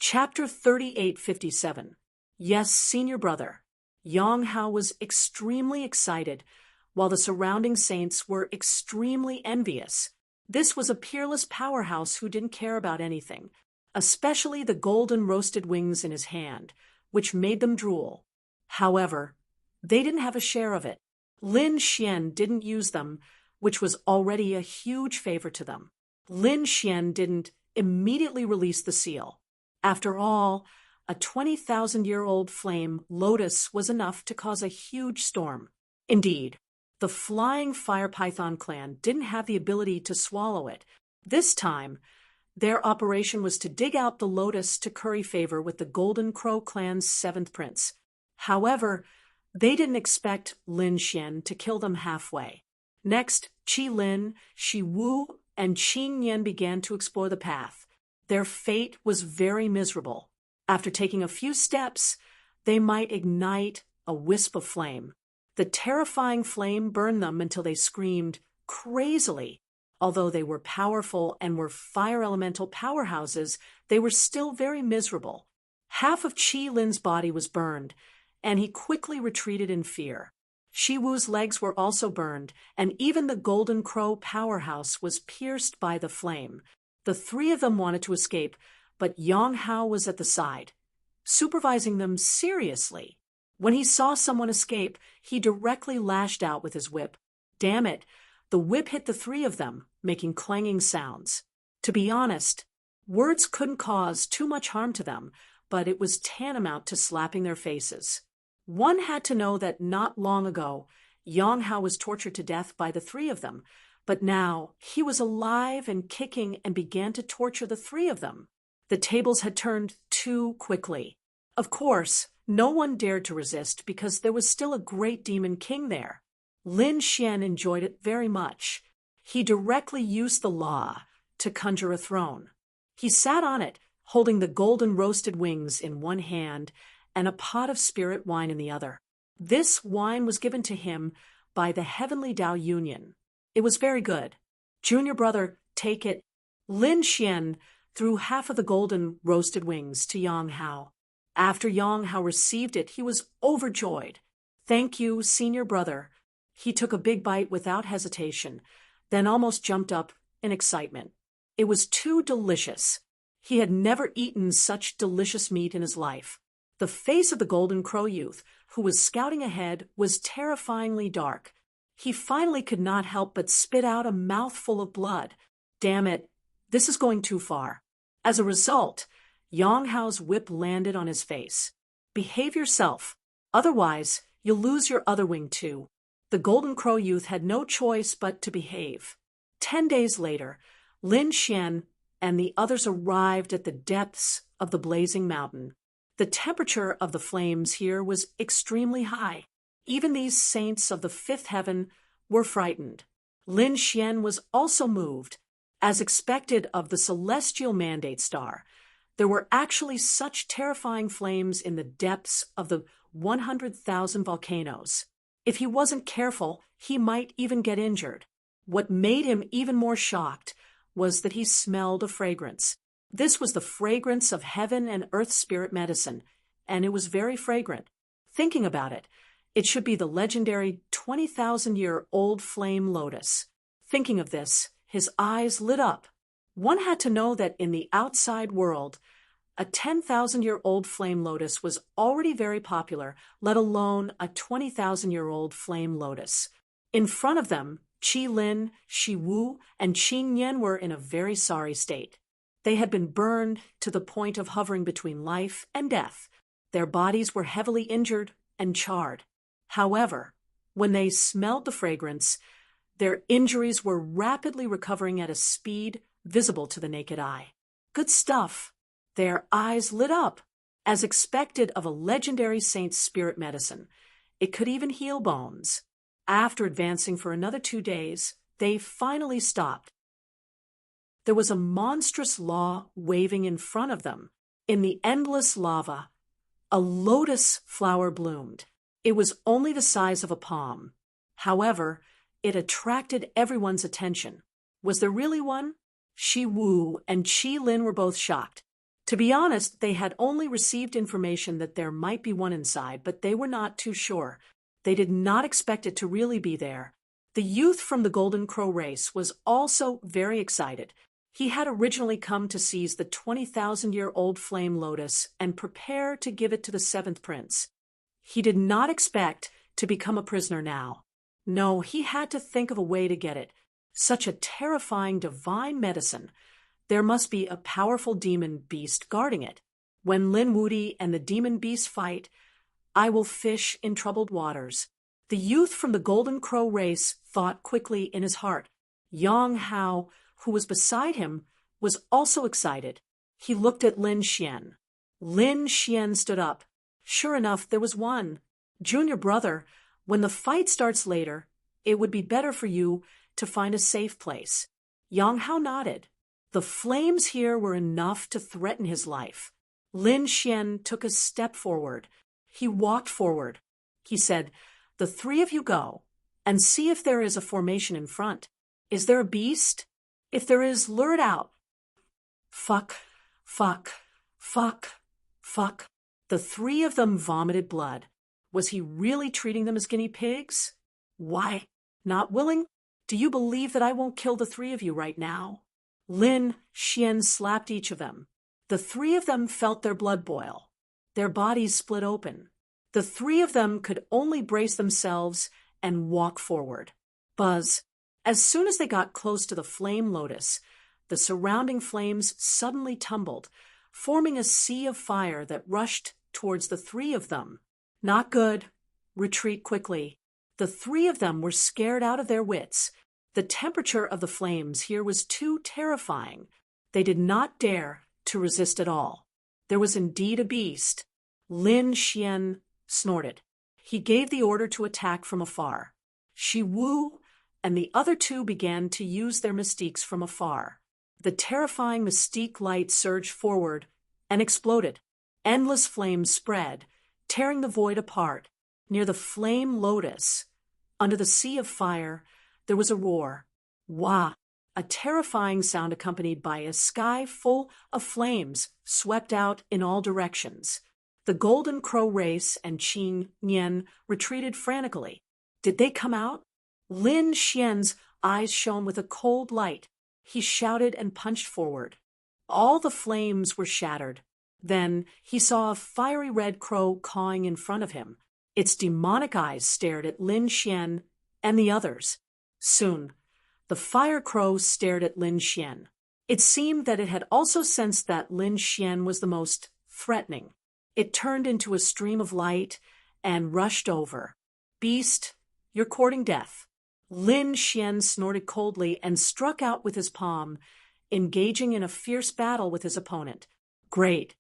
Chapter 3857. Yes, senior brother. Yang Hao was extremely excited, while the surrounding saints were extremely envious. This was a peerless powerhouse who didn't care about anything, especially the golden roasted wings in his hand, which made them drool. However, they didn't have a share of it. Lin Xian didn't use them, which was already a huge favor to them. Lin Xian didn't immediately release the seal. After all, a 20,000-year-old flame lotus was enough to cause a huge storm. Indeed, the flying fire python clan didn't have the ability to swallow it. This time, their operation was to dig out the lotus to curry favor with the Golden Crow clan's seventh prince. However, they didn't expect Lin Xian to kill them halfway. Next, Qi Lin, Shi Wu, and Qing Yan began to explore the path. Their fate was very miserable. After taking a few steps, they might ignite a wisp of flame. The terrifying flame burned them until they screamed crazily. Although they were powerful and were fire elemental powerhouses, they were still very miserable. Half of Qi Lin's body was burned, and he quickly retreated in fear. Shi Wu's legs were also burned, and even the Golden Crow powerhouse was pierced by the flame. The three of them wanted to escape, but Yang Hao was at the side, supervising them seriously. When he saw someone escape, he directly lashed out with his whip. Damn it, the whip hit the three of them, making clanging sounds. To be honest, words couldn't cause too much harm to them, but it was tantamount to slapping their faces. One had to know that not long ago, Yang Hao was tortured to death by the three of them, but now he was alive and kicking and began to torture the three of them. The tables had turned too quickly. Of course, no one dared to resist because there was still a great demon king there. Lin Xian enjoyed it very much. He directly used the law to conjure a throne. He sat on it, holding the golden roasted wings in one hand and a pot of spirit wine in the other. This wine was given to him by the Heavenly Tao Union. It was very good. Junior brother, take it. Lin Xian threw half of the golden roasted wings to Yang Hao. After Yang Hao received it, he was overjoyed. Thank you, senior brother. He took a big bite without hesitation, then almost jumped up in excitement. It was too delicious. He had never eaten such delicious meat in his life. The face of the Golden Crow youth, who was scouting ahead, was terrifyingly dark. He finally could not help but spit out a mouthful of blood. Damn it, this is going too far. As a result, Yang Hao's whip landed on his face. Behave yourself, otherwise you'll lose your other wing too. The Golden Crow youth had no choice but to behave. 10 days later, Lin Xian and the others arrived at the depths of the blazing mountain. The temperature of the flames here was extremely high. Even these saints of the fifth heaven were frightened. Lin Xian was also moved. As expected of the celestial mandate star, there were actually such terrifying flames in the depths of the 100,000 volcanoes. If he wasn't careful, he might even get injured. What made him even more shocked was that he smelled a fragrance. This was the fragrance of heaven and earth spirit medicine, and it was very fragrant. Thinking about it, it should be the legendary 20,000-year-old flame lotus. Thinking of this, his eyes lit up. One had to know that in the outside world, a 10,000-year-old flame lotus was already very popular, let alone a 20,000-year-old flame lotus. In front of them, Qi Lin, Shi Wu, and Qing Yan were in a very sorry state. They had been burned to the point of hovering between life and death. Their bodies were heavily injured and charred. However, when they smelled the fragrance, their injuries were rapidly recovering at a speed visible to the naked eye. Good stuff. Their eyes lit up. As expected of a legendary saint's spirit medicine, it could even heal bones. After advancing for another 2 days, they finally stopped. There was a monstrous law waving in front of them. In the endless lava, a lotus flower bloomed. It was only the size of a palm. However, it attracted everyone's attention. Was there really one? Shi Wu and Qi Lin were both shocked. To be honest, they had only received information that there might be one inside, but they were not too sure. They did not expect it to really be there. The youth from the Golden Crow race was also very excited. He had originally come to seize the 20,000-year-old flame lotus and prepare to give it to the seventh prince. He did not expect to become a prisoner now. No, he had to think of a way to get it. Such a terrifying divine medicine. There must be a powerful demon beast guarding it. When Lin Wudi and the demon beast fight, I will fish in troubled waters. The youth from the Golden Crow race thought quickly in his heart. Yang Hao, who was beside him, was also excited. He looked at Lin Xian. Lin Xian stood up. Sure enough, there was one. Junior brother, when the fight starts later, it would be better for you to find a safe place. Yang Hao nodded. The flames here were enough to threaten his life. Lin Xian took a step forward. He walked forward. He said, "The three of you go, and see if there is a formation in front. Is there a beast? If there is, lure it out." Fuck, fuck, fuck, fuck. The three of them vomited blood. Was he really treating them as guinea pigs? Why? Not willing? Do you believe that I won't kill the three of you right now? Lin Xian slapped each of them. The three of them felt their blood boil. Their bodies split open. The three of them could only brace themselves and walk forward. Buzz. As soon as they got close to the flame lotus, the surrounding flames suddenly tumbled, forming a sea of fire that rushed towards the three of them. Not good. Retreat quickly. The three of them were scared out of their wits. The temperature of the flames here was too terrifying. They did not dare to resist at all. There was indeed a beast. Lin Xian snorted. He gave the order to attack from afar. Shi Wu and the other two began to use their mystiques from afar. The terrifying mystique light surged forward and exploded. Endless flames spread, tearing the void apart. Near the flame lotus, under the sea of fire, there was a roar. Wah! A terrifying sound accompanied by a sky full of flames swept out in all directions. The Golden Crow race and Qing Nian retreated frantically. Did they come out? Lin Xian's eyes shone with a cold light. He shouted and punched forward. All the flames were shattered. Then he saw a fiery red crow cawing in front of him. Its demonic eyes stared at Lin Xian and the others. Soon, the fire crow stared at Lin Xian. It seemed that it had also sensed that Lin Xian was the most threatening. It turned into a stream of light and rushed over. Beast, you're courting death. Lin Xian snorted coldly and struck out with his palm, engaging in a fierce battle with his opponent. Great.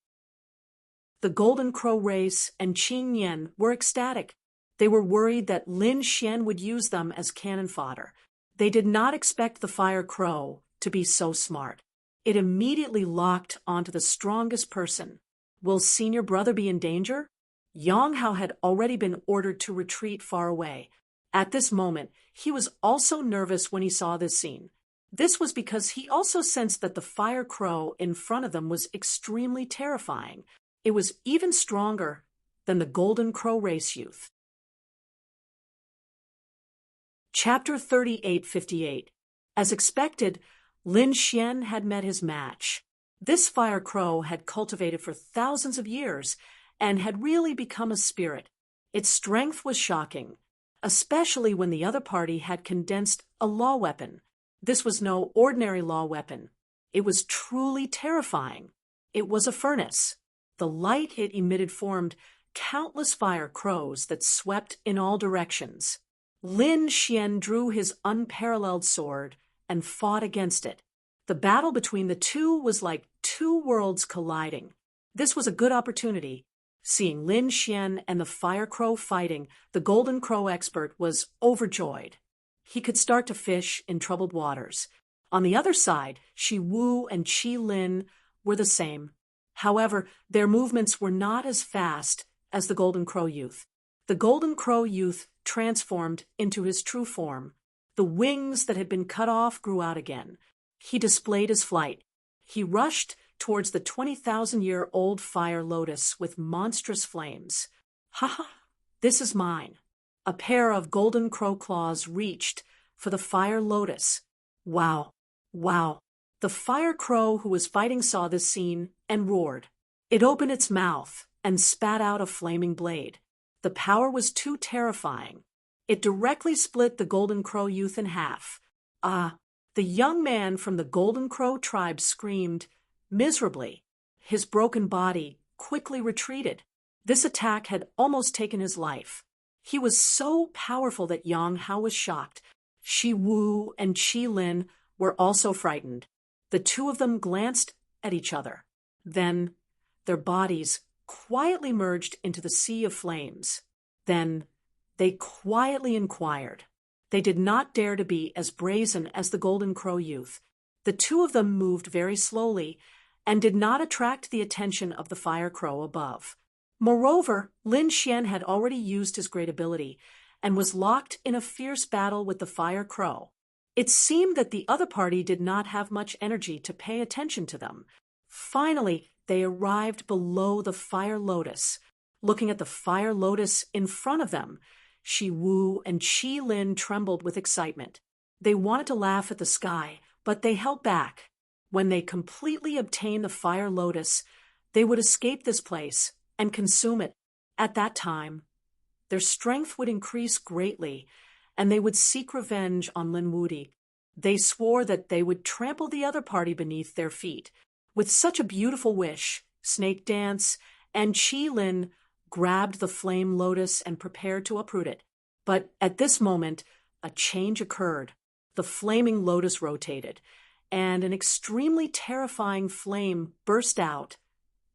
The Golden Crow race and Qing Yan were ecstatic. They were worried that Lin Xian would use them as cannon fodder. They did not expect the fire crow to be so smart. It immediately locked onto the strongest person. Will senior brother be in danger? Yang Hao had already been ordered to retreat far away. At this moment, he was also nervous when he saw this scene. This was because he also sensed that the fire crow in front of them was extremely terrifying. It was even stronger than the Golden Crow race youth. Chapter 3858. As expected, Lin Xian had met his match. This fire crow had cultivated for thousands of years and had really become a spirit. Its strength was shocking, especially when the other party had condensed a law weapon. This was no ordinary law weapon. It was truly terrifying. It was a furnace. The light it emitted formed countless fire crows that swept in all directions. Lin Xian drew his unparalleled sword and fought against it. The battle between the two was like two worlds colliding. This was a good opportunity. Seeing Lin Xian and the fire crow fighting, the Golden Crow expert was overjoyed. He could start to fish in troubled waters. On the other side, Shi Wu and Qi Lin were the same. However, their movements were not as fast as the Golden Crow youth. The Golden Crow youth transformed into his true form. The wings that had been cut off grew out again. He displayed his flight. He rushed towards the 20,000-year-old fire lotus with monstrous flames. "Ha ha! This is mine." A pair of golden crow claws reached for the fire lotus. Wow! Wow! The fire crow who was fighting saw this scene and roared. It opened its mouth and spat out a flaming blade. The power was too terrifying. It directly split the golden crow youth in half. Ah! The young man from the golden crow tribe screamed miserably. His broken body quickly retreated. This attack had almost taken his life. He was so powerful that Yang Hao was shocked. Shi Wu and Qi Lin were also frightened. The two of them glanced at each other. Then their bodies quietly merged into the sea of flames. Then they quietly inquired. They did not dare to be as brazen as the golden crow youth. The two of them moved very slowly and did not attract the attention of the fire crow above. Moreover, Lin Xian had already used his great ability and was locked in a fierce battle with the fire crow. It seemed that the other party did not have much energy to pay attention to them. Finally, they arrived below the fire lotus. Looking at the fire lotus in front of them, Shi Wu and Qi Lin trembled with excitement. They wanted to laugh at the sky, but they held back. When they completely obtained the fire lotus, they would escape this place and consume it. At that time, their strength would increase greatly, and they would seek revenge on Lin Wudi. They swore that they would trample the other party beneath their feet. With such a beautiful wish, Snake Dance and Qi Lin grabbed the flame lotus and prepared to uproot it. But at this moment, a change occurred. The flaming lotus rotated, and an extremely terrifying flame burst out,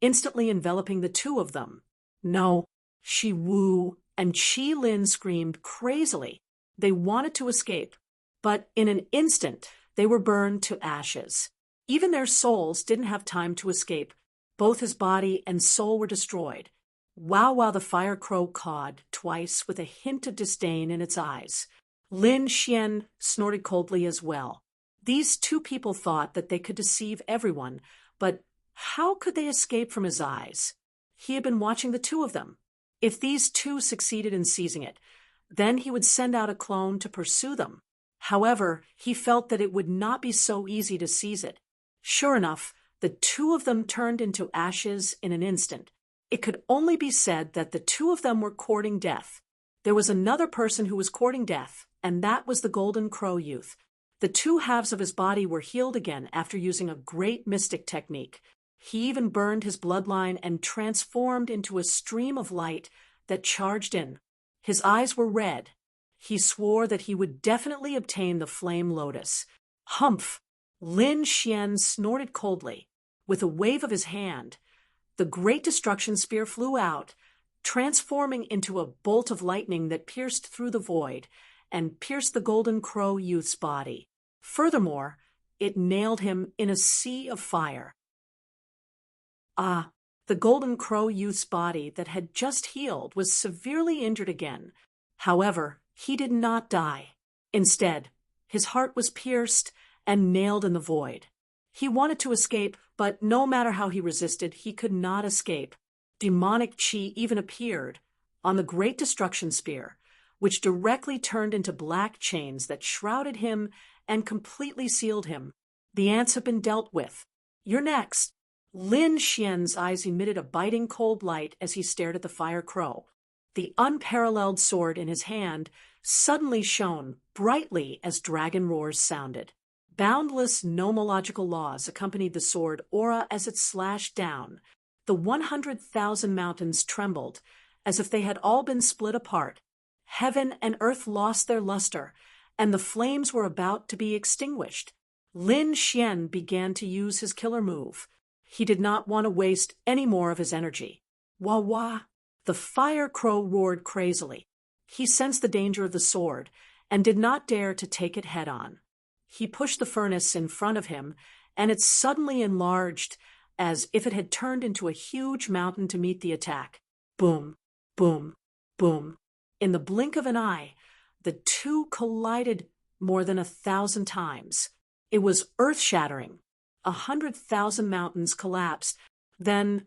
instantly enveloping the two of them. No, Shi Wu and Qi Lin screamed crazily. They wanted to escape, but in an instant, they were burned to ashes. Even their souls didn't have time to escape. Both his body and soul were destroyed. Wow, the fire crow cawed twice with a hint of disdain in its eyes. Lin Xian snorted coldly as well. These two people thought that they could deceive everyone, but how could they escape from his eyes? He had been watching the two of them. If these two succeeded in seizing it, then he would send out a clone to pursue them. However, he felt that it would not be so easy to seize it. Sure enough, the two of them turned into ashes in an instant. It could only be said that the two of them were courting death. There was another person who was courting death, and that was the golden crow youth. The two halves of his body were healed again after using a great mystic technique. He even burned his bloodline and transformed into a stream of light that charged in. His eyes were red. He swore that he would definitely obtain the flame lotus. Humph! Lin Xian snorted coldly. With a wave of his hand, the great destruction spear flew out, transforming into a bolt of lightning that pierced through the void and pierced the golden crow youth's body. Furthermore, it nailed him in a sea of fire. Ah, the golden crow youth's body that had just healed was severely injured again. However, he did not die. Instead, his heart was pierced and nailed in the void. He wanted to escape, but no matter how he resisted, he could not escape. Demonic chi even appeared on the great destruction spear, which directly turned into black chains that shrouded him and completely sealed him. The ants have been dealt with. You're next. Lin Xian's eyes emitted a biting cold light as he stared at the fire crow. The unparalleled sword in his hand suddenly shone brightly as dragon roars sounded. Boundless nomological laws accompanied the sword aura as it slashed down. The 100,000 mountains trembled as if they had all been split apart. Heaven and earth lost their luster, and the flames were about to be extinguished. Lin Xian began to use his killer move. He did not want to waste any more of his energy. Wah wah! The fire crow roared crazily. He sensed the danger of the sword and did not dare to take it head on. He pushed the furnace in front of him, and it suddenly enlarged as if it had turned into a huge mountain to meet the attack. Boom, boom, boom. In the blink of an eye, the two collided more than 1,000 times. It was earth-shattering. 100,000 mountains collapsed. Then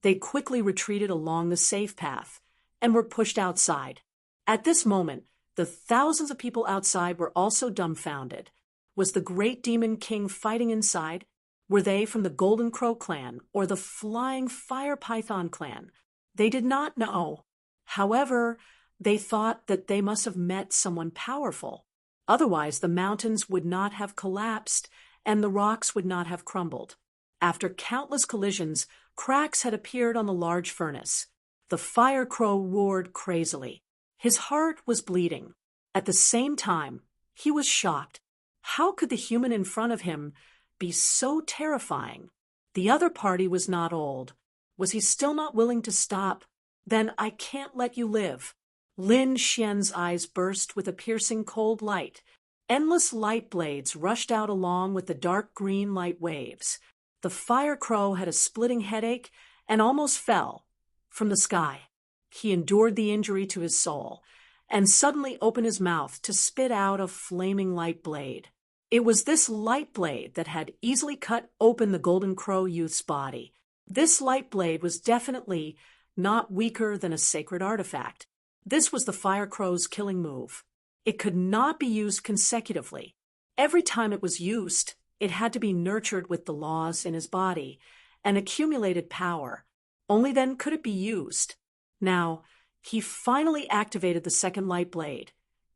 they quickly retreated along the safe path and were pushed outside. At this moment, the thousands of people outside were also dumbfounded. Was the great demon king fighting inside? Were they from the Golden Crow clan or the Flying Fire Python clan? They did not know. However, they thought that they must have met someone powerful. Otherwise, the mountains would not have collapsed and the rocks would not have crumbled. After countless collisions, cracks had appeared on the large furnace. The fire crow roared crazily. His heart was bleeding. At the same time, he was shocked. How could the human in front of him be so terrifying? The other party was not old. Was he still not willing to stop? Then I can't let you live. Lin Xian's eyes burst with a piercing cold light. Endless light blades rushed out along with the dark green light waves. The fire crow had a splitting headache and almost fell from the sky. He endured the injury to his soul and suddenly opened his mouth to spit out a flaming light blade. It was this light blade that had easily cut open the Golden Crow youth's body. This light blade was definitely not weaker than a sacred artifact. This was the fire crow's killing move. It could not be used consecutively. Every time it was used, it had to be nurtured with the laws in his body and accumulated power. Only then could it be used. Now, he finally activated the second light blade,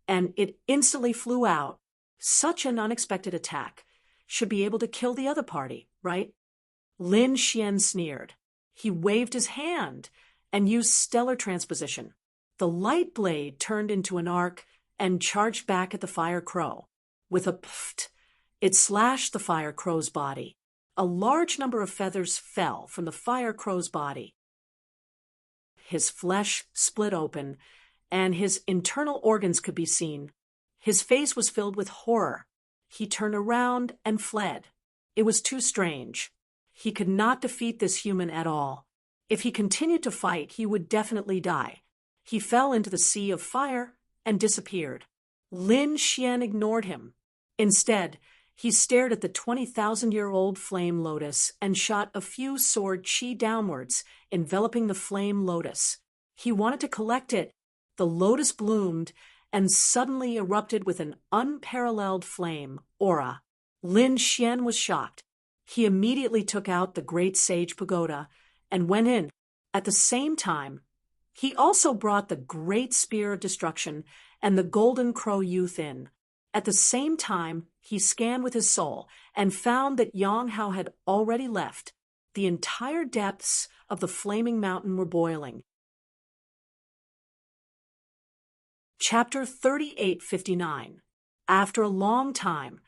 and it instantly flew out. Such an unexpected attack should be able to kill the other party, right? Lin Xian sneered. He waved his hand and used stellar transposition. The light blade turned into an arc and charged back at the fire crow. With a pft, it slashed the fire crow's body. A large number of feathers fell from the fire crow's body. His flesh split open, and his internal organs could be seen. His face was filled with horror. He turned around and fled. It was too strange. He could not defeat this human at all. If he continued to fight, he would definitely die. He fell into the sea of fire and disappeared. Lin Xian ignored him. Instead, he stared at the 20,000-year-old flame lotus and shot a few sword chi downwards, enveloping the flame lotus. He wanted to collect it. The lotus bloomed and suddenly erupted with an unparalleled flame aura. Lin Xian was shocked. He immediately took out the great sage pagoda and went in. At the same time, he also brought the great spear of destruction and the Golden Crow youth in. At the same time, he scanned with his soul and found that Yang Hao had already left. The entire depths of the flaming mountain were boiling. Chapter 3859. After a long time,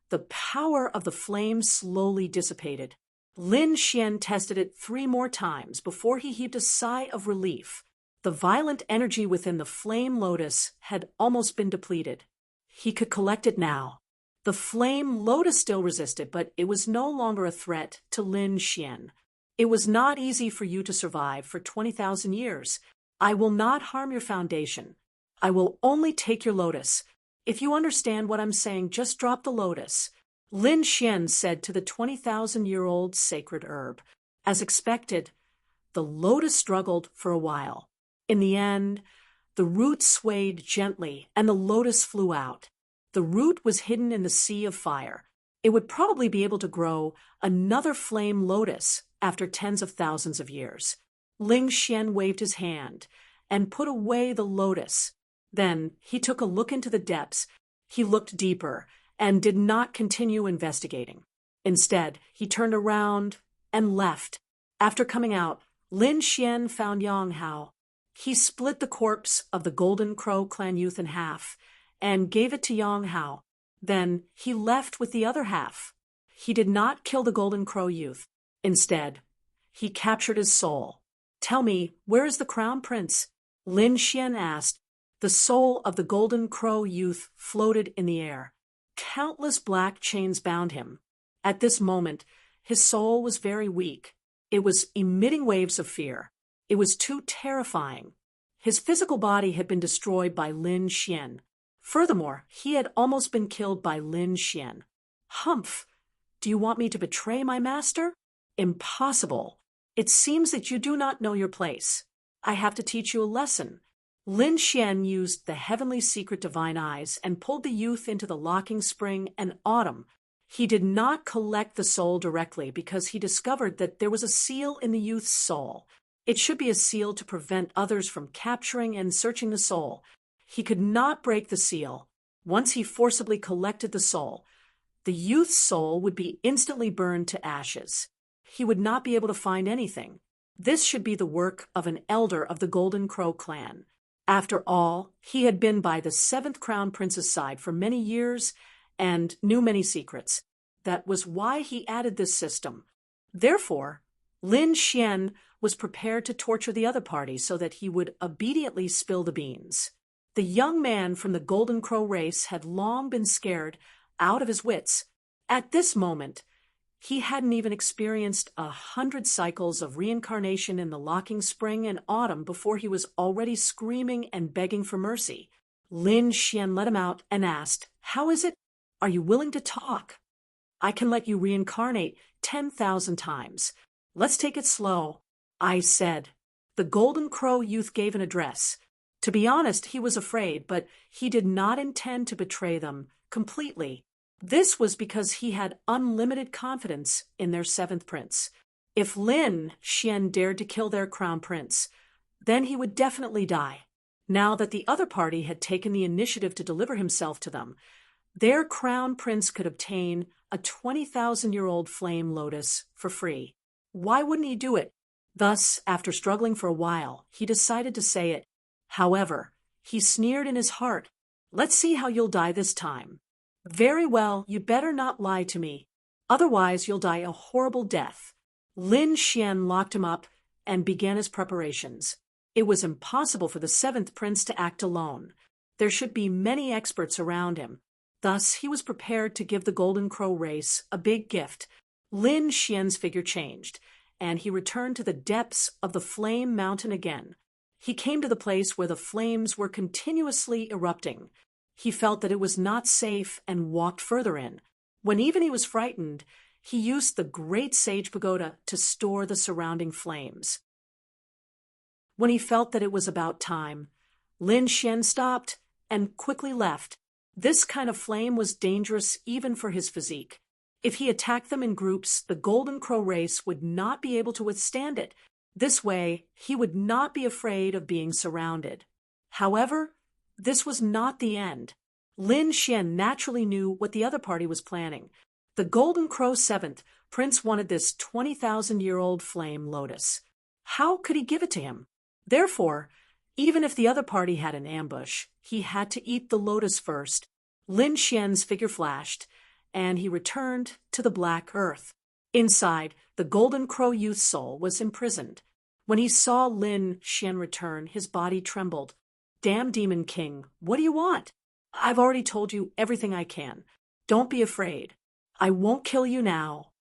the power of the flame slowly dissipated. Lin Xian tested it 3 more times before he heaved a sigh of relief. The violent energy within the flame lotus had almost been depleted. He could collect it now. The flame lotus still resisted, but it was no longer a threat to Lin Xian. It was not easy for you to survive for 20,000 years. I will not harm your foundation. I will only take your lotus. If you understand what I'm saying, just drop the lotus. Lin Xian said to the 20,000-year-old sacred herb. As expected, the lotus struggled for a while. In the end, the root swayed gently and the lotus flew out. The root was hidden in the sea of fire. It would probably be able to grow another flame lotus after tens of thousands of years. Lin Xian waved his hand and put away the lotus. Then he took a look into the depths. He looked deeper and did not continue investigating. Instead, he turned around and left. After coming out, Lin Xian found Yang Hao. He split the corpse of the Golden Crow clan youth in half and gave it to Yang Hao. Then he left with the other half. He did not kill the Golden Crow youth. Instead, he captured his soul. Tell me, where is the crown prince? Lin Xian asked. The soul of the Golden Crow youth floated in the air. Countless black chains bound him. At this moment, his soul was very weak. It was emitting waves of fear. It was too terrifying. His physical body had been destroyed by Lin Xian. Furthermore, he had almost been killed by Lin Xian. Humph! Do you want me to betray my master? Impossible. It seems that you do not know your place. I have to teach you a lesson. Lin Xian used the heavenly secret divine eyes and pulled the youth into the locking spring and autumn. He did not collect the soul directly because he discovered that there was a seal in the youth's soul. It should be a seal to prevent others from capturing and searching the soul. He could not break the seal. Once he forcibly collected the soul, the youth's soul would be instantly burned to ashes. He would not be able to find anything. This should be the work of an elder of the Golden Crow clan. After all, he had been by the seventh crown prince's side for many years and knew many secrets. That was why he added this system. Therefore, Lin Xian was prepared to torture the other party so that he would obediently spill the beans. The young man from the Golden Crow race had long been scared out of his wits. At this moment, he hadn't even experienced 100 cycles of reincarnation in the locking spring and autumn before he was already screaming and begging for mercy. Lin Xian let him out and asked, "How is it? Are you willing to talk? I can let you reincarnate 10,000 times. Let's take it slow." I said. The Golden Crow youth gave an address. To be honest, he was afraid, but he did not intend to betray them completely. This was because he had unlimited confidence in their seventh prince. If Lin Xian dared to kill their crown prince, then he would definitely die. Now that the other party had taken the initiative to deliver himself to them, their crown prince could obtain a 20,000-year-old flame lotus for free. Why wouldn't he do it? Thus, after struggling for a while, he decided to say it. However, he sneered in his heart, "Let's see how you'll die this time." "Very well, you better not lie to me. Otherwise, you'll die a horrible death." Lin Xian locked him up and began his preparations. It was impossible for the seventh prince to act alone. There should be many experts around him. Thus, he was prepared to give the Golden Crow race a big gift. Lin Xian's figure changed, and he returned to the depths of the flame mountain again. He came to the place where the flames were continuously erupting. He felt that it was not safe and walked further in. When even he was frightened, he used the great sage pagoda to store the surrounding flames. When he felt that it was about time, Lin Xian stopped and quickly left. This kind of flame was dangerous even for his physique. If he attacked them in groups, the Golden Crow race would not be able to withstand it. This way, he would not be afraid of being surrounded. However, this was not the end. Lin Xian naturally knew what the other party was planning. The Golden Crow seventh prince wanted this 20,000-year-old flame lotus. How could he give it to him? Therefore, even if the other party had an ambush, he had to eat the lotus first. Lin Xian's figure flashed, and he returned to the black earth. Inside, the Golden Crow youth's soul was imprisoned. When he saw Lin Xian return, his body trembled. "Damn Demon King, what do you want? I've already told you everything I can. Don't be afraid. I won't kill you now.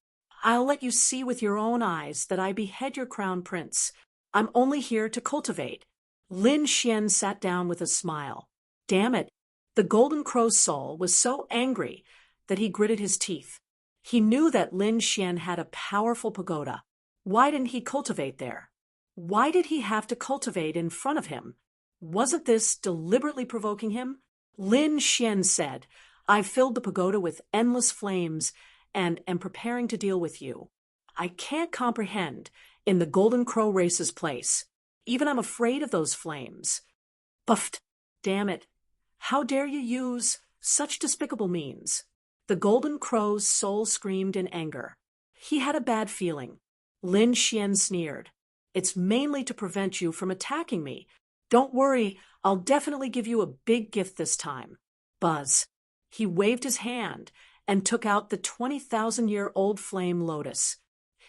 I'll let you see with your own eyes that I behead your crown prince. I'm only here to cultivate." Lin Xian sat down with a smile. Damn it. The Golden Crow's soul was so angry that he gritted his teeth. He knew that Lin Xian had a powerful pagoda. Why didn't he cultivate there? Why did he have to cultivate in front of him? Wasn't this deliberately provoking him? Lin Xian said, "I've filled the pagoda with endless flames and am preparing to deal with you. I can't comprehend in the Golden Crow race's place. Even I'm afraid of those flames." Buffed. Damn it. How dare you use such despicable means? The Golden Crow's soul screamed in anger. He had a bad feeling. Lin Xian sneered. "It's mainly to prevent you from attacking me. Don't worry, I'll definitely give you a big gift this time." Buzz. He waved his hand and took out the 20,000-year-old flame lotus.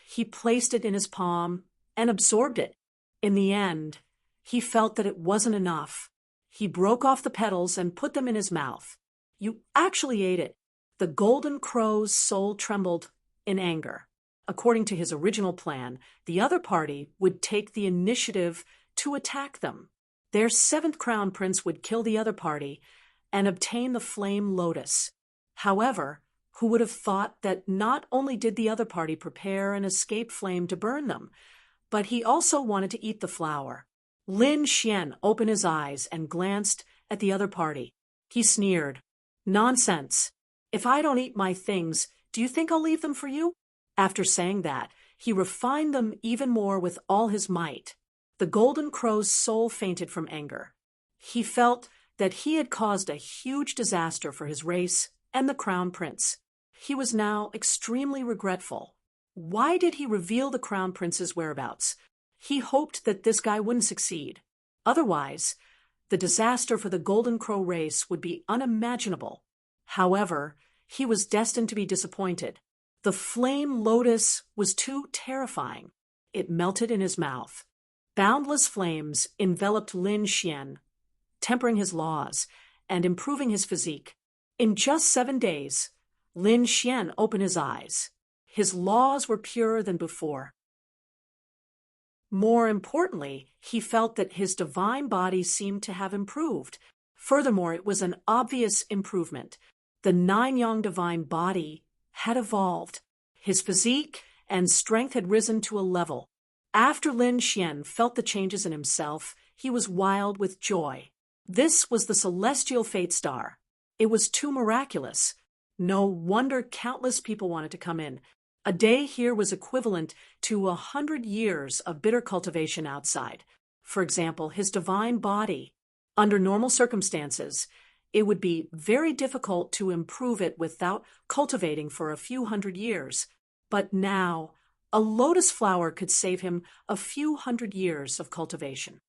He placed it in his palm and absorbed it. In the end, he felt that it wasn't enough. He broke off the petals and put them in his mouth. "You actually ate it." The Golden Crow's soul trembled in anger. According to his original plan, the other party would take the initiative to attack them. Their seventh crown prince would kill the other party and obtain the flame lotus. However, Who would have thought that not only did the other party prepare an escape flame to burn them, but he also wanted to eat the flower? Lin Xian opened his eyes and glanced at the other party. He sneered. Nonsense. If I don't eat my things, do you think I'll leave them for you? After saying that, he refined them even more with all his might. The golden crow's soul fainted from anger. He felt that he had caused a huge disaster for his race and the crown prince. He was now extremely regretful. Why did he reveal the crown prince's whereabouts? He hoped that this guy wouldn't succeed. Otherwise, the disaster for the golden crow race would be unimaginable. However, he was destined to be disappointed. The flame lotus was too terrifying. It melted in his mouth. Boundless flames enveloped Lin Xian, tempering his laws and improving his physique. In just 7 days, Lin Xian opened his eyes. His laws were purer than before. More importantly, he felt that his divine body seemed to have improved. Furthermore, it was an obvious improvement. The 9-yang divine body had evolved. His physique and strength had risen to a level. After Lin Xian felt the changes in himself, he was wild with joy. This was the celestial fate star. It was too miraculous. No wonder countless people wanted to come in. A day here was equivalent to 100 years of bitter cultivation outside. For example, his divine body. Under normal circumstances, it would be very difficult to improve it without cultivating for a few hundred years. But now, a lotus flower could save him a few hundred years of cultivation.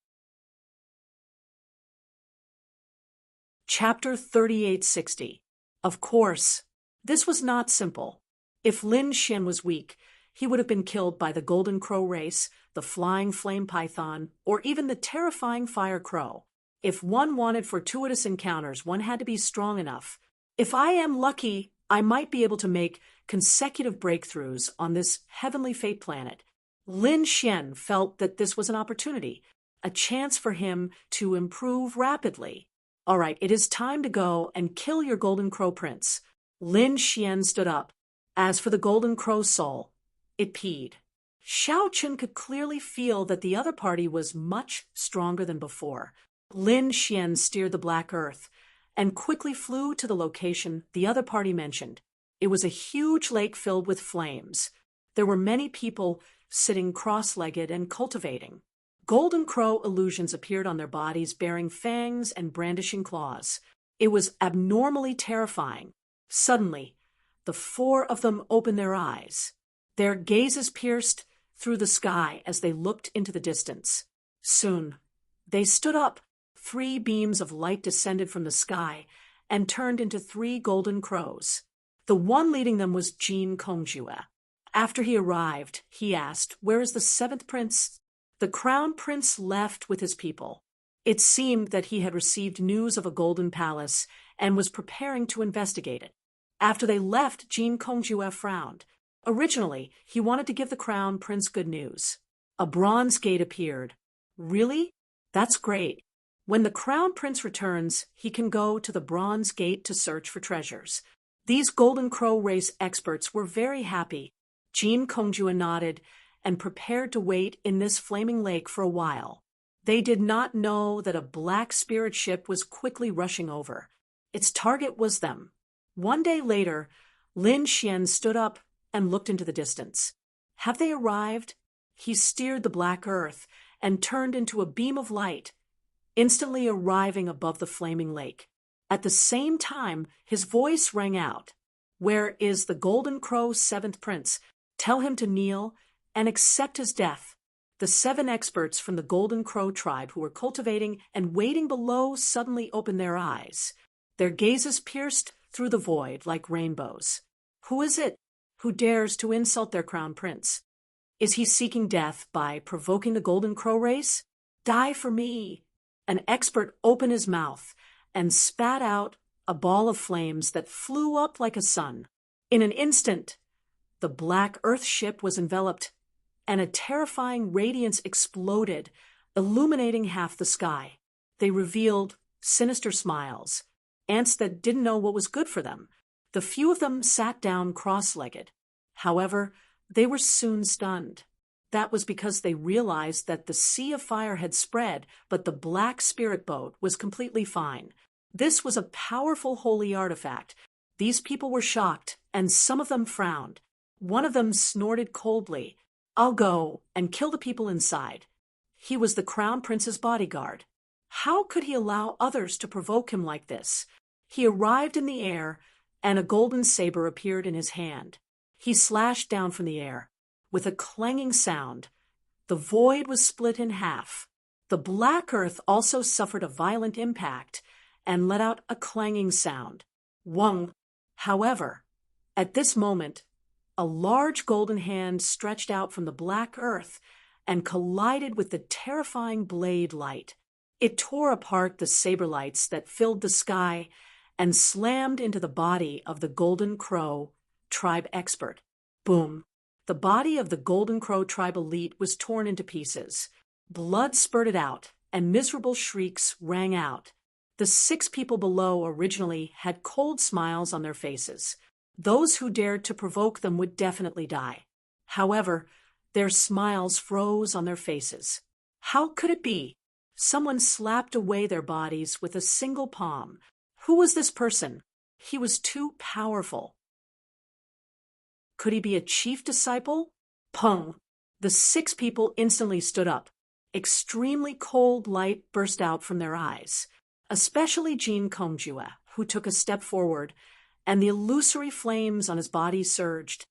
Chapter 3860. Of course, this was not simple. If Lin Xian was weak, he would have been killed by the golden crow race, the flying flame python, or even the terrifying fire crow. If one wanted fortuitous encounters, one had to be strong enough. If I am lucky, I might be able to make consecutive breakthroughs on this heavenly fate planet. Lin Xian felt that this was an opportunity, a chance for him to improve rapidly. All right, it is time to go and kill your golden crow prince. Lin Xian stood up. As for the golden crow's soul, it peed. Xiao Chun could clearly feel that the other party was much stronger than before. Lin Xian steered the black earth and quickly flew to the location the other party mentioned. It was a huge lake filled with flames. There were many people sitting cross-legged and cultivating. Golden crow illusions appeared on their bodies bearing fangs and brandishing claws. It was abnormally terrifying. Suddenly, the 4 of them opened their eyes. Their gazes pierced through the sky as they looked into the distance. Soon, they stood up. 3 beams of light descended from the sky and turned into 3 golden crows. The one leading them was Jin Kongjue. After he arrived, he asked, "Where is the 7th prince?" The crown prince left with his people. It seemed that he had received news of a golden palace and was preparing to investigate it. After they left, Jin Kongjue frowned. Originally, he wanted to give the crown prince good news. A bronze gate appeared. Really? That's great. When the crown prince returns, he can go to the bronze gate to search for treasures. These golden crow race experts were very happy. Jin Kongjue nodded and prepared to wait in this flaming lake for a while. They did not know that a black spirit ship was quickly rushing over. Its target was them. One day later, Lin Xian stood up and looked into the distance. Have they arrived? He steered the black earth and turned into a beam of light, instantly arriving above the flaming lake. At the same time, his voice rang out. "Where is the golden crow's 7th prince? Tell him to kneel and accept his death." The 7 experts from the golden crow tribe who were cultivating and waiting below suddenly opened their eyes. Their gazes pierced through the void like rainbows. Who is it who dares to insult their crown prince? Is he seeking death by provoking the golden crow race? Die for me. An expert opened his mouth and spat out a ball of flames that flew up like a sun. In an instant, the black earth ship was enveloped, and a terrifying radiance exploded, illuminating half the sky. They revealed sinister smiles, ants that didn't know what was good for them. The few of them sat down cross-legged. However, they were soon stunned. That was because they realized that the sea of fire had spread, but the black spirit boat was completely fine. This was a powerful holy artifact. These people were shocked, and some of them frowned. One of them snorted coldly. "I'll go and kill the people inside." He was the crown prince's bodyguard. How could he allow others to provoke him like this? He arrived in the air, and a golden saber appeared in his hand. He slashed down from the air. With a clanging sound, the void was split in half. The black earth also suffered a violent impact and let out a clanging sound. Wung. However, at this moment, a large golden hand stretched out from the black earth and collided with the terrifying blade light. It tore apart the saber lights that filled the sky and slammed into the body of the Golden Crow tribe expert. Boom! The body of the Golden Crow tribe elite was torn into pieces. Blood spurted out, and miserable shrieks rang out. The 6 people below originally had cold smiles on their faces. Those who dared to provoke them would definitely die. However, their smiles froze on their faces. How could it be? Someone slapped away their bodies with a single palm. Who was this person? He was too powerful. Could he be a chief disciple? Pung! The 6 people instantly stood up. Extremely cold light burst out from their eyes, especially Jean Kongjue, who took a step forward, and the illusory flames on his body surged.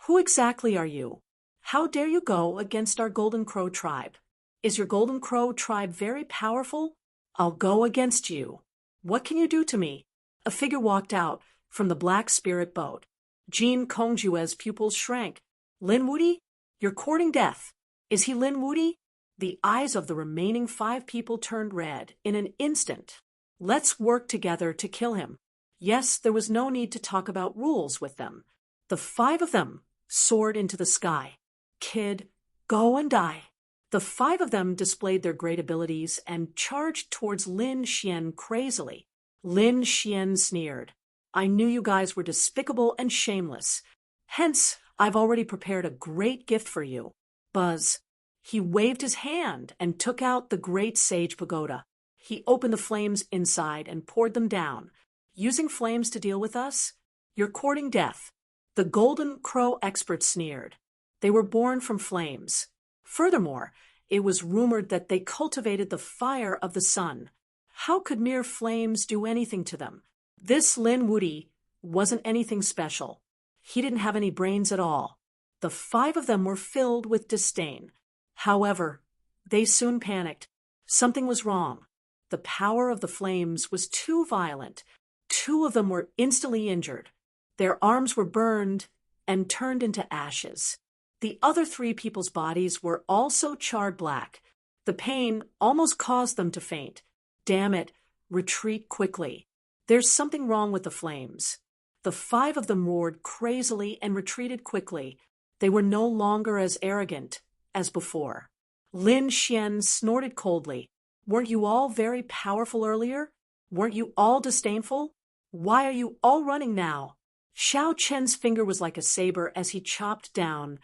"Who exactly are you? How dare you go against our Golden Crow tribe? Is your Golden Crow tribe very powerful? I'll go against you. What can you do to me?" A figure walked out from the black spirit boat. Jean Kongjue's pupils shrank. "Lin Wudi? You're courting death. Is he Lin Wudi?" The eyes of the remaining 5 people turned red in an instant. "Let's work together to kill him." Yes, there was no need to talk about rules with them. The 5 of them soared into the sky. "Kid, go and die." The 5 of them displayed their great abilities and charged towards Lin Xian crazily. Lin Xian sneered. "I knew you guys were despicable and shameless. Hence, I've already prepared a great gift for you." Buzz. He waved his hand and took out the great sage pagoda. He opened the flames inside and poured them down. "Using flames to deal with us? You're courting death." The Golden Crow experts sneered. They were born from flames. Furthermore, it was rumored that they cultivated the fire of the sun. How could mere flames do anything to them? This Lin Wudi wasn't anything special. He didn't have any brains at all. The 5 of them were filled with disdain. However, they soon panicked. Something was wrong. The power of the flames was too violent. 2 of them were instantly injured. Their arms were burned and turned into ashes. The other 3 people's bodies were also charred black. The pain almost caused them to faint. "Damn it, retreat quickly. There's something wrong with the flames." The 5 of them roared crazily and retreated quickly. They were no longer as arrogant as before. Lin Xian snorted coldly. "Weren't you all very powerful earlier? Weren't you all disdainful? Why are you all running now?" Xiao Chen's finger was like a saber as he chopped down,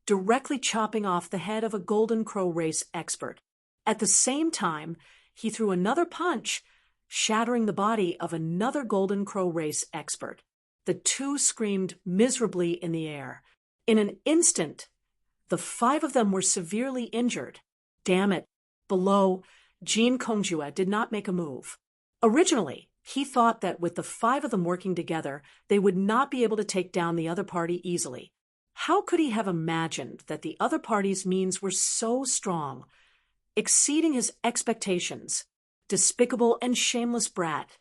directly chopping off the head of a Golden Crow race expert. At the same time, he threw another punch, shattering the body of another Golden Crow race expert. The 2 screamed miserably in the air. In an instant, the 5 of them were severely injured. Damn it! Below, Jean Kongjue did not make a move. Originally, he thought that with the 5 of them working together, they would not be able to take down the other party easily. How could he have imagined that the other party's means were so strong, exceeding his expectations? Despicable and shameless brat.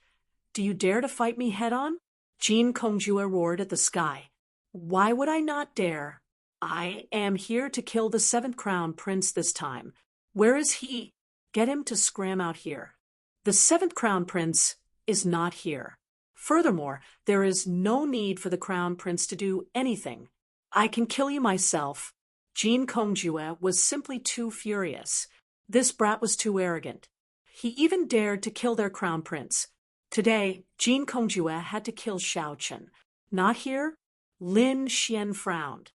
"Do you dare to fight me head-on?" Jean Kongjue roared at the sky. "Why would I not dare? I am here to kill the 7th Crown Prince this time. Where is he? Get him to scram out here." The 7th Crown Prince is not here. Furthermore, there is no need for the Crown Prince to do anything. "I can kill you myself." Jean Kongjue was simply too furious. This brat was too arrogant. He even dared to kill their Crown Prince. Today, Jean Kongjue had to kill Xiao Chen. Not here? Lin Xian frowned.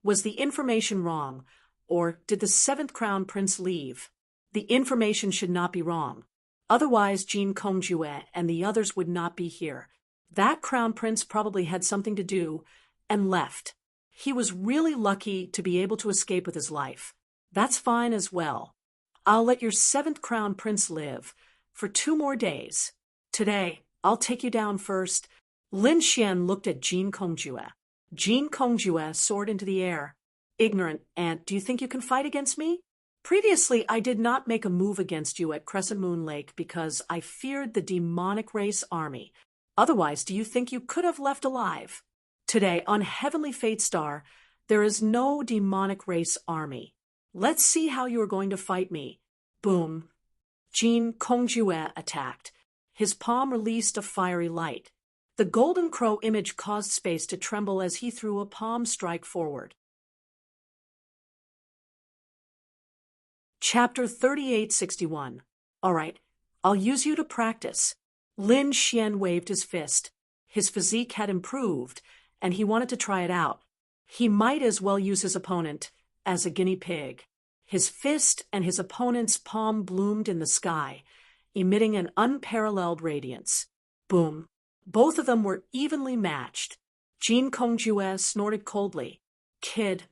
Was the information wrong, or did the seventh crown prince leave? The information should not be wrong. Otherwise, Jin Kongjue and the others would not be here. That crown prince probably had something to do and left. He was really lucky to be able to escape with his life. That's fine as well. I'll let your seventh crown prince live for 2 more days. Today, I'll take you down first. Lin Xian looked at Jin Kongjue. Jin Kongjue soared into the air. Ignorant ant, do you think you can fight against me? Previously, I did not make a move against you at Crescent Moon Lake because I feared the demonic race army. Otherwise, do you think you could have left alive? Today, on Heavenly Fate Star, there is no demonic race army. Let's see how you are going to fight me. Boom. Jin Kongjue attacked. His palm released a fiery light. The golden crow image caused space to tremble as he threw a palm strike forward. Chapter 3861. All right, I'll use you to practice. Lin Xian waved his fist. His physique had improved, and he wanted to try it out. He might as well use his opponent as a guinea pig. His fist and his opponent's palm bloomed in the sky, emitting an unparalleled radiance. Boom. Both of them were evenly matched. Jin Kongjue snorted coldly. Kid,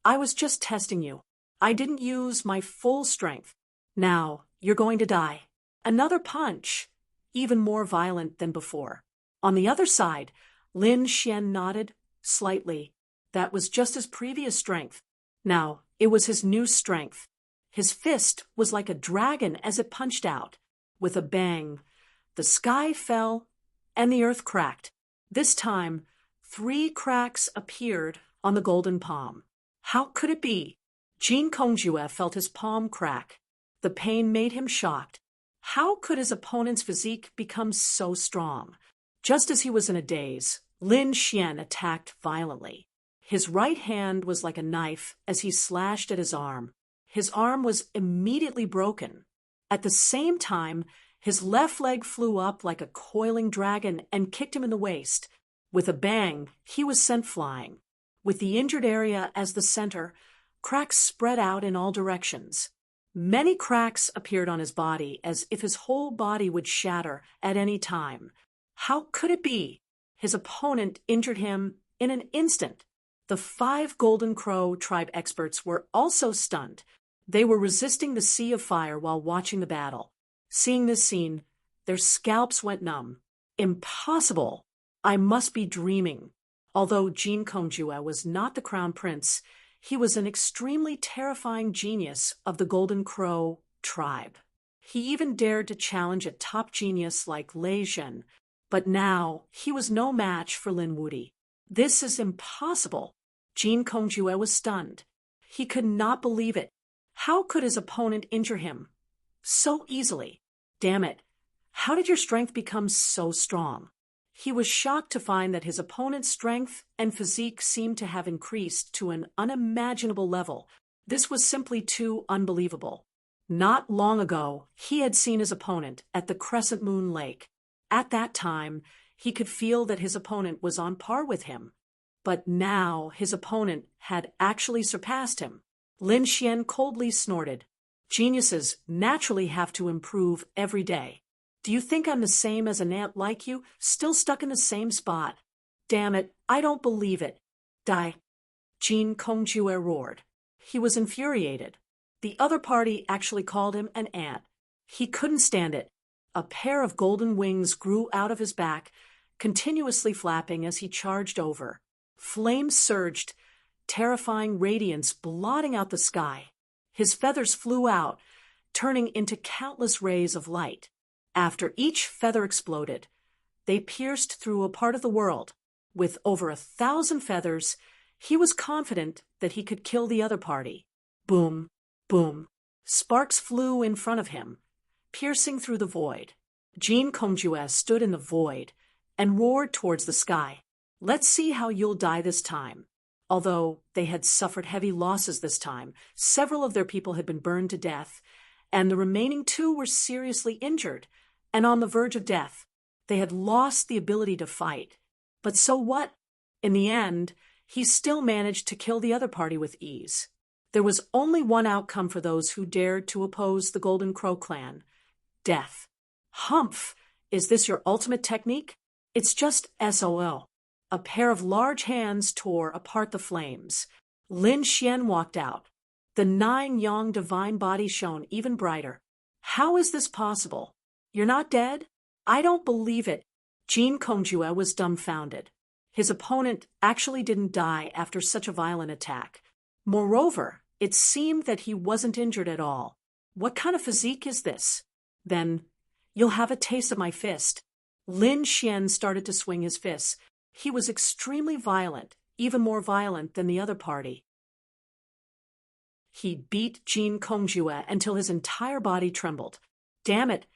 I was just testing you. I didn't use my full strength. Now, you're going to die. Another punch, even more violent than before. On the other side, Lin Xian nodded slightly. That was just his previous strength. Now, it was his new strength. His fist was like a dragon as it punched out. With a bang, the sky fell and the earth cracked. This time, 3 cracks appeared on the golden palm. How could it be? Jin Kongjue felt his palm crack. The pain made him shocked. How could his opponent's physique become so strong? Just as he was in a daze, Lin Xian attacked violently. His right hand was like a knife as he slashed at his arm. His arm was immediately broken. At the same time, his left leg flew up like a coiling dragon and kicked him in the waist. With a bang, he was sent flying. With the injured area as the center, cracks spread out in all directions. Many cracks appeared on his body as if his whole body would shatter at any time. How could it be? His opponent injured him in an instant. The 5 Golden Crow tribe experts were also stunned. They were resisting the sea of fire while watching the battle. Seeing this scene, their scalps went numb. Impossible! I must be dreaming. Although Jin Kongjue was not the crown prince, he was an extremely terrifying genius of the Golden Crow tribe. He even dared to challenge a top genius like Lei Zhen, but now he was no match for Lin Wuti. This is impossible. Jin Kongjue was stunned. He could not believe it. How could his opponent injure him so easily? Damn it. How did your strength become so strong? He was shocked to find that his opponent's strength and physique seemed to have increased to an unimaginable level. This was simply too unbelievable. Not long ago, he had seen his opponent at the Crescent Moon Lake. At that time, he could feel that his opponent was on par with him. But now his opponent had actually surpassed him. Lin Xian coldly snorted. Geniuses naturally have to improve every day. Do you think I'm the same as an ant like you, still stuck in the same spot? Damn it, I don't believe it. Die. Jin Kongjue roared. He was infuriated. The other party actually called him an ant. He couldn't stand it. A pair of golden wings grew out of his back, continuously flapping as he charged over. Flames surged, terrifying radiance blotting out the sky. His feathers flew out, turning into countless rays of light. After each feather exploded, they pierced through a part of the world. With over 1,000 feathers, he was confident that he could kill the other party. Boom, boom. Sparks flew in front of him, piercing through the void. Jin Kongjue stood in the void and roared towards the sky. Let's see how you'll die this time. Although they had suffered heavy losses this time, several of their people had been burned to death, and the remaining 2 were seriously injured and on the verge of death. They had lost the ability to fight. But so what? In the end, he still managed to kill the other party with ease. There was only one outcome for those who dared to oppose the Golden Crow clan: death. Humph! Is this your ultimate technique? It's just SOL. A pair of large hands tore apart the flames. Lin Xian walked out. The 9-yang divine body shone even brighter. How is this possible? You're not dead? I don't believe it. Jin Kongjue was dumbfounded. His opponent actually didn't die after such a violent attack. Moreover, it seemed that he wasn't injured at all. What kind of physique is this? Then, you'll have a taste of my fist. Lin Xian started to swing his fists. He was extremely violent, even more violent than the other party. He beat Jin Kongjue until his entire body trembled. Damn it!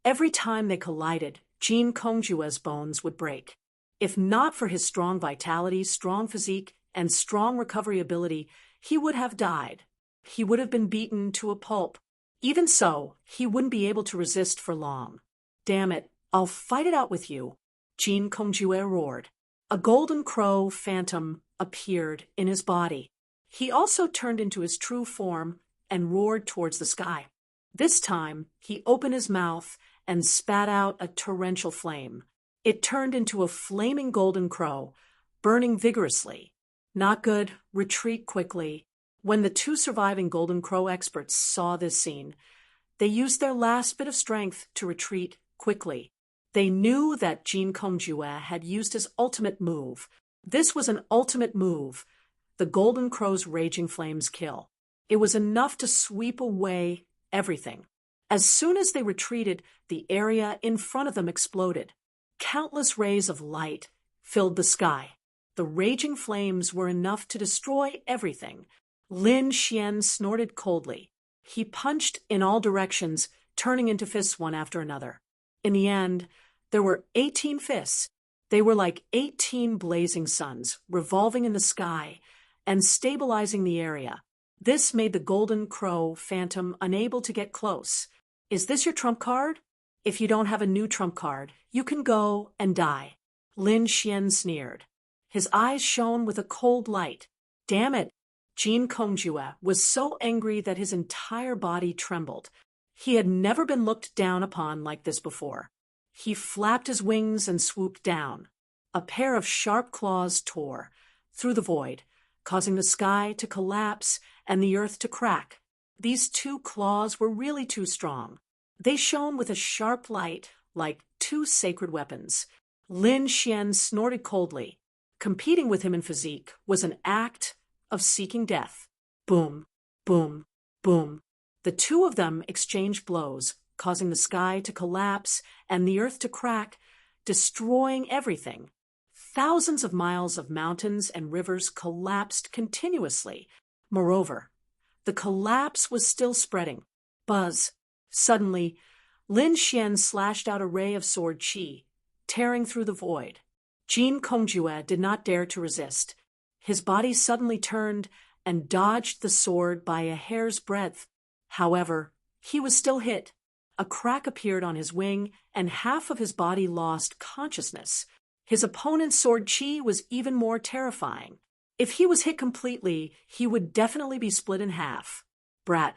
Every time they collided, Jin Kongjue's bones would break. If not for his strong vitality, strong physique, and strong recovery ability, he would have died. He would have been beaten to a pulp. Even so, he wouldn't be able to resist for long. Damn it, I'll fight it out with you, Jin Kongjue roared. A golden crow phantom appeared in his body. He also turned into his true form and roared towards the sky. This time, he opened his mouth and spat out a torrential flame. It turned into a flaming golden crow, burning vigorously. Not good, retreat quickly. When the 2 surviving golden crow experts saw this scene, they used their last bit of strength to retreat quickly. They knew that Jin Kongjue had used his ultimate move. This was an ultimate move, the golden crow's raging flames kill. It was enough to sweep away everything. As soon as they retreated, the area in front of them exploded. Countless rays of light filled the sky. The raging flames were enough to destroy everything. Lin Xian snorted coldly. He punched in all directions, turning into fists one after another. In the end, there were 18 fists. They were like 18 blazing suns, revolving in the sky and stabilizing the area. This made the golden crow phantom unable to get close. Is this your trump card? If you don't have a new trump card, you can go and die. Lin Xian sneered. His eyes shone with a cold light. Damn it! Jin Kongjue was so angry that his entire body trembled. He had never been looked down upon like this before. He flapped his wings and swooped down. A pair of sharp claws tore through the void, causing the sky to collapse and the earth to crack. These 2 claws were really too strong. They shone with a sharp light like 2 sacred weapons. Lin Xian snorted coldly. Competing with him in physique was an act of seeking death. Boom, boom, boom. The 2 of them exchanged blows, causing the sky to collapse and the earth to crack, destroying everything. Thousands of miles of mountains and rivers collapsed continuously. Moreover, the collapse was still spreading. Buzz. Suddenly, Lin Xian slashed out a ray of sword chi, tearing through the void. Jin Kongjue did not dare to resist. His body suddenly turned and dodged the sword by a hair's breadth. However, he was still hit. A crack appeared on his wing, and half of his body lost consciousness. His opponent's sword chi was even more terrifying. If he was hit completely, he would definitely be split in half. Brat,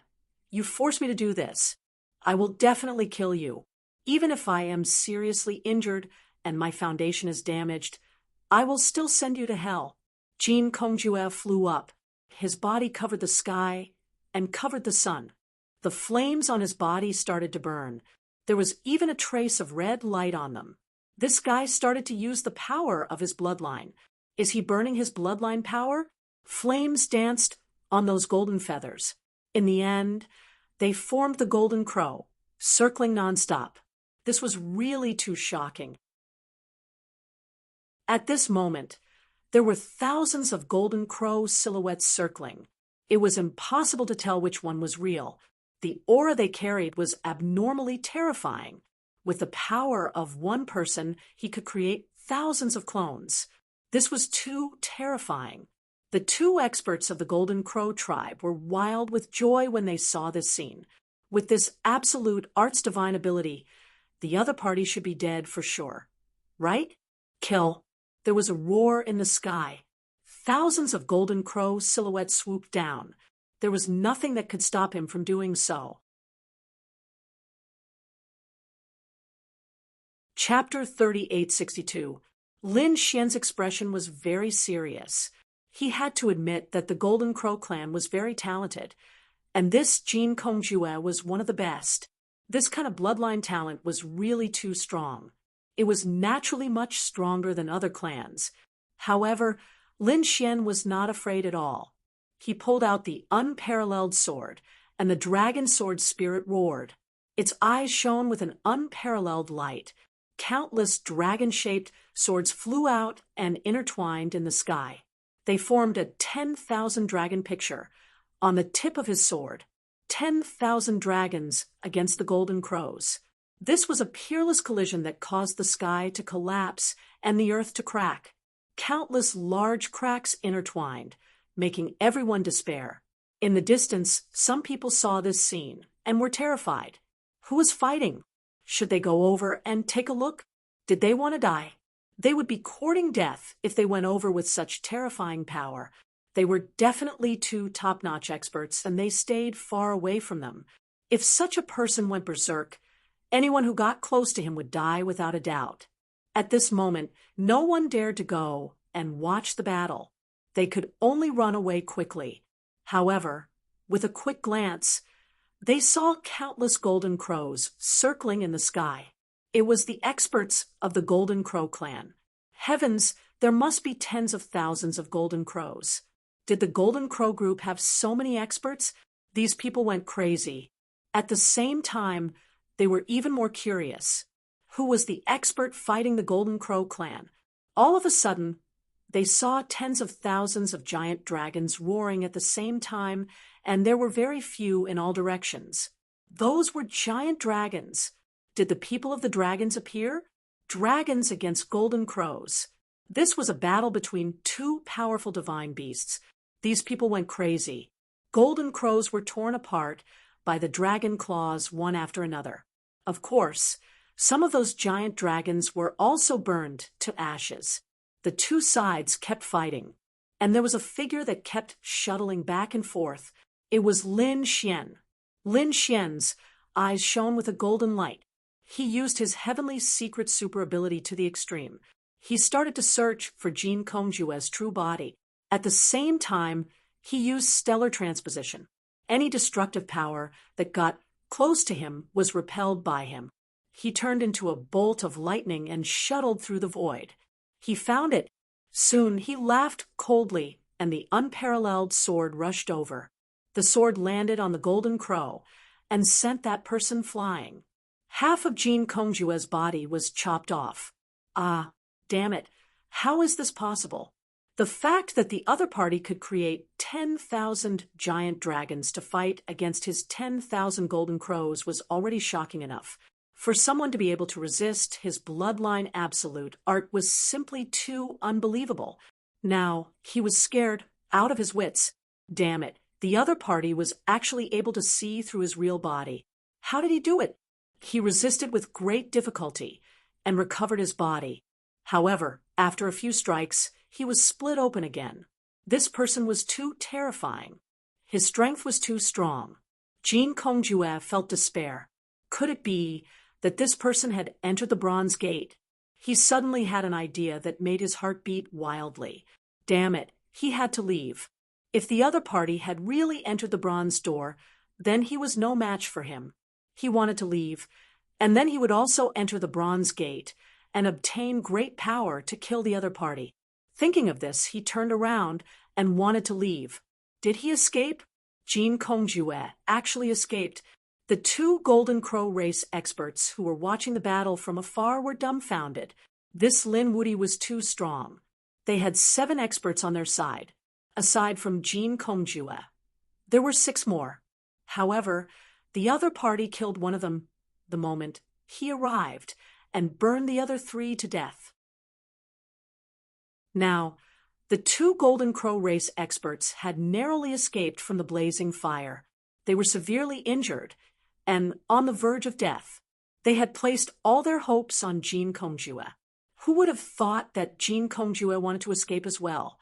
you forced me to do this. I will definitely kill you. Even if I am seriously injured and my foundation is damaged, I will still send you to hell. Jin Kongjue flew up. His body covered the sky and covered the sun. The flames on his body started to burn. There was even a trace of red light on them. This guy started to use the power of his bloodline. Is he burning his bloodline power? Flames danced on those golden feathers. In the end, they formed the golden crow, circling nonstop. This was really too shocking. At this moment, there were thousands of golden crow silhouettes circling. It was impossible to tell which one was real. The aura they carried was abnormally terrifying. With the power of one person, he could create thousands of clones. This was too terrifying. The 2 experts of the Golden Crow tribe were wild with joy when they saw this scene. With this absolute art's divine ability, the other party should be dead for sure. Right? Kill. there was a roar in the sky. Thousands of golden crow silhouettes swooped down. There was nothing that could stop him from doing so. Chapter 3862. Lin Xian's expression was very serious. He had to admit that the Golden Crow clan was very talented, and this Jin Kongjue was one of the best. This kind of bloodline talent was really too strong. It was naturally much stronger than other clans. However, Lin Xian was not afraid at all. He pulled out the unparalleled sword, and the dragon sword spirit roared. Its eyes shone with an unparalleled light. Countless dragon-shaped swords flew out and intertwined in the sky. They formed a 10,000 dragon picture. On the tip of his sword, 10,000 dragons against the golden crows. This was a peerless collision that caused the sky to collapse and the earth to crack. Countless large cracks intertwined, making everyone despair. In the distance, some people saw this scene and were terrified. Who was fighting? Should they go over and take a look? Did they want to die? They would be courting death if they went over with such terrifying power. They were definitely two top-notch experts, and they stayed far away from them. If such a person went berserk, anyone who got close to him would die without a doubt. At this moment, no one dared to go and watch the battle. They could only run away quickly. However, with a quick glance, they saw countless golden crows circling in the sky. It was the experts of the Golden Crow clan. Heavens, there must be tens of thousands of golden crows. Did the Golden Crow group have so many experts? These people went crazy. At the same time, they were even more curious. Who was the expert fighting the Golden Crow clan? All of a sudden, they saw tens of thousands of giant dragons roaring at the same time, and there were very few in all directions. Those were giant dragons. Did the people of the dragons appear? Dragons against golden crows. This was a battle between two powerful divine beasts. These people went crazy. Golden crows were torn apart by the dragon claws one after another. Of course, some of those giant dragons were also burned to ashes. The two sides kept fighting, and there was a figure that kept shuttling back and forth. It was Lin Xian. Lin Xian's eyes shone with a golden light. He used his heavenly secret super ability to the extreme. He started to search for Jin Kongjue's true body. At the same time, he used stellar transposition. Any destructive power that got close to him was repelled by him. He turned into a bolt of lightning and shuttled through the void. He found it. Soon he laughed coldly, and the unparalleled sword rushed over. The sword landed on the golden crow and sent that person flying. Half of Jin Kongjue's body was chopped off. Ah, damn it. How is this possible? The fact that the other party could create 10,000 giant dragons to fight against his 10,000 golden crows was already shocking enough. For someone to be able to resist his bloodline absolute, art was simply too unbelievable. Now, he was scared out of his wits. Damn it, the other party was actually able to see through his real body. How did he do it? He resisted with great difficulty and recovered his body. However, after a few strikes, he was split open again. This person was too terrifying. His strength was too strong. Jin Kongjue felt despair. Could it be that this person had entered the Bronze Gate? He suddenly had an idea that made his heart beat wildly. Damn it, he had to leave. If the other party had really entered the Bronze Door, then he was no match for him. He wanted to leave, and then he would also enter the Bronze Gate and obtain great power to kill the other party. Thinking of this, he turned around and wanted to leave. Did he escape? Jin Kongjue actually escaped. The two Golden Crow race experts who were watching the battle from afar were dumbfounded. This Lin Wudi was too strong. They had 7 experts on their side. Aside from Jin Kongjue, there were 6 more. However, the other party killed one of them the moment he arrived and burned the other 3 to death. Now, the 2 Golden Crow race experts had narrowly escaped from the blazing fire. They were severely injured and on the verge of death. They had placed all their hopes on Jin Kongjue. Who would have thought that Jean Kongjue wanted to escape as well?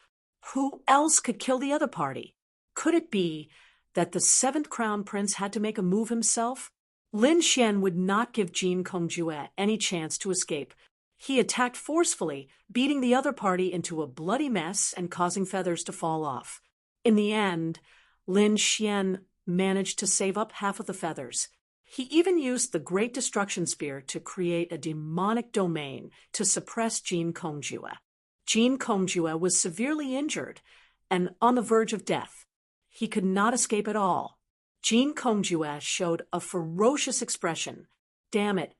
Who else could kill the other party? Could it be that the seventh crown prince had to make a move himself? Lin Xian would not give Jean Kongjue any chance to escape. He attacked forcefully, beating the other party into a bloody mess and causing feathers to fall off. In the end, Lin Xian managed to save up half of the feathers. He even used the Great Destruction Spear to create a demonic domain to suppress Jean Kongjue. Jean Kongjue was severely injured and on the verge of death. He could not escape at all. Jean Kongjue showed a ferocious expression. "Damn it.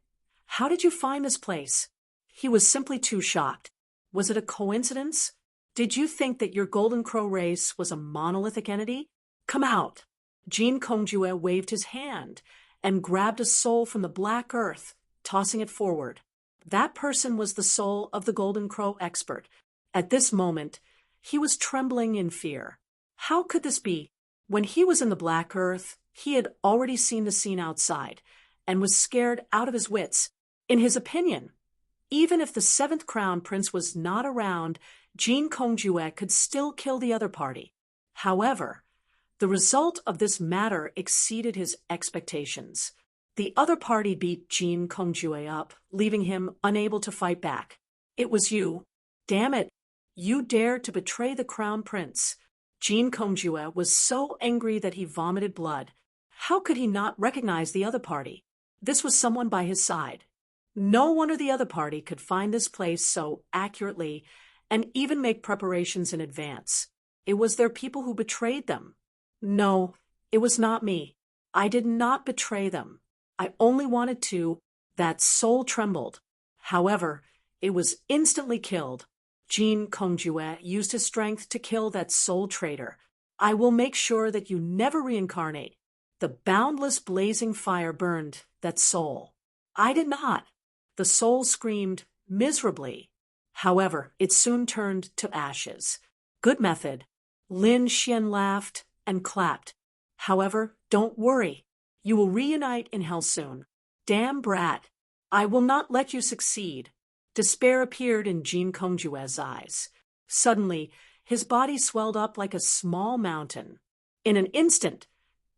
How did you find this place?" He was simply too shocked. Was it a coincidence? Did you think that your Golden Crow race was a monolithic entity? Come out. Jean Kongjue waved his hand and grabbed a soul from the black earth, tossing it forward. That person was the soul of the Golden Crow expert. At this moment, he was trembling in fear. How could this be? When he was in the black earth, he had already seen the scene outside and was scared out of his wits. In his opinion, even if the seventh crown prince was not around, Jean Kongjue could still kill the other party. However, the result of this matter exceeded his expectations. The other party beat Jean Kongjue up, leaving him unable to fight back. "It was you. Damn it. You dared to betray the crown prince." Jean Kongjue was so angry that he vomited blood. How could he not recognize the other party? This was someone by his side. No one or the other party could find this place so accurately and even make preparations in advance. It was their people who betrayed them. No, it was not me. I did not betray them. I only wanted to. That soul trembled. However, it was instantly killed. Jean Kongjue used his strength to kill that soul traitor. "I will make sure that you never reincarnate." The boundless blazing fire burned that soul. I did not. The soul screamed miserably. However, it soon turned to ashes. "Good method." Lin Xian laughed and clapped. "However, don't worry. You will reunite in hell soon." "Damn brat. I will not let you succeed." Despair appeared in Jean Kongjue's eyes. Suddenly, his body swelled up like a small mountain. In an instant,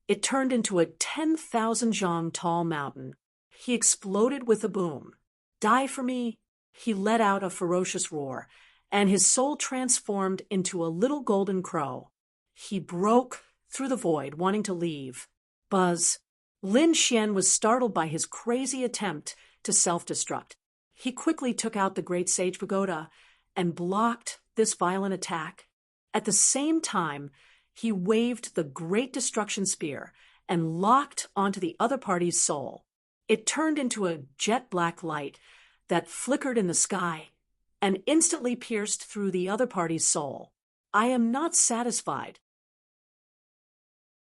it turned into a 10,000 zhang tall mountain. He exploded with a boom. "Die for me!" He let out a ferocious roar, and his soul transformed into a little golden crow. He broke through the void, wanting to leave. Buzz. Lin Xian was startled by his crazy attempt to self-destruct. He quickly took out the Great Sage Pagoda and blocked this violent attack. At the same time, he waved the Great Destruction Spear and locked onto the other party's soul. It turned into a jet-black light that flickered in the sky and instantly pierced through the other party's soul. I am not satisfied.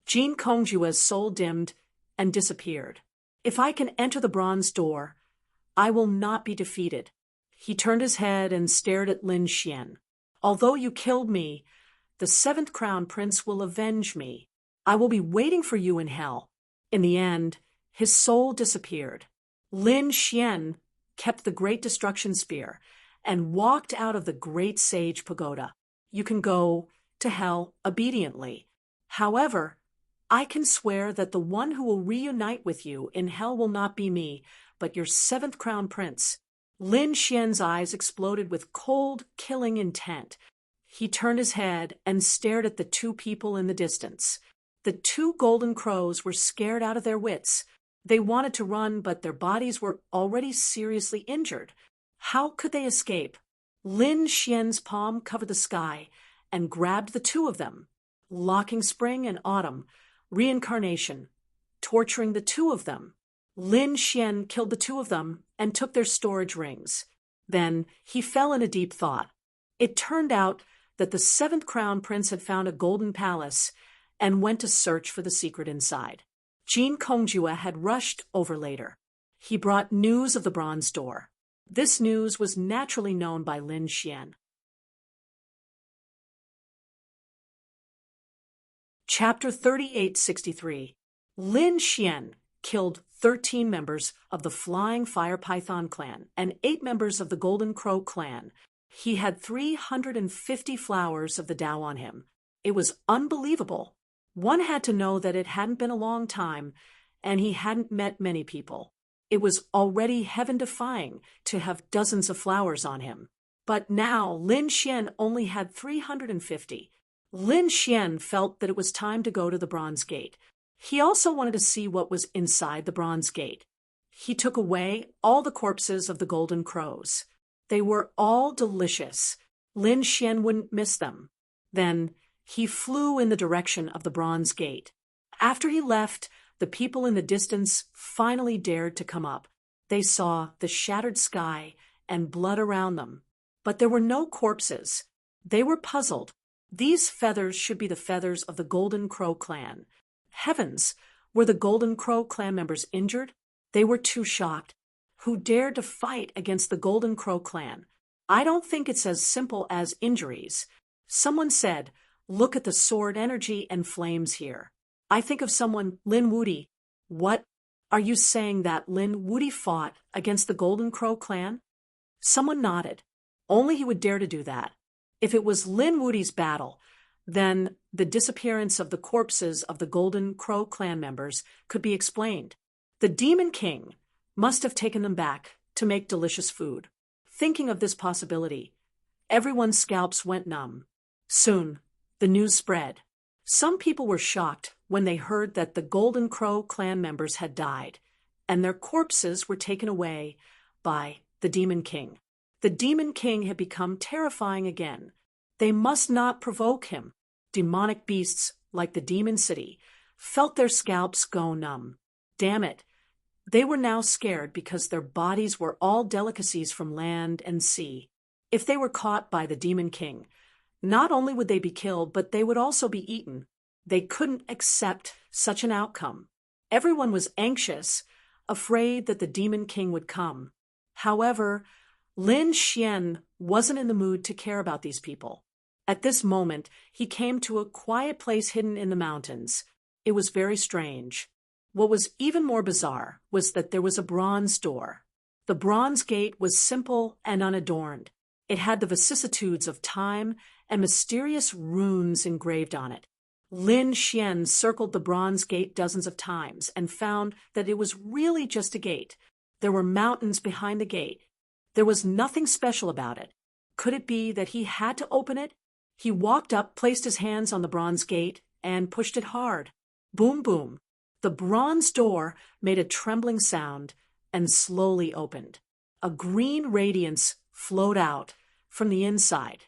Jean Kongjue's soul dimmed and disappeared. If I can enter the bronze door, I will not be defeated. He turned his head and stared at Lin Xian. Although you killed me, the seventh crown prince will avenge me. I will be waiting for you in hell. In the end, his soul disappeared. Lin Xian kept the Great Destruction Spear and walked out of the Great Sage Pagoda. You can go to hell obediently. However, I can swear that the one who will reunite with you in hell will not be me, but your seventh crown prince. Lin Xian's eyes exploded with cold, killing intent. He turned his head and stared at the two people in the distance. The two golden crows were scared out of their wits. They wanted to run, but their bodies were already seriously injured. How could they escape? Lin Xian's palm covered the sky and grabbed the two of them, locking spring and autumn, reincarnation, torturing the two of them. Lin Xian killed the two of them and took their storage rings. Then he fell in a deep thought. It turned out that the seventh crown prince had found a golden palace and went to search for the secret inside. Jean Kongjue had rushed over later. He brought news of the bronze door. This news was naturally known by Lin Xian. Chapter 3863. Lin Xian killed 13 members of the Flying Fire Python clan and 8 members of the Golden Crow clan. He had 350 flowers of the Tao on him. It was unbelievable. One had to know that it hadn't been a long time, and he hadn't met many people. It was already heaven-defying to have dozens of flowers on him. But now Lin Xian only had 350. Lin Xian felt that it was time to go to the Bronze Gate. He also wanted to see what was inside the Bronze Gate. He took away all the corpses of the Golden Crows. They were all delicious. Lin Xian wouldn't miss them. Then he flew in the direction of the Bronze Gate. After he left, the people in the distance finally dared to come up. They saw the shattered sky and blood around them. But there were no corpses. They were puzzled. These feathers should be the feathers of the Golden Crow clan. Heavens! Were the Golden Crow clan members injured? They were too shocked. Who dared to fight against the Golden Crow clan? I don't think it's as simple as injuries. Someone said, "Look at the sword energy and flames here." I think of someone, Lin Wudi. What? Are you saying that Lin Wudi fought against the Golden Crow clan? Someone nodded. Only he would dare to do that. If it was Lin Wudi's battle, then the disappearance of the corpses of the Golden Crow clan members could be explained. The Demon King must have taken them back to make delicious food. Thinking of this possibility, everyone's scalps went numb. Soon, the news spread. Some people were shocked when they heard that the Golden Crow clan members had died, and their corpses were taken away by the Demon King. The Demon King had become terrifying again. They must not provoke him. Demonic beasts, like the Demon City, felt their scalps go numb. Damn it. They were now scared because their bodies were all delicacies from land and sea. If they were caught by the Demon King, not only would they be killed, but they would also be eaten. They couldn't accept such an outcome. Everyone was anxious, afraid that the Demon King would come. However, Lin Xian wasn't in the mood to care about these people. At this moment, he came to a quiet place hidden in the mountains. It was very strange. What was even more bizarre was that there was a bronze door. The Bronze Gate was simple and unadorned. It had the vicissitudes of time and mysterious runes engraved on it. Lin Xian circled the Bronze Gate dozens of times and found that it was really just a gate. There were mountains behind the gate. There was nothing special about it. Could it be that he had to open it? He walked up, placed his hands on the Bronze Gate, and pushed it hard. Boom, boom. The bronze door made a trembling sound and slowly opened. A green radiance flowed out from the inside.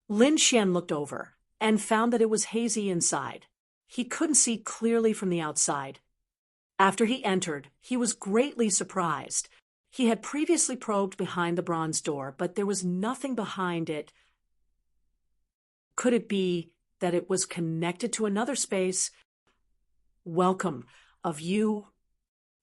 Lin Xian looked over and found that it was hazy inside. He couldn't see clearly from the outside. After he entered, he was greatly surprised. He had previously probed behind the bronze door, but there was nothing behind it. Could it be that it was connected to another space? Welcome of you.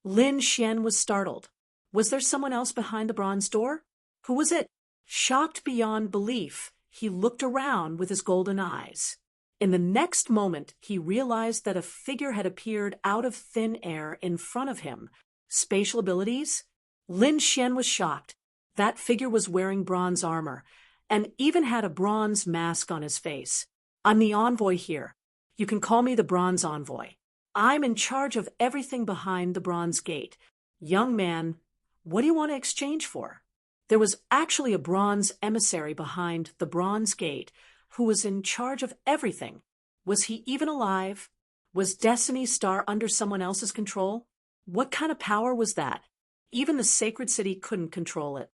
Lin Xian was startled. Was there someone else behind the bronze door? Who was it? Shocked beyond belief, he looked around with his golden eyes. In the next moment, he realized that a figure had appeared out of thin air in front of him. Spatial abilities? Lin Xian was shocked. That figure was wearing bronze armor, and even had a bronze mask on his face. I'm the envoy here. You can call me the Bronze Envoy. I'm in charge of everything behind the Bronze Gate. Young man, what do you want to exchange for? There was actually a bronze emissary behind the Bronze Gate who was in charge of everything. Was he even alive? Was Destiny's Star under someone else's control? What kind of power was that? Even the sacred city couldn't control it.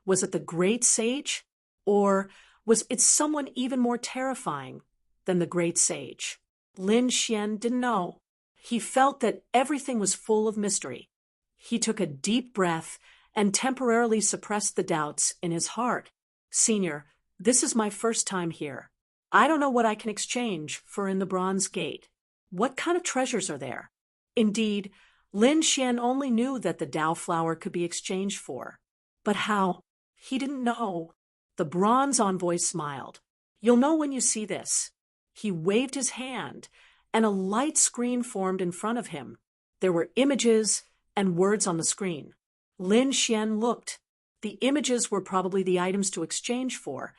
Was it the Great Sage? Or was it someone even more terrifying than the Great Sage? Lin Xian didn't know. He felt that everything was full of mystery. He took a deep breath and temporarily suppressed the doubts in his heart. Senior, this is my first time here. I don't know what I can exchange for in the Bronze Gate. What kind of treasures are there? Indeed, Lin Xian only knew that the Tao flower could be exchanged for. But how? He didn't know. The Bronze Envoy smiled. You'll know when you see this. He waved his hand, and a light screen formed in front of him. There were images and words on the screen. Lin Xian looked. The images were probably the items to exchange for,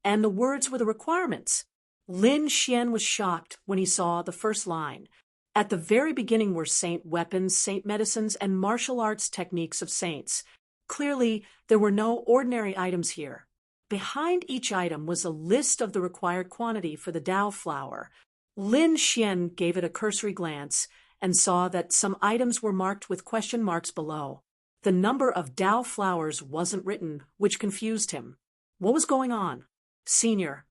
and the words were the requirements. Lin Xian was shocked when he saw the first line. At the very beginning were saint weapons, saint medicines, and martial arts techniques of saints. Clearly, there were no ordinary items here. Behind each item was a list of the required quantity for the Dao flower. Lin Xian gave it a cursory glance and saw that some items were marked with question marks below. The number of Dao flowers wasn't written, which confused him. What was going on? Senior,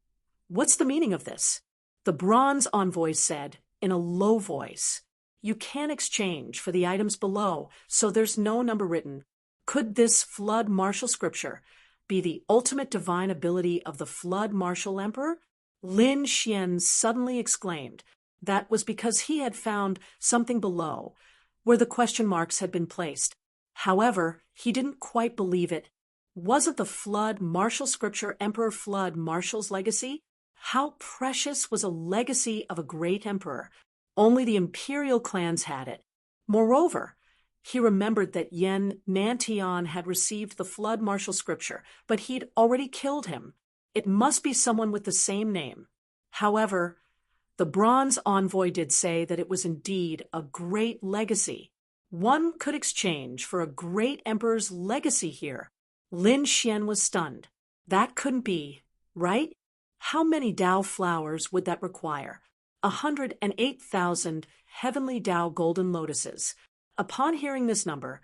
what's the meaning of this? The bronze envoy said in a low voice. You can't exchange for the items below, so there's no number written. Could this flood martial scripture be the ultimate divine ability of the flood martial emperor? Lin Xian suddenly exclaimed. That was because he had found something below, where the question marks had been placed. However, he didn't quite believe it. Was it the flood martial scripture Emperor Flood Martial's legacy? How precious was a legacy of a great emperor? Only the imperial clans had it. Moreover, he remembered that Yen Nantian had received the flood martial scripture, but he'd already killed him. It must be someone with the same name. However, the bronze envoy did say that it was indeed a great legacy. One could exchange for a great emperor's legacy here. Lin Xian was stunned. That couldn't be, right? How many Dao flowers would that require? 108,000 heavenly Dao golden lotuses. Upon hearing this number,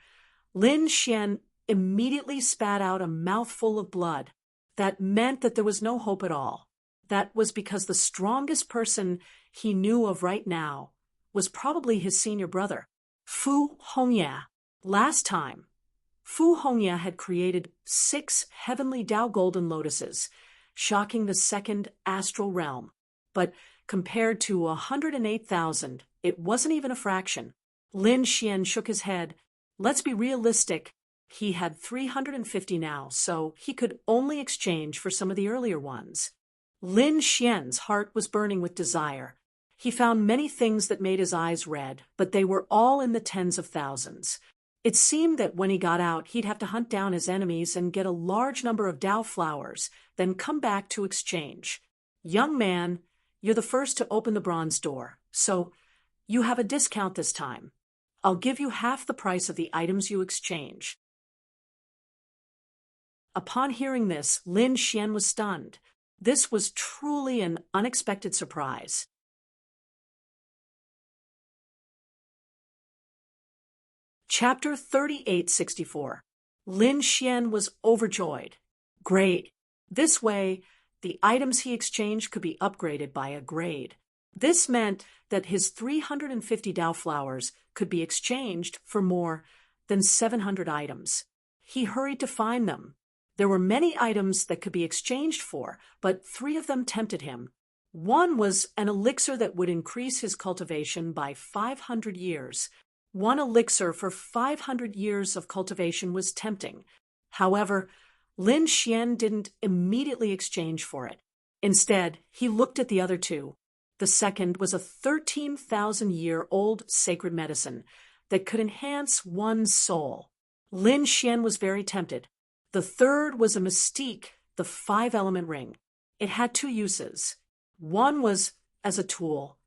Lin Xian immediately spat out a mouthful of blood. That meant that there was no hope at all. That was because the strongest person he knew of right now was probably his senior brother, Fu Hongya. Last time, Fu Hongya had created 6 heavenly Dao golden lotuses, shocking the second astral realm. But compared to 108,000, it wasn't even a fraction. Lin Xian shook his head. Let's be realistic. He had 350 now, so he could only exchange for some of the earlier ones. Lin Xian's heart was burning with desire. He found many things that made his eyes red, but they were all in the tens of thousands. It seemed that when he got out, he'd have to hunt down his enemies and get a large number of Dao flowers, then come back to exchange. Young man, you're the first to open the bronze door, so you have a discount this time. I'll give you half the price of the items you exchange. Upon hearing this, Lin Xian was stunned. This was truly an unexpected surprise. Chapter 3864. Lin Xian was overjoyed. Great. This way, the items he exchanged could be upgraded by a grade. This meant that his 350 Dao flowers could be exchanged for more than 700 items. He hurried to find them. There were many items that could be exchanged for, but 3 of them tempted him. One was an elixir that would increase his cultivation by 500 years. One elixir for 500 years of cultivation was tempting. However, Lin Xian didn't immediately exchange for it. Instead, he looked at the other 2. The second was a 13,000-year-old sacred medicine that could enhance one's soul. Lin Xian was very tempted. The third was a mystique, the 5-element ring. It had 2 uses. One was as a tool,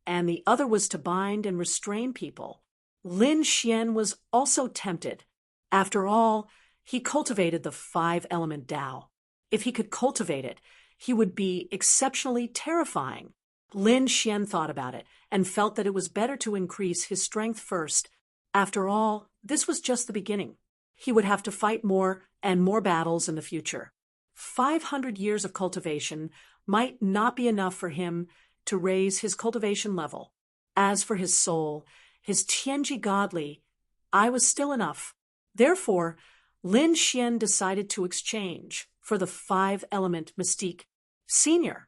and the other was to bind and restrain people. Lin Xian was also tempted. After all, he cultivated the 5-element Dao. If he could cultivate it, he would be exceptionally terrifying. Lin Xian thought about it and felt that it was better to increase his strength first. After all, this was just the beginning. He would have to fight more and more battles in the future. 500 years of cultivation might not be enough for him to raise his cultivation level. As for his soul, his Tianji godly, I was still enough. Therefore, Lin Xian decided to exchange for the 5-element mystique. Senior,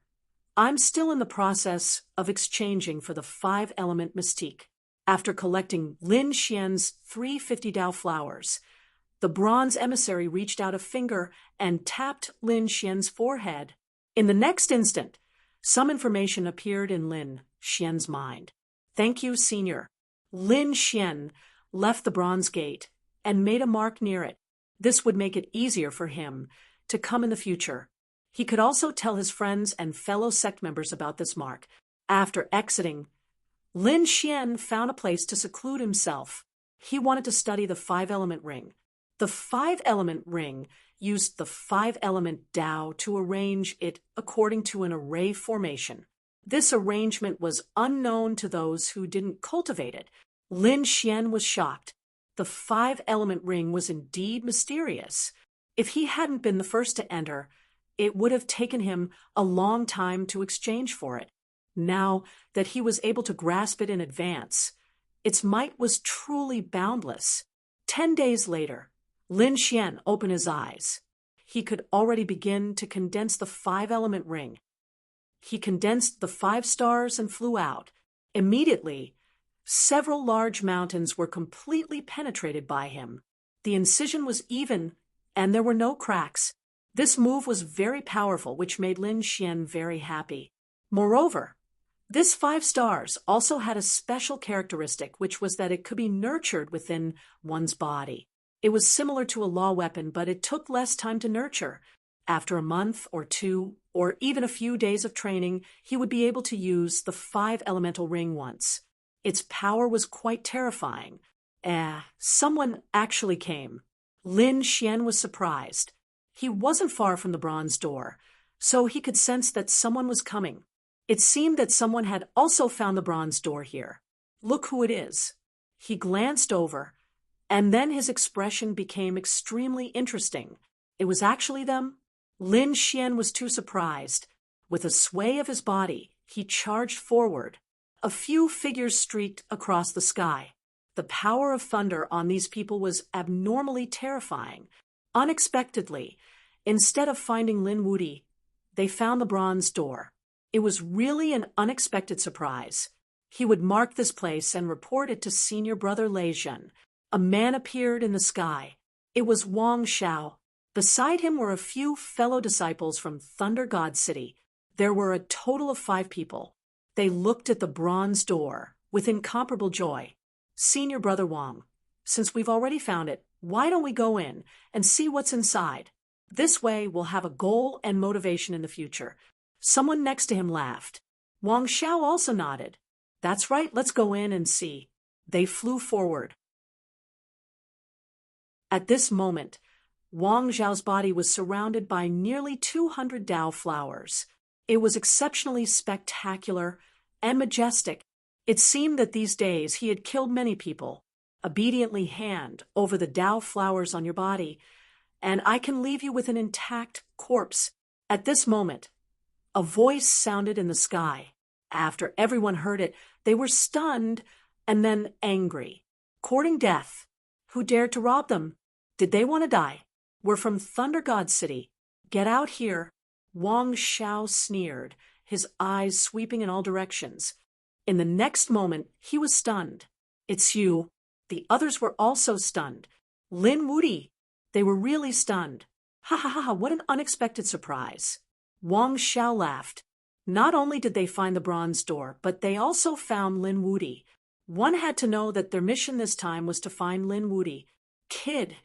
I'm still in the process of exchanging for the 5-element mystique. After collecting Lin Xian's 350 Dao flowers, the bronze emissary reached out a finger and tapped Lin Xian's forehead. In the next instant, some information appeared in Lin Xian's mind. Thank you, Senior. Lin Xian left the bronze gate and made a mark near it. This would make it easier for him to come in the future. He could also tell his friends and fellow sect members about this mark. After exiting, Lin Xian found a place to seclude himself. He wanted to study the five-element ring. The five-element ring used the five-element Tao to arrange it according to an array formation. This arrangement was unknown to those who didn't cultivate it. Lin Xian was shocked. The five-element ring was indeed mysterious. If he hadn't been the first to enter, it would have taken him a long time to exchange for it. Now that he was able to grasp it in advance, its might was truly boundless. 10 days later, Lin Xian opened his eyes. He could already begin to condense the five-element ring. He condensed the 5 stars and flew out. Immediately, several large mountains were completely penetrated by him. The incision was even, and there were no cracks. This move was very powerful, which made Lin Xian very happy. Moreover, this 5 stars also had a special characteristic, which was that it could be nurtured within one's body. It was similar to a law weapon, but it took less time to nurture. After a month or 2, or even a few days of training, he would be able to use the 5-elemental ring once. Its power was quite terrifying. Someone actually came. Lin Xian was surprised. He wasn't far from the bronze door, so he could sense that someone was coming. It seemed that someone had also found the bronze door here. Look who it is. He glanced over, and then his expression became extremely interesting. It was actually them. Lin Xian was too surprised. With a sway of his body, he charged forward. A few figures streaked across the sky. The power of thunder on these people was abnormally terrifying. Unexpectedly, instead of finding Lin Wudi, they found the bronze door. It was really an unexpected surprise. He would mark this place and report it to Senior Brother Lei Zhen. A man appeared in the sky. It was Wang Xiao. Beside him were a few fellow disciples from Thunder God City. There were a total of 5 people. They looked at the bronze door with incomparable joy. Senior Brother Wang, since we've already found it, why don't we go in and see what's inside? This way we'll have a goal and motivation in the future. Someone next to him laughed. Wang Xiao also nodded. That's right, let's go in and see. They flew forward. At this moment, Wang Xiao's body was surrounded by nearly 200 Dao flowers. It was exceptionally spectacular and majestic. It seemed that these days he had killed many people. Obediently hand over the Dao flowers on your body, and I can leave you with an intact corpse. At this moment, a voice sounded in the sky. After everyone heard it, they were stunned and then angry. Courting death. Who dared to rob them? Did they want to die? We're from Thunder God City. Get out here. Wang Xiao sneered, his eyes sweeping in all directions. In the next moment, he was stunned. It's you. The others were also stunned. Lin Wudi. They were really stunned. Ha ha ha, what an unexpected surprise. Wang Xiao laughed. Not only did they find the bronze door, but they also found Lin Wudi. One had to know that their mission this time was to find Lin Wudi. Kid,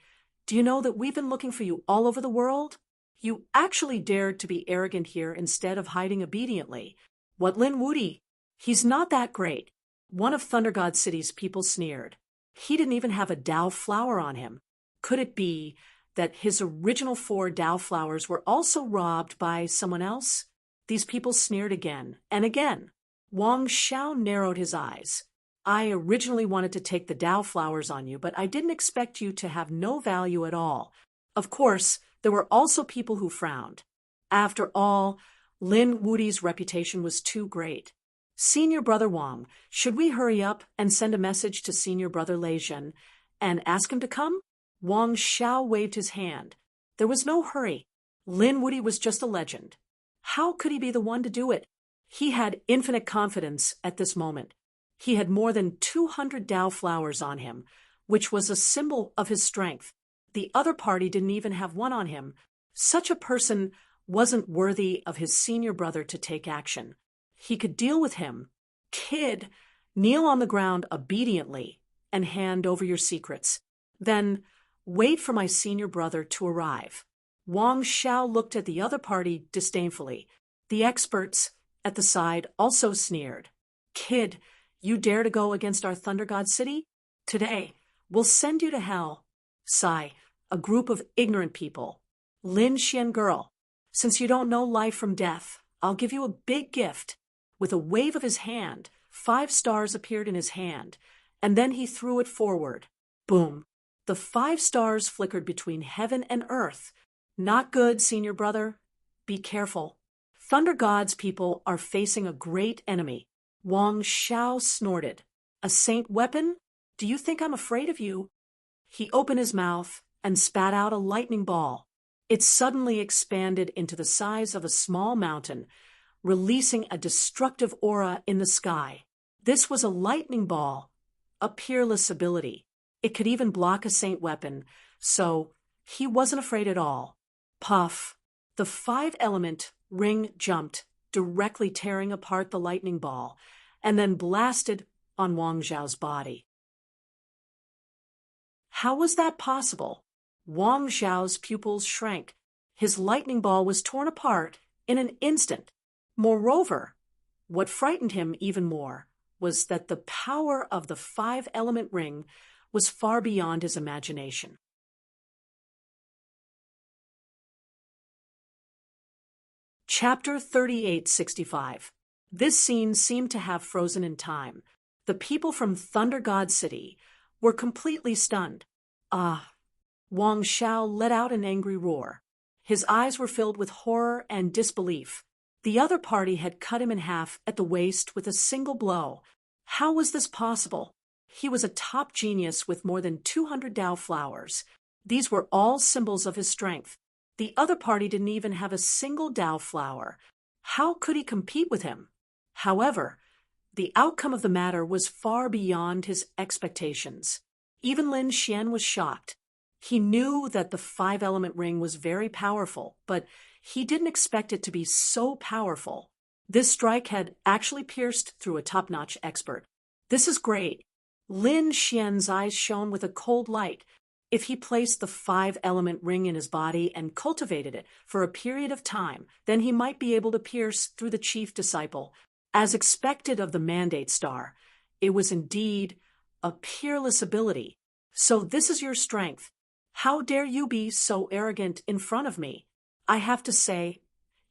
do you know that we've been looking for you all over the world? You actually dared to be arrogant here instead of hiding obediently. What Lin Wudi? He's not that great. One of Thunder God City's people sneered. He didn't even have a Dao flower on him. Could it be that his original 4 Dao flowers were also robbed by someone else? These people sneered again and again. Wang Xiao narrowed his eyes. I originally wanted to take the Dao flowers on you, but I didn't expect you to have no value at all. Of course, there were also people who frowned. After all, Lin Wudi's reputation was too great. Senior Brother Wang, should we hurry up and send a message to Senior Brother Lei Zhen and ask him to come? Wang Xiao waved his hand. There was no hurry. Lin Wudi was just a legend. How could he be the one to do it? He had infinite confidence at this moment. He had more than 200 Dao flowers on him, which was a symbol of his strength. The other party didn't even have one on him. Such a person wasn't worthy of his senior brother to take action. He could deal with him, Kid, kneel on the ground obediently and hand over your secrets. Then wait for my senior brother to arrive. Wang Xiao looked at the other party disdainfully. The experts at the side also sneered. Kid, you dare to go against our Thunder God City? Today, we'll send you to hell. Sigh, a group of ignorant people. Lin Xian girl, since you don't know life from death, I'll give you a big gift. With a wave of his hand, 5 stars appeared in his hand, and then he threw it forward. Boom. The 5 stars flickered between heaven and earth. Not good, senior brother. Be careful. Thunder God's people are facing a great enemy. Wang Xiao snorted. A saint weapon? Do you think I'm afraid of you? He opened his mouth and spat out a lightning ball. It suddenly expanded into the size of a small mountain, releasing a destructive aura in the sky. This was a lightning ball, a peerless ability. It could even block a saint weapon, so he wasn't afraid at all. Puff! The 5-element ring jumped, directly tearing apart the lightning ball, and then blasted on Wang Xiao's body. How was that possible? Wang Xiao's pupils shrank. His lightning ball was torn apart in an instant. Moreover, what frightened him even more was that the power of the 5-element ring was far beyond his imagination. Chapter 3865. This scene seemed to have frozen in time. The people from Thunder God City were completely stunned. Ah! Wang Xiao let out an angry roar. His eyes were filled with horror and disbelief. The other party had cut him in half at the waist with a single blow. How was this possible? He was a top genius with more than 200 Dao flowers. These were all symbols of his strength. The other party didn't even have a single Dao flower. How could he compete with him? However, the outcome of the matter was far beyond his expectations. Even Lin Xian was shocked. He knew that the 5-element ring was very powerful, but he didn't expect it to be so powerful. This strike had actually pierced through a top-notch expert. This is great. Lin Xian's eyes shone with a cold light. If he placed the 5-element ring in his body and cultivated it for a period of time, then he might be able to pierce through the chief disciple. As expected of the Mandate Star, it was indeed a peerless ability. So this is your strength. How dare you be so arrogant in front of me? I have to say,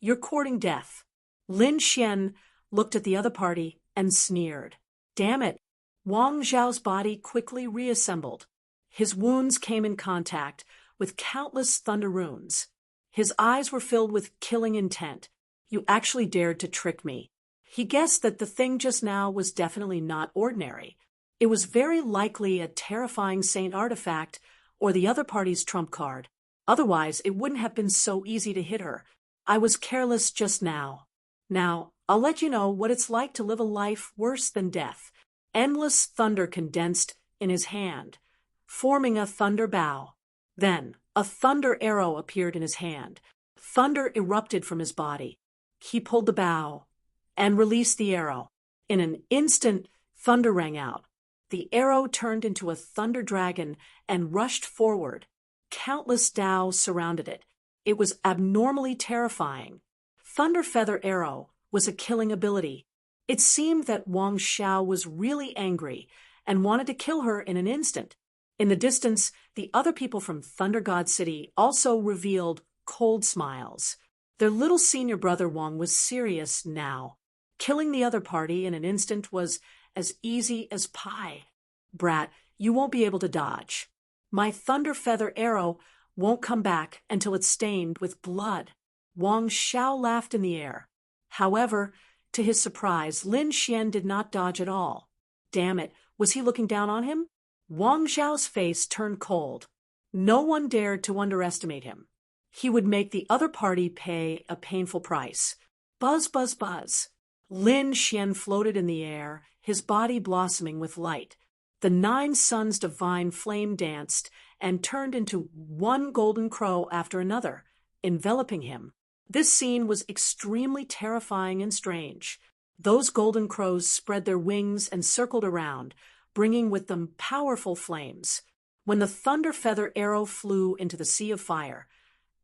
you're courting death. Lin Xian looked at the other party and sneered. Damn it! Wang Xiao's body quickly reassembled. His wounds came in contact with countless thunder runes. His eyes were filled with killing intent. You actually dared to trick me. He guessed that the thing just now was definitely not ordinary. It was very likely a terrifying saint artifact or the other party's trump card. Otherwise, it wouldn't have been so easy to hit her. I was careless just now. Now, I'll let you know what it's like to live a life worse than death. Endless thunder condensed in his hand, forming a thunder bow. Then, a thunder arrow appeared in his hand. Thunder erupted from his body. He pulled the bow and released the arrow. In an instant, thunder rang out. The arrow turned into a thunder dragon and rushed forward. Countless Dao surrounded it. It was abnormally terrifying. Thunder Feather Arrow was a killing ability. It seemed that Wang Xiao was really angry and wanted to kill her in an instant. In the distance, the other people from Thunder God City also revealed cold smiles. Their little senior brother Wang was serious now. Killing the other party in an instant was as easy as pie. Brat, you won't be able to dodge. My Thunder Feather Arrow won't come back until it's stained with blood. Wang Xiao laughed in the air. However, to his surprise, Lin Xian did not dodge at all. Damn it, was he looking down on him? Wang Xiao's face turned cold. No one dared to underestimate him. He would make the other party pay a painful price. Buzz, buzz, buzz. Lin Xian floated in the air, his body blossoming with light. The 9 suns' divine flame danced and turned into one golden crow after another, enveloping him. This scene was extremely terrifying and strange. Those golden crows spread their wings and circled around, bringing with them powerful flames. When the thunder feather arrow flew into the sea of fire,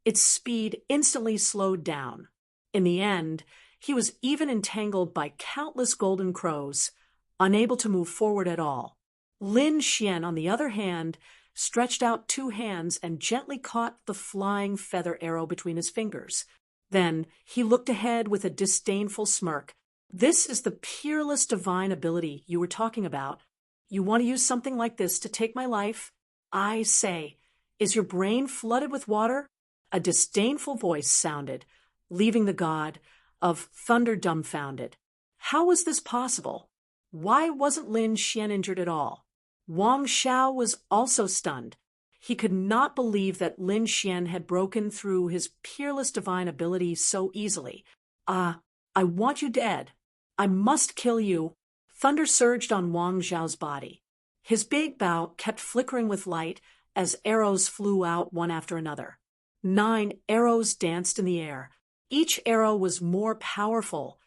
its speed instantly slowed down. In the end, he was even entangled by countless golden crows, unable to move forward at all. Lin Xian, on the other hand, stretched out 2 hands and gently caught the flying feather arrow between his fingers. Then he looked ahead with a disdainful smirk. This is the peerless divine ability you were talking about. You want to use something like this to take my life? I say, is your brain flooded with water? A disdainful voice sounded, leaving the god of thunder dumbfounded. How was this possible? Why wasn't Lin Xian injured at all? Wang Xiao was also stunned. He could not believe that Lin Xian had broken through his peerless divine ability so easily. I want you dead. I must kill you. Thunder surged on Wang Xiao's body. His big bow kept flickering with light as arrows flew out one after another. 9 arrows danced in the air. Each arrow was more powerful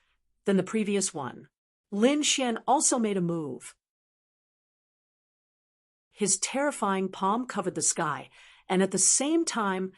than the previous one. Lin Xian also made a move. His terrifying palm covered the sky, and at the same time,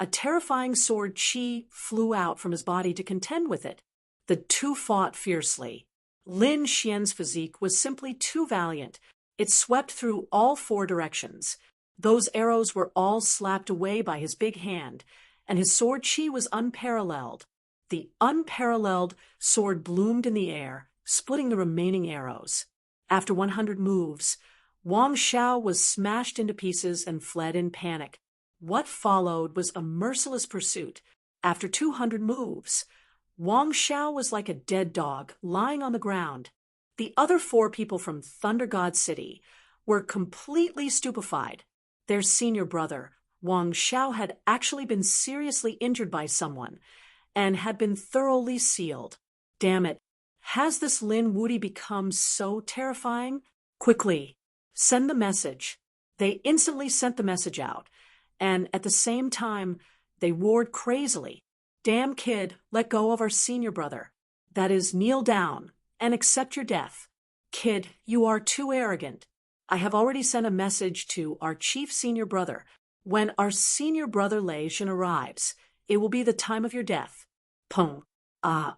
a terrifying sword qi flew out from his body to contend with it. The two fought fiercely. Lin Xian's physique was simply too valiant. It swept through all 4 directions. Those arrows were all slapped away by his big hand, and his sword qi was unparalleled. The unparalleled sword bloomed in the air, splitting the remaining arrows. After 100 moves, Wang Xiao was smashed into pieces and fled in panic. What followed was a merciless pursuit. After 200 moves, Wang Xiao was like a dead dog lying on the ground. The other 4 people from Thunder God City were completely stupefied. Their senior brother, Wang Xiao, had actually been seriously injured by someone and had been thoroughly sealed. Damn it, has this Lin Wudi become so terrifying? Quickly, send the message. They instantly sent the message out, and at the same time, they roared crazily. Damn kid, let go of our senior brother. That is, kneel down and accept your death. Kid, you are too arrogant. I have already sent a message to our chief senior brother. When our senior brother Lei Shen arrives, it will be the time of your death. Pong. Lin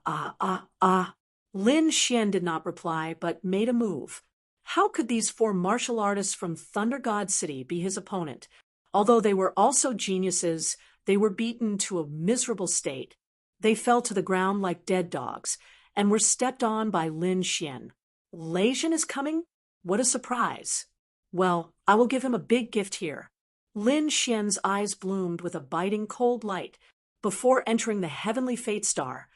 Xian did not reply, but made a move. How could these 4 martial artists from Thunder God City be his opponent? Although they were also geniuses, they were beaten to a miserable state. They fell to the ground like dead dogs and were stepped on by Lin Xian. Lei Shen is coming? What a surprise. Well, I will give him a big gift here. Lin Xian's eyes bloomed with a biting cold light. Before entering the heavenly fate star,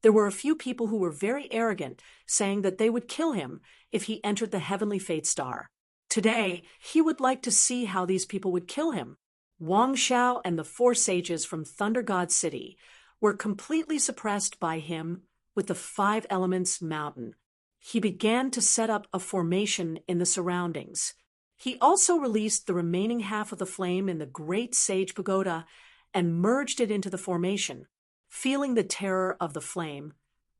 there were a few people who were very arrogant, saying that they would kill him if he entered the heavenly fate star. Today, he would like to see how these people would kill him. Wang Xiao and the 4 sages from Thunder God City were completely suppressed by him with the 5 elements mountain. He began to set up a formation in the surroundings. He also released the remaining half of the flame in the great sage pagoda and merged it into the formation. Feeling the terror of the flame,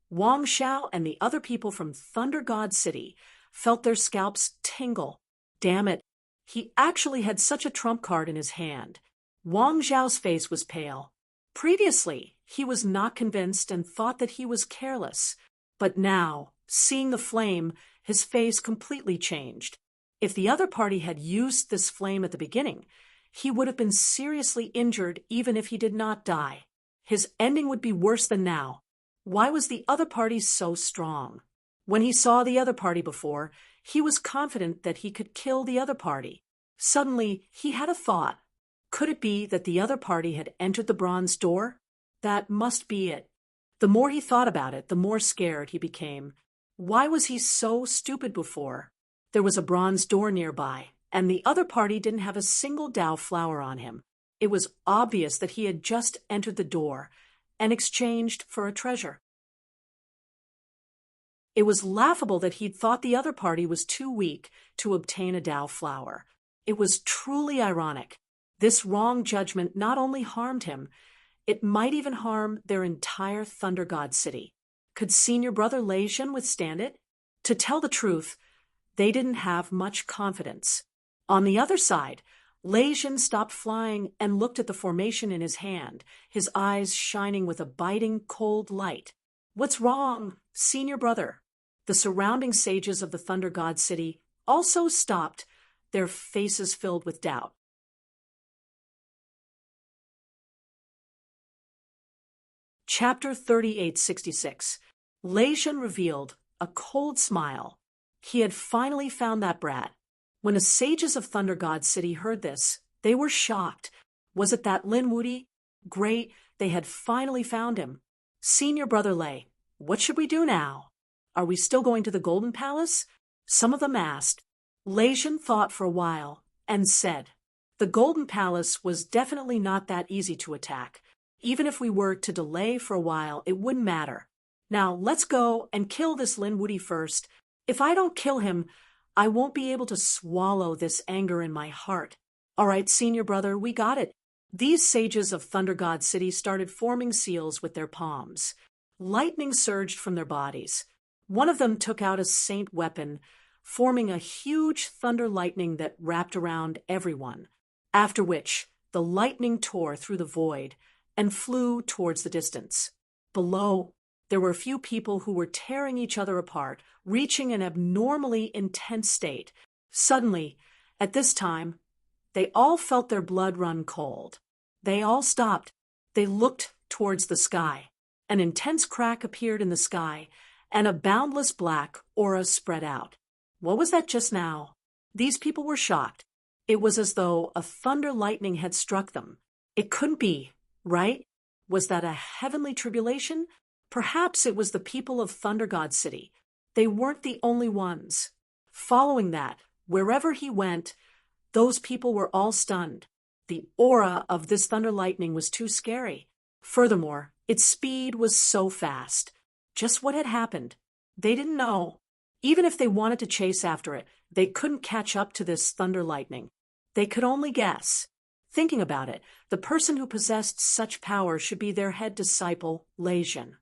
Wang Xiao and the other people from Thunder God City felt their scalps tingle. Damn it, he actually had such a trump card in his hand. Wang Xiao's face was pale. Previously, he was not convinced and thought that he was careless. But now, seeing the flame, his face completely changed. If the other party had used this flame at the beginning, he would have been seriously injured even if he did not die. His ending would be worse than now. Why was the other party so strong? When he saw the other party before, he was confident that he could kill the other party. Suddenly, he had a thought. Could it be that the other party had entered the bronze door? That must be it. The more he thought about it, the more scared he became. Why was he so stupid before? There was a bronze door nearby, and the other party didn't have a single Dao flower on him. It was obvious that he had just entered the door and exchanged for a treasure. It was laughable that he'd thought the other party was too weak to obtain a Dao flower. It was truly ironic. This wrong judgment not only harmed him, it might even harm their entire Thunder God City. Could senior brother Lei Zhen withstand it? To tell the truth, they didn't have much confidence. On the other side, Lei Zhen stopped flying and looked at the formation in his hand, his eyes shining with a biting, cold light. What's wrong, senior brother? The surrounding sages of the Thunder God City also stopped, their faces filled with doubt. Chapter 3866. Lei Zhen revealed a cold smile. He had finally found that brat. When the sages of Thunder God City heard this, they were shocked. Was it that Lin Wuti? Great, they had finally found him. Senior brother Lei, what should we do now? Are we still going to the Golden Palace? Some of them asked. Lei Zhen thought for a while and said, the Golden Palace was definitely not that easy to attack. Even if we were to delay for a while, it wouldn't matter. Now, let's go and kill this Lin Wuti first. If I don't kill him, I won't be able to swallow this anger in my heart. All right, senior brother, we got it. These sages of Thunder God City started forming seals with their palms. Lightning surged from their bodies. One of them took out a saint weapon, forming a huge thunder lightning that wrapped around everyone, after which the lightning tore through the void and flew towards the distance. Below, there were a few people who were tearing each other apart, reaching an abnormally intense state. Suddenly, at this time, they all felt their blood run cold. They all stopped. They looked towards the sky. An intense crack appeared in the sky, and a boundless black aura spread out. What was that just now? These people were shocked. It was as though a thunder lightning had struck them. It couldn't be, right? Was that a heavenly tribulation? Perhaps it was the people of Thunder God City. They weren't the only ones. Following that, wherever he went, those people were all stunned. The aura of this thunder lightning was too scary. Furthermore, its speed was so fast. Just what had happened? They didn't know. Even if they wanted to chase after it, they couldn't catch up to this thunder lightning. They could only guess. Thinking about it, the person who possessed such power should be their head disciple, Lei Zhen,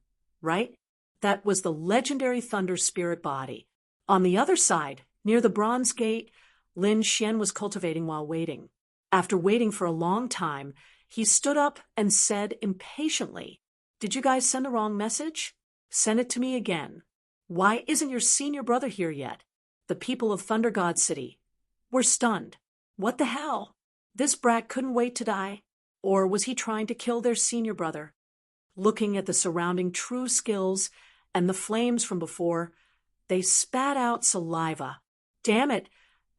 right? That was the legendary thunder spirit body. On the other side, near the bronze gate, Lin Xian was cultivating while waiting. After waiting for a long time, he stood up and said impatiently, "Did you guys send the wrong message? Send it to me again. Why isn't your senior brother here yet?" The people of Thunder God City were stunned. What the hell? This brat couldn't wait to die? Or was he trying to kill their senior brother? Looking at the surrounding true skills and the flames from before, they spat out saliva. Damn it!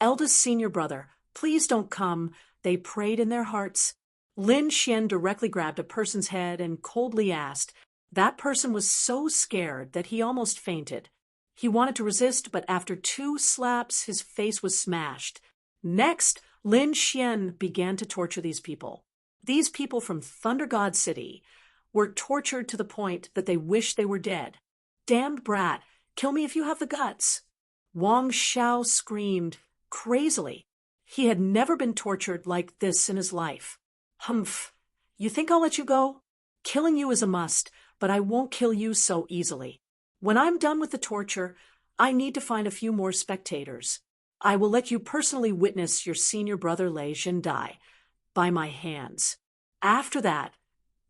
Eldest senior brother, please don't come, they prayed in their hearts. Lin Xian directly grabbed a person's head and coldly asked. That person was so scared that he almost fainted. He wanted to resist, but after 2 slaps, his face was smashed. Next, Lin Xian began to torture these people. These people from Thunder God City were tortured to the point that they wished they were dead. Damned brat, kill me if you have the guts. Wang Xiao screamed crazily. He had never been tortured like this in his life. Humph, you think I'll let you go? Killing you is a must, but I won't kill you so easily. When I'm done with the torture, I need to find a few more spectators. I will let you personally witness your senior brother Lei Zhen die by my hands. After that,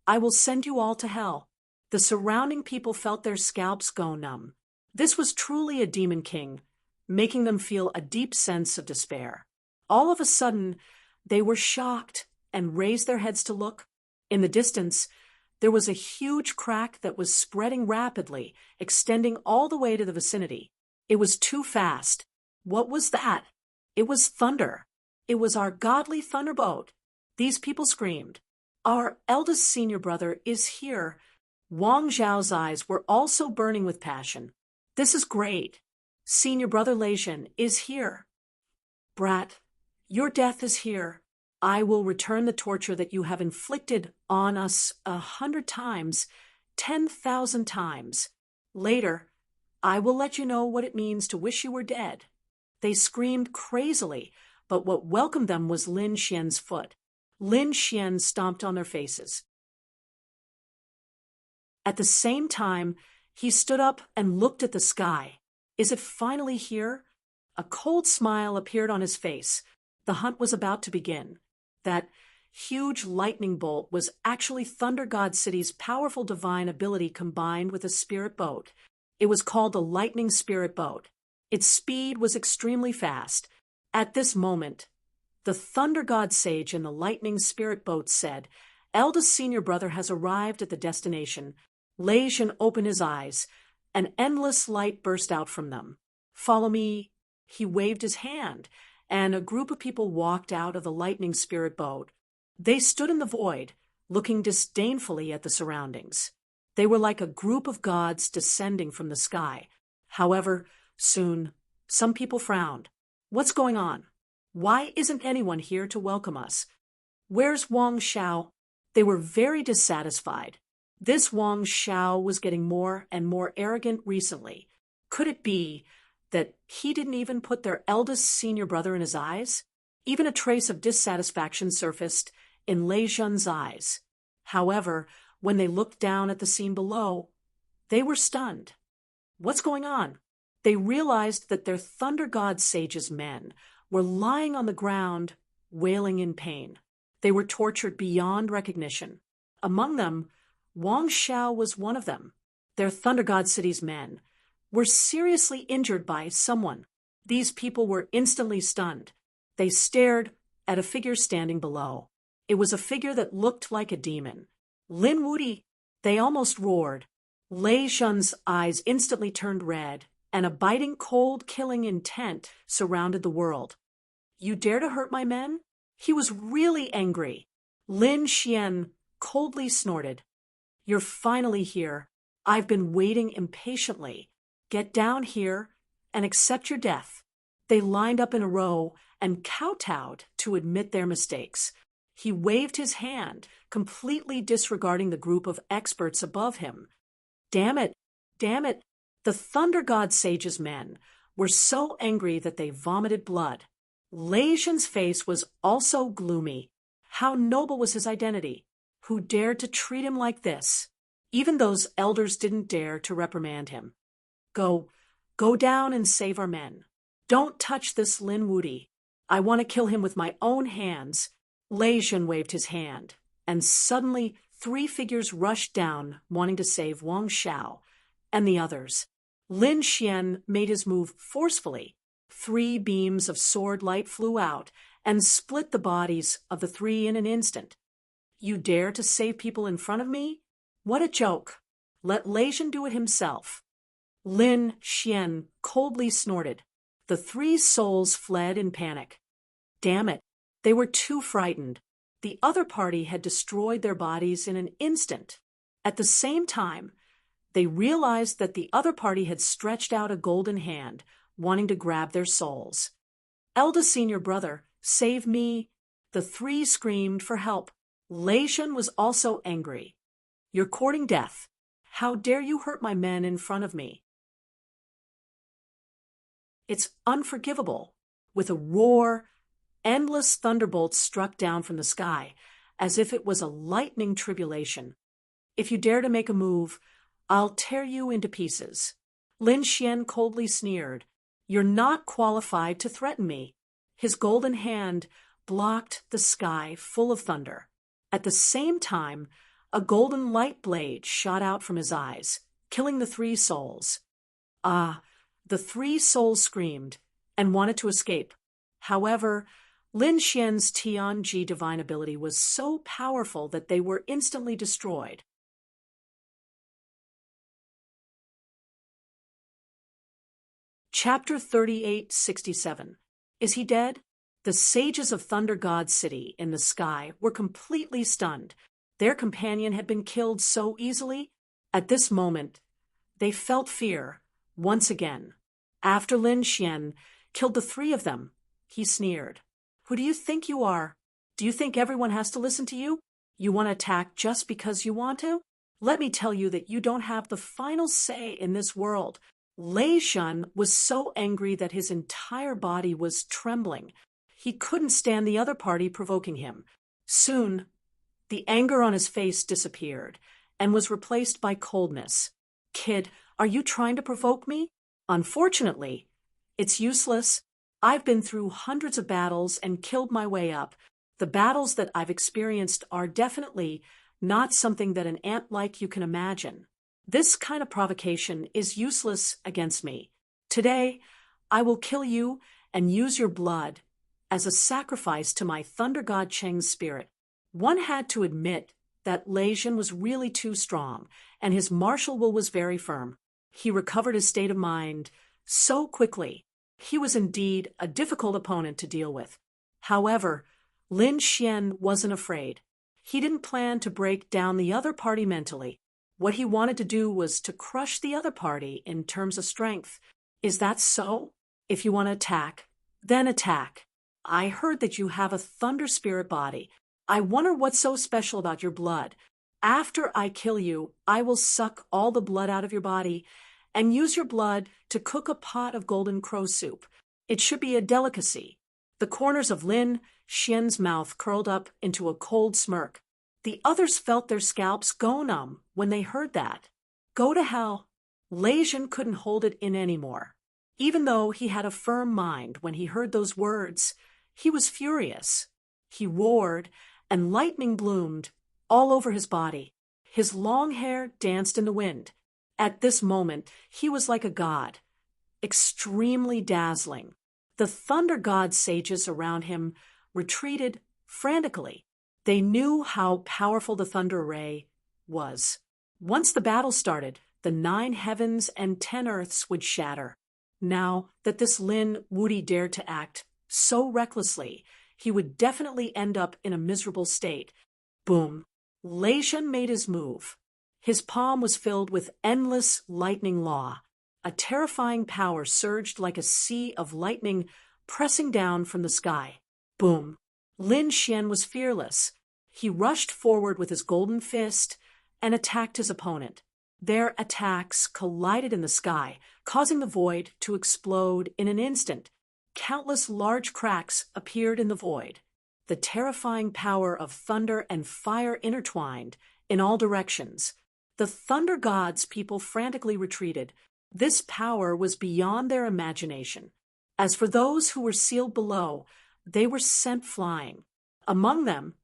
I will send you all to hell. The surrounding people felt their scalps go numb. This was truly a demon king, making them feel a deep sense of despair. All of a sudden, they were shocked and raised their heads to look. In the distance, there was a huge crack that was spreading rapidly, extending all the way to the vicinity. It was too fast. What was that? It was thunder. It was our godly thunderbolt. These people screamed. Our eldest senior brother is here. Wang Zhao's eyes were also burning with passion. This is great. Senior brother Lei Zhen is here. Brat, your death is here. I will return the torture that you have inflicted on us 100 times, 10,000 times. Later, I will let you know what it means to wish you were dead. They screamed crazily, but what welcomed them was Lin Xian's foot. Lin Xian stomped on their faces. At the same time, He stood up and looked at the sky. Is it finally here? A cold smile appeared on his face. The hunt was about to begin. That huge lightning bolt was actually Thunder God City's powerful divine ability combined with a spirit boat. It was called the Lightning Spirit Boat. Its speed was extremely fast. At this moment, the Thunder God Sage in the Lightning Spirit Boat said, "Eldest senior brother has arrived at the destination." Lei Zhen opened his eyes. An endless light burst out from them. "Follow me." He waved his hand, and a group of people walked out of the Lightning Spirit Boat. They stood in the void, looking disdainfully at the surroundings. They were like a group of gods descending from the sky. However, soon, some people frowned. "What's going on? Why isn't anyone here to welcome us? Where's Wang Xiao?" They were very dissatisfied. This Wang Xiao was getting more and more arrogant recently. Could it be that he didn't even put their eldest senior brother in his eyes? Even a trace of dissatisfaction surfaced in Lei Zhen's eyes. However, when they looked down at the scene below, they were stunned. What's going on? They realized that their Thunder God Sage's men were lying on the ground, wailing in pain. They were tortured beyond recognition. Among them, Wang Xiao was one of them. Their Thunder God City's men were seriously injured by someone. These people were instantly stunned. They stared at a figure standing below. It was a figure that looked like a demon. "Lin Wuti!" They almost roared. Lei Zhen's eyes instantly turned red, and a biting, cold, killing intent surrounded the world. "You dare to hurt my men?" He was really angry. Lin Xian coldly snorted. "You're finally here. I've been waiting impatiently. Get down here and accept your death." They lined up in a row and kowtowed to admit their mistakes. He waved his hand, completely disregarding the group of experts above him. Damn it! Damn it! The Thunder God Sage's men were so angry that they vomited blood. Lei Zhen's face was also gloomy. How noble was his identity? Who dared to treat him like this? Even those elders didn't dare to reprimand him. Go down and save our men. Don't touch this Lin Wuti. I want to kill him with my own hands." Lei Zhen waved his hand, and suddenly 3 figures rushed down, wanting to save Wang Xiao and the others. Lin Xian made his move forcefully. 3 beams of sword light flew out and split the bodies of the 3 in an instant. "You dare to save people in front of me? What a joke! Let Lei Zhen do it himself." Lin Xian coldly snorted. The 3 souls fled in panic. Damn it! They were too frightened. The other party had destroyed their bodies in an instant. At the same time, they realized that the other party had stretched out a golden hand, wanting to grab their souls. "Eldest senior brother, save me!" The 3 screamed for help. Lei Zhen was also angry. "You're courting death. How dare you hurt my men in front of me?" It's unforgivable. With a roar, endless thunderbolts struck down from the sky, as if it was a lightning tribulation. "If you dare to make a move, I'll tear you into pieces." Lin Xian coldly sneered. "You're not qualified to threaten me." His golden hand blocked the sky full of thunder. At the same time, a golden light blade shot out from his eyes, killing the 3 souls. The 3 souls screamed and wanted to escape. However, Lin Xian's Tianji divine ability was so powerful that they were instantly destroyed. Chapter 3867. Is he dead? The sages of Thunder God City in the sky were completely stunned. Their companion had been killed so easily. At this moment, they felt fear once again. After Lin Xian killed the 3 of them, he sneered. "Who do you think you are? Do you think everyone has to listen to you? You want to attack just because you want to? Let me tell you that you don't have the final say in this world." Lei Zhen was so angry that his entire body was trembling. He couldn't stand the other party provoking him. Soon, the anger on his face disappeared and was replaced by coldness. "Kid, Are you trying to provoke me? Unfortunately, it's useless. I've been through hundreds of battles and killed my way up. The battles that I've experienced are definitely not something that an ant like you can imagine. This kind of provocation is useless against me. Today, I will kill you and use your blood as a sacrifice to my thunder god Cheng's spirit. One had to admit that Lei Zhen was really too strong, and his martial will was very firm. He recovered his state of mind so quickly. He was indeed a difficult opponent to deal with. However, Lin Xian wasn't afraid. He didn't plan to break down the other party mentally. What he wanted to do was to crush the other party in terms of strength. Is that so? If you want to attack, then attack. I heard that you have a thunder spirit body. I wonder what's so special about your blood. After I kill you, I will suck all the blood out of your body and use your blood to cook a pot of golden crow soup. It should be a delicacy. The corners of Lin Xian's mouth curled up into a cold smirk. The others felt their scalps go numb when they heard that. Go to hell. Lei Zhen couldn't hold it in anymore. Even though he had a firm mind when he heard those words, he was furious. He roared, and lightning bloomed all over his body. His long hair danced in the wind. At this moment, he was like a god, extremely dazzling. The thunder god sages around him retreated frantically. They knew how powerful the thunder ray was. Once the battle started, the 9 heavens and 10 earths would shatter. Now that this Lin Wudi dared to act so recklessly, he would definitely end up in a miserable state. Boom. Lei Zhen made his move. His palm was filled with endless lightning law. A terrifying power surged like a sea of lightning pressing down from the sky. Boom. Lin Xian was fearless. He rushed forward with his golden fist and attacked his opponent. Their attacks collided in the sky, causing the void to explode in an instant. Countless large cracks appeared in the void. The terrifying power of thunder and fire intertwined in all directions. The thunder gods' people frantically retreated. This power was beyond their imagination. As for those who were sealed below, they were sent flying. Among them,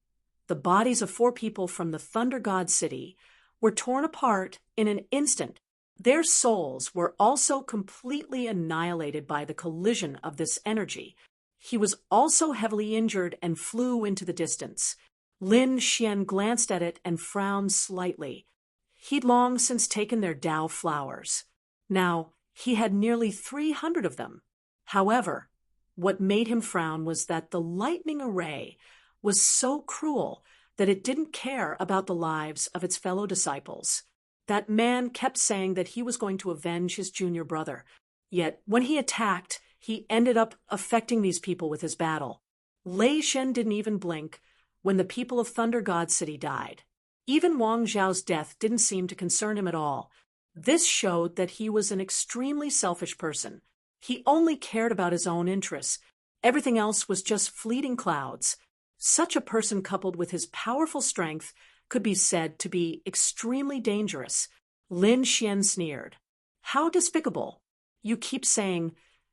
the bodies of 4 people from the thunder god city were torn apart in an instant. Their souls were also completely annihilated by the collision of this energy. He was also heavily injured and flew into the distance. Lin Xian glanced at it and frowned slightly. He'd long since taken their Tao flowers. Now, he had nearly 300 of them. However, what made him frown was that the lightning array was so cruel that it didn't care about the lives of its fellow disciples. That man kept saying that he was going to avenge his junior brother. Yet, when he attacked, he ended up affecting these people with his battle. Lei Zhen didn't even blink when the people of Thunder God City died. Even Wang Zhao's death didn't seem to concern him at all. This showed that he was an extremely selfish person. He only cared about his own interests. Everything else was just fleeting clouds. Such a person, coupled with his powerful strength, could be said to be extremely dangerous. Lin Xian sneered. How despicable. You keep saying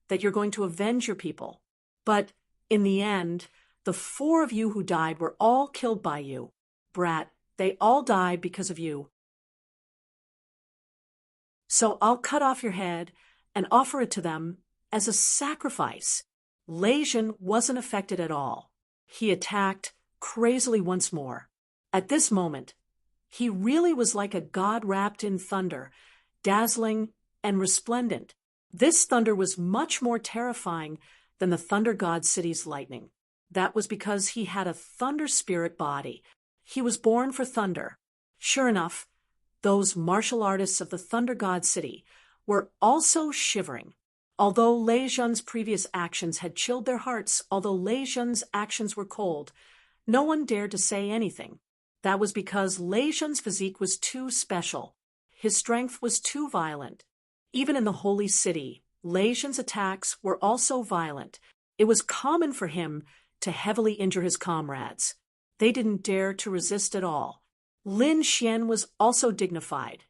that you're going to avenge your people. But in the end, the 4 of you who died were all killed by you. Brat, they all died because of you. So I'll cut off your head and offer it to them as a sacrifice. Lei Zhen wasn't affected at all. He attacked crazily once more. At this moment, he really was like a god wrapped in thunder, dazzling and resplendent. This thunder was much more terrifying than the Thunder God City's lightning. That was because he had a thunder spirit body. He was born for thunder. Sure enough, those martial artists of the Thunder God City were also shivering. Although Lei Zhen's previous actions had chilled their hearts, although Lei Zhen's actions were cold, no one dared to say anything. That was because Lei Zhen's physique was too special. His strength was too violent. Even in the holy city, Lei Zhen's attacks were also violent. It was common for him to heavily injure his comrades. They didn't dare to resist at all. Lin Xian was also dignified.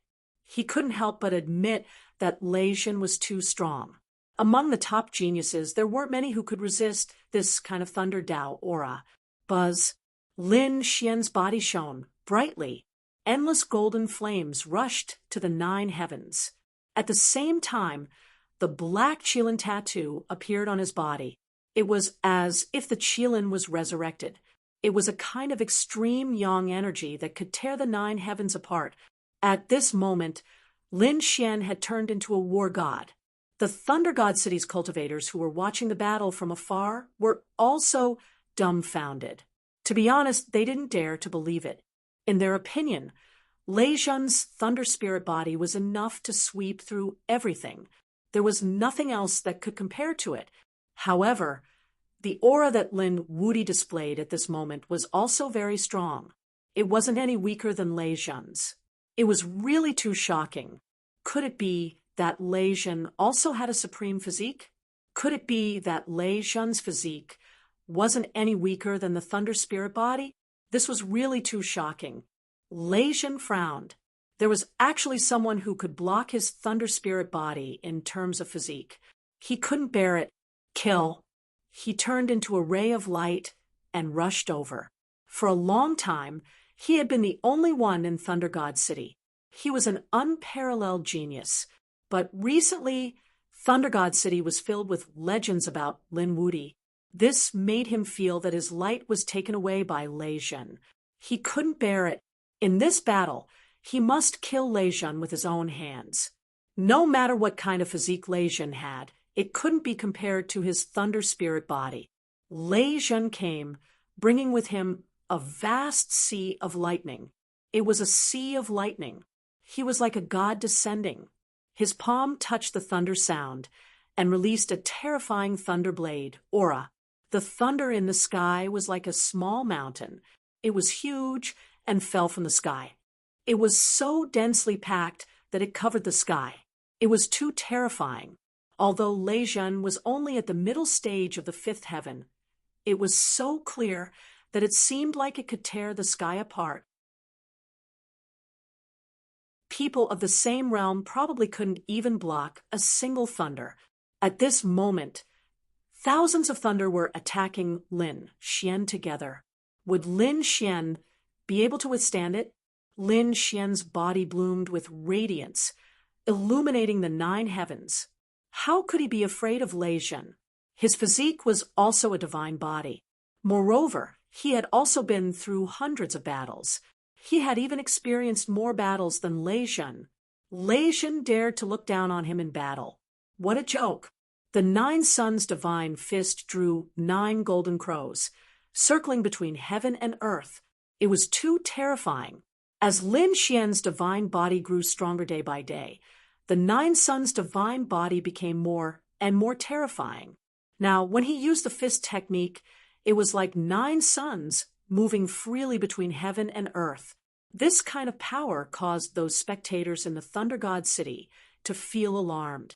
He couldn't help but admit that Lei Jun was too strong. Among the top geniuses, there weren't many who could resist this kind of thunder Dao aura. Buzz. Lin Xian's body shone brightly. Endless golden flames rushed to the 9 heavens. At the same time, the black Qilin tattoo appeared on his body. It was as if the Qilin was resurrected. It was a kind of extreme yang energy that could tear the 9 heavens apart. At this moment, Lin Xian had turned into a war god. The Thunder God City's cultivators who were watching the battle from afar were also dumbfounded. To be honest, they didn't dare to believe it. In their opinion, Lei Jun's thunder spirit body was enough to sweep through everything. There was nothing else that could compare to it. However, the aura that Lin Wuti displayed at this moment was also very strong. It wasn't any weaker than Lei Jun's. It was really too shocking. Could it be that Lei Jun also had a supreme physique? Could it be that Lei Jun's physique wasn't any weaker than the thunder spirit body? This was really too shocking. Lei Jun frowned. There was actually someone who could block his thunder spirit body in terms of physique. He couldn't bear it. Kill. He turned into a ray of light and rushed over. For a long time, he had been the only one in Thunder God City. He was an unparalleled genius. But recently, Thunder God City was filled with legends about Lin Wuti. This made him feel that his light was taken away by Lei Jun. He couldn't bear it. In this battle, he must kill Lei Jun with his own hands. No matter what kind of physique Lei Jun had, it couldn't be compared to his thunder spirit body. Lei Jun came, bringing with him a vast sea of lightning. It was a sea of lightning. He was like a god descending. His palm touched the thunder sound and released a terrifying thunder blade, aura. The thunder in the sky was like a small mountain. It was huge and fell from the sky. It was so densely packed that it covered the sky. It was too terrifying. Although Lei Jun was only at the middle stage of the 5th heaven, it was so clear that it seemed like it could tear the sky apart. People of the same realm probably couldn't even block a single thunder. At this moment, thousands of thunder were attacking Lin Xian together. Would Lin Xian be able to withstand it? Lin Xian's body bloomed with radiance, illuminating the 9 heavens. How could he be afraid of Lei Jun? His physique was also a divine body. Moreover, he had also been through hundreds of battles. He had even experienced more battles than Lei Jun. Lei Jun dared to look down on him in battle. What a joke! The 9 suns' divine fist drew 9 golden crows, circling between heaven and earth. It was too terrifying. As Lin Xian's divine body grew stronger day by day, the 9 suns' divine body became more and more terrifying. Now, when he used the fist technique, it was like 9 suns moving freely between heaven and earth. This kind of power caused those spectators in the Thunder God City to feel alarmed.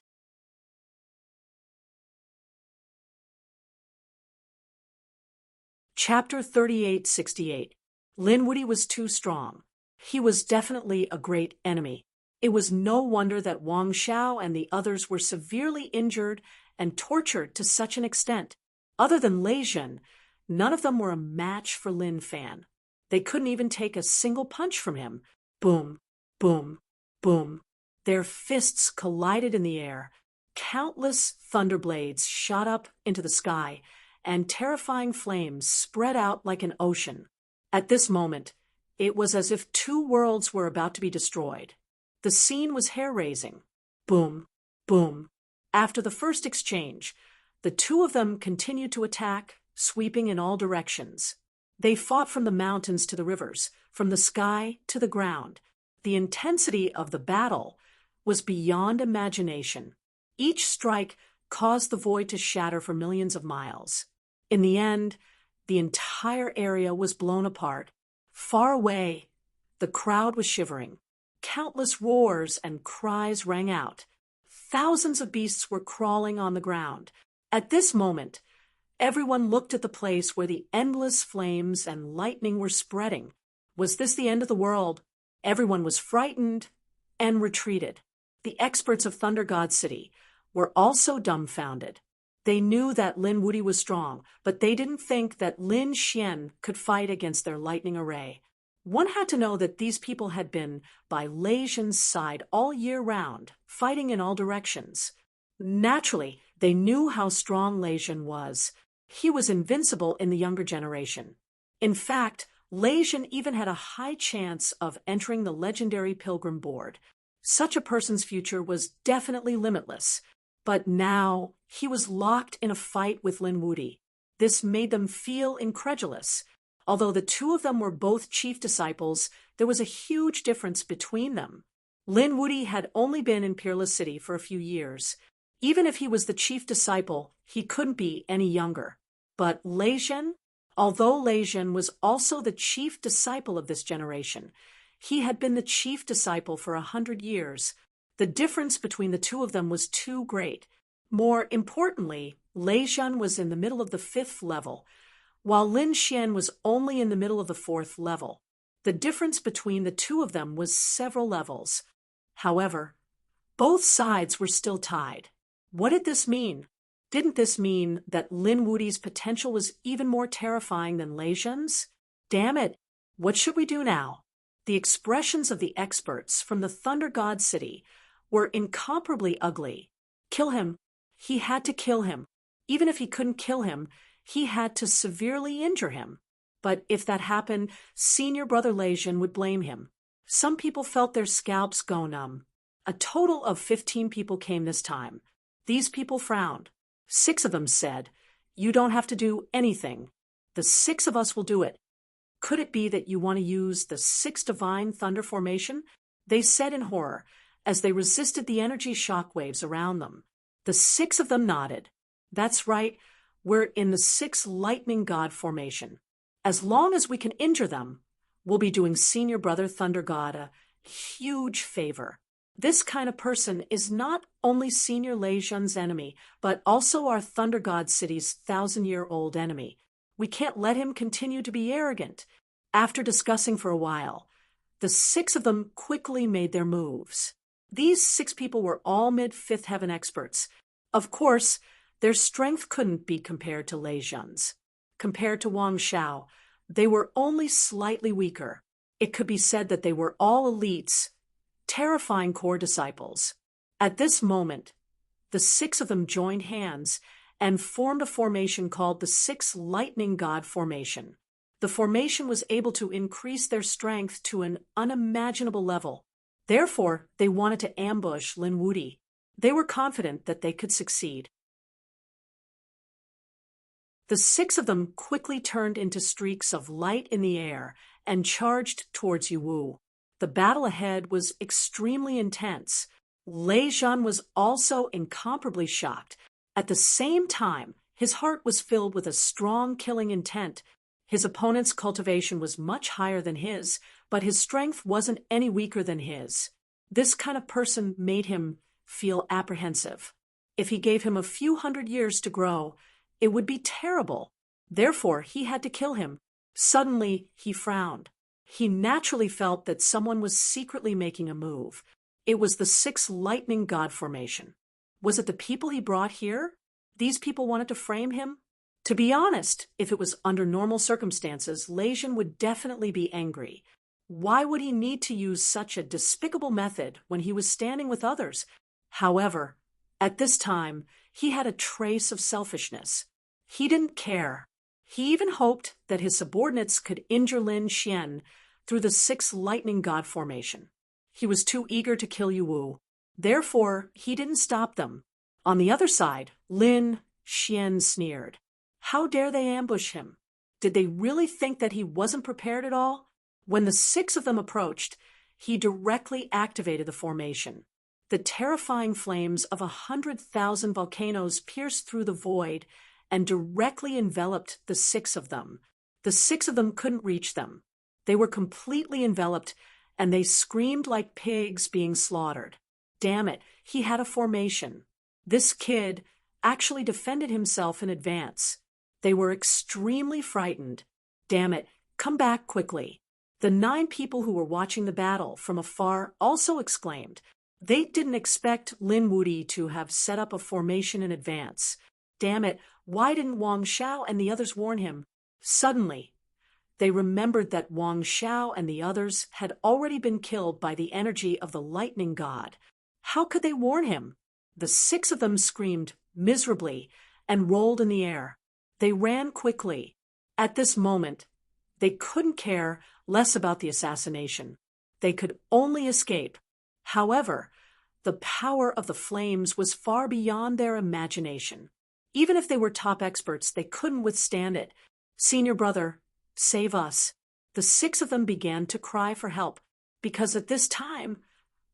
Chapter 3868. Lin Wuti was too strong. He was definitely a great enemy. It was no wonder that Wang Xiao and the others were severely injured and tortured to such an extent. Other than Lei Jun, none of them were a match for Lin Fan. They couldn't even take a single punch from him. Boom, boom, boom. Their fists collided in the air. Countless thunder blades shot up into the sky, and terrifying flames spread out like an ocean. At this moment, it was as if 2 worlds were about to be destroyed. The scene was hair-raising. Boom, boom. After the first exchange, the 2 of them continued to attack, sweeping in all directions. They fought from the mountains to the rivers, from the sky to the ground. The intensity of the battle was beyond imagination. Each strike caused the void to shatter for millions of miles. In the end, the entire area was blown apart. Far away, the crowd was shivering. Countless roars and cries rang out. Thousands of beasts were crawling on the ground. At this moment, everyone looked at the place where the endless flames and lightning were spreading. Was this the end of the world? Everyone was frightened, and retreated. The experts of Thunder God City were also dumbfounded. They knew that Lin Wuti was strong, but they didn't think that Lin Xian could fight against their lightning array. One had to know that these people had been by Lei Zhen's side all year round, fighting in all directions. Naturally, they knew how strong Lei Zhen was. He was invincible in the younger generation. In fact, Lei Zhen even had a high chance of entering the legendary Pilgrim Board. Such a person's future was definitely limitless. But now, he was locked in a fight with Lin Wuti. This made them feel incredulous. Although the two of them were both chief disciples, there was a huge difference between them. Lin Wuti had only been in Peerless City for a few years. Even if he was the chief disciple, he couldn't be any younger. But Lei Zhen, although Lei Zhen was also the chief disciple of this generation, he had been the chief disciple for 100 years. The difference between the two of them was too great. More importantly, Lei Zhen was in the middle of the 5th level, while Lin Xian was only in the middle of the 4th level. The difference between the two of them was several levels. However, both sides were still tied. What did this mean? Didn't this mean that Lin Wuti's potential was even more terrifying than Lei Zhen's? Damn it, what should we do now? The expressions of the experts from the Thunder God City were incomparably ugly. Kill him. He had to kill him. Even if he couldn't kill him, he had to severely injure him. But if that happened, senior brother Lei Zhen would blame him. Some people felt their scalps go numb. A total of 15 people came this time. These people frowned. 6 of them said, "You don't have to do anything. The 6 of us will do it." Could it be that you want to use the 6 divine thunder formation? They said in horror, as they resisted the energy shockwaves around them. The 6 of them nodded. That's right, we're in the 6 lightning god formation. As long as we can injure them, we'll be doing senior brother Thunder God a huge favor. This kind of person is not only senior Lei Zhen's enemy, but also our Thunder God City's 1,000-year-old enemy. We can't let him continue to be arrogant. After discussing for a while, the 6 of them quickly made their moves. These 6 people were all mid-5th heaven experts. Of course, their strength couldn't be compared to Lei Zhen's. Compared to Wang Xiao, they were only slightly weaker. It could be said that they were all elites, terrifying core disciples. At this moment, the 6 of them joined hands and formed a formation called the 6 Lightning God Formation. The formation was able to increase their strength to an unimaginable level. Therefore, they wanted to ambush Lin Wuti. They were confident that they could succeed. The 6 of them quickly turned into streaks of light in the air and charged towards Yuwu. The battle ahead was extremely intense. Lei Zhen was also incomparably shocked. At the same time, his heart was filled with a strong killing intent. His opponent's cultivation was much higher than his, but his strength wasn't any weaker than his. This kind of person made him feel apprehensive. If he gave him a few hundred years to grow, it would be terrible. Therefore, he had to kill him. Suddenly, he frowned. He naturally felt that someone was secretly making a move. It was the 6 Lightning God Formation. Was it the people he brought here? These people wanted to frame him? To be honest, if it was under normal circumstances, Lei Zhen would definitely be angry. Why would he need to use such a despicable method when he was standing with others? However, at this time, he had a trace of selfishness. He didn't care. He even hoped that his subordinates could injure Lin Xian through the 6 Lightning God Formation. He was too eager to kill Yuwu. Therefore, he didn't stop them. On the other side, Lin Xian sneered. How dare they ambush him? Did they really think that he wasn't prepared at all? When the 6 of them approached, he directly activated the formation. The terrifying flames of 100,000 volcanoes pierced through the void and directly enveloped the 6 of them. The 6 of them couldn't reach them. They were completely enveloped, and they screamed like pigs being slaughtered. Damn it, he had a formation. This kid actually defended himself in advance. They were extremely frightened. Damn it, come back quickly. The 9 people who were watching the battle from afar also exclaimed. They didn't expect Lin Wuyi to have set up a formation in advance. Damn it, why didn't Wang Xiao and the others warn him? Suddenly, they remembered that Wang Xiao and the others had already been killed by the energy of the lightning god. How could they warn him? The 6 of them screamed miserably and rolled in the air. They ran quickly. At this moment, they couldn't care less about the assassination. They could only escape. However, the power of the flames was far beyond their imagination. Even if they were top experts, they couldn't withstand it. Senior brother, save us. The 6 of them began to cry for help, because at this time,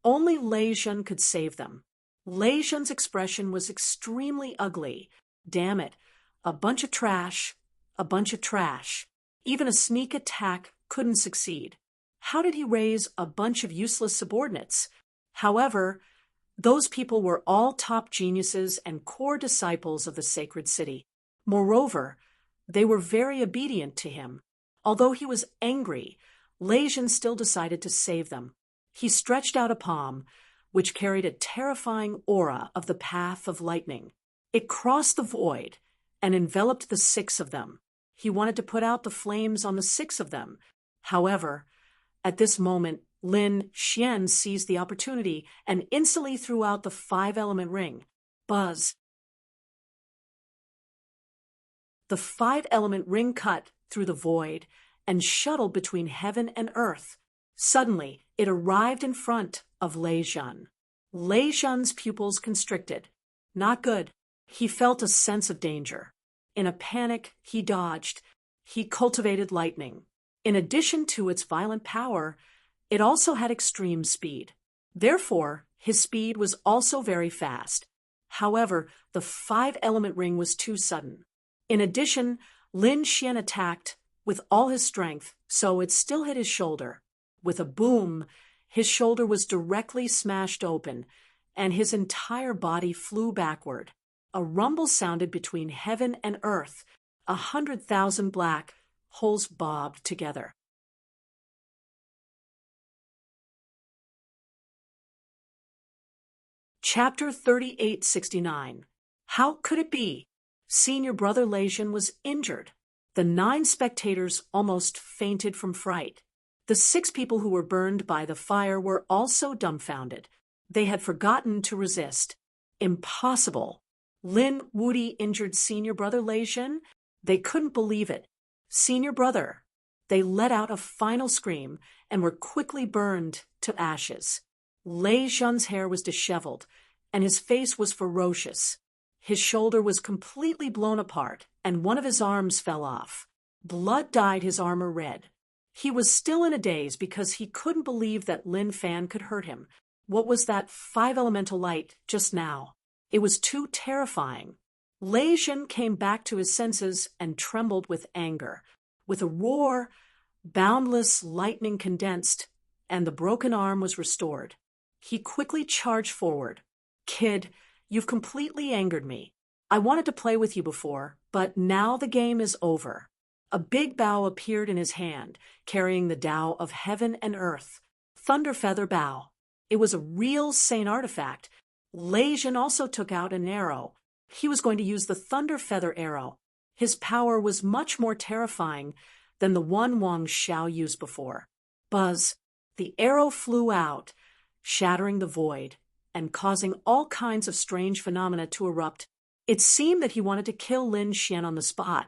only Lei Zhen could save them. Lei Zhen's expression was extremely ugly. Damn it, a bunch of trash, a bunch of trash. Even a sneak attack couldn't succeed. How did he raise a bunch of useless subordinates? However, those people were all top geniuses and core disciples of the sacred city. Moreover, they were very obedient to him. Although he was angry, Lei Zhen still decided to save them. He stretched out a palm, which carried a terrifying aura of the path of lightning. It crossed the void and enveloped the 6 of them. He wanted to put out the flames on the 6 of them. However, at this moment, Lin Xian seized the opportunity and instantly threw out the 5-element ring. Buzz! The 5-element ring cut through the void and shuttled between heaven and earth. Suddenly, it arrived in front of Lei Zhen. Lei Zhen's pupils constricted. Not good. He felt a sense of danger. In a panic, he dodged. He cultivated lightning. In addition to its violent power, it also had extreme speed. Therefore, his speed was also very fast. However, the 5-element ring was too sudden. In addition, Lin Xian attacked with all his strength, so it still hit his shoulder. With a boom, his shoulder was directly smashed open, and his entire body flew backward. A rumble sounded between heaven and earth. 100,000 black holes bobbed together. Chapter 3869. How could it be? Senior brother Lei Zhen was injured. The 9 spectators almost fainted from fright. The 6 people who were burned by the fire were also dumbfounded. They had forgotten to resist. Impossible. Lin Wuyi injured senior brother Lei Zhen? They couldn't believe it. Senior brother. They let out a final scream and were quickly burned to ashes. Lei Zhen's hair was disheveled, and his face was ferocious. His shoulder was completely blown apart, and one of his arms fell off. Blood dyed his armor red. He was still in a daze because he couldn't believe that Lin Fan could hurt him. What was that 5-elemental light just now? It was too terrifying. Lei Zhen came back to his senses and trembled with anger. With a roar, boundless lightning condensed, and the broken arm was restored. He quickly charged forward. Kid, you've completely angered me. I wanted to play with you before, but now the game is over. A big bow appeared in his hand, carrying the Tao of heaven and earth. Thunder Feather Bow. It was a real sane artifact. Lei Zhen also took out an arrow. He was going to use the Thunder Feather arrow. His power was much more terrifying than the one Wang Xiao used before. Buzz. The arrow flew out, shattering the void and causing all kinds of strange phenomena to erupt. It seemed that he wanted to kill Lin Xian on the spot.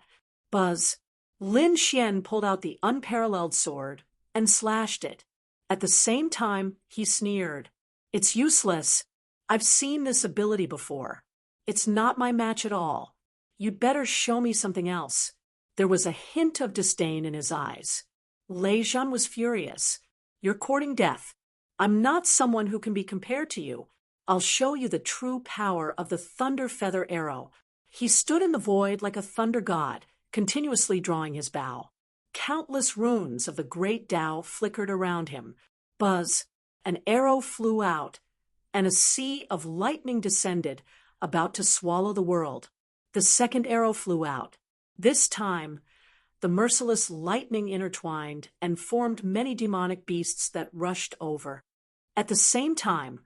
Buzz. Lin Xian pulled out the unparalleled sword and slashed it. At the same time, he sneered. It's useless. I've seen this ability before. It's not my match at all. You'd better show me something else. There was a hint of disdain in his eyes. Lei Zhen was furious. You're courting death. I'm not someone who can be compared to you. I'll show you the true power of the Thunder Feather arrow. He stood in the void like a thunder god, continuously drawing his bow. Countless runes of the great Tao flickered around him. Buzz. An arrow flew out, and a sea of lightning descended, about to swallow the world. The second arrow flew out. This time, The merciless lightning intertwined and formed many demonic beasts that rushed over. At the same time,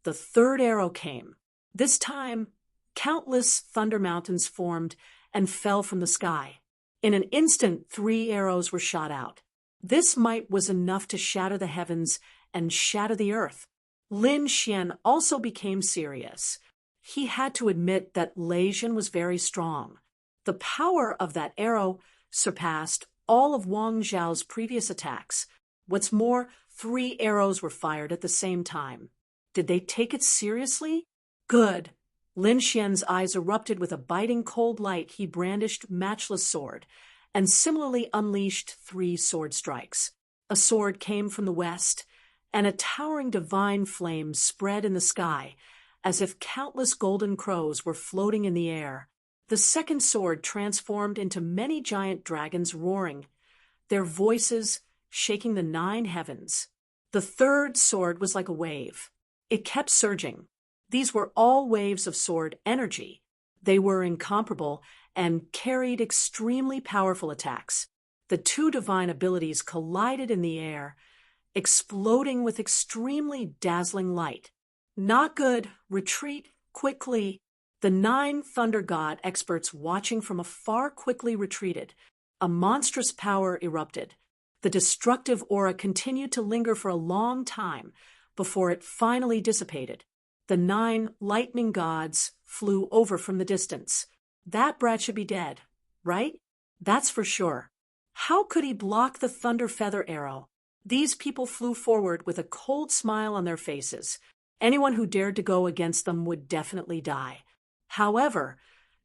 the third arrow came. This time, countless thunder mountains formed and fell from the sky. In an instant, 3 arrows were shot out. This might was enough to shatter the heavens and shatter the earth. Lin Xian also became serious. He had to admit that Lei Jin was very strong. The power of that arrow surpassed all of Wang Zhao's previous attacks. What's more, 3 arrows were fired at the same time. Did they take it seriously? Good. Lin Xian's eyes erupted with a biting cold light. He brandished matchless sword and similarly unleashed 3 sword strikes. A sword came from the west, and a towering divine flame spread in the sky, as if countless golden crows were floating in the air. The second sword transformed into many giant dragons roaring, their voices shaking the 9 heavens. The third sword was like a wave. It kept surging. These were all waves of sword energy. They were incomparable and carried extremely powerful attacks. The 2 divine abilities collided in the air, exploding with extremely dazzling light. Not good. Retreat quickly. The 9 Thunder God experts watching from afar quickly retreated. A monstrous power erupted. The destructive aura continued to linger for a long time before it finally dissipated. The 9 lightning gods flew over from the distance. That brat should be dead, right? That's for sure. How could he block the thunder feather arrow? These people flew forward with a cold smile on their faces. Anyone who dared to go against them would definitely die. However,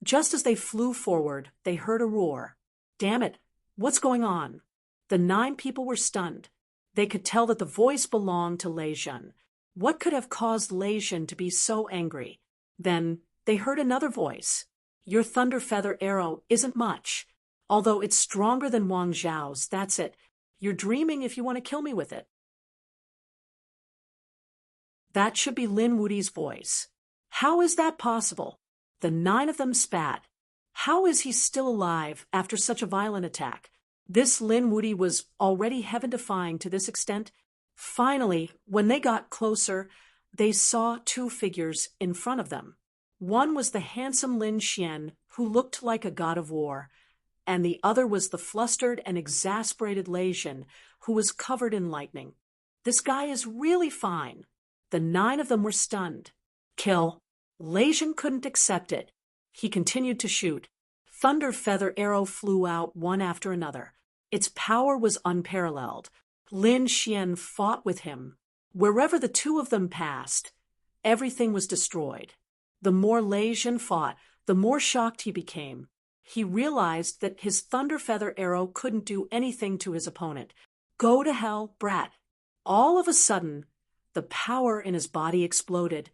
just as they flew forward, they heard a roar. Damn it, what's going on? The 9 people were stunned. They could tell that the voice belonged to Lei Jin. What could have caused Lei Jin to be so angry? Then they heard another voice. Your thunder feather arrow isn't much. Although it's stronger than Wang Zhao's, that's it. You're dreaming if you want to kill me with it. That should be Lin Wudi's voice. How is that possible? The 9 of them spat. How is he still alive after such a violent attack? This Lin Wudi was already heaven-defying to this extent. Finally, when they got closer, they saw 2 figures in front of them. One was the handsome Lin Xian, who looked like a god of war, and the other was the flustered and exasperated Lei Jin, who was covered in lightning. This guy is really fine. The 9 of them were stunned. Kill. Lei Jin couldn't accept it. He continued to shoot. Thunder feather arrow flew out one after another. Its power was unparalleled. Lin Xian fought with him. Wherever the 2 of them passed, everything was destroyed. The more Lei Jin fought, the more shocked he became. He realized that his thunder feather arrow couldn't do anything to his opponent. Go to hell, brat. All of a sudden, the power in his body exploded,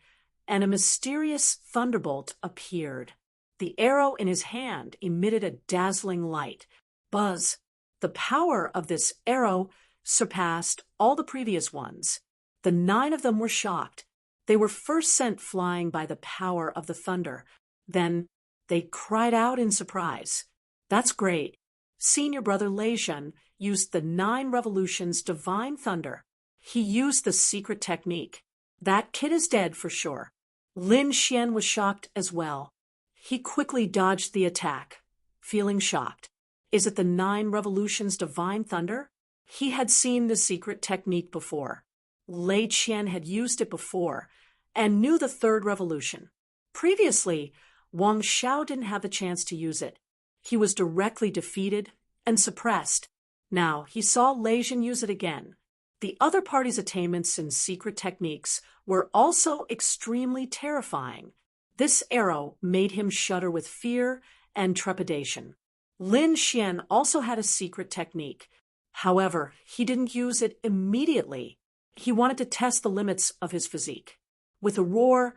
and a mysterious thunderbolt appeared. The arrow in his hand emitted a dazzling light. Buzz. The power of this arrow surpassed all the previous ones. The 9 of them were shocked. They were first sent flying by the power of the thunder. Then they cried out in surprise. That's great. Senior brother Lei Jin used the 9 revolutions divine thunder. He used the secret technique. That kid is dead for sure. Lin Xian was shocked as well. He quickly dodged the attack, feeling shocked. Is it the 9 revolutions divine thunder? He had seen the secret technique before. Lei Qian had used it before and knew the 3rd revolution. Previously, Wang Zhao didn't have the chance to use it. He was directly defeated and suppressed. Now he saw Lei Jin use it again. The other party's attainments and secret techniques were also extremely terrifying. This arrow made him shudder with fear and trepidation. Lin Xian also had a secret technique. However, he didn't use it immediately. He wanted to test the limits of his physique. With a roar,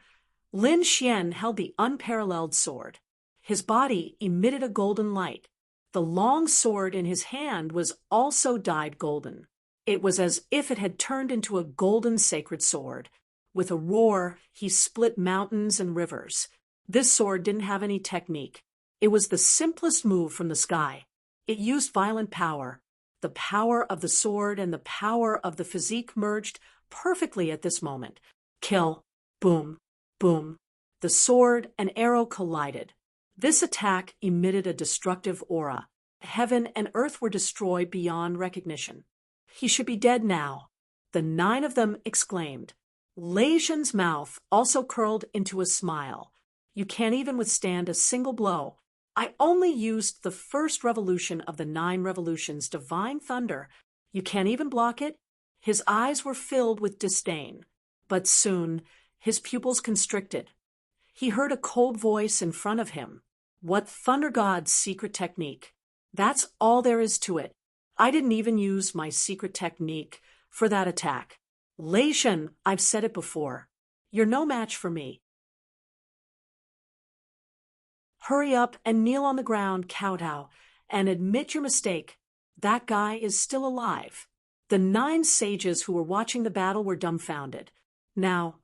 Lin Xian held the unparalleled sword. His body emitted a golden light. The long sword in his hand was also dyed golden. It was as if it had turned into a golden sacred sword. With a roar, he split mountains and rivers. This sword didn't have any technique. It was the simplest move from the sky. It used violent power. The power of the sword and the power of the physique merged perfectly at this moment. Kill. Boom. Boom. The sword and arrow collided. This attack emitted a destructive aura. Heaven and earth were destroyed beyond recognition. He should be dead now. The 9 of them exclaimed. Lei Zhen's mouth also curled into a smile. You can't even withstand a single blow. I only used the first revolution of the 9 revolutions, divine thunder. You can't even block it? His eyes were filled with disdain. But soon, his pupils constricted. He heard a cold voice in front of him. What Thunder God's secret technique? That's all there is to it. I didn't even use my secret technique for that attack. Lei Zhen, I've said it before. You're no match for me. Hurry up and kneel on the ground, kowtow, and admit your mistake. That guy is still alive. The 9 sages who were watching the battle were dumbfounded. Now,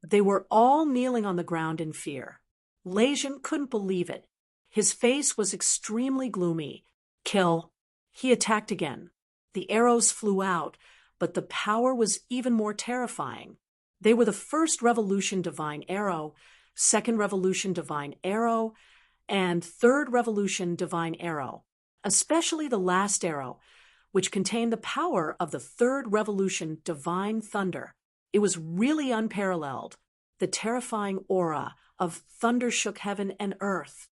they were all kneeling on the ground in fear. Lei Zhen couldn't believe it. His face was extremely gloomy. Kill. He attacked again. The arrows flew out, but the power was even more terrifying. They were the first revolution divine arrow, second revolution divine arrow, and third revolution divine arrow, especially the last arrow, which contained the power of the third revolution divine thunder. It was really unparalleled. The terrifying aura of thunder shook heaven and earth.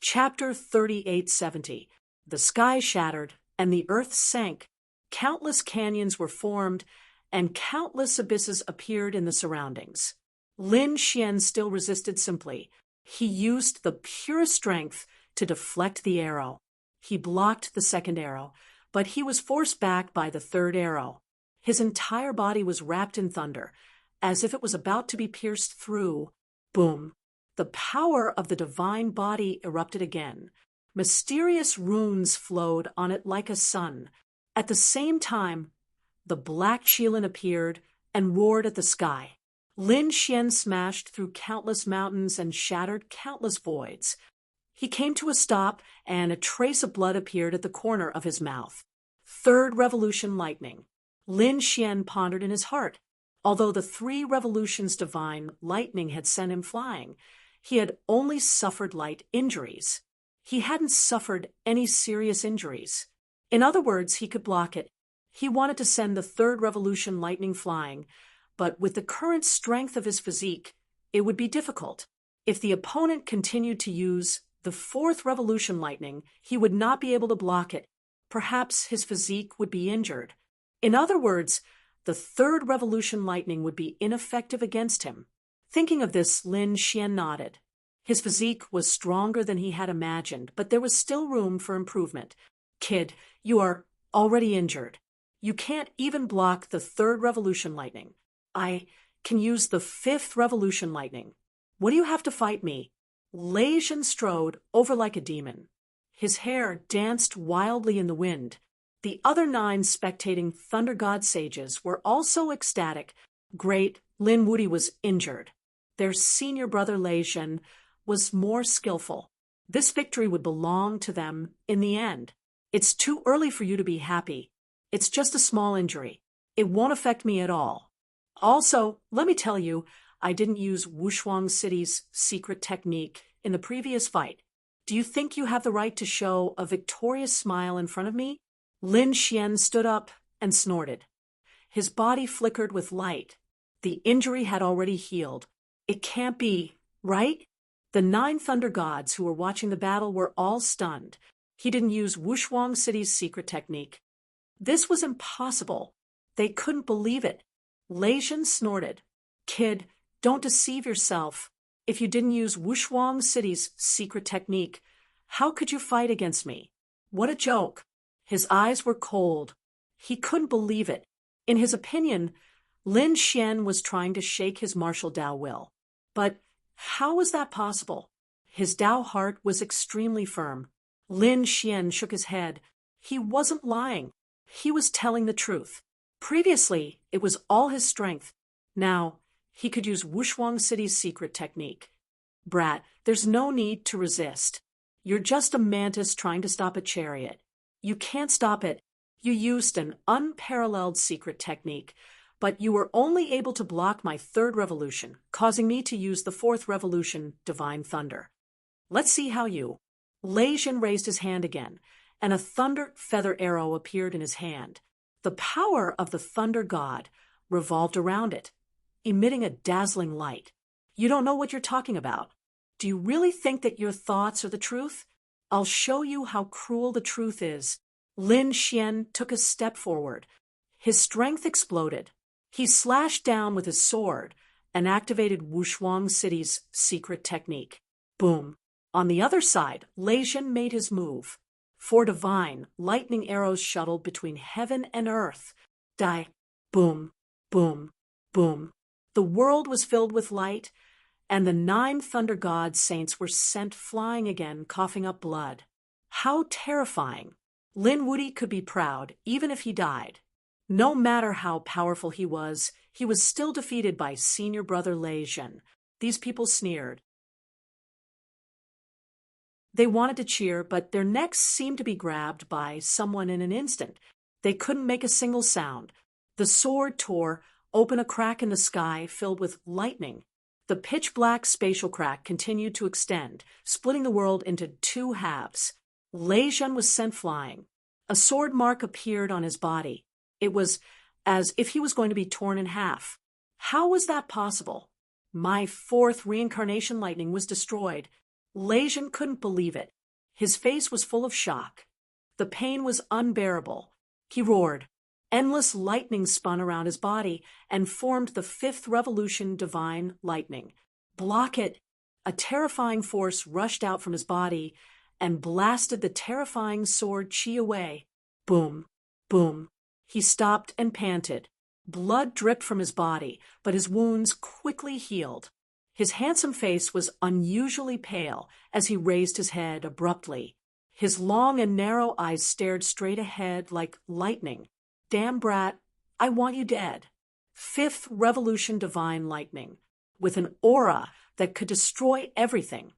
Chapter 3870. The sky shattered, and the earth sank. Countless canyons were formed, and countless abysses appeared in the surroundings. Lin Xian still resisted simply. He used the pure strength to deflect the arrow. He blocked the second arrow, but he was forced back by the third arrow. His entire body was wrapped in thunder, as if it was about to be pierced through. Boom. The power of the divine body erupted again. Mysterious runes flowed on it like a sun. At the same time, the black Qilin appeared and roared at the sky. Lin Xian smashed through countless mountains and shattered countless voids. He came to a stop, and a trace of blood appeared at the corner of his mouth. Third revolution lightning. Lin Xian pondered in his heart. Although the 3 revolutions divine lightning had sent him flying, he had only suffered light injuries. He hadn't suffered any serious injuries. In other words, he could block it. He wanted to send the third revolution lightning flying, but with the current strength of his physique, it would be difficult. If the opponent continued to use the 4th revolution lightning, he would not be able to block it. Perhaps his physique would be injured. In other words, the 3rd revolution lightning would be ineffective against him. Thinking of this, Lin Xian nodded. His physique was stronger than he had imagined, but there was still room for improvement. Kid, you are already injured. You can't even block the 3rd revolution lightning. I can use the 5th revolution lightning. What do you have to fight me? Lei Zhen strode over like a demon. His hair danced wildly in the wind. The other 9 spectating Thunder God sages were also ecstatic. Great, Lin Wuti was injured. Their senior brother Lei Zhen was more skillful. This victory would belong to them in the end. It's too early for you to be happy. It's just a small injury. It won't affect me at all. Also, let me tell you, I didn't use Wushuang City's secret technique in the previous fight. Do you think you have the right to show a victorious smile in front of me? Lin Xian stood up and snorted. His body flickered with light. The injury had already healed. It can't be, right? The 9 Thunder Gods who were watching the battle were all stunned. He didn't use Wushuang City's secret technique. This was impossible. They couldn't believe it. Lei Zhen snorted. Kid, don't deceive yourself. If you didn't use Wushuang City's secret technique, how could you fight against me? What a joke. His eyes were cold. He couldn't believe it. In his opinion, Lin Xian was trying to shake his martial Dao will. But how was that possible? His Dao heart was extremely firm. Lin Xian shook his head. He wasn't lying. He was telling the truth. Previously, it was all his strength. Now, he could use Wushuang City's secret technique. Brat, there's no need to resist. You're just a mantis trying to stop a chariot. You can't stop it. You used an unparalleled secret technique, but you were only able to block my third revolution, causing me to use the fourth revolution, Divine Thunder. Let's see how you. Lei Jin raised his hand again, and a thunder feather arrow appeared in his hand. The power of the thunder god revolved around it, emitting a dazzling light. You don't know what you're talking about. Do you really think that your thoughts are the truth? I'll show you how cruel the truth is. Lin Xian took a step forward. His strength exploded. He slashed down with his sword and activated Wushuang City's secret technique. Boom. On the other side, Lei Jin made his move. Four divine, lightning arrows shuttled between heaven and earth. Die. Boom. Boom. Boom. The world was filled with light, and the 9 thunder god saints were sent flying again, coughing up blood. How terrifying! Lin Wuti could be proud, even if he died. No matter how powerful he was still defeated by senior brother Lei Jin. These people sneered. They wanted to cheer, but their necks seemed to be grabbed by someone in an instant. They couldn't make a single sound. The sword tore open a crack in the sky filled with lightning. The pitch-black spatial crack continued to extend, splitting the world into 2 halves. Lei Jin was sent flying. A sword mark appeared on his body. It was as if he was going to be torn in half. How was that possible? My 4th reincarnation lightning was destroyed. Lei Jin couldn't believe it. His face was full of shock. The pain was unbearable. He roared. Endless lightning spun around his body and formed the 5th revolution divine lightning. Block it! A terrifying force rushed out from his body and blasted the terrifying sword chi away. Boom! Boom! He stopped and panted. Blood dripped from his body, but his wounds quickly healed. His handsome face was unusually pale as he raised his head abruptly. His long and narrow eyes stared straight ahead like lightning. Damn brat, I want you dead. 5th revolution divine lightning, with an aura that could destroy everything.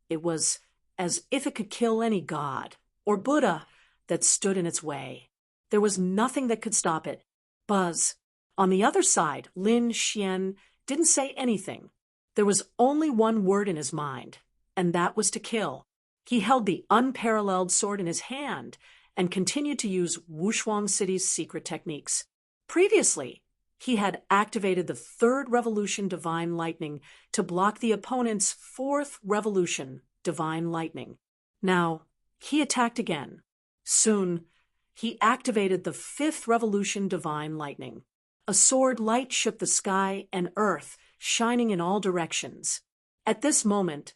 It was as if it could kill any god or Buddha that stood in its way. There was nothing that could stop it. Buzz. On the other side, Lin Xian didn't say anything. There was only one word in his mind, and that was to kill. He held the unparalleled sword in his hand and continued to use Wushuang City's secret techniques. Previously, he had activated the 3rd revolution divine lightning to block the opponent's 4th revolution divine lightning. Now, he attacked again. Soon, he activated the 5th revolution divine lightning. A sword light shook the sky and earth, shining in all directions. At this moment,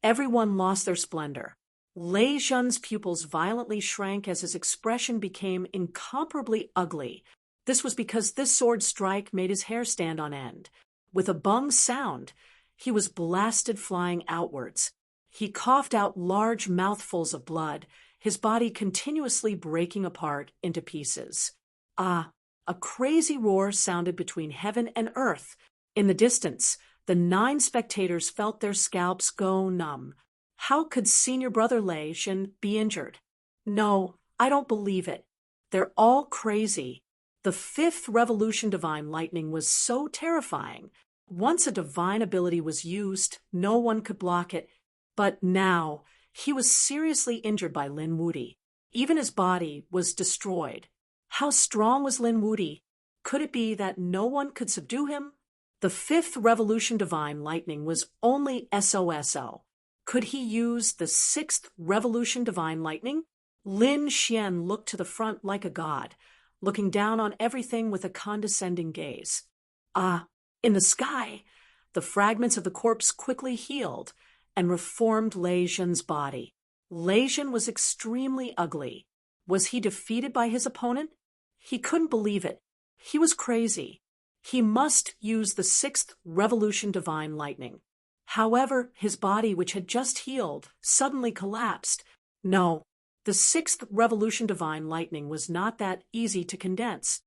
everyone lost their splendor. Lei Jin's pupils violently shrank as his expression became incomparably ugly. This was because this sword strike made his hair stand on end. With a bung sound, he was blasted flying outwards. He coughed out large mouthfuls of blood, his body continuously breaking apart into pieces. Ah, a crazy roar sounded between heaven and earth. In the distance, the 9 spectators felt their scalps go numb. How could senior brother Lei Jin be injured? No, I don't believe it. They're all crazy. The 5th revolution divine lightning was so terrifying. Once a divine ability was used, no one could block it. But now, he was seriously injured by Lin Wuti. Even his body was destroyed. How strong was Lin Wuti? Could it be that no one could subdue him? The 5th revolution divine lightning was only SOSO. Could he use the 6th revolution divine lightning? Lin Xian looked to the front like a god, looking down on everything with a condescending gaze. In the sky, the fragments of the corpse quickly healed and reformed Lei Jin's body. Lei Jin was extremely ugly. Was he defeated by his opponent? He couldn't believe it. He was crazy. He must use the 6th revolution divine lightning. However, his body, which had just healed, suddenly collapsed. No, the 6th revolution divine lightning was not that easy to condense.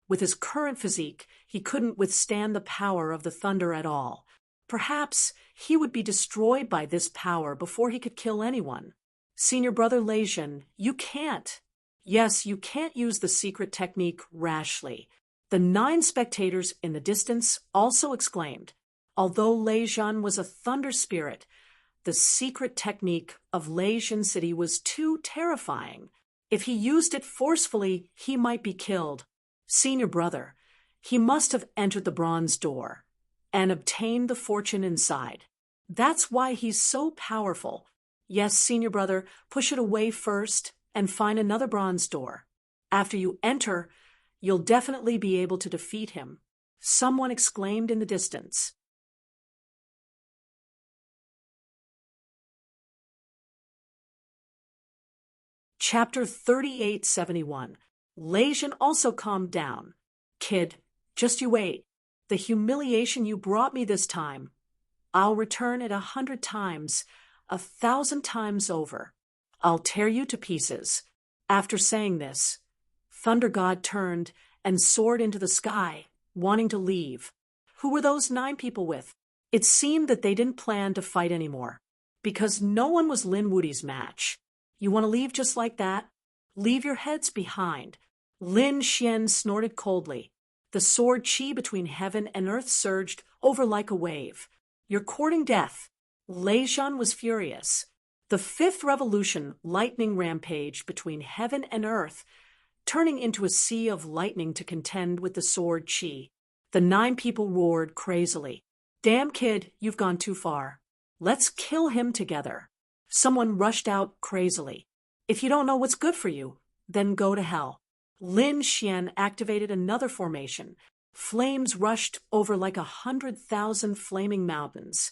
With his current physique, he couldn't withstand the power of the thunder at all. Perhaps he would be destroyed by this power before he could kill anyone. Senior brother Leijun, you can't. Yes, you can't use the secret technique rashly. The 9 spectators in the distance also exclaimed. Although Leijun was a thunder spirit, the secret technique of Leijun City was too terrifying. If he used it forcefully, he might be killed. Senior brother, he must have entered the bronze door and obtained the fortune inside. That's why he's so powerful. Yes, senior brother, push it away first and find another bronze door. After you enter, you'll definitely be able to defeat him. Someone exclaimed in the distance. Chapter 3871. Leijun also calmed down. Kid, just you wait. The humiliation you brought me this time, I'll return it 100 times, 1,000 times over. I'll tear you to pieces. After saying this, Thunder God turned and soared into the sky, wanting to leave. Who were those 9 people with? It seemed that they didn't plan to fight anymore, because no one was Lin Wudi's match. You want to leave just like that? Leave your heads behind. Lin Xian snorted coldly. The sword chi between heaven and earth surged over like a wave. You're courting death. Leijun was furious. The 5th revolution lightning rampage between heaven and earth, turning into a sea of lightning to contend with the sword chi. The 9 people roared crazily. Damn kid, you've gone too far. Let's kill him together. Someone rushed out crazily. If you don't know what's good for you, then go to hell. Lin Xian activated another formation. Flames rushed over like 100,000 flaming mountains,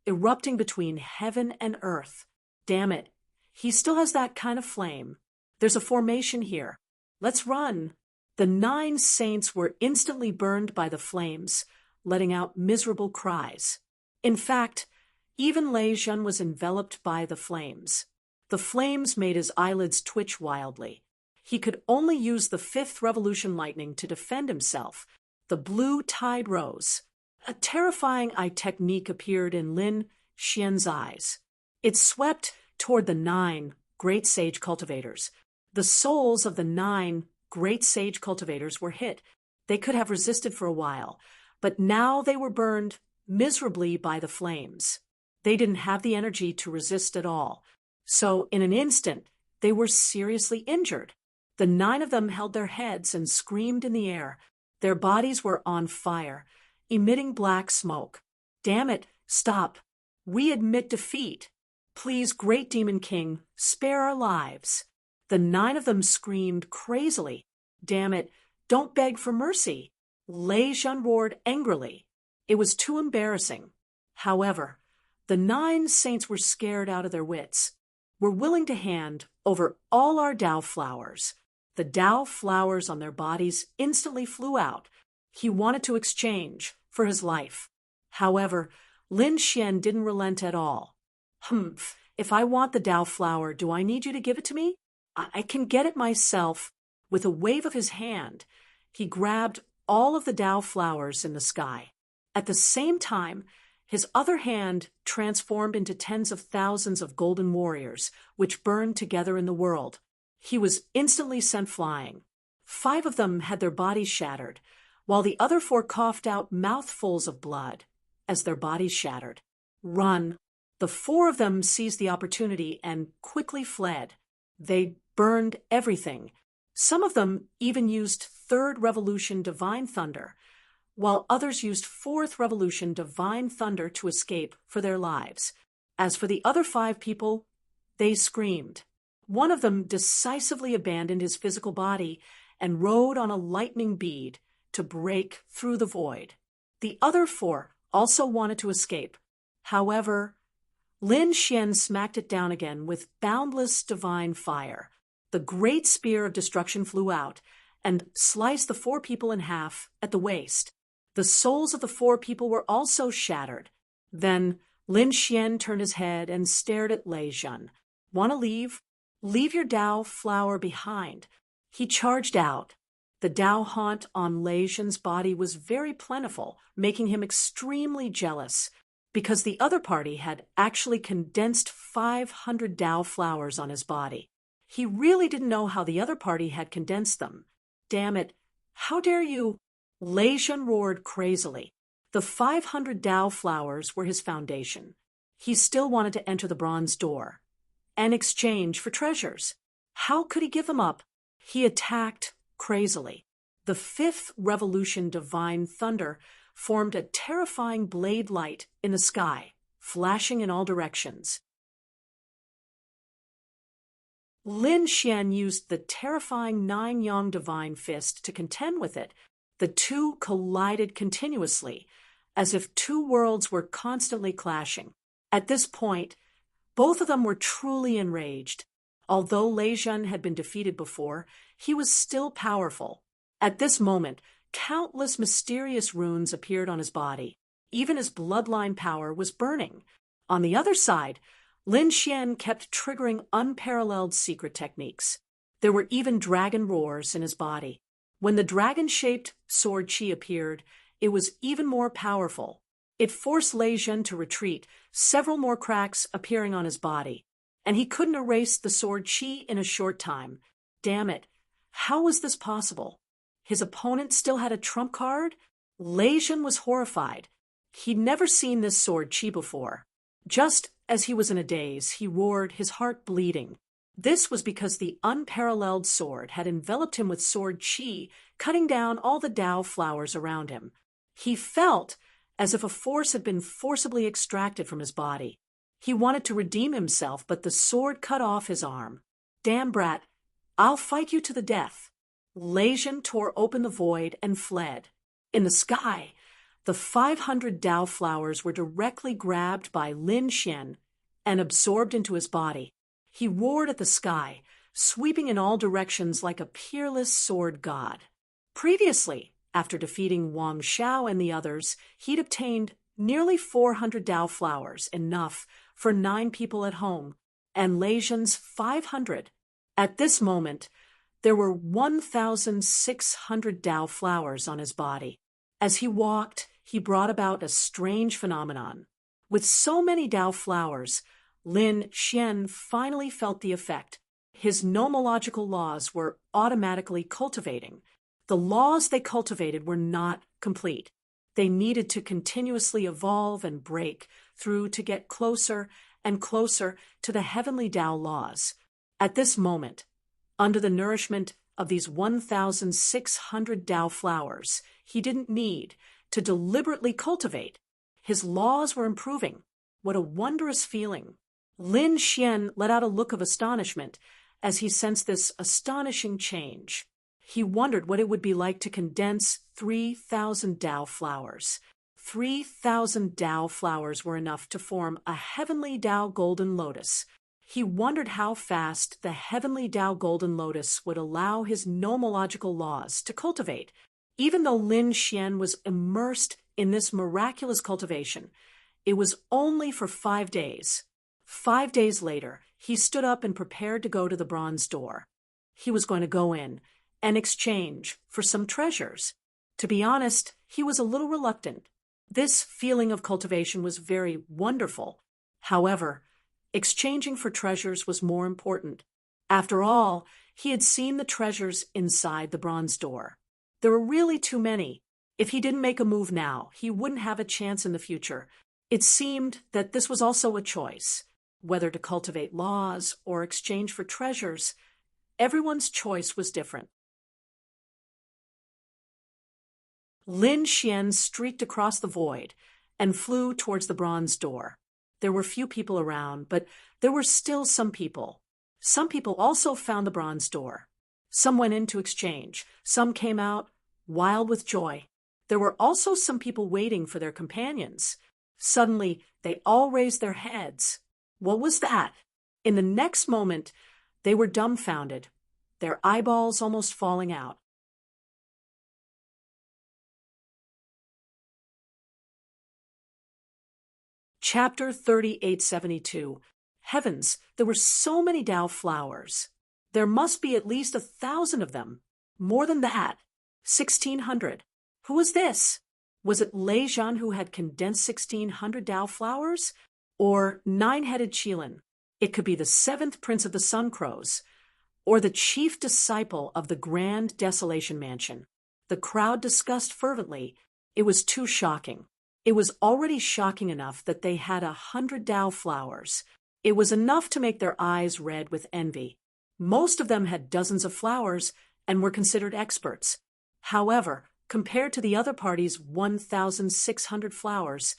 erupting between heaven and earth. Damn it, he still has that kind of flame. There's a formation here. Let's run. The 9 saints were instantly burned by the flames, letting out miserable cries. In fact, even Leijun was enveloped by the flames. The flames made his eyelids twitch wildly. He could only use the 5th revolution lightning to defend himself. The blue tide rose. A terrifying eye technique appeared in Lin Xian's eyes. It swept toward the 9 great sage cultivators. The souls of the 9 great sage cultivators were hit. They could have resisted for a while, but now they were burned miserably by the flames. They didn't have the energy to resist at all. So, in an instant, they were seriously injured. The 9 of them held their heads and screamed in the air. Their bodies were on fire, emitting black smoke. Damn it, stop. We admit defeat. Please, Great Demon King, spare our lives. The 9 of them screamed crazily. Damn it, don't beg for mercy. Leijun roared angrily. It was too embarrassing. However, the 9 saints were scared out of their wits. We're willing to hand over all our Dao flowers. The Dao flowers on their bodies instantly flew out. He wanted to exchange for his life. However, Lin Xian didn't relent at all. If I want the Dao flower, do I need you to give it to me? I can get it myself. With a wave of his hand, he grabbed all of the Dao flowers in the sky. At the same time, his other hand transformed into tens of thousands of golden warriors, which burned together in the world. He was instantly sent flying. 5 of them had their bodies shattered, while the other 4 coughed out mouthfuls of blood as their bodies shattered. Run. The 4 of them seized the opportunity and quickly fled. They burned everything. Some of them even used 3rd Revolution Divine Thunder, while others used 4th Revolution Divine Thunder to escape for their lives. As for the other 5 people, they screamed. One of them decisively abandoned his physical body and rode on a lightning bead to break through the void. The other 4 also wanted to escape. However, Lin Xian smacked it down again with boundless divine fire. The great spear of destruction flew out and sliced the 4 people in half at the waist. The souls of the 4 people were also shattered. Then Lin Xian turned his head and stared at Leijun. Want to leave? Leave your Dao flower behind. He charged out. The Dao haunt on Lei Zhen's body was very plentiful, making him extremely jealous, because the other party had actually condensed 500 Dao flowers on his body. He really didn't know how the other party had condensed them. Damn it, how dare you? Lei Zhen roared crazily. The 500 Dao flowers were his foundation. He still wanted to enter the bronze door, in exchange for treasures. How could he give them up? He attacked crazily. The fifth revolution divine thunder formed a terrifying blade light in the sky, flashing in all directions. Lin Xian used the terrifying Nine-Yang divine fist to contend with it. The two collided continuously, as if two worlds were constantly clashing. At this point, both of them were truly enraged. Although Lei Zhen had been defeated before, he was still powerful. At this moment, countless mysterious runes appeared on his body. Even his bloodline power was burning. On the other side, Lin Xian kept triggering unparalleled secret techniques. There were even dragon roars in his body. When the dragon-shaped sword chi appeared, it was even more powerful. It forced Lei Zhen to retreat, several more cracks appearing on his body. And he couldn't erase the sword chi in a short time. Damn it, how was this possible? His opponent still had a trump card? Lei Zhen was horrified. He'd never seen this sword chi before. Just as he was in a daze, he roared, his heart bleeding. This was because the unparalleled sword had enveloped him with sword chi, cutting down all the Dao flowers around him. He felt as if a force had been forcibly extracted from his body. He wanted to redeem himself, but the sword cut off his arm. Damn brat, I'll fight you to the death. Lei Zhen tore open the void and fled. In the sky, the 500 Dao flowers were directly grabbed by Lin Xian and absorbed into his body. He roared at the sky, sweeping in all directions like a peerless sword god. Previously, after defeating Wang Xiao and the others, he'd obtained nearly 400 Dao flowers, enough for 9 people at home, and Lei Zhen's 500. At this moment, there were 1,600 Dao flowers on his body. As he walked, he brought about a strange phenomenon. With so many Dao flowers, Lin Xian finally felt the effect. His nomological laws were automatically cultivating. The laws they cultivated were not complete. They needed to continuously evolve and break through to get closer and closer to the heavenly Dao laws. At this moment, under the nourishment of these 1,600 Dao flowers, he didn't need to deliberately cultivate. His laws were improving. What a wondrous feeling. Lin Xian let out a look of astonishment as he sensed this astonishing change. He wondered what it would be like to condense 3,000 Dao flowers. 3,000 Dao flowers were enough to form a heavenly Dao golden lotus. He wondered how fast the heavenly Dao golden lotus would allow his nomological laws to cultivate. Even though Lin Xian was immersed in this miraculous cultivation, it was only for 5 days. 5 days later, he stood up and prepared to go to the bronze door. He was going to go in and exchange for some treasures. To be honest, he was a little reluctant. This feeling of cultivation was very wonderful. However, exchanging for treasures was more important. After all, he had seen the treasures inside the bronze door. There were really too many. If he didn't make a move now, he wouldn't have a chance in the future. It seemed that this was also a choice, whether to cultivate laws or exchange for treasures. Everyone's choice was different. Lin Xian streaked across the void and flew towards the bronze door. There were few people around, but there were still some people. Some people also found the bronze door. Some went in to exchange. Some came out wild with joy. There were also some people waiting for their companions. Suddenly, they all raised their heads. What was that? In the next moment, they were dumbfounded, their eyeballs almost falling out. Chapter 3872. Heavens, there were so many Dao flowers. There must be at least 1,000 of them. More than that. 1600. Who was this? Was it Lei Zhan who had condensed 1600 Dao flowers? Or nine-headed Qilin? It could be the seventh prince of the Sun Crows, or the chief disciple of the Grand Desolation Mansion. The crowd discussed fervently. It was too shocking. It was already shocking enough that they had 100 Dao flowers. It was enough to make their eyes red with envy. Most of them had dozens of flowers and were considered experts. However, compared to the other party's 1,600 flowers,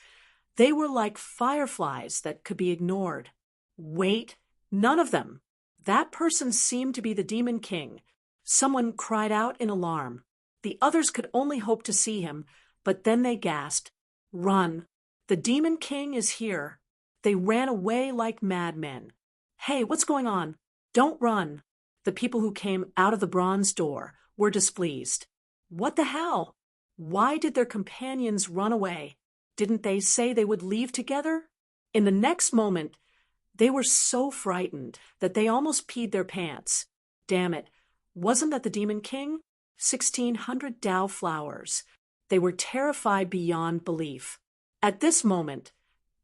they were like fireflies that could be ignored. Wait, none of them. That person seemed to be the Demon King. Someone cried out in alarm. The others could only hope to see him, but then they gasped, "Run! The Demon King is here!" They ran away like madmen. "Hey, what's going on? Don't run!" The people who came out of the bronze door were displeased. What the hell? Why did their companions run away? Didn't they say they would leave together? In the next moment, they were so frightened that they almost peed their pants. Damn it, wasn't that the Demon King? 1,600 Dao flowers. They were terrified beyond belief. At this moment,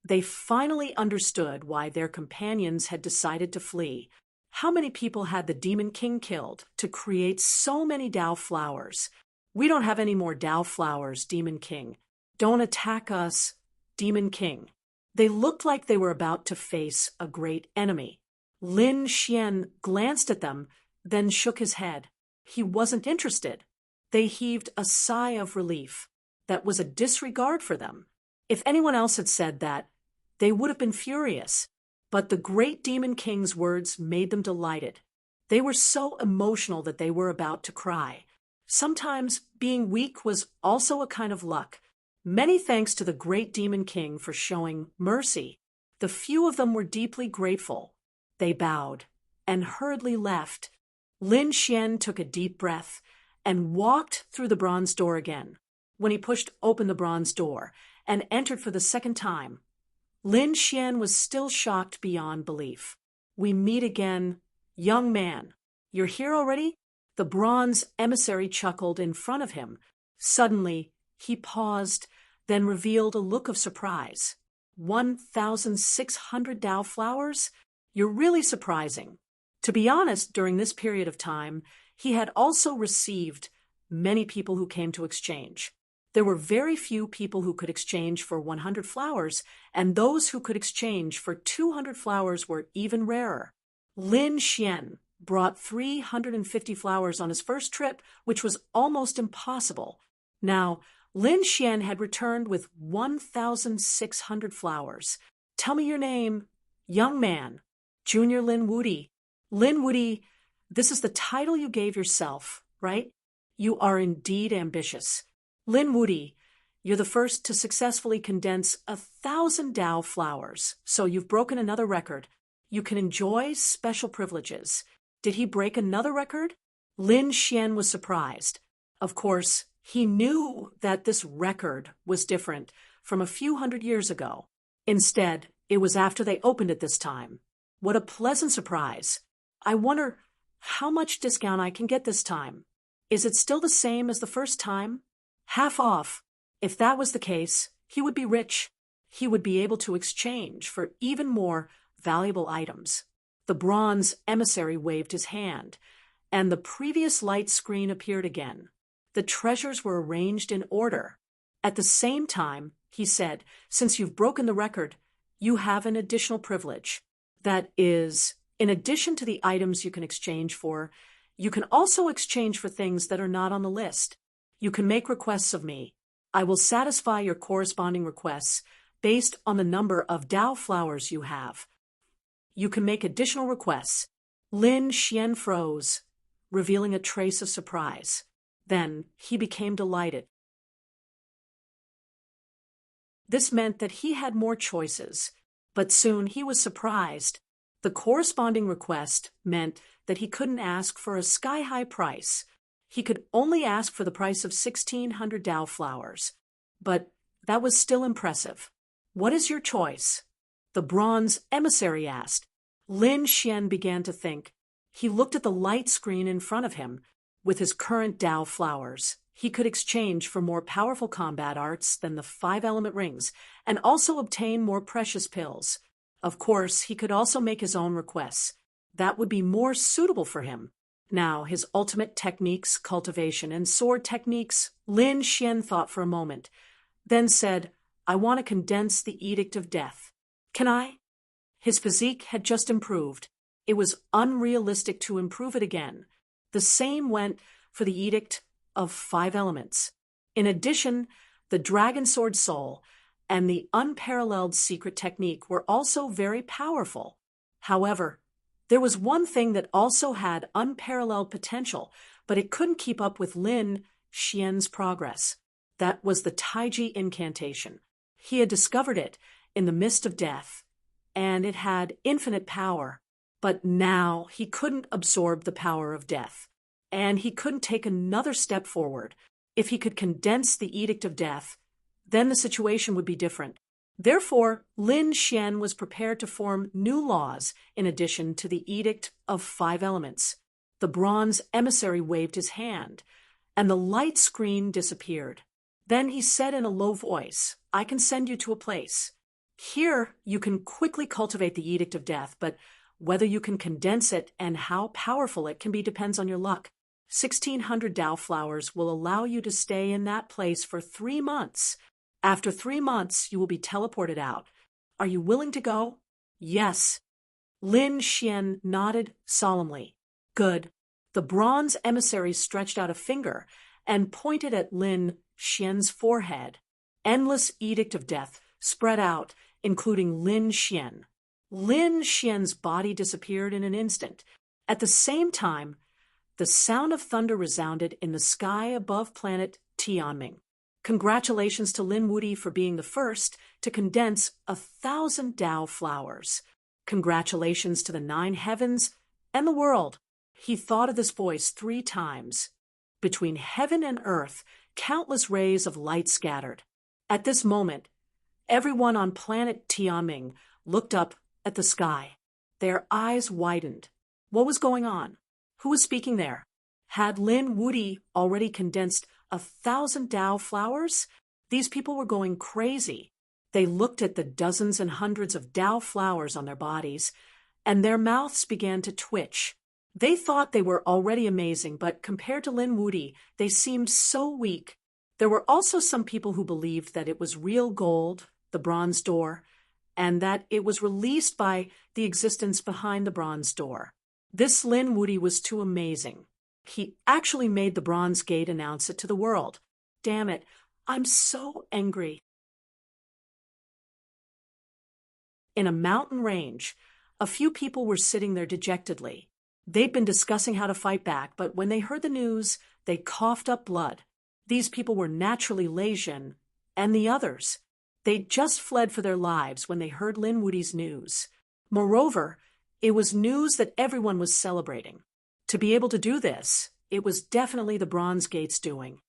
they finally understood why their companions had decided to flee. How many people had the Demon King killed to create so many Dao flowers? We don't have any more Dao flowers, Demon King. Don't attack us, Demon King. They looked like they were about to face a great enemy. Lin Xian glanced at them, then shook his head. He wasn't interested. They heaved a sigh of relief. That was a disregard for them. If anyone else had said that, they would have been furious. But the great Demon King's words made them delighted. They were so emotional that they were about to cry. Sometimes being weak was also a kind of luck. Many thanks to the great Demon King for showing mercy. The few of them were deeply grateful. They bowed and hurriedly left. Lin Xian took a deep breath and walked through the bronze door again. When he pushed open the bronze door and entered for the second time, Lin Xian was still shocked beyond belief. "We meet again, young man. You're here already?" The bronze emissary chuckled in front of him. Suddenly, he paused, then revealed a look of surprise. 1,600 Dao flowers? You're really surprising. To be honest, during this period of time, he had also received many people who came to exchange. There were very few people who could exchange for 100 flowers, and those who could exchange for 200 flowers were even rarer. Lin Xian brought 350 flowers on his first trip, which was almost impossible. Now, Lin Xian had returned with 1,600 flowers. "Tell me your name." "Young man." "Junior Lin Wudi." "Lin Wudi, this is the title you gave yourself, right? You are indeed ambitious. Lin Wudi, you're the first to successfully condense 1,000 Dao flowers, so you've broken another record. You can enjoy special privileges." Did he break another record? Lin Xian was surprised. Of course, he knew that this record was different from a few hundred years ago. Instead, it was after they opened it this time. What a pleasant surprise. I wonder how much discount I can get this time. Is it still the same as the first time? Half off. If that was the case, he would be rich. He would be able to exchange for even more valuable items. The bronze emissary waved his hand, and the previous light screen appeared again. The treasures were arranged in order. At the same time, he said, "Since you've broken the record, you have an additional privilege. That is, in addition to the items you can exchange for, you can also exchange for things that are not on the list. You can make requests of me. I will satisfy your corresponding requests based on the number of Dao flowers you have. You can make additional requests." Lin Xian froze, revealing a trace of surprise. Then he became delighted. This meant that he had more choices, but soon he was surprised. The corresponding request meant that he couldn't ask for a sky-high price. He could only ask for the price of 1,600 Dao flowers. But that was still impressive. "What is your choice?" the bronze emissary asked. Lin Xian began to think. He looked at the light screen in front of him with his current Dao flowers. he could exchange for more powerful combat arts than the 5-element rings, and also obtain more precious pills. Of course, he could also make his own requests. That would be more suitable for him. Now, his ultimate techniques, cultivation, and sword techniques. Lin Xian thought for a moment, then said, I want to condense the Edict of Death. Can I? His physique had just improved. It was unrealistic to improve it again. The same went for the Edict of 5 Elements. In addition, the Dragon Sword Soul and the Unparalleled Secret Technique were also very powerful. However, there was one thing that also had unparalleled potential, but it couldn't keep up with Lin Xian's progress. That was the Taiji incantation. He had discovered it in the mist of death, and it had infinite power. But now he couldn't absorb the power of death, and he couldn't take another step forward. If he could condense the Edict of Death, then the situation would be different. Therefore, Lin Xian was prepared to form new laws in addition to the Edict of 5 Elements. The bronze emissary waved his hand, and the light screen disappeared. Then he said in a low voice, I can send you to a place. Here you can quickly cultivate the Edict of Death, but whether you can condense it and how powerful it can be depends on your luck. 1,600 Dao flowers will allow you to stay in that place for 3 months. After 3 months, you will be teleported out. Are you willing to go? Yes. Lin Xian nodded solemnly. Good. The bronze emissary stretched out a finger and pointed at Lin Xian's forehead. Endless Edict of Death spread out, including Lin Xian. Lin Xian's body disappeared in an instant. At the same time, the sound of thunder resounded in the sky above planet Tianming. Congratulations to Lin Wudi for being the first to condense 1,000 Dao flowers. Congratulations to the 9 heavens and the world. He thought of this voice 3 times. Between heaven and earth, countless rays of light scattered. At this moment, everyone on planet Tianming looked up at the sky. Their eyes widened. What was going on? Who was speaking there? Had Lin Wudi already condensed 1,000 Dao flowers? These people were going crazy. They looked at the dozens and hundreds of Dao flowers on their bodies, and their mouths began to twitch. They thought they were already amazing, but compared to Lin Wudi, they seemed so weak. There were also some people who believed that it was real gold, the bronze door, and that it was released by the existence behind the bronze door. This Lin Wudi was too amazing. He actually made the bronze gate announce it to the world. Damn it, I'm so angry. In a mountain range, a few people were sitting there dejectedly. They'd been discussing how to fight back, but when they heard the news, they coughed up blood. These people were naturally Leijin, and the others. They'd just fled for their lives when they heard Lin Wudi's news. Moreover, it was news that everyone was celebrating. To be able to do this, it was definitely the Bronze Gate's doing.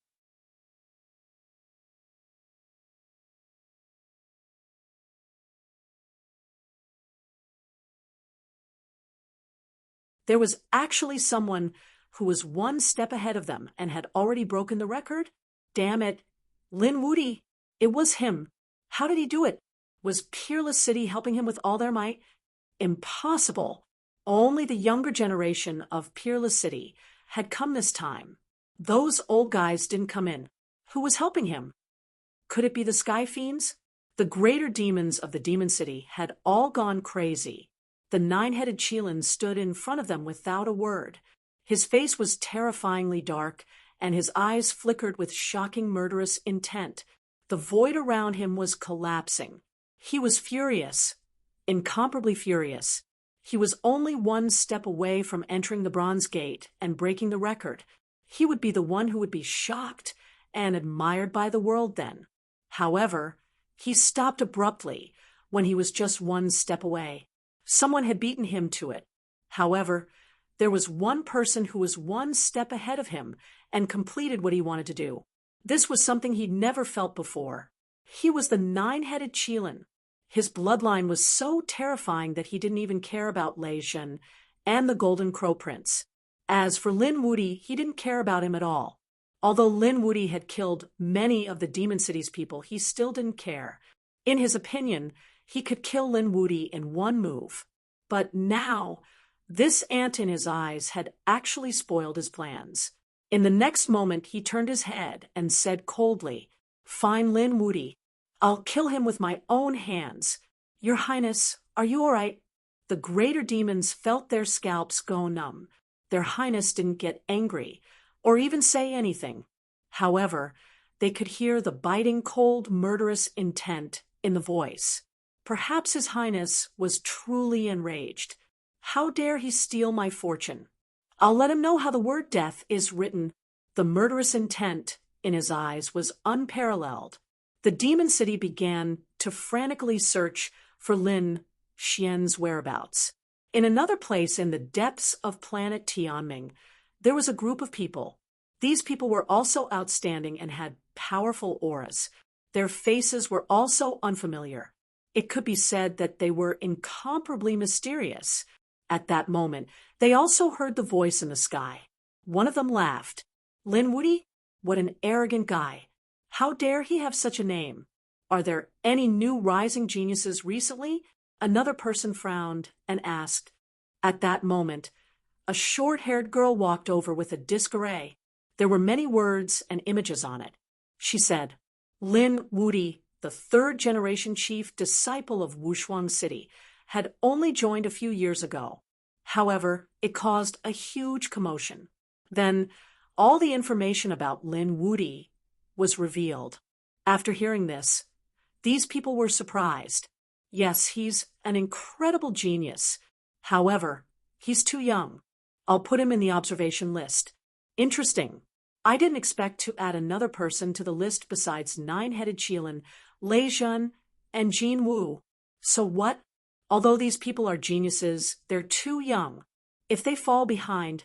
There was actually someone who was 1 step ahead of them and had already broken the record? Damn it. Lin Wudi. It was him. How did he do it? Was Peerless City helping him with all their might? Impossible. Only the younger generation of Peerless City had come this time. Those old guys didn't come in. Who was helping him? Could it be the Sky Fiends? The greater demons of the Demon City had all gone crazy. The 9-headed Qilin stood in front of them without a word. His face was terrifyingly dark, and his eyes flickered with shocking murderous intent. The void around him was collapsing. He was furious, incomparably furious. He was only 1 step away from entering the Bronze Gate and breaking the record. He would be the one who would be shocked and admired by the world then. However, he stopped abruptly when he was just 1 step away. Someone had beaten him to it. However, there was one person who was 1 step ahead of him and completed what he wanted to do. This was something he'd never felt before. He was the 9-headed Qilin. His bloodline was so terrifying that he didn't even care about Lei Zhen and the Golden Crow Prince. As for Lin Wudi, he didn't care about him at all. Although Lin Wuti had killed many of the Demon City's people, he still didn't care. In his opinion, he could kill Lin Wuti in one move. But now, this ant in his eyes had actually spoiled his plans. In the next moment, he turned his head and said coldly, "Fine, Lin Wuti. I'll kill him with my own hands. Your Highness, are you all right?" The greater demons felt their scalps go numb. Their Highness didn't get angry or even say anything. However, they could hear the biting, cold, murderous intent in the voice. Perhaps His Highness was truly enraged. How dare he steal my fortune? I'll let him know how the word death is written. The murderous intent in his eyes was unparalleled. The Demon City began to frantically search for Lin Xian's whereabouts. In another place in the depths of planet Tianming, there was a group of people. These people were also outstanding and had powerful auras. Their faces were also unfamiliar. It could be said that they were incomparably mysterious. At that moment, they also heard the voice in the sky. One of them laughed. "Lin Wuti? What an arrogant guy. How dare he have such a name? Are there any new rising geniuses recently?" Another person frowned and asked. At that moment, a short-haired girl walked over with a disc array. There were many words and images on it. She said, "Lin Wuti, the third-generation chief disciple of Wushuang City, had only joined a few years ago. However, it caused a huge commotion. Then, all the information about Lin Wuti was revealed. After hearing this, these people were surprised. Yes, he's an incredible genius. However, he's too young. I'll put him in the observation list. Interesting. I didn't expect to add another person to the list besides nine-headed Qilin, Lei Zhen, and Jin Wu. So what? Although these people are geniuses, they're too young. If they fall behind,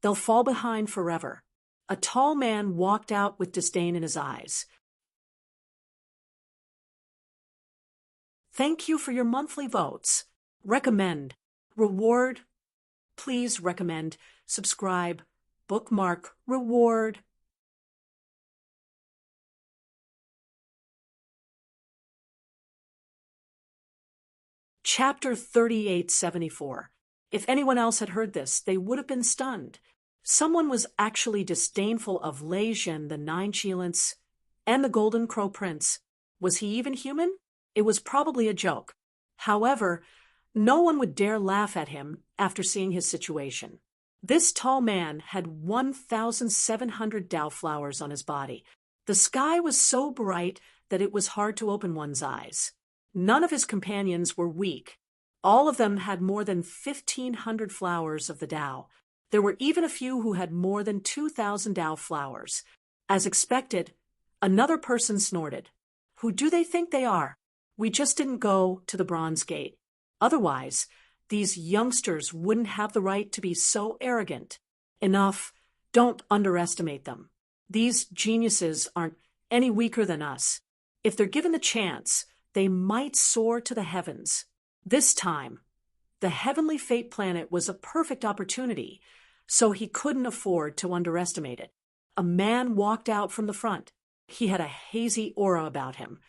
they'll fall behind forever." A tall man walked out with disdain in his eyes. Thank you for your monthly votes. Recommend. Reward. Please recommend. Subscribe. Bookmark. Reward. Chapter 3874. If anyone else had heard this, they would have been stunned. Someone was actually disdainful of Lei Zhen, the Nine Qilins, and the Golden Crow Prince. Was he even human? It was probably a joke. However, no one would dare laugh at him after seeing his situation. This tall man had 1,700 Dao flowers on his body. The sky was so bright that it was hard to open one's eyes. None of his companions were weak. All of them had more than 1,500 flowers of the Dao. There were even a few who had more than 2,000 Dao flowers. As expected, another person snorted. Who do they think they are? We just didn't go to the Bronze Gate. Otherwise, these youngsters wouldn't have the right to be so arrogant. Enough. Don't underestimate them. These geniuses aren't any weaker than us. If they're given the chance, they might soar to the heavens. This time, the heavenly fate planet was a perfect opportunity, so he couldn't afford to underestimate it. A man walked out from the front. He had a hazy aura about him,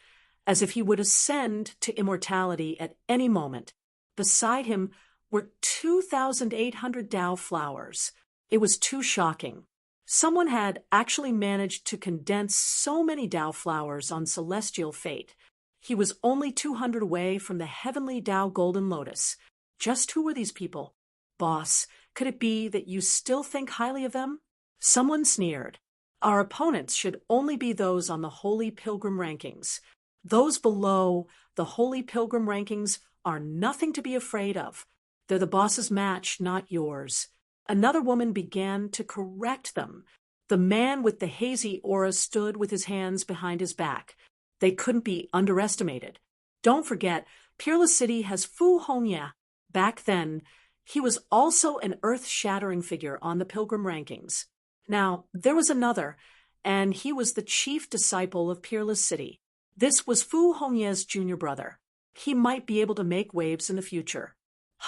as if he would ascend to immortality at any moment. Beside him were 2,800 Dao flowers. It was too shocking. Someone had actually managed to condense so many Dao flowers on celestial fate. He was only 200 away from the heavenly Dao Golden Lotus. Just who were these people? Boss, could it be that you still think highly of them? Someone sneered. Our opponents should only be those on the Holy Pilgrim rankings. Those below the Holy Pilgrim rankings are nothing to be afraid of. They're the boss's match, not yours. Another woman began to correct them. The man with the hazy aura stood with his hands behind his back. They couldn't be underestimated. Don't forget, Peerless City has Fu Hongya. Back then, he was also an earth-shattering figure on the Pilgrim rankings. Now, there was another, and he was the chief disciple of Peerless City. This was Fu Hongya's junior brother. He might be able to make waves in the future.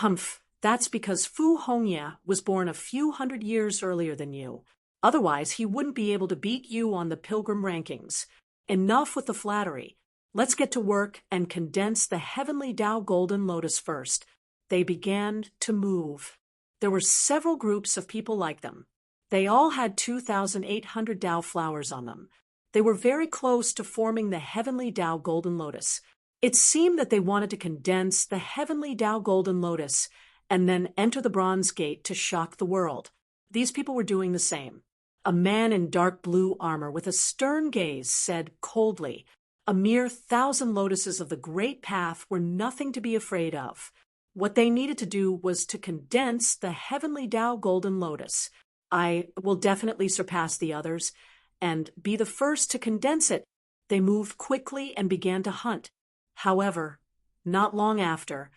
Humph, that's because Fu Hongya was born a few hundred years earlier than you. Otherwise, he wouldn't be able to beat you on the pilgrim rankings. Enough with the flattery. Let's get to work and condense the heavenly Tao Golden Lotus first. They began to move. There were several groups of people like them. They all had 2,800 Tao flowers on them. They were very close to forming the heavenly Tao Golden Lotus. It seemed that they wanted to condense the heavenly Tao Golden Lotus and then enter the Bronze Gate to shock the world. These people were doing the same. A man in dark blue armor with a stern gaze said coldly, "A mere 1,000 lotuses of the Great Path were nothing to be afraid of. What they needed to do was to condense the heavenly Tao Golden Lotus. I will definitely surpass the others and be the first to condense it." They moved quickly and began to hunt. However, not long after,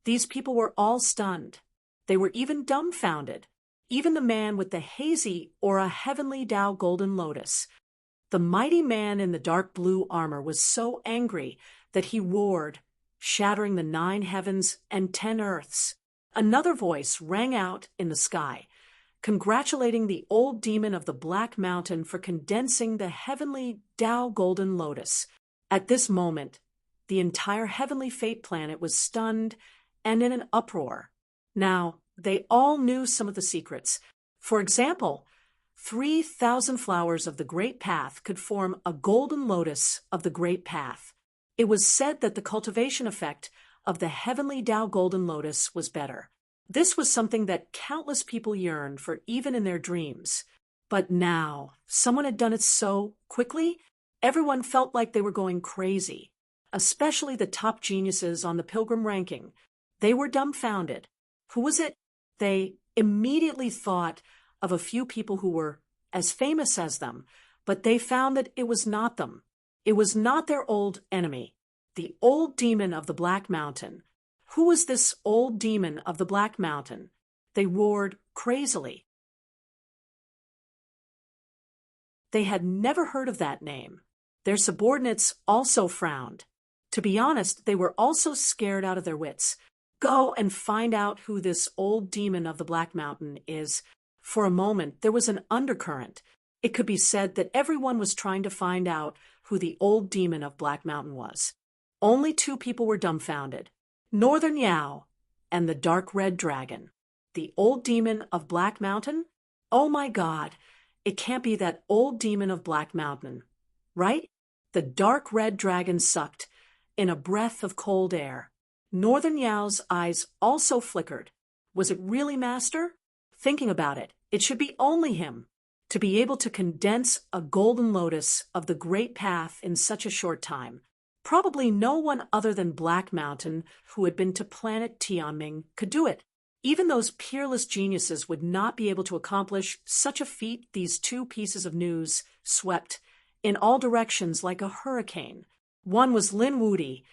these people were all stunned. They were even dumbfounded. Even the man with the hazy or a heavenly Tao Golden Lotus. The mighty man in the dark blue armor was so angry that he roared, shattering the 9 heavens and 10 earths. Another voice rang out in the sky, congratulating the old demon of the Black Mountain for condensing the heavenly Tao Golden Lotus. At this moment, the entire heavenly fate planet was stunned and in an uproar. Now, they all knew some of the secrets. For example, 3,000 flowers of the Great Path could form a golden lotus of the Great Path. It was said that the cultivation effect of the heavenly Tao Golden Lotus was better. This was something that countless people yearned for even in their dreams. But now, someone had done it so quickly, everyone felt like they were going crazy. Especially the top geniuses on the pilgrim ranking. They were dumbfounded. Who was it? They immediately thought of a few people who were as famous as them, but they found that it was not them. It was not their old enemy, the old demon of the Black Mountain. Who was this old demon of the Black Mountain? They roared crazily. They had never heard of that name. Their subordinates also frowned. To be honest, they were also scared out of their wits. Go and find out who this old demon of the Black Mountain is. For a moment, there was an undercurrent. It could be said that everyone was trying to find out who the old demon of Black Mountain was. Only 2 people were dumbfounded. Northern Yao and the Dark Red Dragon. The old demon of Black Mountain? Oh my God, it can't be that old demon of Black Mountain, right? The Dark Red Dragon sucked in a breath of cold air. Northern Yao's eyes also flickered. Was it really Master? Thinking about it, it should be only him. To be able to condense a golden lotus of the Great Path in such a short time. Probably no one other than Black Mountain, who had been to planet Tianming, could do it. Even those peerless geniuses would not be able to accomplish such a feat. These 2 pieces of news swept in all directions like a hurricane. One was Lin Wudi,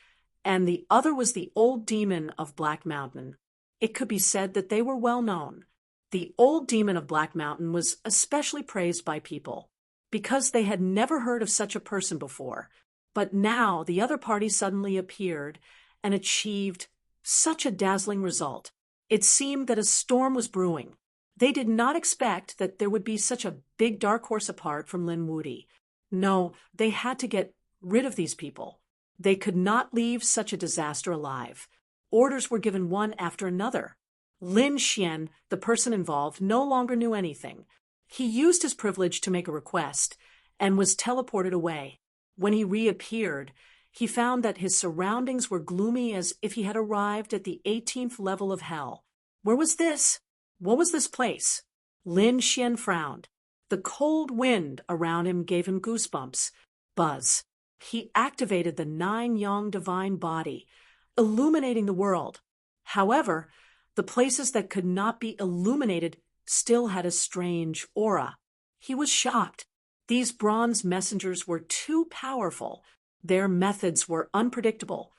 and the other was the old demon of Black Mountain. It could be said that they were well known. The old demon of Black Mountain was especially praised by people, because they had never heard of such a person before. But now the other party suddenly appeared and achieved such a dazzling result. It seemed that a storm was brewing. They did not expect that there would be such a big dark horse apart from Lin Wudi. No, they had to get rid of these people. They could not leave such a disaster alive. Orders were given one after another. Lin Xian, the person involved, no longer knew anything. He used his privilege to make a request and was teleported away. When he reappeared, he found that his surroundings were gloomy as if he had arrived at the 18th level of hell. Where was this? What was this place? Lin Xian frowned. The cold wind around him gave him goosebumps. Buzz. He activated the 9 Yang divine body, illuminating the world. However, the places that could not be illuminated still had a strange aura. He was shocked. These bronze messengers were too powerful. Their methods were unpredictable,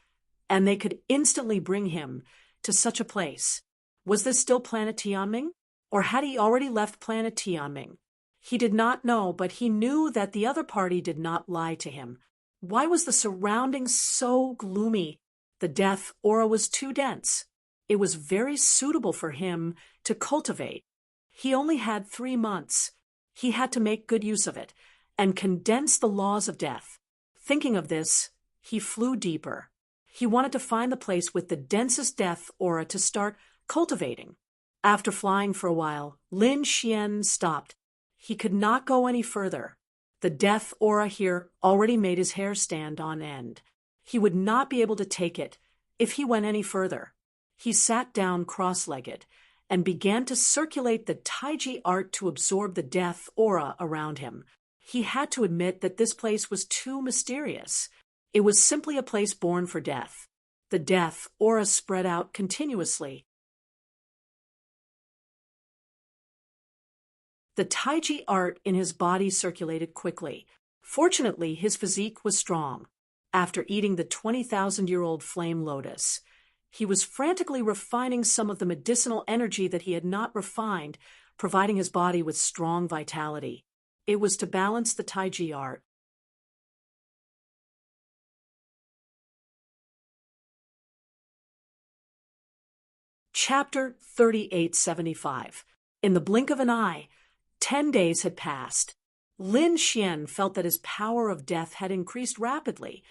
and they could instantly bring him to such a place. Was this still planet Tianming? Or had he already left planet Tianming? He did not know, but he knew that the other party did not lie to him. Why was the surroundings so gloomy? The death aura was too dense. It was very suitable for him to cultivate. He only had 3 months. He had to make good use of it and condense the laws of death. Thinking of this, he flew deeper. He wanted to find the place with the densest death aura to start cultivating. After flying for a while, Lin Xian stopped. He could not go any further. The death aura here already made his hair stand on end. He would not be able to take it if he went any further. He sat down cross-legged and began to circulate the Taiji art to absorb the death aura around him. He had to admit that this place was too mysterious. It was simply a place born for death. The death aura spread out continuously. The Taiji art in his body circulated quickly. Fortunately, his physique was strong. After eating the 20,000-year-old flame lotus, he was frantically refining some of the medicinal energy that he had not refined, providing his body with strong vitality. It was to balance the Taiji art. Chapter 3875. In the blink of an eye, 10 days had passed. Lin Xian felt that his power of death had increased rapidly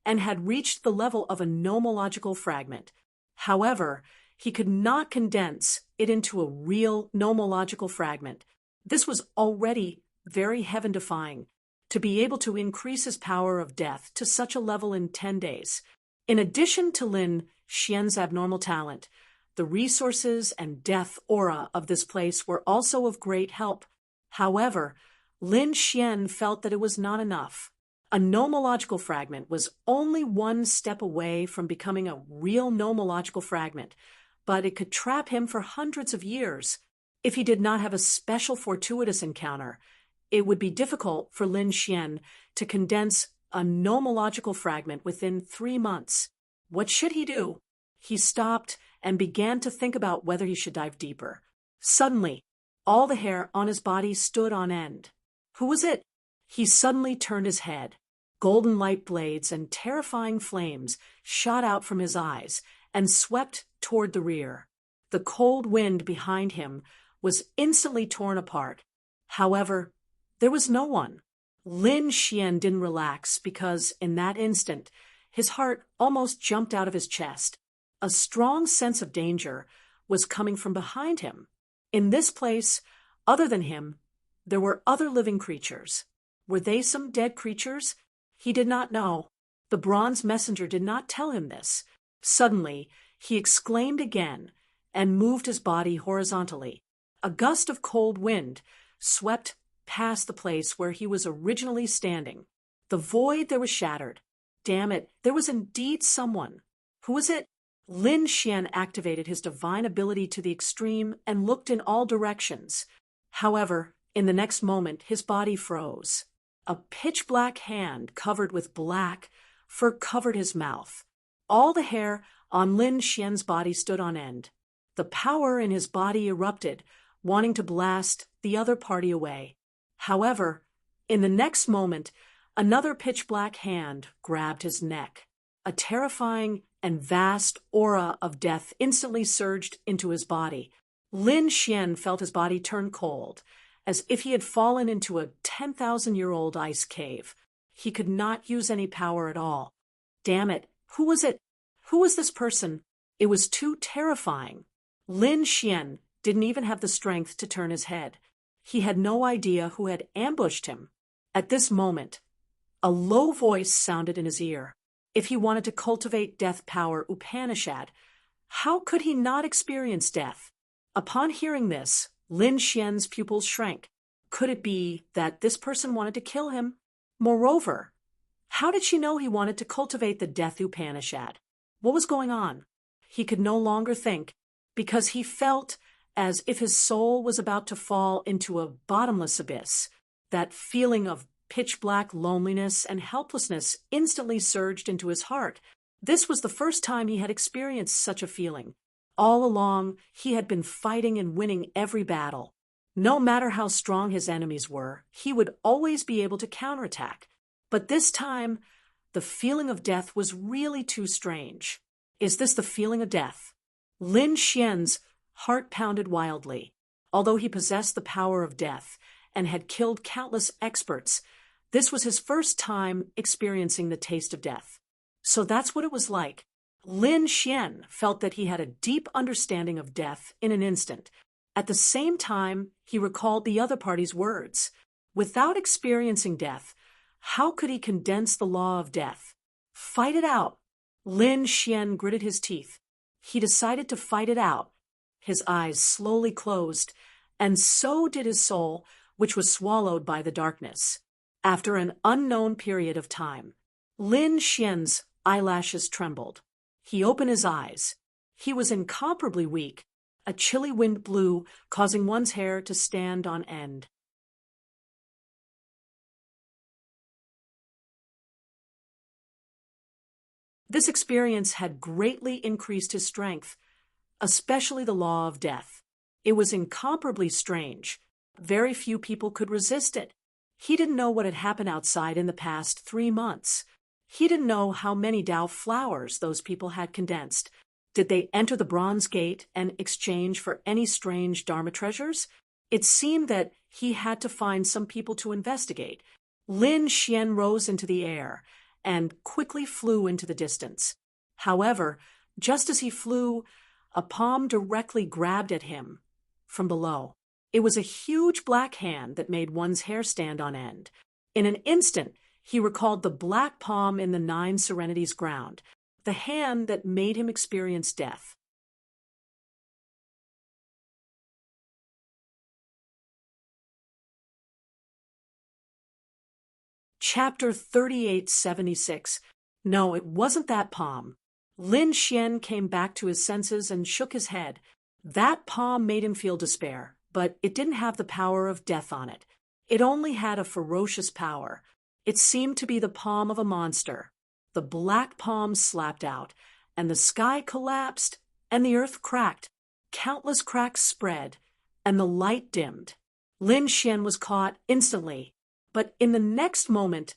and had reached the level of a nomological fragment. However, he could not condense it into a real nomological fragment. This was already very heaven-defying, to be able to increase his power of death to such a level in 10 days. In addition to Lin Xian's abnormal talent, the resources and death aura of this place were also of great help. However, Lin Xian felt that it was not enough. A nomological fragment was only one step away from becoming a real nomological fragment, but it could trap him for hundreds of years. If he did not have a special fortuitous encounter, it would be difficult for Lin Xian to condense a nomological fragment within 3 months. What should he do? He stopped and began to think about whether he should dive deeper. Suddenly, all the hair on his body stood on end. Who was it? He suddenly turned his head. Golden light blades and terrifying flames shot out from his eyes and swept toward the rear. The cold wind behind him was instantly torn apart. However, there was no one. Lin Xian didn't relax because, in that instant, his heart almost jumped out of his chest. A strong sense of danger was coming from behind him. In this place, other than him, there were other living creatures. Were they some dead creatures? He did not know. The bronze messenger did not tell him this. Suddenly, he exclaimed again and moved his body horizontally. A gust of cold wind swept past the place where he was originally standing. The void there was shattered. Damn it, there was indeed someone. Who was it? Lin Xian activated his divine ability to the extreme and looked in all directions. However, in the next moment, his body froze. A pitch-black hand covered with black fur covered his mouth. All the hair on Lin Xian's body stood on end. The power in his body erupted, wanting to blast the other party away. However, in the next moment, another pitch-black hand grabbed his neck. A terrifying and vast aura of death instantly surged into his body. Lin Xian felt his body turn cold, as if he had fallen into a 10,000-year-old ice cave. He could not use any power at all. Damn it, who was it? Who was this person? It was too terrifying. Lin Xian didn't even have the strength to turn his head. He had no idea who had ambushed him. At this moment, a low voice sounded in his ear. If he wanted to cultivate death power Upanishad, how could he not experience death? Upon hearing this, Lin Xian's pupils shrank. Could it be that this person wanted to kill him? Moreover, how did she know he wanted to cultivate the death Upanishad? What was going on? He could no longer think, because he felt as if his soul was about to fall into a bottomless abyss. That feeling of pitch-black loneliness and helplessness instantly surged into his heart. This was the first time he had experienced such a feeling. All along, he had been fighting and winning every battle. No matter how strong his enemies were, he would always be able to counterattack. But this time, the feeling of death was really too strange. Is this the feeling of death? Lin Xian's heart pounded wildly. Although he possessed the power of death and had killed countless experts. This was his first time experiencing the taste of death. So that's what it was like. Lin Xian felt that he had a deep understanding of death in an instant. At the same time, he recalled the other party's words. Without experiencing death, how could he condense the law of death? Fight it out. Lin Xian gritted his teeth. He decided to fight it out. His eyes slowly closed, and so did his soul, which was swallowed by the darkness. After an unknown period of time, Lin Xian's eyelashes trembled. He opened his eyes. He was incomparably weak. A chilly wind blew, causing one's hair to stand on end. This experience had greatly increased his strength, especially the law of death. It was incomparably strange. Very few people could resist it. He didn't know what had happened outside in the past 3 months. He didn't know how many Dao flowers those people had condensed. Did they enter the Bronze Gate and exchange for any strange Dharma treasures? It seemed that he had to find some people to investigate. Lin Xian rose into the air and quickly flew into the distance. However, just as he flew, a palm directly grabbed at him from below. It was a huge black hand that made one's hair stand on end. In an instant, he recalled the black palm in the 9 Serenities ground, the hand that made him experience death. Chapter 3876. No, it wasn't that palm. Lin Xian came back to his senses and shook his head. That palm made him feel despair, but it didn't have the power of death on it. It only had a ferocious power. It seemed to be the palm of a monster. The black palm slapped out, and the sky collapsed, and the earth cracked. Countless cracks spread, and the light dimmed. Lin Xian was caught instantly, but in the next moment,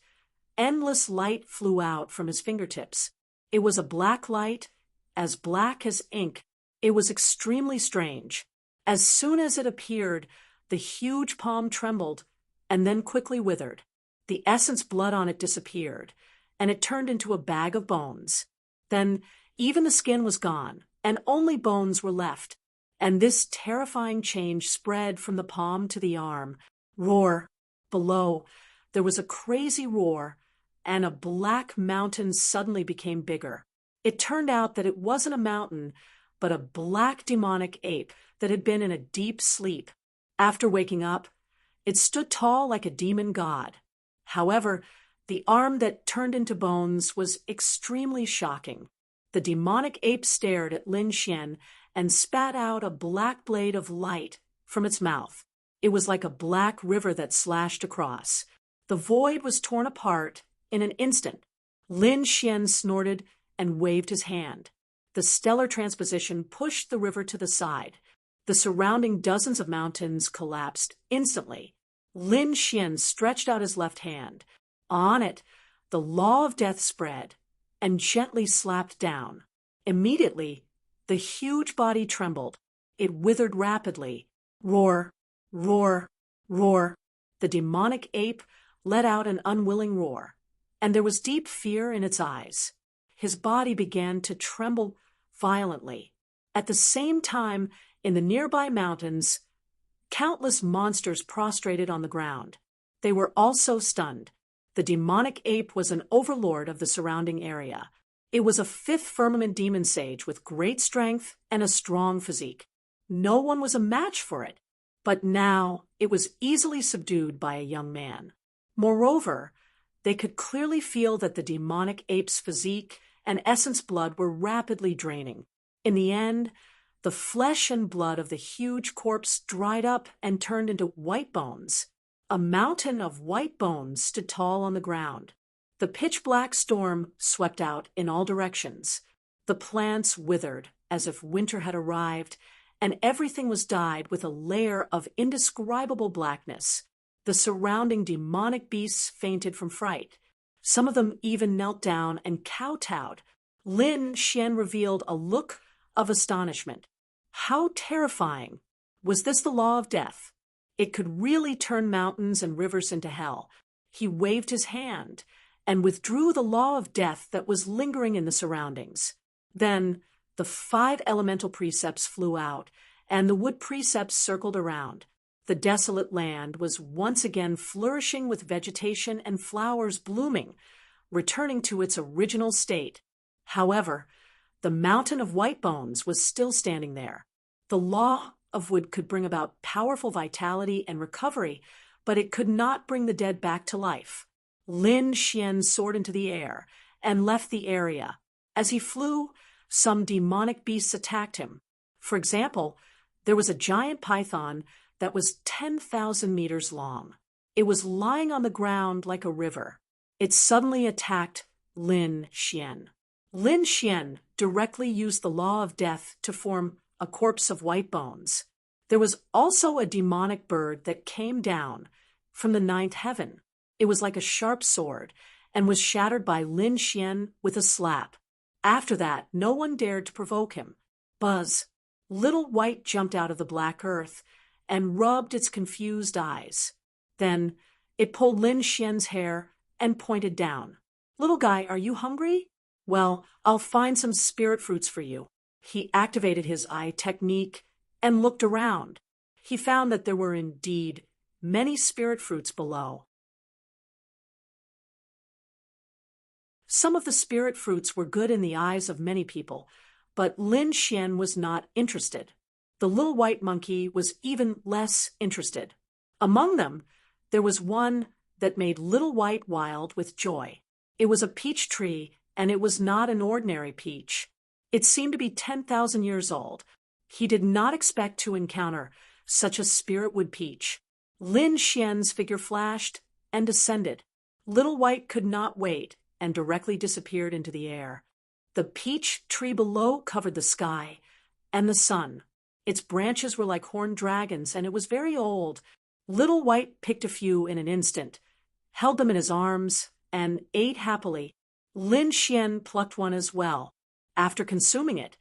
endless light flew out from his fingertips. It was a black light, as black as ink. It was extremely strange. As soon as it appeared, the huge palm trembled, and then quickly withered. The essence blood on it disappeared, and it turned into a bag of bones. Then even the skin was gone, and only bones were left. And this terrifying change spread from the palm to the arm. Roar! Below, there was a crazy roar, and a black mountain suddenly became bigger. It turned out that it wasn't a mountain, but a black demonic ape that had been in a deep sleep. After waking up, it stood tall like a demon god. However, the arm that turned into bones was extremely shocking. The demonic ape stared at Lin Xian and spat out a black blade of light from its mouth. It was like a black river that slashed across. The void was torn apart in an instant. Lin Xian snorted and waved his hand. The stellar transposition pushed the river to the side. The surrounding dozens of mountains collapsed instantly. Lin Xian stretched out his left hand. On it, the law of death spread and gently slapped down. Immediately, the huge body trembled. It withered rapidly. Roar! Roar! Roar! The demonic ape let out an unwilling roar, and there was deep fear in its eyes. His body began to tremble violently. At the same time, in the nearby mountains, countless monsters prostrated on the ground. They were also stunned. The demonic ape was an overlord of the surrounding area. It was a 5th firmament demon sage with great strength and a strong physique. No one was a match for it. But now it was easily subdued by a young man. Moreover, they could clearly feel that the demonic ape's physique and essence blood were rapidly draining. In the end, the flesh and blood of the huge corpse dried up and turned into white bones. A mountain of white bones stood tall on the ground. The pitch-black storm swept out in all directions. The plants withered as if winter had arrived, and everything was dyed with a layer of indescribable blackness. The surrounding demonic beasts fainted from fright. Some of them even knelt down and kowtowed. Lin Xian revealed a look of astonishment. How terrifying! Was this the law of death? It could really turn mountains and rivers into hell. He waved his hand and withdrew the law of death that was lingering in the surroundings. Then the 5 elemental precepts flew out, and the wood precepts circled around. The desolate land was once again flourishing with vegetation and flowers blooming, returning to its original state. However, the mountain of white bones was still standing there. The law of wood could bring about powerful vitality and recovery, but it could not bring the dead back to life. Lin Xian soared into the air and left the area. As he flew, some demonic beasts attacked him. For example, there was a giant python that was 10,000 meters long. It was lying on the ground like a river. It suddenly attacked Lin Xian. Lin Xian directly used the law of death to form a corpse of white bones. There was also a demonic bird that came down from the 9th heaven. It was like a sharp sword and was shattered by Lin Xian with a slap. After that, no one dared to provoke him. Buzz, little white jumped out of the black earth and rubbed its confused eyes. Then it pulled Lin Xian's hair and pointed down. Little guy, are you hungry? Well, I'll find some spirit fruits for you. He activated his eye technique and looked around. He found that there were indeed many spirit fruits below. Some of the spirit fruits were good in the eyes of many people, but Lin Xian was not interested. The little white monkey was even less interested. Among them, there was one that made Little White wild with joy. It was a peach tree, and it was not an ordinary peach. It seemed to be 10,000 years old. He did not expect to encounter such a spiritwood peach. Lin Xian's figure flashed and descended. Little White could not wait and directly disappeared into the air. The peach tree below covered the sky and the sun. Its branches were like horned dragons, and it was very old. Little White picked a few in an instant, held them in his arms, and ate happily. Lin Xian plucked one as well. After consuming it,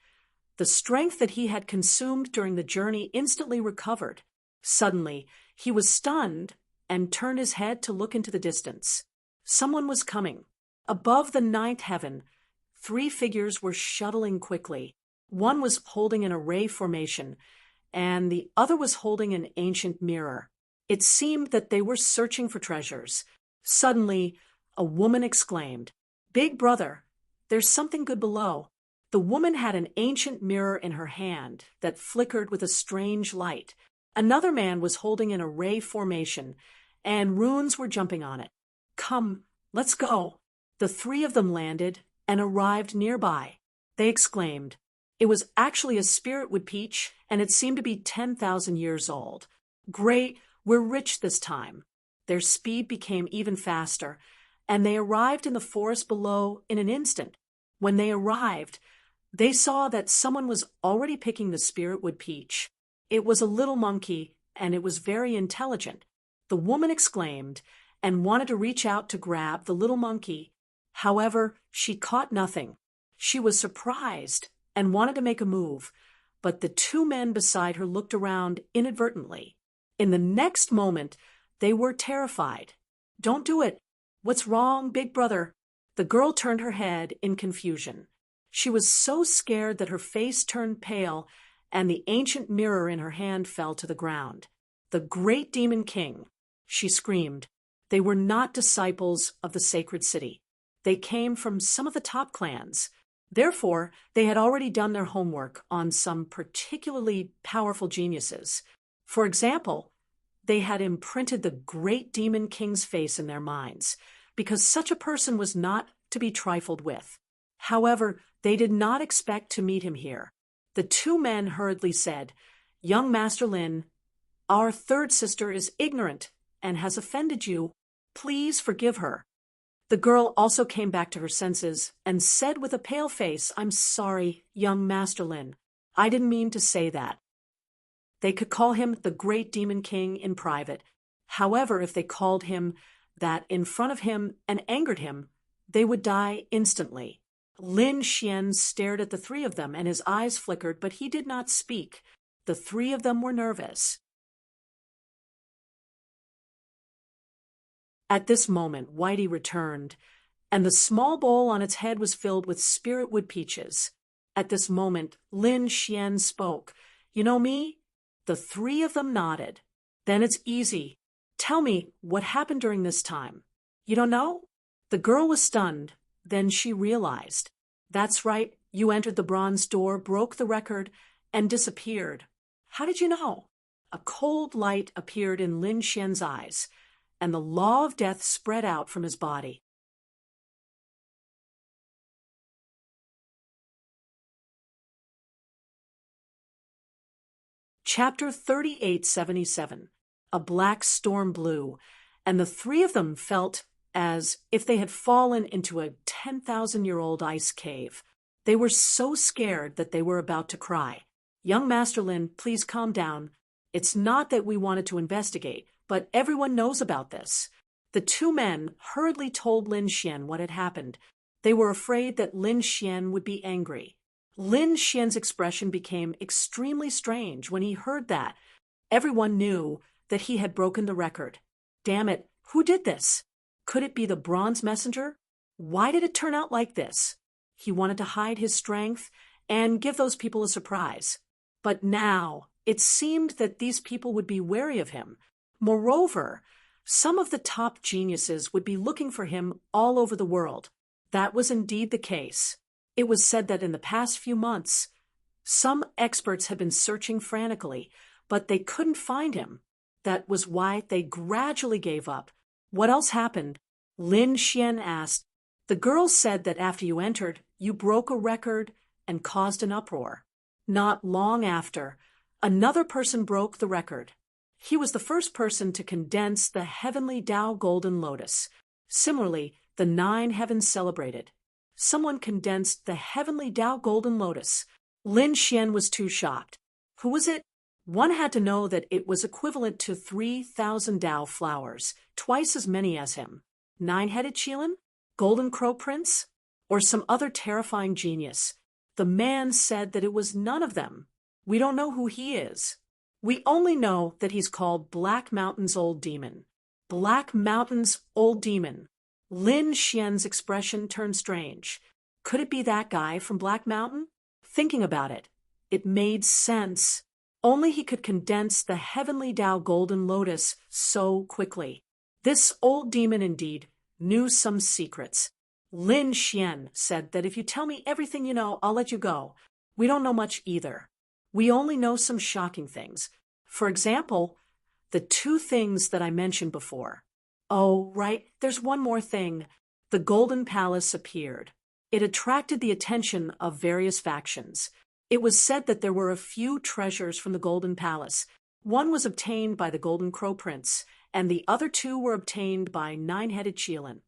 the strength that he had consumed during the journey instantly recovered. Suddenly, he was stunned and turned his head to look into the distance. Someone was coming. Above the 9th heaven, 3 figures were shuttling quickly. One was holding an array formation, and the other was holding an ancient mirror. It seemed that they were searching for treasures. Suddenly, a woman exclaimed, "Big brother, there's something good below." The woman had an ancient mirror in her hand that flickered with a strange light. Another man was holding an array formation, and runes were jumping on it. "Come, let's go." The 3 of them landed and arrived nearby. They exclaimed. It was actually a spiritwood peach, and it seemed to be 10,000 years old. "Great, we're rich this time." Their speed became even faster, and they arrived in the forest below in an instant. When they arrived, they saw that someone was already picking the spiritwood peach. It was a little monkey, and it was very intelligent. The woman exclaimed and wanted to reach out to grab the little monkey. However, she caught nothing. She was surprised and wanted to make a move, but the 2 men beside her looked around inadvertently. In the next moment, they were terrified. "Don't do it. What's wrong, big brother?" The girl turned her head in confusion. She was so scared that her face turned pale, and the ancient mirror in her hand fell to the ground. "The great demon king," she screamed. They were not disciples of the sacred city. They came from some of the top clans. Therefore, they had already done their homework on some particularly powerful geniuses. For example, they had imprinted the great demon king's face in their minds, because such a person was not to be trifled with. However, they did not expect to meet him here. The 2 men hurriedly said, "Young Master Lin, our 3rd sister is ignorant and has offended you. Please forgive her." The girl also came back to her senses and said with a pale face, "I'm sorry, young Master Lin. I didn't mean to say that." They could call him the Great Demon King in private. However, if they called him that in front of him and angered him, they would die instantly. Lin Xian stared at the 3 of them, and his eyes flickered, but he did not speak. The 3 of them were nervous. At this moment, Whitey returned, and the small bowl on its head was filled with spiritwood peaches. At this moment, Lin Xian spoke. You know me? The three of them nodded. Then it's easy. Tell me what happened during this time. You don't know? The girl was stunned. Then she realized. That's right, you entered the bronze door, broke the record, and disappeared. How did you know? A cold light appeared in Lin Xian's eyes, and the law of death spread out from his body. Chapter 3877. A black storm blew, and the three of them felt as if they had fallen into a 10,000-year-old ice cave. They were so scared that they were about to cry. Young Master Lin, please calm down. It's not that we wanted to investigate, but everyone knows about this. The two men hurriedly told Lin Xian what had happened. They were afraid that Lin Xian would be angry. Lin Xian's expression became extremely strange when he heard that. Everyone knew that he had broken the record. Damn it, who did this? Could it be the bronze messenger? Why did it turn out like this? He wanted to hide his strength and give those people a surprise. But now, it seemed that these people would be wary of him. Moreover, some of the top geniuses would be looking for him all over the world. That was indeed the case. It was said that in the past few months, some experts had been searching frantically, but they couldn't find him. That was why they gradually gave up. What else happened? Lin Xian asked. The girls said that after you entered, you broke a record and caused an uproar. Not long after, another person broke the record. He was the first person to condense the heavenly Tao Golden Lotus. Similarly, the 9 heavens celebrated. Someone condensed the heavenly Tao Golden Lotus. Lin Xian was too shocked. Who was it? One had to know that it was equivalent to 3,000 Tao flowers, twice as many as him. 9-headed Qilin? Golden Crow Prince? Or some other terrifying genius? The man said that it was none of them. We don't know who he is. We only know that he's called Black Mountain's Old Demon. Black Mountain's Old Demon. Lin Xian's expression turned strange. Could it be that guy from Black Mountain? Thinking about it, it made sense. Only he could condense the heavenly Tao Golden Lotus so quickly. This old demon indeed knew some secrets. Lin Xian said that if you tell me everything you know, I'll let you go. We don't know much either. We only know some shocking things. For example, the 2 things that I mentioned before. Oh, right, there's one more thing. The Golden Palace appeared. It attracted the attention of various factions. It was said that there were a few treasures from the Golden Palace. One was obtained by the Golden Crow Prince, and the other 2 were obtained by 9-headed Qilin.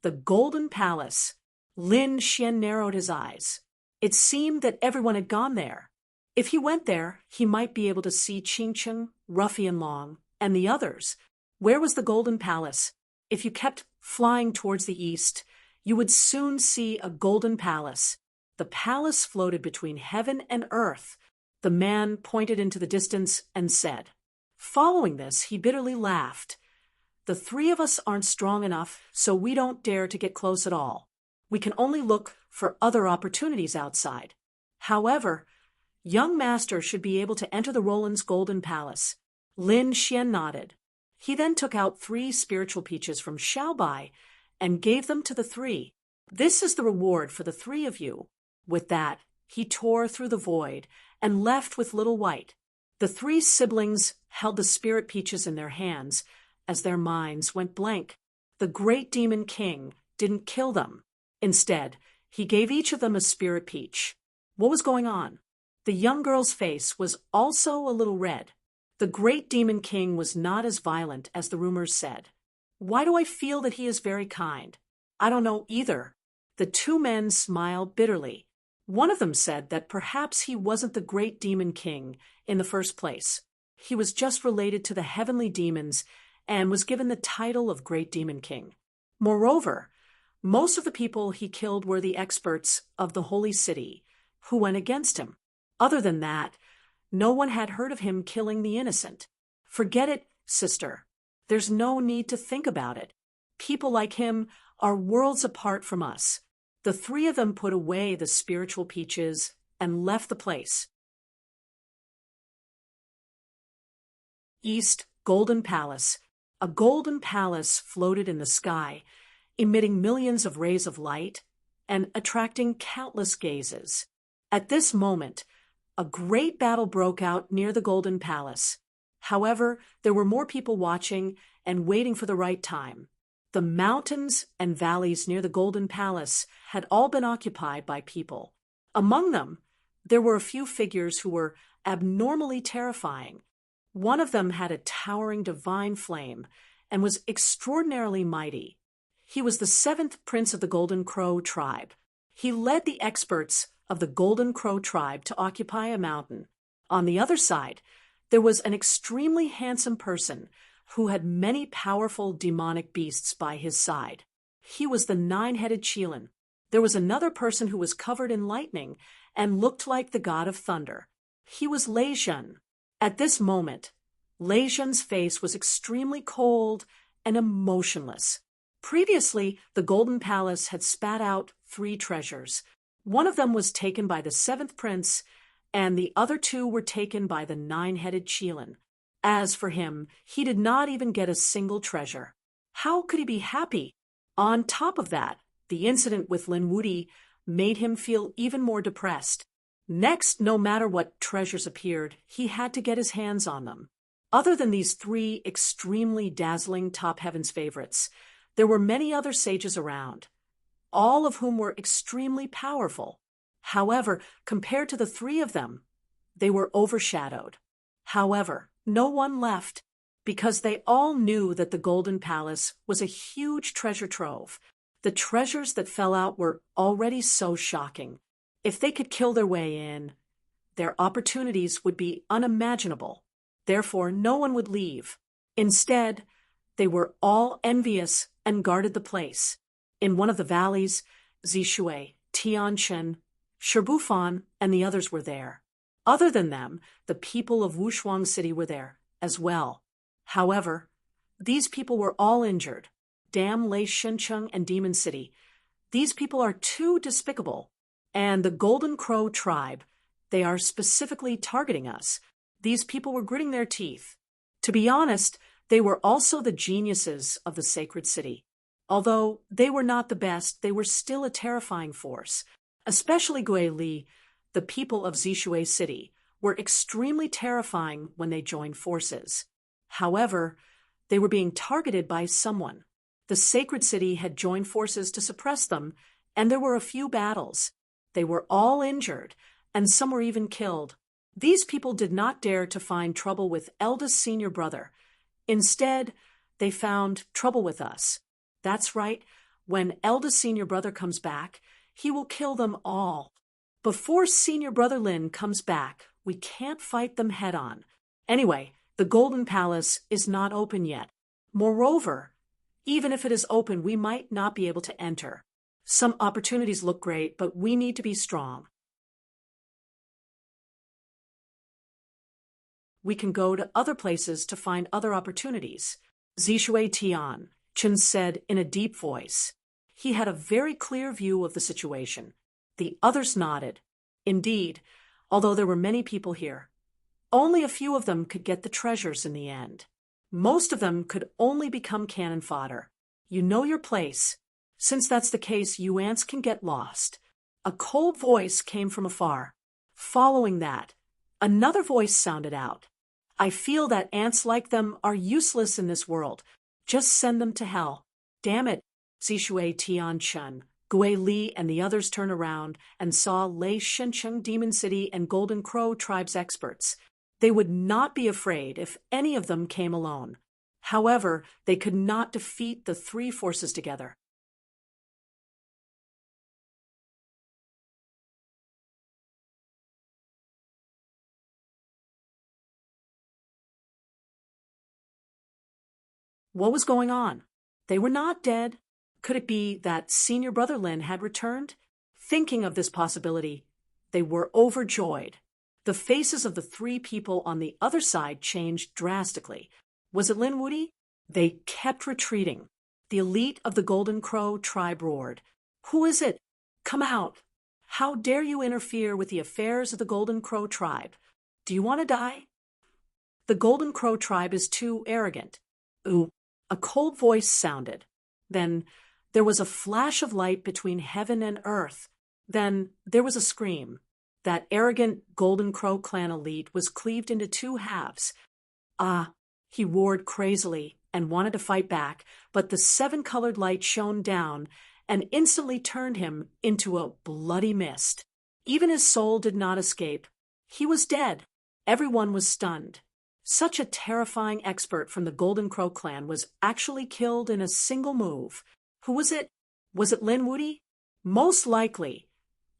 The Golden Palace. Lin Xian narrowed his eyes. It seemed that everyone had gone there. If he went there, he might be able to see Qingcheng, Ruffian Long, and the others. Where was the Golden Palace? If you kept flying towards the east, you would soon see a golden palace. The palace floated between heaven and earth. The man pointed into the distance and said. Following this, he bitterly laughed. The 3 of us aren't strong enough, so we don't dare to get close at all. We can only look for other opportunities outside. However, young master should be able to enter the Roland's Golden Palace. Lin Xian nodded. He then took out 3 spiritual peaches from Xiaobai and gave them to the 3. This is the reward for the 3 of you. With that, he tore through the void and left with Little White. The 3 siblings held the spirit peaches in their hands as their minds went blank. The great demon king didn't kill them. Instead, he gave each of them a spirit peach. What was going on? The young girl's face was also a little red. The great demon king was not as violent as the rumors said. Why do I feel that he is very kind? I don't know either. The 2 men smiled bitterly. One of them said that perhaps he wasn't the great demon king in the first place. He was just related to the heavenly demons and was given the title of Great Demon King. Moreover, most of the people he killed were the experts of the holy city who went against him. Other than that, no one had heard of him killing the innocent. Forget it, sister. There's no need to think about it. People like him are worlds apart from us. The three of them put away the spiritual peaches and left the place. East, Golden Palace. A golden palace floated in the sky, emitting millions of rays of light and attracting countless gazes. At this moment, a great battle broke out near the Golden Palace. However, there were more people watching and waiting for the right time. The mountains and valleys near the Golden Palace had all been occupied by people. Among them, there were a few figures who were abnormally terrifying. One of them had a towering divine flame and was extraordinarily mighty. He was the seventh prince of the Golden Crow tribe. He led the experts of the Golden Crow tribe to occupy a mountain. On the other side, there was an extremely handsome person who had many powerful demonic beasts by his side. He was the nine-headed Qilin. There was another person who was covered in lightning and looked like the god of thunder. He was Lei Zhen. At this moment, Lei Zhen's face was extremely cold and emotionless. Previously, the Golden Palace had spat out 3 treasures. One of them was taken by the 7th prince, and the other 2 were taken by the 9-headed Qilin. As for him, he did not even get a single treasure. How could he be happy? On top of that, the incident with Lin Wudi made him feel even more depressed. Next, no matter what treasures appeared, he had to get his hands on them. Other than these 3 extremely dazzling top heavens favorites, there were many other sages around, all of whom were extremely powerful. However, compared to the 3 of them, they were overshadowed. However, no one left, because they all knew that the Golden Palace was a huge treasure trove. The treasures that fell out were already so shocking. If they could kill their way in, their opportunities would be unimaginable. Therefore, no one would leave. Instead, they were all envious and guarded the place. In one of the valleys, Zishui, Tianchen, Shibufan, and the others were there. Other than them, the people of Wushuang City were there as well. However, these people were all injured. Damn Lei Shencheng and Demon City. These people are too despicable. And the Golden Crow tribe, they are specifically targeting us. These people were gritting their teeth. To be honest, they were also the geniuses of the sacred city. Although they were not the best, they were still a terrifying force. Especially Gui Li, the people of Zishui City, were extremely terrifying when they joined forces. However, they were being targeted by someone. The sacred city had joined forces to suppress them, and there were a few battles. They were all injured, and some were even killed. These people did not dare to find trouble with eldest senior brother. Instead, they found trouble with us. That's right, when eldest senior brother comes back, he will kill them all. Before senior brother Lin comes back, we can't fight them head on. Anyway, the Golden Palace is not open yet. Moreover, even if it is open, we might not be able to enter. Some opportunities look great, but we need to be strong. We can go to other places to find other opportunities. Zishui Tian, Chen said in a deep voice. He had a very clear view of the situation. The others nodded. Indeed, although there were many people here, only a few of them could get the treasures in the end. Most of them could only become cannon fodder. You know your place. Since that's the case, you ants can get lost. A cold voice came from afar. Following that, another voice sounded out. I feel that ants like them are useless in this world. Just send them to hell. Damn it, Zishui Tianchen. Gui Li and the others turned around and saw Lei Shencheng Demon City and Golden Crow tribes experts. They would not be afraid if any of them came alone. However, they could not defeat the 3 forces together. What was going on? They were not dead. Could it be that senior brother Lin had returned? Thinking of this possibility, they were overjoyed. The faces of the 3 people on the other side changed drastically. Was it Lin Wudi? They kept retreating. The elite of the Golden Crow tribe roared. "Who is it? Come out! How dare you interfere with the affairs of the Golden Crow tribe? Do you want to die?" "The Golden Crow tribe is too arrogant." Ooh, a cold voice sounded. Then there was a flash of light between heaven and earth. Then there was a scream. That arrogant Golden Crow clan elite was cleaved into two halves. "Ah," he roared crazily and wanted to fight back, but the seven-colored light shone down and instantly turned him into a bloody mist. Even his soul did not escape. He was dead. Everyone was stunned. Such a terrifying expert from the Golden Crow clan was actually killed in a single move. Who was it? Was it Lin Woody? Most likely.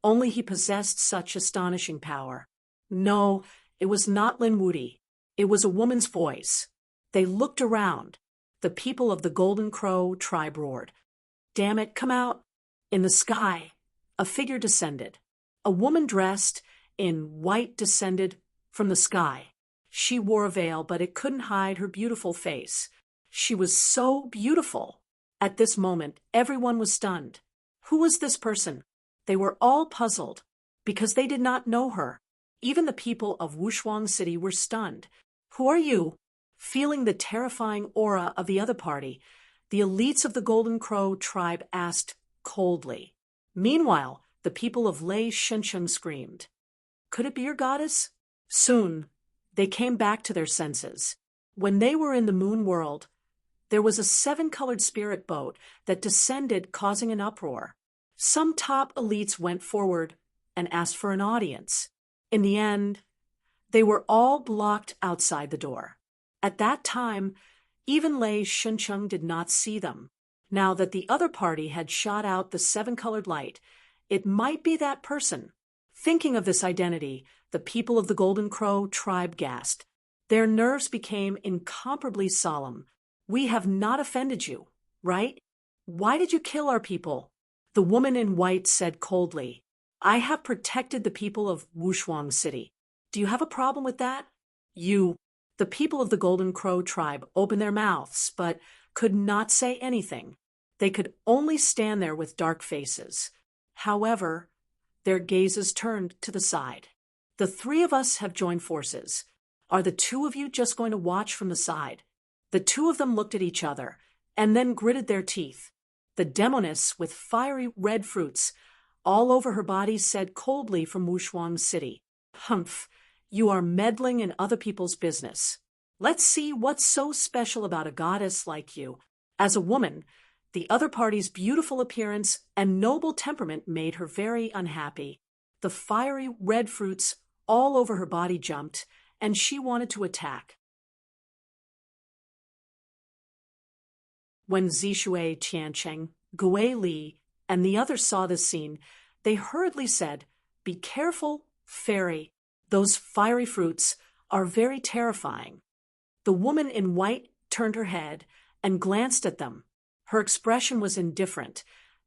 Only he possessed such astonishing power. No, it was not Lin Woody. It was a woman's voice. They looked around. The people of the Golden Crow tribe roared. "Damn it, come out!" In the sky, a figure descended. A woman dressed in white descended from the sky. She wore a veil, but it couldn't hide her beautiful face. She was so beautiful. At this moment, everyone was stunned. Who was this person? They were all puzzled, because they did not know her. Even the people of Wushuang City were stunned. "Who are you?" Feeling the terrifying aura of the other party, the elites of the Golden Crow tribe asked coldly. Meanwhile, the people of Lei Shensheng screamed. "Could it be your goddess?" Soon, they came back to their senses. When they were in the moon world, there was a seven-colored spirit boat that descended, causing an uproar. Some top elites went forward and asked for an audience. In the end, they were all blocked outside the door. At that time, even Lei Shensheng did not see them. Now that the other party had shot out the seven-colored light, it might be that person. Thinking of this identity, the people of the Golden Crow tribe gasped. Their nerves became incomparably solemn. "We have not offended you, right? Why did you kill our people?" The woman in white said coldly, "I have protected the people of Wushuang City. Do you have a problem with that?" The people of the Golden Crow tribe opened their mouths, but could not say anything. They could only stand there with dark faces. However, their gazes turned to the side. "The three of us have joined forces. Are the two of you just going to watch from the side?" The two of them looked at each other, and then gritted their teeth. The demoness, with fiery red fruits all over her body, said coldly from Wushuang City, "Humph, you are meddling in other people's business. Let's see what's so special about a goddess like you." As a woman, the other party's beautiful appearance and noble temperament made her very unhappy. The fiery red fruits all over her body jumped, and she wanted to attack. When Zishui Tiancheng, Gui Li, and the others saw this scene, they hurriedly said, "Be careful, fairy. Those fiery fruits are very terrifying." The woman in white turned her head and glanced at them. Her expression was indifferent,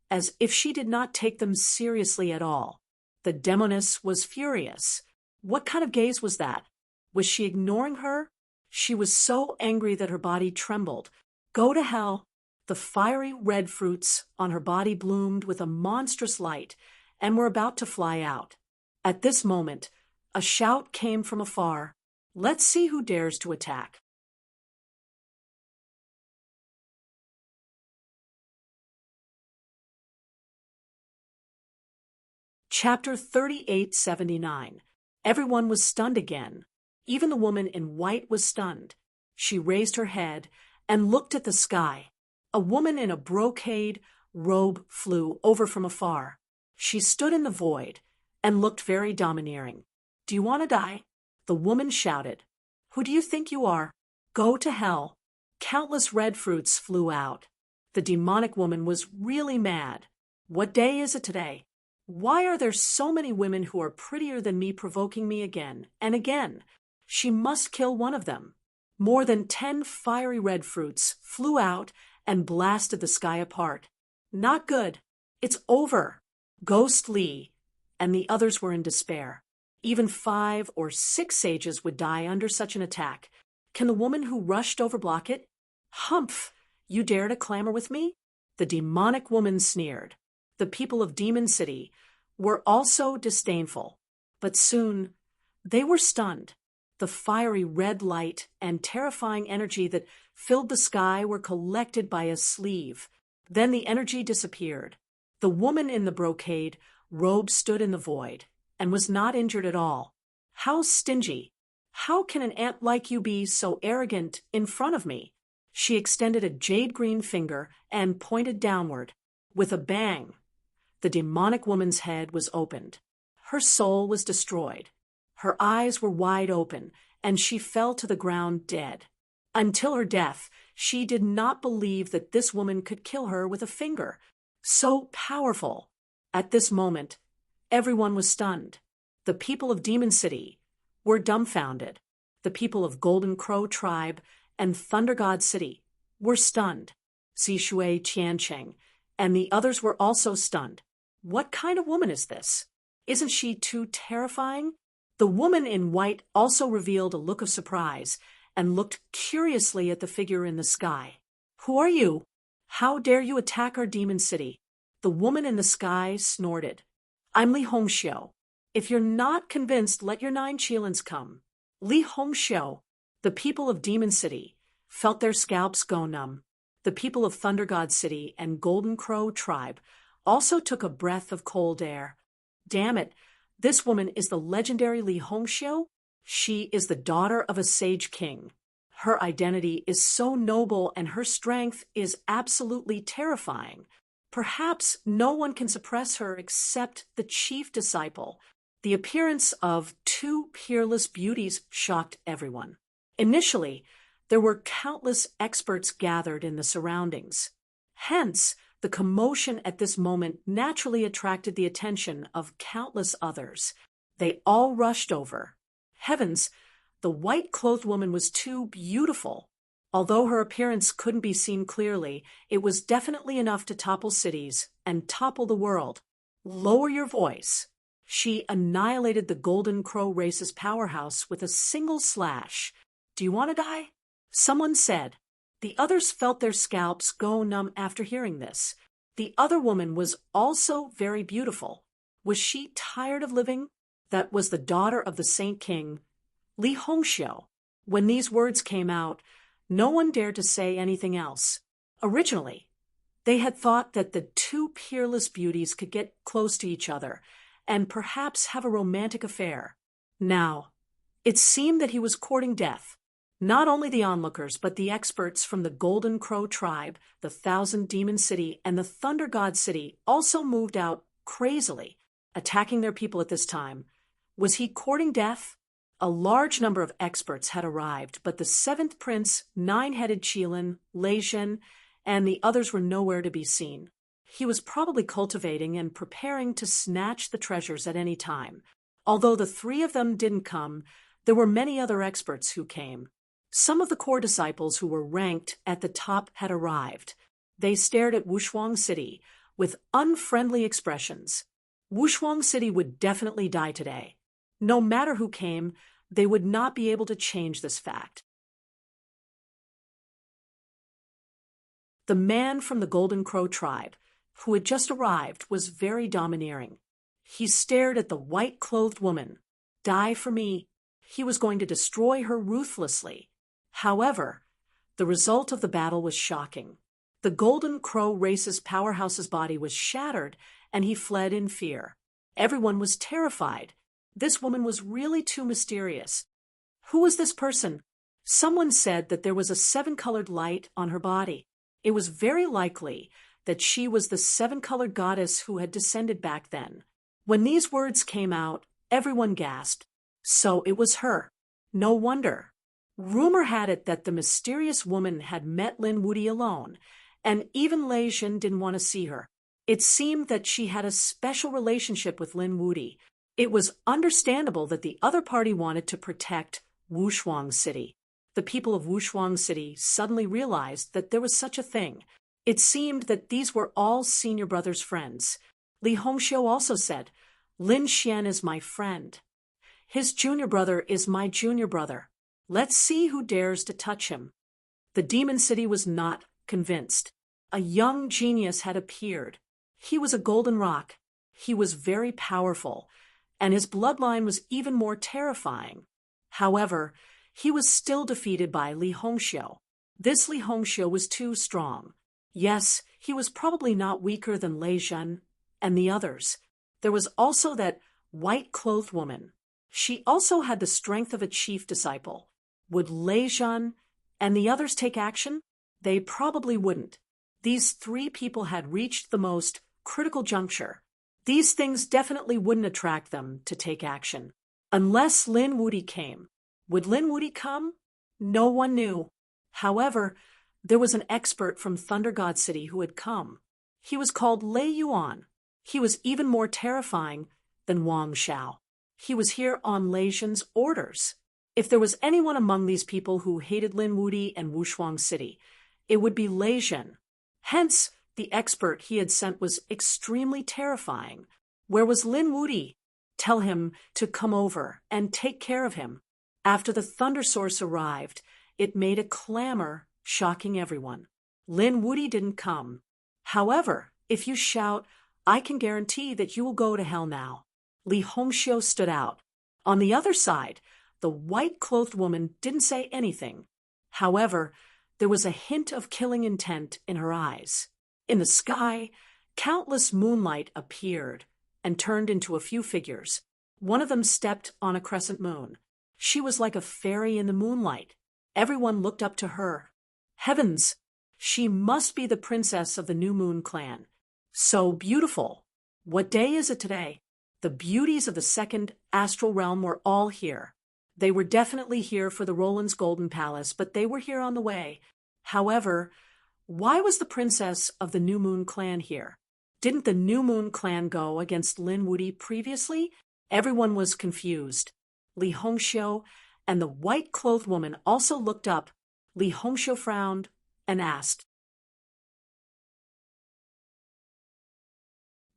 as if she did not take them seriously at all. The demoness was furious. What kind of gaze was that? Was she ignoring her? She was so angry that her body trembled. Go to hell! The fiery red fruits on her body bloomed with a monstrous light and were about to fly out. At this moment, a shout came from afar. "Let's see who dares to attack." Chapter 3879. Everyone was stunned again. Even the woman in white was stunned. She raised her head and looked at the sky. A woman in a brocade robe flew over from afar. She stood in the void and looked very domineering. "Do you want to die?" The woman shouted. "Who do you think you are? Go to hell." Countless red fruits flew out. The demonic woman was really mad. What day is it today? Why are there so many women who are prettier than me provoking me again and again? She must kill one of them. More than 10 fiery red fruits flew out and blasted the sky apart. Not good. It's over. Ghost Li and the others were in despair. Even 5 or 6 sages would die under such an attack. Can the woman who rushed over block it? Humph! You dare to clamor with me? The demonic woman sneered. The people of Demon City were also disdainful, but soon they were stunned. The fiery red light and terrifying energy that filled the sky were collected by a sleeve. Then the energy disappeared. The woman in the brocade robe stood in the void and was not injured at all. How stingy! How can an ant like you be so arrogant in front of me? She extended a jade-green finger and pointed downward. With a bang, the demonic woman's head was opened. Her soul was destroyed. Her eyes were wide open, and she fell to the ground dead. Until her death, she did not believe that this woman could kill her with a finger. So powerful. At this moment, everyone was stunned. The people of Demon City were dumbfounded. The people of Golden Crow Tribe and Thunder God City were stunned. Zishui Tiancheng and the others were also stunned. What kind of woman is this? Isn't she too terrifying? The woman in white also revealed a look of surprise and looked curiously at the figure in the sky. Who are you? How dare you attack our Demon City? The woman in the sky snorted. I'm Li Hongxiu. If you're not convinced, let your 9 Qilins come. Li Hongxiu. The people of Demon City felt their scalps go numb. The people of Thunder God City and Golden Crow Tribe also took a breath of cold air. Damn it, this woman is the legendary Li Hongxiu? She is the daughter of a sage king. Her identity is so noble and her strength is absolutely terrifying. Perhaps no one can suppress her except the chief disciple. The appearance of 2 peerless beauties shocked everyone. Initially, there were countless experts gathered in the surroundings. Hence, the commotion at this moment naturally attracted the attention of countless others. They all rushed over. Heavens, the white-clothed woman was too beautiful. Although her appearance couldn't be seen clearly, it was definitely enough to topple cities and topple the world. Lower your voice. She annihilated the Golden Crow race's powerhouse with a single slash. Do you want to die? Someone said. The others felt their scalps go numb after hearing this. The other woman was also very beautiful. Was she tired of living? That was the daughter of the Saint King, Li Hongxiu. When these words came out, no one dared to say anything else. Originally, they had thought that the 2 peerless beauties could get close to each other and perhaps have a romantic affair. Now, it seemed that he was courting death. Not only the onlookers, but the experts from the Golden Crow Tribe, the Thousand Demon City, and the Thunder God City also moved out crazily, attacking their people at this time. Was he courting death? A large number of experts had arrived, but the 7th Prince, 9-headed Qilin, Lei Zhen, and the others were nowhere to be seen. He was probably cultivating and preparing to snatch the treasures at any time. Although the 3 of them didn't come, there were many other experts who came. Some of the core disciples who were ranked at the top had arrived. They stared at Wushuang City with unfriendly expressions. Wushuang City would definitely die today. No matter who came, they would not be able to change this fact. The man from the Golden Crow Tribe, who had just arrived, was very domineering. He stared at the white-clothed woman. Die for me. He was going to destroy her ruthlessly. However, the result of the battle was shocking. The Golden Crow race's powerhouse's body was shattered, and he fled in fear. Everyone was terrified. This woman was really too mysterious. Who was this person? Someone said that there was a 7-colored light on her body. It was very likely that she was the 7-colored goddess who had descended back then. When these words came out, everyone gasped. So it was her. No wonder. Rumor had it that the mysterious woman had met Lin Wuti alone, and even Lei Zhen didn't want to see her. It seemed that she had a special relationship with Lin Wuti. It was understandable that the other party wanted to protect Wushuang City. The people of Wushuang City suddenly realized that there was such a thing. It seemed that these were all senior brother's friends. Li Hongxiu also said, Lin Xian is my friend. His junior brother is my junior brother. Let's see who dares to touch him. The Demon City was not convinced. A young genius had appeared. He was a golden rock. He was very powerful, and his bloodline was even more terrifying. However, he was still defeated by Li Hongxiu. This Li Hongxiu was too strong. Yes, he was probably not weaker than Lei Zhen and the others. There was also that white-clothed woman. She also had the strength of a chief disciple. Would Lei Zhen and the others take action? They probably wouldn't. These three people had reached the most critical juncture. These things definitely wouldn't attract them to take action. Unless Lin Wuti came. Would Lin Wuti come? No one knew. However, there was an expert from Thunder God City who had come. He was called Lei Yuan. He was even more terrifying than Wang Xiao. He was here on Lei Zhen's orders. If there was anyone among these people who hated Lin Wuti and Wushuang City, it would be Lei Zhen. Hence, the expert he had sent was extremely terrifying. Where was Lin Wuti? Tell him to come over and take care of him. After the Thunder Source arrived, it made a clamor, shocking everyone. Lin Wuti didn't come. However, if you shout, I can guarantee that you will go to hell now. Li Hongxiu stood out. On the other side, the white-clothed woman didn't say anything. However, there was a hint of killing intent in her eyes. In the sky, countless moonlight appeared and turned into a few figures. One of them stepped on a crescent moon. She was like a fairy in the moonlight. Everyone looked up to her. Heavens! She must be the princess of the New Moon clan. So beautiful. What day is it today? The beauties of the second astral realm were all here. They were definitely here for the Roland's Golden Palace, but they were here on the way. However, why was the princess of the New Moon clan here? Didn't the New Moon clan go against Lin Wuti previously? Everyone was confused. Li Hongxiu and the white-clothed woman also looked up. Li Hongxiu frowned and asked,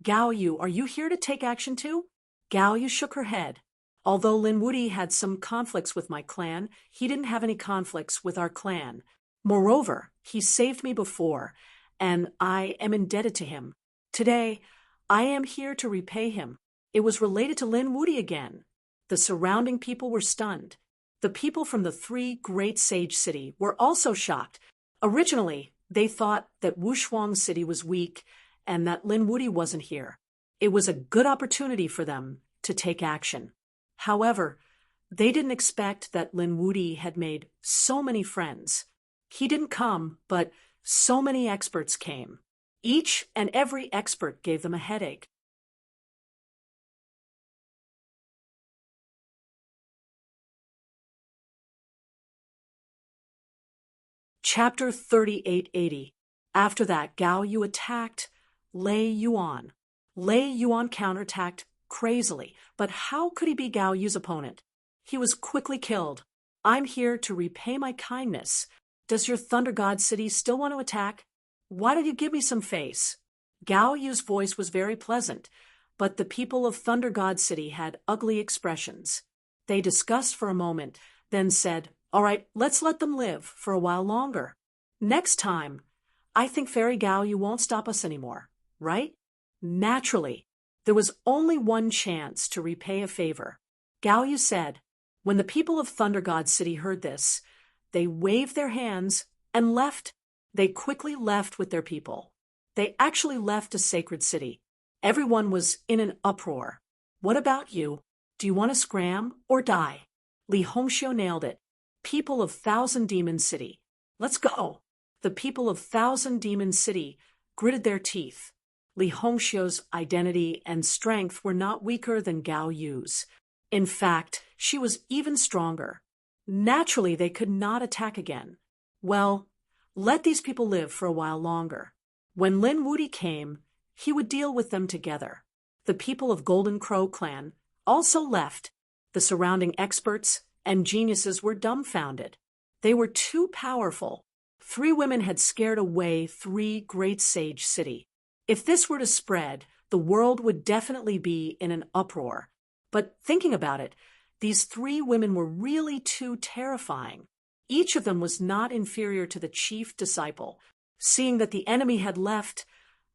Gao Yu, are you here to take action too? Gao Yu shook her head. Although Lin Wuti had some conflicts with my clan, he didn't have any conflicts with our clan. Moreover, he saved me before, and I am indebted to him. Today, I am here to repay him. It was related to Lin Wuti again. The surrounding people were stunned. The people from the three great sage city were also shocked. Originally, they thought that Wushuang City was weak and that Lin Wuti wasn't here. It was a good opportunity for them to take action. However, they didn't expect that Lin Wuti had made so many friends. He didn't come, but so many experts came. Each and every expert gave them a headache. Chapter 3880. After that, Gao Yu attacked Lei Yuan. Lei Yuan counterattacked crazily, but how could he be Gao Yu's opponent? He was quickly killed. I'm here to repay my kindness. Does your Thunder God City still want to attack? Why don't you give me some face? Gao Yu's voice was very pleasant, but the people of Thunder God City had ugly expressions. They discussed for a moment, then said, all right, let's let them live for a while longer. Next time, I think Fairy Gao Yu won't stop us anymore, right? Naturally, there was only one chance to repay a favor. Gao Yu said. When the people of Thunder God City heard this, they waved their hands and left. They quickly left with their people. They actually left a sacred city. Everyone was in an uproar. What about you? Do you want to scram or die? Li Hongxiu nailed it. People of Thousand Demon City. Let's go. The people of Thousand Demon City gritted their teeth. Li Hongxiu's identity and strength were not weaker than Gao Yu's. In fact, she was even stronger. Naturally, they could not attack again. Well, let these people live for a while longer. When Lin Wuti came, he would deal with them together. The people of Golden Crow clan also left. The surrounding experts and geniuses were dumbfounded. They were too powerful. 3 women had scared away 3 great sage city. If this were to spread, the world would definitely be in an uproar. But thinking about it, these 3 women were really too terrifying. Each of them was not inferior to the chief disciple. Seeing that the enemy had left,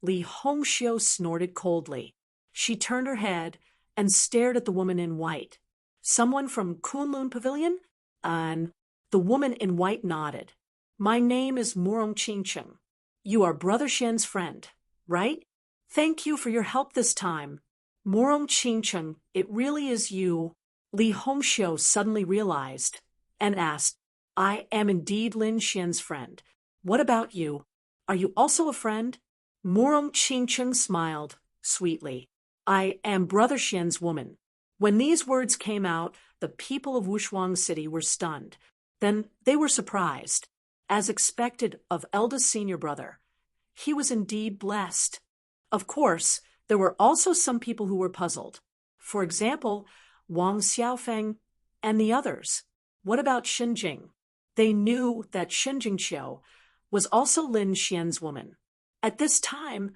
Li Hongxiu snorted coldly. She turned her head and stared at the woman in white. Someone from Kunlun Pavilion? And the woman in white nodded. My name is Murong Qingcheng. You are Brother Xian's friend, right? Thank you for your help this time. Murong Qingcheng, it really is you. Li Hongxiu suddenly realized and asked, I am indeed Lin Xian's friend. What about you? Are you also a friend? Murong Qingcheng smiled sweetly. I am Brother Xian's woman. When these words came out, the people of Wushuang City were stunned. Then they were surprised. As expected of eldest senior brother, he was indeed blessed. Of course, there were also some people who were puzzled. For example, Wang Xiaofeng and the others. What about Shenjing? They knew that Shenjingqiu was also Lin Xian's woman. At this time,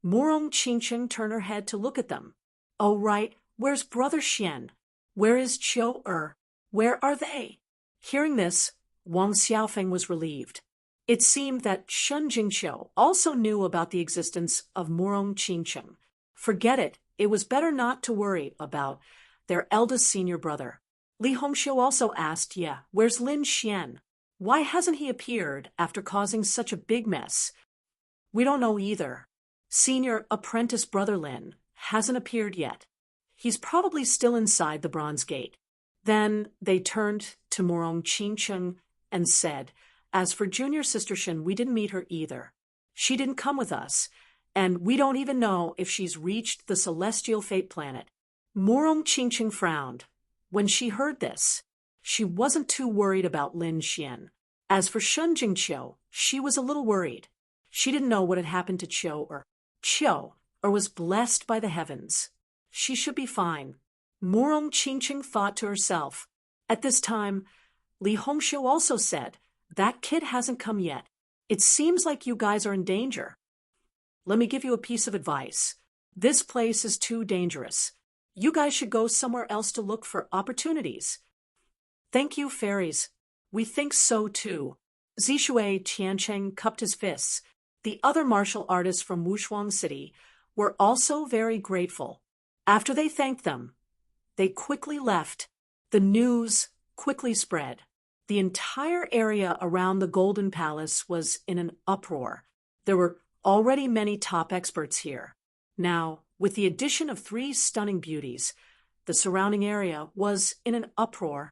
Murong Qingcheng turned her head to look at them. Oh, right, where's Brother Xian? Where is Qiu Er? Where are they? Hearing this, Wang Xiaofeng was relieved. It seemed that Shenjingqiu also knew about the existence of Murong Qingcheng. Forget it, it was better not to worry about their eldest senior brother. Li Hongxiu also asked, where's Lin Xian? Why hasn't he appeared after causing such a big mess? We don't know either. Senior apprentice brother Lin hasn't appeared yet. He's probably still inside the bronze gate. Then they turned to Murong Qingcheng and said, as for junior sister Shen, we didn't meet her either. She didn't come with us, and we don't even know if she's reached the celestial fate planet. Murong Qingcheng frowned. When she heard this, she wasn't too worried about Lin Xian. As for Shenjingqiu, she was a little worried. She didn't know what had happened to Qiu or was blessed by the heavens. She should be fine. Murong Qingcheng thought to herself. At this time, Li Hongxiu also said, that kid hasn't come yet. It seems like you guys are in danger. Let me give you a piece of advice. This place is too dangerous. You guys should go somewhere else to look for opportunities. Thank you, fairies. We think so too. Zishui Tiancheng cupped his fists. The other martial artists from Wushuang City were also very grateful. After they thanked them, they quickly left. The news quickly spread. The entire area around the Golden Palace was in an uproar. There were already many top experts here. Now, with the addition of 3 stunning beauties, the surrounding area was in an uproar.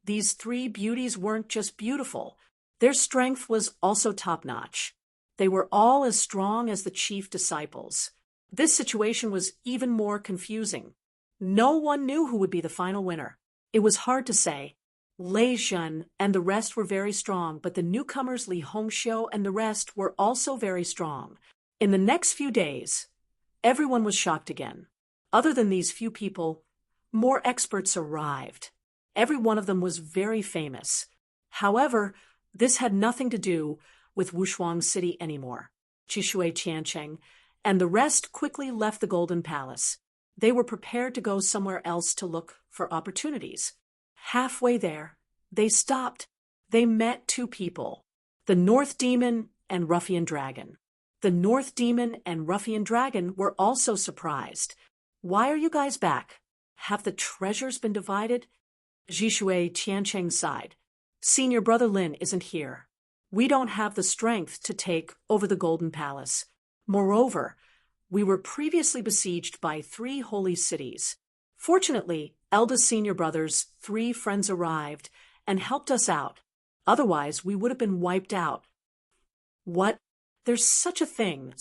These 3 beauties weren't just beautiful. Their strength was also top-notch. They were all as strong as the chief disciples. This situation was even more confusing. No one knew who would be the final winner. It was hard to say. Lei Zhen and the rest were very strong, but the newcomers Li Hongxiu and the rest were also very strong. In the next few days, everyone was shocked again. Other than these few people, more experts arrived. Every one of them was very famous. However, this had nothing to do with Wushuang City anymore. Zishui Tiancheng and the rest quickly left the Golden Palace. They were prepared to go somewhere else to look for opportunities. Halfway there, they stopped. They met 2 people, the North Demon and Ruffian Dragon. The North Demon and Ruffian Dragon were also surprised. Why are you guys back? Have the treasures been divided? Zishui Tiancheng sighed. Senior brother Lin isn't here. We don't have the strength to take over the Golden Palace. Moreover, we were previously besieged by 3 holy cities. Fortunately, eldest senior brother's 3 friends arrived and helped us out. Otherwise, we would have been wiped out. What? There's such a thing.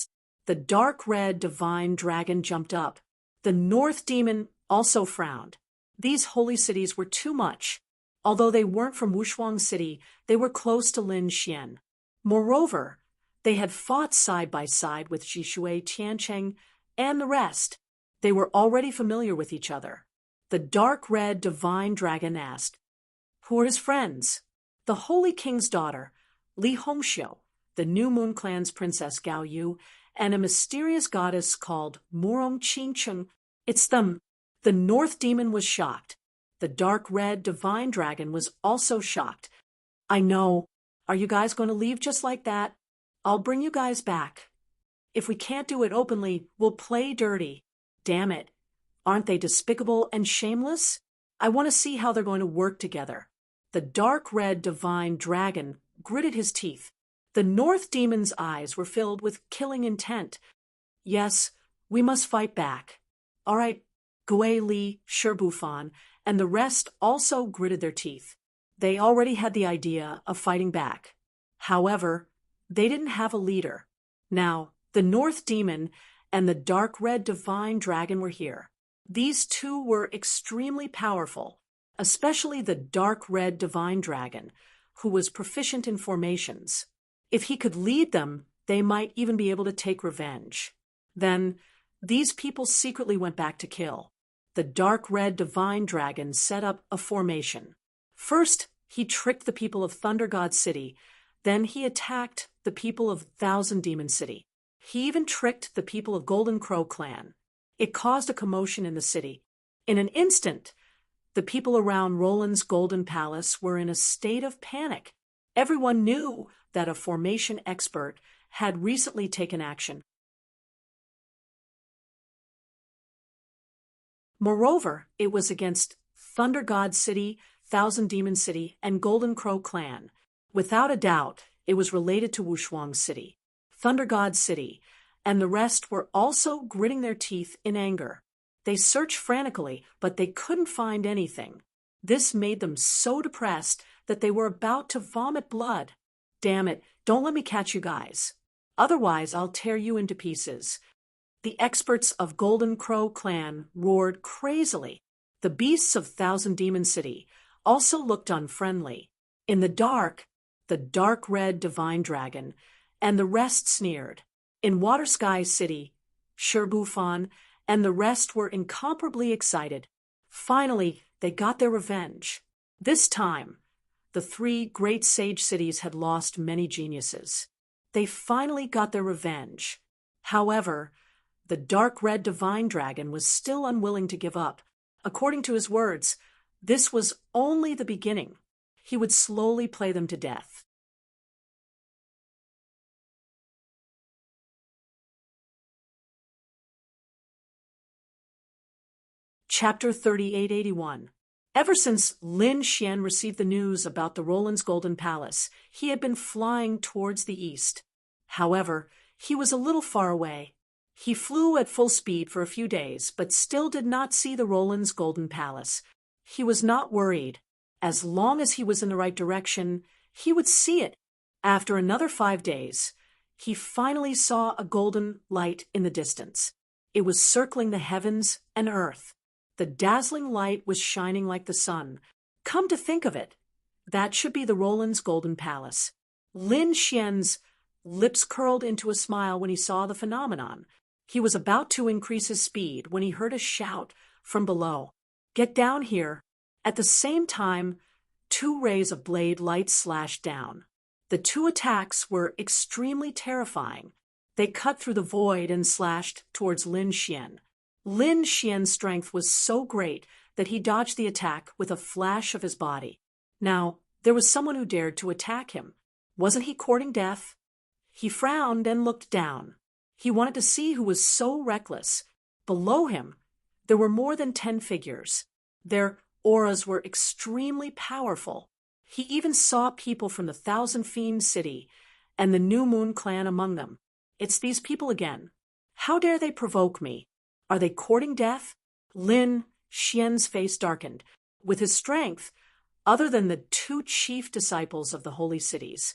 The dark red divine dragon jumped up. The North Demon also frowned. These holy cities were too much. Although they weren't from Wushuang City, they were close to Lin Xian. Moreover, they had fought side by side with Zishui Tiancheng and the rest. They were already familiar with each other. The dark red divine dragon asked, who are his friends? The Holy King's daughter, Li Hongxiu, the New Moon Clan's Princess Gao Yu, and a mysterious goddess called Murong Qingcheng. It's them. The North Demon was shocked. The dark red divine dragon was also shocked. I know. Are you guys going to leave just like that? I'll bring you guys back. If we can't do it openly, we'll play dirty. Damn it. Aren't they despicable and shameless? I want to see how they're going to work together. The dark red divine dragon gritted his teeth. The North demon's eyes were filled with killing intent. Yes, we must fight back. All right, Gui Li, Shirbufan, and the rest also gritted their teeth. They already had the idea of fighting back. However, they didn't have a leader. Now, the North demon and the dark red divine dragon were here. These two were extremely powerful, especially the dark red divine dragon, who was proficient in formations. If he could lead them, they might even be able to take revenge. Then, these people secretly went back to kill. The dark red divine dragon set up a formation. First, he tricked the people of Thunder God City. Then he attacked the people of Thousand Demon City. He even tricked the people of Golden Crow Clan. It caused a commotion in the city. In an instant, the people around Roland's Golden Palace were in a state of panic. Everyone knew that a formation expert had recently taken action. Moreover, it was against Thunder God City, Thousand Demon City, and Golden Crow Clan. Without a doubt, it was related to Wushuang City, Thunder God City, and the rest were also gritting their teeth in anger. They searched frantically, but they couldn't find anything. This made them so depressed that they were about to vomit blood. Damn it, don't let me catch you guys. Otherwise, I'll tear you into pieces. The experts of Golden Crow Clan roared crazily. The beasts of Thousand Demon City also looked unfriendly. In the dark red divine dragon, and the rest sneered. In Water Sky City, Shirbufan and the rest were incomparably excited. Finally, they got their revenge. This time, the three great sage cities had lost many geniuses. They finally got their revenge. However, the dark red divine dragon was still unwilling to give up. According to his words, this was only the beginning. He would slowly play them to death. Chapter 3881. Ever since Lin Xian received the news about the Roland's Golden Palace, he had been flying towards the east. However, he was a little far away. He flew at full speed for a few days, but still did not see the Roland's Golden Palace. He was not worried. As long as he was in the right direction, he would see it. After another 5 days, he finally saw a golden light in the distance. It was circling the heavens and earth. The dazzling light was shining like the sun. Come to think of it, that should be the Roland's Golden Palace. Lin Xian's lips curled into a smile when he saw the phenomenon. He was about to increase his speed when he heard a shout from below. Get down here. At the same time, 2 rays of blade light slashed down. The 2 attacks were extremely terrifying. They cut through the void and slashed towards Lin Xian. Lin Xian's strength was so great that he dodged the attack with a flash of his body. Now, there was someone who dared to attack him. Wasn't he courting death? He frowned and looked down. He wanted to see who was so reckless. Below him, there were more than 10 figures. Their auras were extremely powerful. He even saw people from the Thousand Fiend City and the New Moon Clan among them. It's these people again. How dare they provoke me? Are they courting death? Lin Xian's face darkened. With his strength, other than the 2 chief disciples of the holy cities,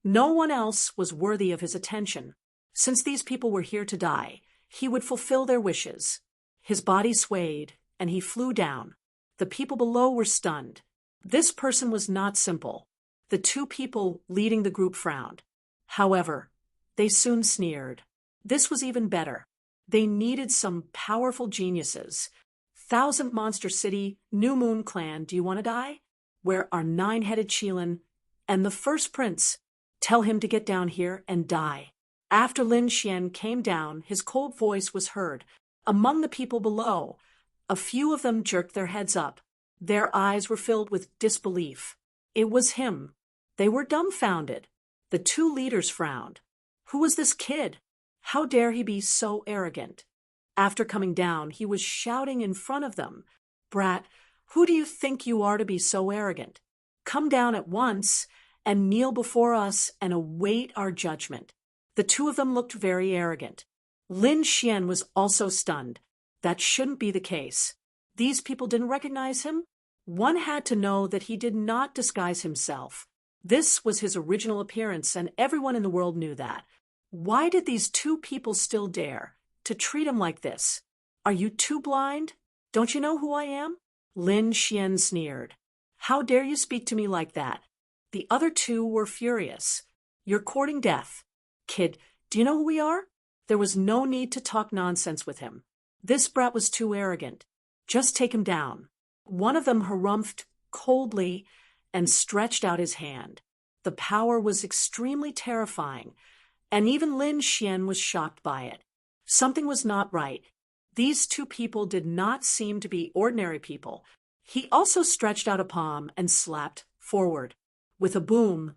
no one else was worthy of his attention. Since these people were here to die, he would fulfill their wishes. His body swayed, and he flew down. The people below were stunned. This person was not simple. The 2 people leading the group frowned. However, they soon sneered. This was even better. They needed some powerful geniuses. Thousand Monster City, New Moon Clan, do you want to die? Where are 9-headed Qilin and the first prince? Tell him to get down here and die. After Lin Xian came down, his cold voice was heard. Among the people below, a few of them jerked their heads up. Their eyes were filled with disbelief. It was him, They were dumbfounded. The two leaders frowned. Who was this kid? How dare he be so arrogant? After coming down, he was shouting in front of them. Brat, who do you think you are to be so arrogant? Come down at once and kneel before us and await our judgment. The two of them looked very arrogant. Lin Xian was also stunned. That shouldn't be the case. These people didn't recognize him. One had to know that he did not disguise himself. This was his original appearance, and everyone in the world knew that. Why did these two people still dare to treat him like this? Are you too blind? Don't you know who I am? Lin Xian sneered. How dare you speak to me like that? The other two were furious. You're courting death. Kid, do you know who we are? There was no need to talk nonsense with him. This brat was too arrogant. Just take him down. One of them harumphed coldly and stretched out his hand. The power was extremely terrifying, and even Lin Xian was shocked by it. Something was not right. These two people did not seem to be ordinary people. He also stretched out a palm and slapped forward. With a boom,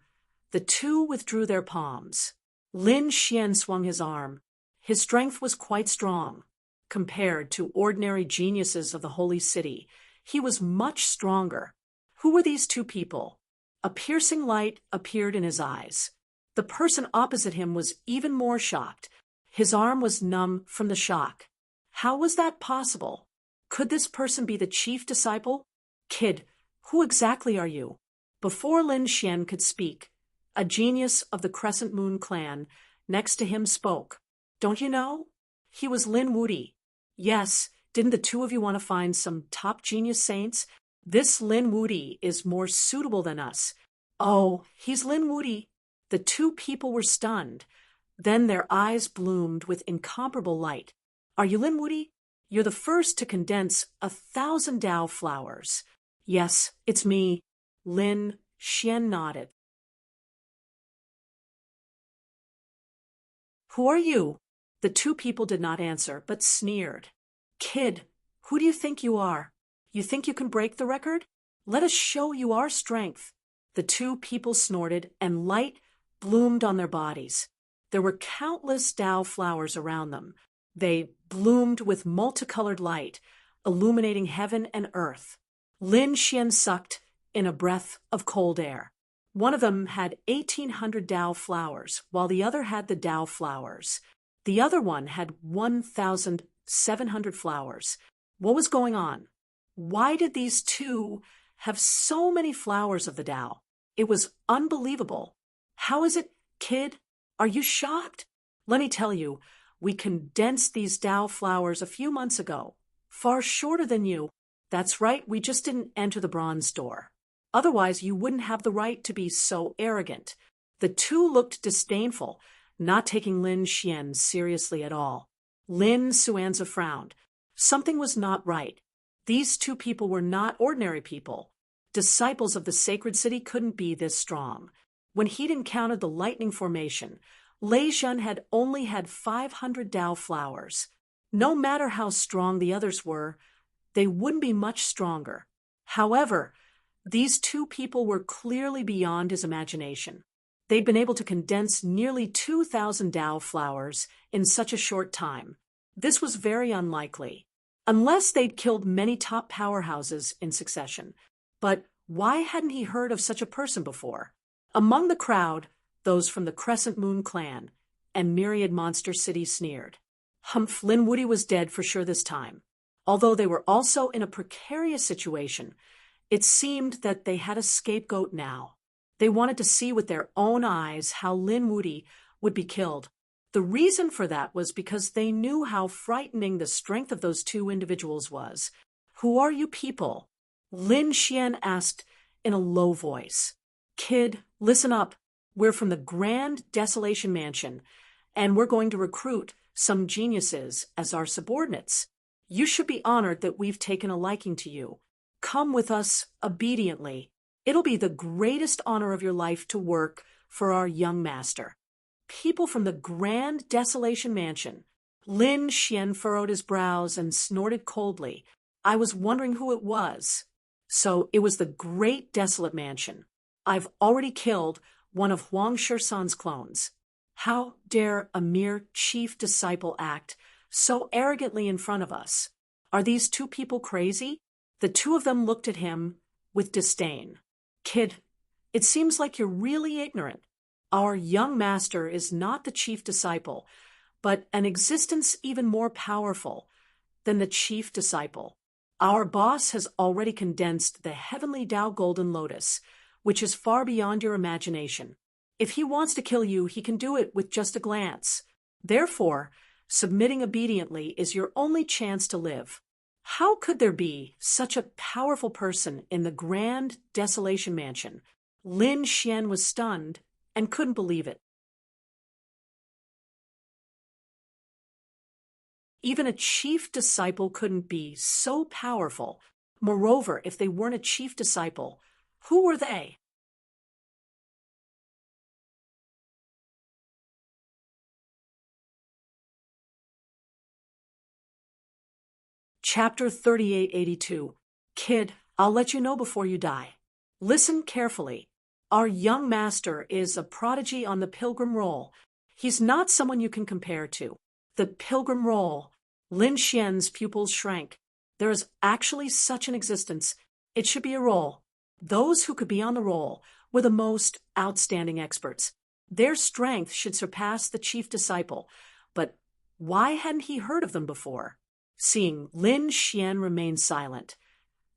the two withdrew their palms. Lin Xian swung his arm. His strength was quite strong. Compared to ordinary geniuses of the holy city, he was much stronger. Who were these two people? A piercing light appeared in his eyes. The person opposite him was even more shocked. His arm was numb from the shock. How was that possible? Could this person be the chief disciple? Kid, who exactly are you? Before Lin Xian could speak, a genius of the Crescent Moon clan next to him spoke. Don't you know? He was Lin Wudi. Yes, didn't the two of you want to find some top genius saints? This Lin Wudi is more suitable than us. Oh, he's Lin Wudi. The two people were stunned. Then their eyes bloomed with incomparable light. Are you Lin Wudi? You're the first to condense 1,000 Tao flowers. Yes, it's me. Lin Xian nodded. Who are you? The two people did not answer, but sneered. Kid, who do you think you are? You think you can break the record? Let us show you our strength. The two people snorted, and light bloomed on their bodies. There were countless Tao flowers around them. They bloomed with multicolored light, illuminating heaven and earth. Lin Xian sucked in a breath of cold air. One of them had 1,800 Tao flowers, while the other had the Tao flowers. The other one had 1,700 flowers. What was going on? Why did these two have so many flowers of the Tao? It was unbelievable. How is it, kid? Are you shocked? Let me tell you, we condensed these Tao flowers a few months ago. Far shorter than you. That's right, we just didn't enter the bronze door. Otherwise, you wouldn't have the right to be so arrogant. The two looked disdainful, not taking Lin Xian seriously at all. Lin Xuanza frowned. Something was not right. These two people were not ordinary people. Disciples of the sacred city couldn't be this strong. When he'd encountered the lightning formation, Lei Zhen had only had 500 Tao flowers. No matter how strong the others were, they wouldn't be much stronger. However, these two people were clearly beyond his imagination. They'd been able to condense nearly 2,000 Tao flowers in such a short time. This was very unlikely, unless they'd killed many top powerhouses in succession. But why hadn't he heard of such a person before? Among the crowd, those from the Crescent Moon clan and myriad monster cities sneered. Humph, Lin Wudi was dead for sure this time. Although they were also in a precarious situation, it seemed that they had a scapegoat now. They wanted to see with their own eyes how Lin Wudi would be killed. The reason for that was because they knew how frightening the strength of those two individuals was. Who are you people? Lin Xian asked in a low voice. Kid, listen up. We're from the Grand Desolation Mansion, and we're going to recruit some geniuses as our subordinates. You should be honored that we've taken a liking to you. Come with us obediently. It'll be the greatest honor of your life to work for our young master. People from the Grand Desolation Mansion. Lin Xian furrowed his brows and snorted coldly. I was wondering who it was. So it was the Great Desolate Mansion. I've already killed one of Huang Shisan's clones. How dare a mere chief disciple act so arrogantly in front of us? Are these two people crazy? The two of them looked at him with disdain. Kid, it seems like you're really ignorant. Our young master is not the chief disciple, but an existence even more powerful than the chief disciple. Our boss has already condensed the heavenly Tao Golden Lotus, which is far beyond your imagination. If he wants to kill you, he can do it with just a glance. Therefore, submitting obediently is your only chance to live. How could there be such a powerful person in the grand Desolation Mansion? Lin Xian was stunned and couldn't believe it. Even a chief disciple couldn't be so powerful. Moreover, if they weren't a chief disciple, who were they? Chapter 3882. Kid, I'll let you know before you die. Listen carefully. Our young master is a prodigy on the pilgrim roll. He's not someone you can compare to. The pilgrim roll. Lin Xian's pupils shrank. There is actually such an existence. It should be a roll. Those who could be on the roll were the most outstanding experts. Their strength should surpass the chief disciple. But why hadn't he heard of them before? Seeing Lin Xian remain silent,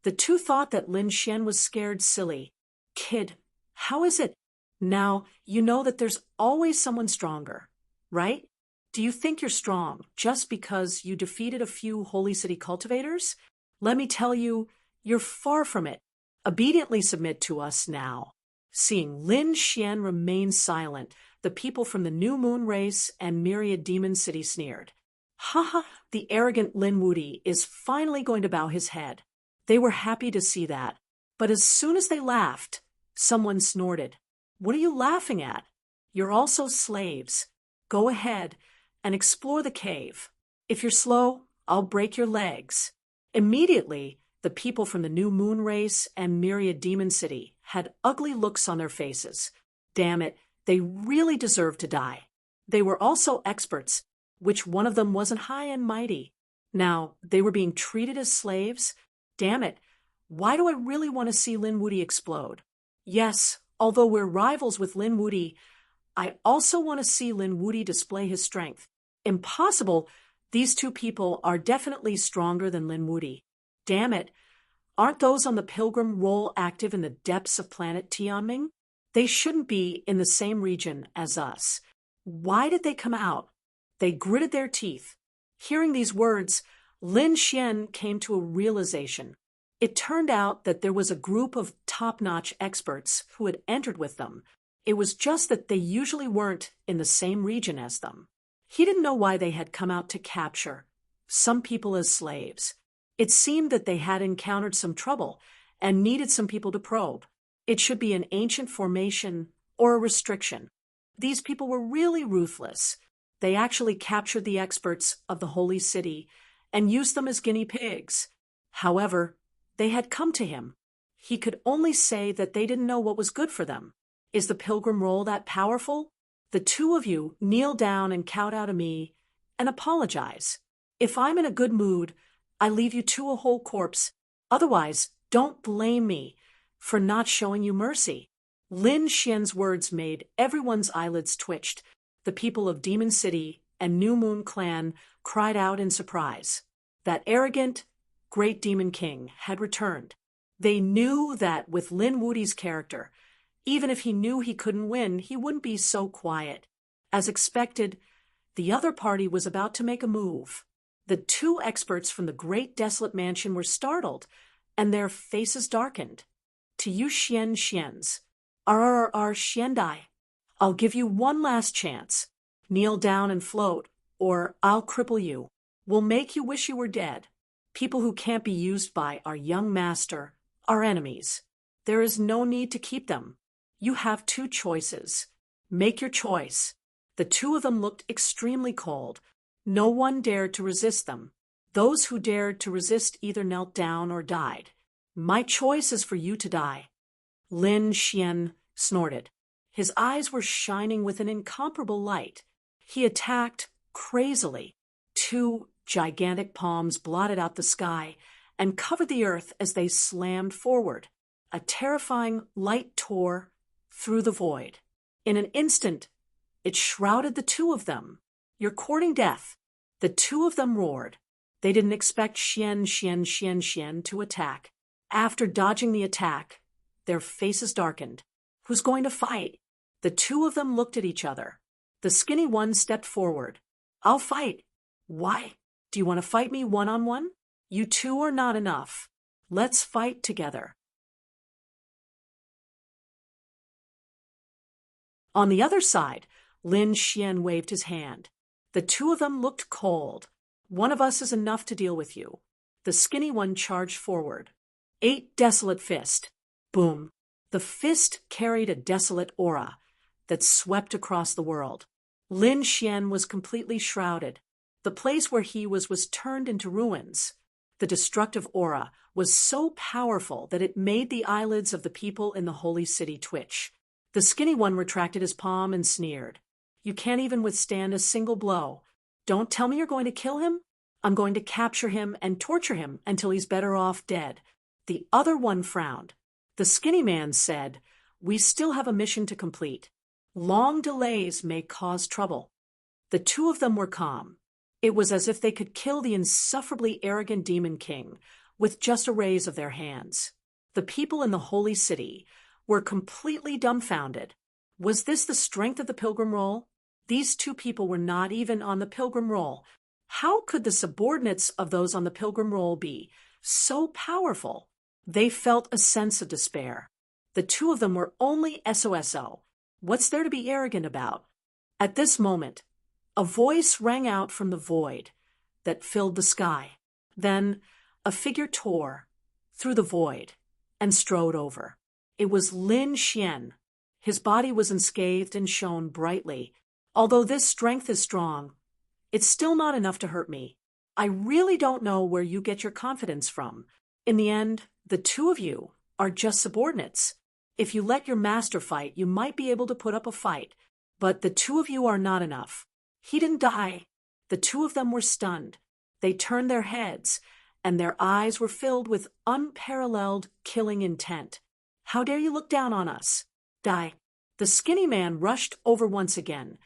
the two thought that Lin Xian was scared silly. Kid, how is it? Now, you know that there's always someone stronger, right? Do you think you're strong just because you defeated a few Holy City cultivators? Let me tell you, you're far from it. Obediently submit to us now. Seeing Lin Xian remain silent, the people from the New Moon race and Myriad Demon City sneered. Haha, the arrogant Lin Wudi is finally going to bow his head. They were happy to see that. But as soon as they laughed, someone snorted. What are you laughing at? You're also slaves. Go ahead and explore the cave. If you're slow, I'll break your legs. Immediately, the people from the New Moon race and Myriad Demon City had ugly looks on their faces. Damn it, they really deserved to die. They were also experts. Which one of them wasn't high and mighty? Now, they were being treated as slaves? Damn it, why do I really want to see Lin Wudi explode? Yes, although we're rivals with Lin Wudi, I also want to see Lin Wudi display his strength. Impossible, these two people are definitely stronger than Lin Wudi. Damn it, aren't those on the pilgrim roll active in the depths of planet Tianming? They shouldn't be in the same region as us. Why did they come out? They gritted their teeth. Hearing these words, Lin Xian came to a realization. It turned out that there was a group of top-notch experts who had entered with them. It was just that they usually weren't in the same region as them. He didn't know why they had come out to capture some people as slaves. It seemed that they had encountered some trouble and needed some people to probe. It should be an ancient formation or a restriction. These people were really ruthless. They actually captured the experts of the Holy City and used them as guinea pigs. However, they had come to him. He could only say that they didn't know what was good for them. Is the pilgrim roll that powerful? The two of you kneel down and kowtow to me and apologize. If I'm in a good mood, I leave you to a whole corpse. Otherwise, don't blame me for not showing you mercy. Lin Xian's words made everyone's eyelids twitched. The people of Demon City and New Moon Clan cried out in surprise. That arrogant, great demon king had returned. They knew that with Lin Wudi's character, even if he knew he couldn't win, he wouldn't be so quiet. As expected, the other party was about to make a move. The two experts from the Great Desolate Mansion were startled, and their faces darkened. To you Xians, Xiandai, I'll give you one last chance. Kneel down and float, or I'll cripple you. We'll make you wish you were dead. People who can't be used by our young master are enemies. There is no need to keep them. You have two choices. Make your choice. The two of them looked extremely cold. No one dared to resist them. Those who dared to resist either knelt down or died. My choice is for you to die. Lin Xian snorted. His eyes were shining with an incomparable light. He attacked crazily. Two gigantic palms blotted out the sky and covered the earth as they slammed forward. A terrifying light tore through the void. In an instant, it shrouded the two of them. "You're courting death." The two of them roared. They didn't expect Xian to attack. After dodging the attack, their faces darkened. "Who's going to fight?" The two of them looked at each other. The skinny one stepped forward. "I'll fight." "Why? Do you want to fight me one-on-one? You two are not enough. Let's fight together." On the other side, Lin Xian waved his hand. The two of them looked cold. "One of us is enough to deal with you." The skinny one charged forward. 8 desolate fist. Boom. The fist carried a desolate aura that swept across the world. Lin Xian was completely shrouded. The place where he was turned into ruins. The destructive aura was so powerful that it made the eyelids of the people in the holy city twitch. The skinny one retracted his palm and sneered. "You can't even withstand a single blow. Don't tell me you're going to kill him. I'm going to capture him and torture him until he's better off dead." The other one frowned. The skinny man said, "We still have a mission to complete. Long delays may cause trouble." The two of them were calm. It was as if they could kill the insufferably arrogant demon king with just a raise of their hands. The people in the holy city were completely dumbfounded. Was this the strength of the pilgrim roll? These two people were not even on the pilgrim roll. How could the subordinates of those on the pilgrim roll be so powerful? They felt a sense of despair. The two of them were only SOSO. What's there to be arrogant about? At this moment, a voice rang out from the void that filled the sky. Then a figure tore through the void and strode over. It was Lin Xian. His body was unscathed and shone brightly. "Although this strength is strong, it's still not enough to hurt me. I really don't know where you get your confidence from. In the end, the two of you are just subordinates. If you let your master fight, you might be able to put up a fight. But the two of you are not enough." He didn't die. The two of them were stunned. They turned their heads, and their eyes were filled with unparalleled killing intent. "How dare you look down on us? Die." The skinny man rushed over once again,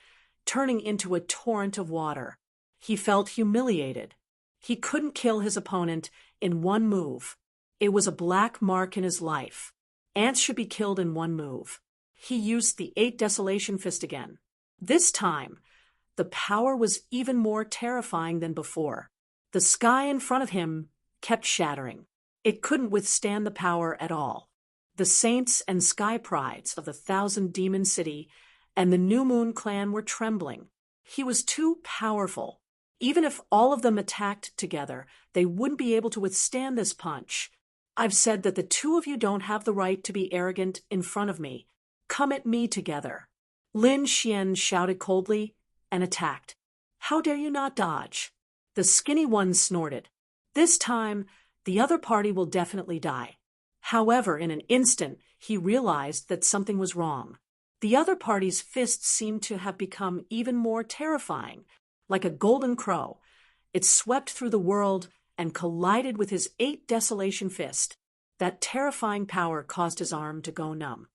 turning into a torrent of water. He felt humiliated. He couldn't kill his opponent in one move. It was a black mark in his life. Ants should be killed in one move. He used the 8 desolation fist again. This time, the power was even more terrifying than before. The sky in front of him kept shattering. It couldn't withstand the power at all. The saints and sky prides of the 1,000 demon city and the New Moon clan were trembling. He was too powerful. Even if all of them attacked together, they wouldn't be able to withstand this punch. "I've said that the two of you don't have the right to be arrogant in front of me. Come at me together." Lin Xian shouted coldly and attacked. "How dare you not dodge?" The skinny one snorted. "This time, the other party will definitely die." However, in an instant, he realized that something was wrong. The other party's fists seemed to have become even more terrifying. Like a golden crow, it swept through the world and collided with his 8 desolation fist. That terrifying power caused his arm to go numb.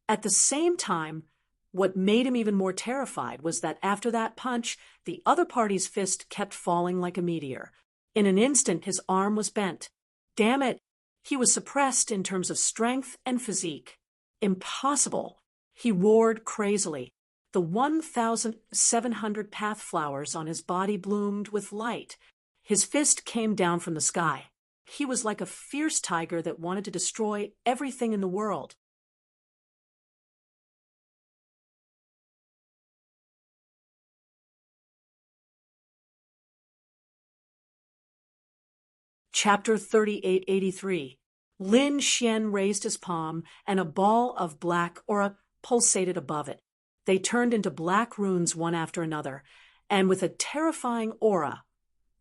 At the same time, what made him even more terrified was that after that punch, the other party's fist kept falling like a meteor. In an instant, his arm was bent. Damn it! He was suppressed in terms of strength and physique. Impossible! He roared crazily. The 1,700 path flowers on his body bloomed with light. His fist came down from the sky. He was like a fierce tiger that wanted to destroy everything in the world. Chapter 3883. Lin Xian raised his palm, and a ball of black aura pulsated above it. They turned into black runes one after another, and with a terrifying aura,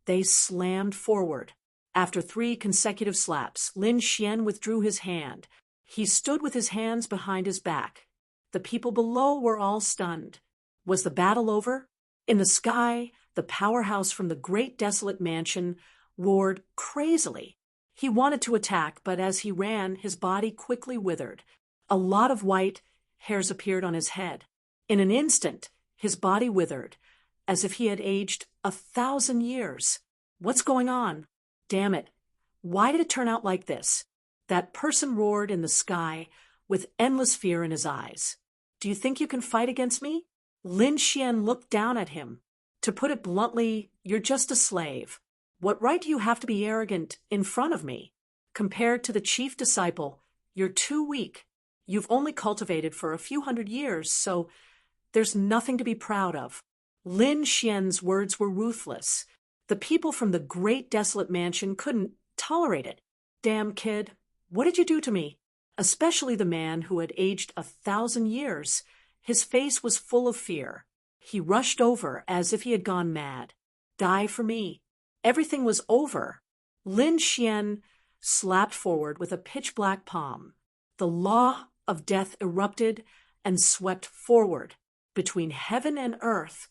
they slammed forward. After 3 consecutive slaps, Lin Xian withdrew his hand. He stood with his hands behind his back. The people below were all stunned. Was the battle over? In the sky, the powerhouse from the great desolate mansion roared crazily. He wanted to attack, but as he ran, his body quickly withered. A lot of white hairs appeared on his head. In an instant, his body withered, as if he had aged 1,000 years. What's going on? Damn it. Why did it turn out like this? That person roared in the sky with endless fear in his eyes. Do you think you can fight against me? Lin Xian looked down at him. To put it bluntly, you're just a slave. What right do you have to be arrogant in front of me? Compared to the chief disciple, you're too weak. You've only cultivated for a few hundred years, so there's nothing to be proud of. Lin Xian's words were ruthless. The people from the great desolate mansion couldn't tolerate it. Damn kid, what did you do to me? Especially the man who had aged 1,000 years. His face was full of fear. He rushed over as if he had gone mad. Die for me. Everything was over. Lin Xian slapped forward with a pitch-black palm. The law of death erupted and swept forward. Between heaven and earth,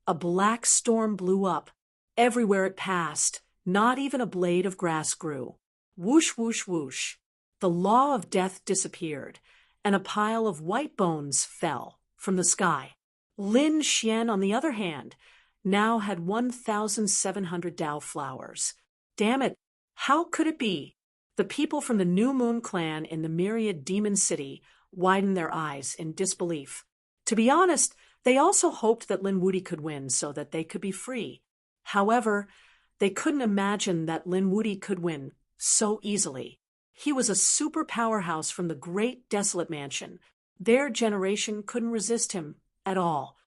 a black storm blew up. Everywhere it passed, not even a blade of grass grew. Whoosh, whoosh, whoosh. The law of death disappeared, and a pile of white bones fell from the sky. Lin Xian, on the other hand, now had 1,700 Dao flowers. Damn it, how could it be? The people from the New Moon clan in the myriad demon city widened their eyes in disbelief. To be honest, they also hoped that Lin Wuti could win so that they could be free. However, they couldn't imagine that Lin Wuti could win so easily. He was a super powerhouse from the great desolate mansion. Their generation couldn't resist him at all.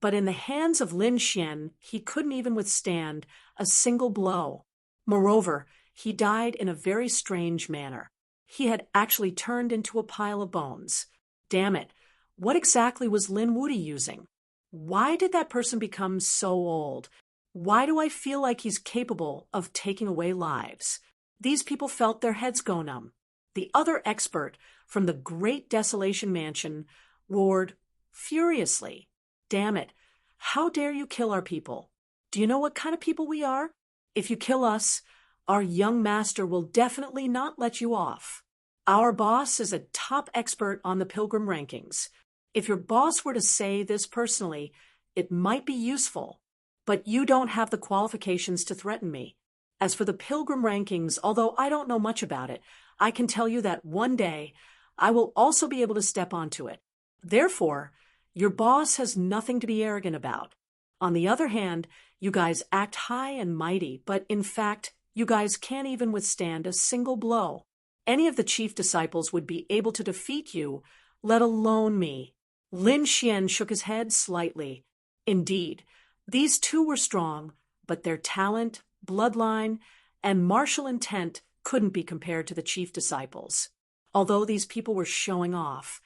But in the hands of Lin Xian, he couldn't even withstand a single blow. Moreover, he died in a very strange manner. He had actually turned into a pile of bones. Damn it, what exactly was Lin Wuti using? Why did that person become so old? Why do I feel like he's capable of taking away lives? These people felt their heads go numb. The other expert from the great desolation mansion roared furiously. Damn it, how dare you kill our people? Do you know what kind of people we are? If you kill us, our young master will definitely not let you off. Our boss is a top expert on the Pilgrim rankings. If your boss were to say this personally, it might be useful, but you don't have the qualifications to threaten me. As for the Pilgrim rankings, although I don't know much about it, I can tell you that one day I will also be able to step onto it. Therefore, your boss has nothing to be arrogant about. On the other hand, you guys act high and mighty, but in fact, you guys can't even withstand a single blow. Any of the chief disciples would be able to defeat you, let alone me. Lin Xian shook his head slightly. Indeed, these two were strong, but their talent, bloodline, and martial intent couldn't be compared to the chief disciples. Although these people were showing off,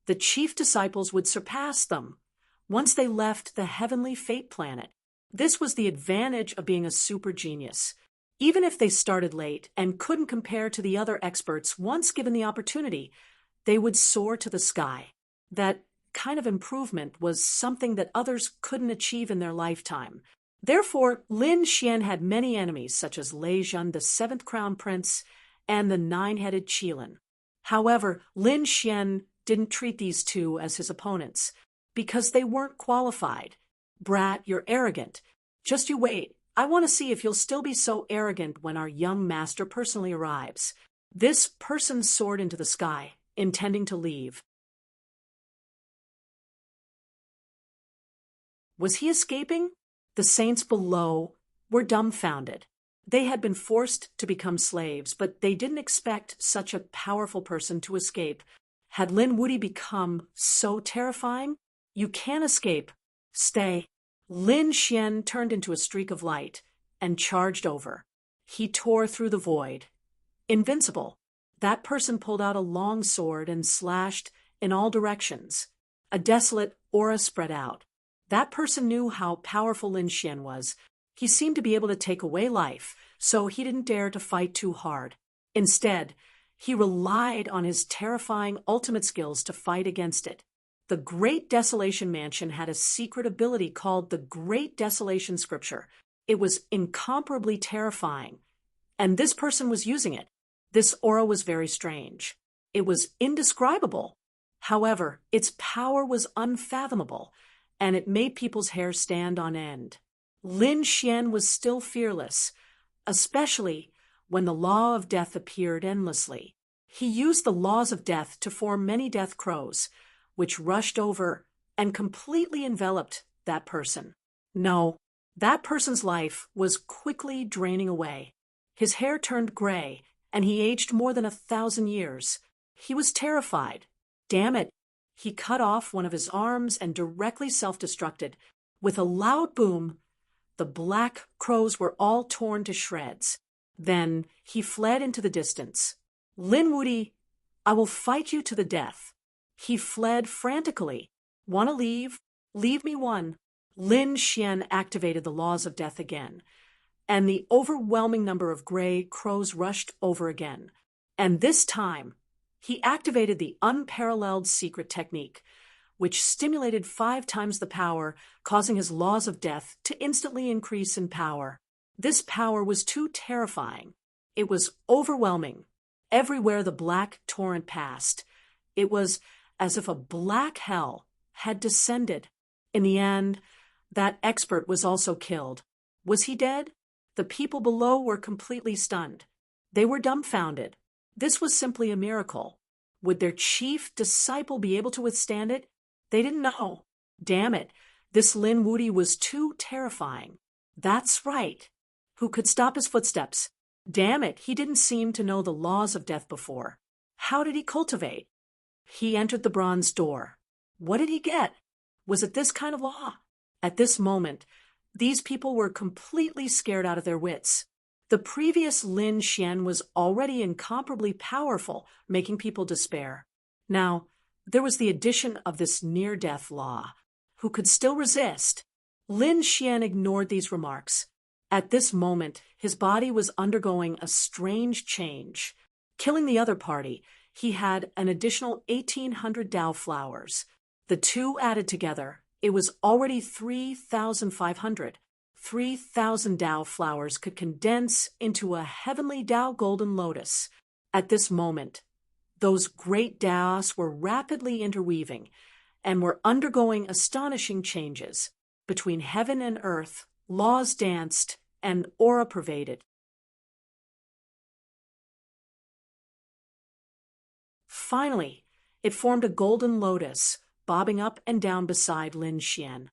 the chief disciples would surpass them once they left the heavenly fate planet. This was the advantage of being a super genius. Even if they started late and couldn't compare to the other experts once given the opportunity, they would soar to the sky. That kind of improvement was something that others couldn't achieve in their lifetime. Therefore, Lin Xian had many enemies, such as Lei Zhen, the 7th Crown Prince, and the 9-headed Qilin. However, Lin Xian didn't treat these two as his opponents, because they weren't qualified. Brat, you're arrogant. Just you wait. I want to see if you'll still be so arrogant when our young master personally arrives. This person soared into the sky, intending to leave. Was he escaping? The saints below were dumbfounded. They had been forced to become slaves, but they didn't expect such a powerful person to escape. Had Lin Wuti become so terrifying? You can't escape. Stay. Lin Xian turned into a streak of light and charged over. He tore through the void. Invincible. That person pulled out a long sword and slashed in all directions. A desolate aura spread out. That person knew how powerful Lin Xian was. He seemed to be able to take away life, so he didn't dare to fight too hard. Instead, he relied on his terrifying ultimate skills to fight against it. The Great Desolation Mansion had a secret ability called the Great Desolation Scripture. It was incomparably terrifying, and this person was using it. This aura was very strange. It was indescribable. However, its power was unfathomable, and it made people's hair stand on end. Lin Xian was still fearless, especially when the law of death appeared endlessly. He used the laws of death to form many death crows, which rushed over and completely enveloped that person. No, that person's life was quickly draining away. His hair turned gray, and he aged more than 1,000 years. He was terrified. Damn it! He cut off one of his arms and directly self-destructed. With a loud boom, the black crows were all torn to shreds. Then he fled into the distance. Lin Wuti, I will fight you to the death. He fled frantically. Want to leave? Leave me one. Lin Xian activated the laws of death again, and the overwhelming number of gray crows rushed over again. And this time, he activated the unparalleled secret technique, which stimulated 5 times the power, causing his laws of death to instantly increase in power. This power was too terrifying. It was overwhelming. Everywhere the black torrent passed, it was as if a black hell had descended. In the end, that expert was also killed. Was he dead? The people below were completely stunned. They were dumbfounded. This was simply a miracle. Would their chief disciple be able to withstand it? They didn't know. Damn it, this Lin Wuti was too terrifying. That's right. Who could stop his footsteps? Damn it, he didn't seem to know the laws of death before. How did he cultivate? He entered the bronze door. What did he get? Was it this kind of law? At this moment, these people were completely scared out of their wits. The previous Lin Xian was already incomparably powerful, making people despair. Now, there was the addition of this near-death law. Who could still resist? Lin Xian ignored these remarks. At this moment, his body was undergoing a strange change. Killing the other party, he had an additional 1,800 Dao flowers. The two added together, it was already 3,500. 3,000 Dao flowers could condense into a heavenly Dao golden lotus. At this moment, those great Daos were rapidly interweaving and were undergoing astonishing changes. Between heaven and earth, laws danced and aura pervaded. Finally, it formed a golden lotus, bobbing up and down beside Lin Xian.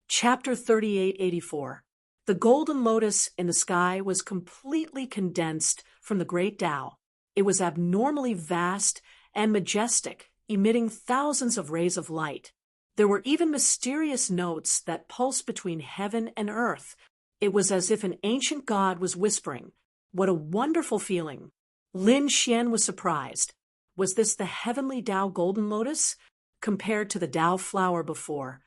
Chapter 3884. The golden lotus in the sky was completely condensed from the great Tao. It was abnormally vast and majestic, emitting thousands of rays of light. There were even mysterious notes that pulsed between heaven and earth. It was as if an ancient god was whispering. What a wonderful feeling! Lin Xian was surprised. Was this the heavenly Tao golden lotus? Compared to the Tao flower before,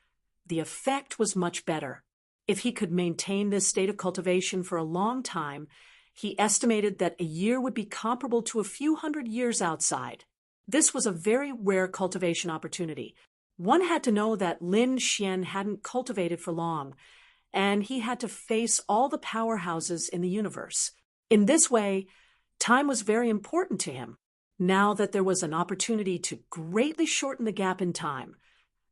the effect was much better. If he could maintain this state of cultivation for a long time, he estimated that a year would be comparable to a few hundred years outside. This was a very rare cultivation opportunity. One had to know that Lin Xian hadn't cultivated for long, and he had to face all the powerhouses in the universe. In this way, time was very important to him. Now that there was an opportunity to greatly shorten the gap in time,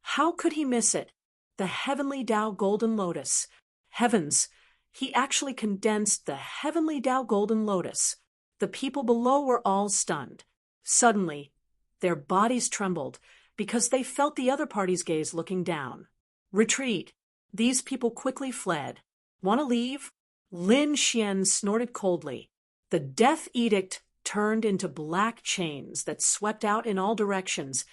how could he miss it? The heavenly Tao golden lotus. Heavens, he actually condensed the heavenly Tao golden lotus. The people below were all stunned. Suddenly, their bodies trembled because they felt the other party's gaze looking down. Retreat. These people quickly fled. Want to leave? Lin Xian snorted coldly. The death edict turned into black chains that swept out in all directions,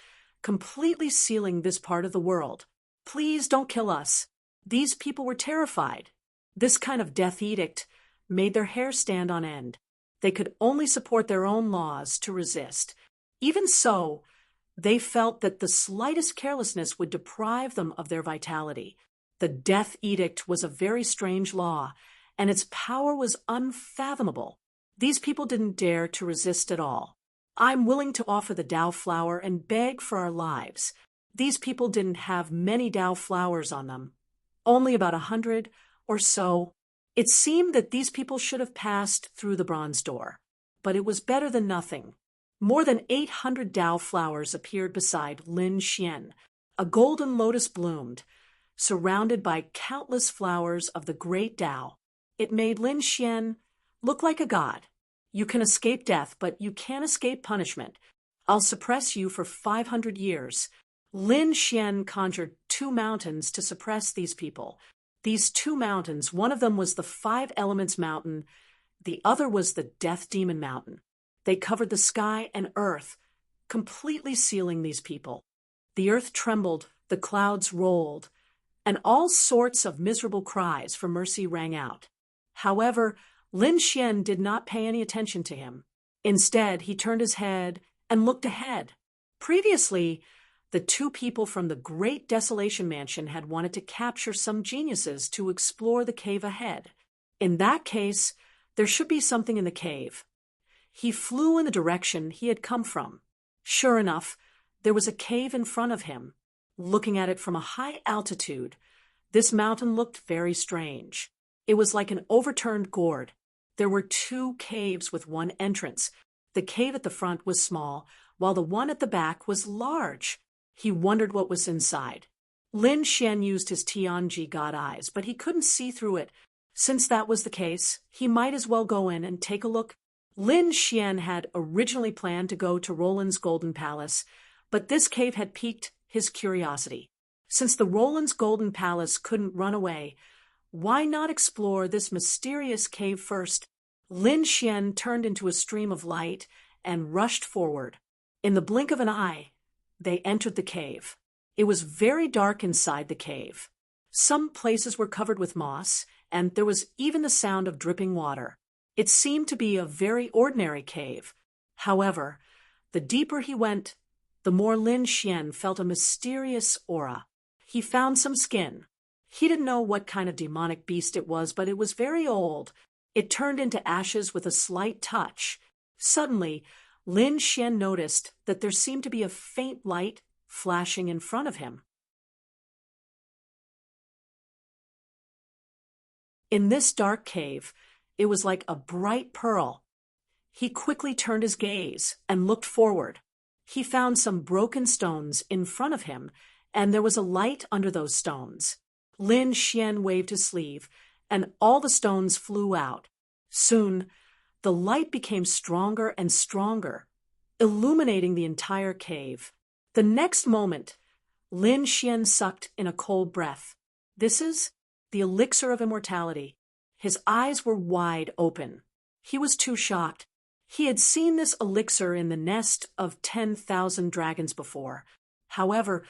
completely sealing this part of the world. Please don't kill us. These people were terrified. This kind of death edict made their hair stand on end. They could only support their own laws to resist. Even so, they felt that the slightest carelessness would deprive them of their vitality. The death edict was a very strange law, and its power was unfathomable. These people didn't dare to resist at all. I'm willing to offer the Tao flower and beg for our lives. These people didn't have many Tao flowers on them, only about 100 or so. It seemed that these people should have passed through the bronze door, but it was better than nothing. More than 800 Tao flowers appeared beside Lin Xian. A golden lotus bloomed, surrounded by countless flowers of the great Tao. It made Lin Xian look like a god. You can escape death, but you can't escape punishment. I'll suppress you for 500 years. Lin Xian conjured 2 mountains to suppress these people. These 2 mountains, one of them was the 5 Elements Mountain, the other was the Death Demon Mountain. They covered the sky and earth, completely sealing these people. The earth trembled, the clouds rolled, and all sorts of miserable cries for mercy rang out. However, Lin Xian did not pay any attention to him. Instead, he turned his head and looked ahead. Previously, the 2 people from the Great Desolation Mansion had wanted to capture some geniuses to explore the cave ahead. In that case, there should be something in the cave. He flew in the direction he had come from. Sure enough, there was a cave in front of him. Looking at it from a high altitude, this mountain looked very strange. It was like an overturned gourd. There were 2 caves with 1 entrance. The cave at the front was small, while the one at the back was large. He wondered what was inside. Lin Xian used his Tianji god eyes, but he couldn't see through it. Since that was the case, he might as well go in and take a look. Lin Xian had originally planned to go to Roland's Golden Palace, but this cave had piqued his curiosity. Since the Roland's Golden Palace couldn't run away, why not explore this mysterious cave first? Lin Xian turned into a stream of light and rushed forward. In the blink of an eye, they entered the cave. It was very dark inside the cave. Some places were covered with moss, and there was even the sound of dripping water. It seemed to be a very ordinary cave. However, the deeper he went, the more Lin Xian felt a mysterious aura. He found some skin. He didn't know what kind of demonic beast it was, but it was very old. It turned into ashes with a slight touch. Suddenly, Lin Xian noticed that there seemed to be a faint light flashing in front of him. In this dark cave, it was like a bright pearl. He quickly turned his gaze and looked forward. He found some broken stones in front of him, and there was a light under those stones. Lin Xian waved his sleeve, and all the stones flew out. Soon, the light became stronger and stronger, illuminating the entire cave. The next moment, Lin Xian sucked in a cold breath. This is the elixir of immortality. His eyes were wide open. He was too shocked. He had seen this elixir in the nest of 10,000 dragons before. However,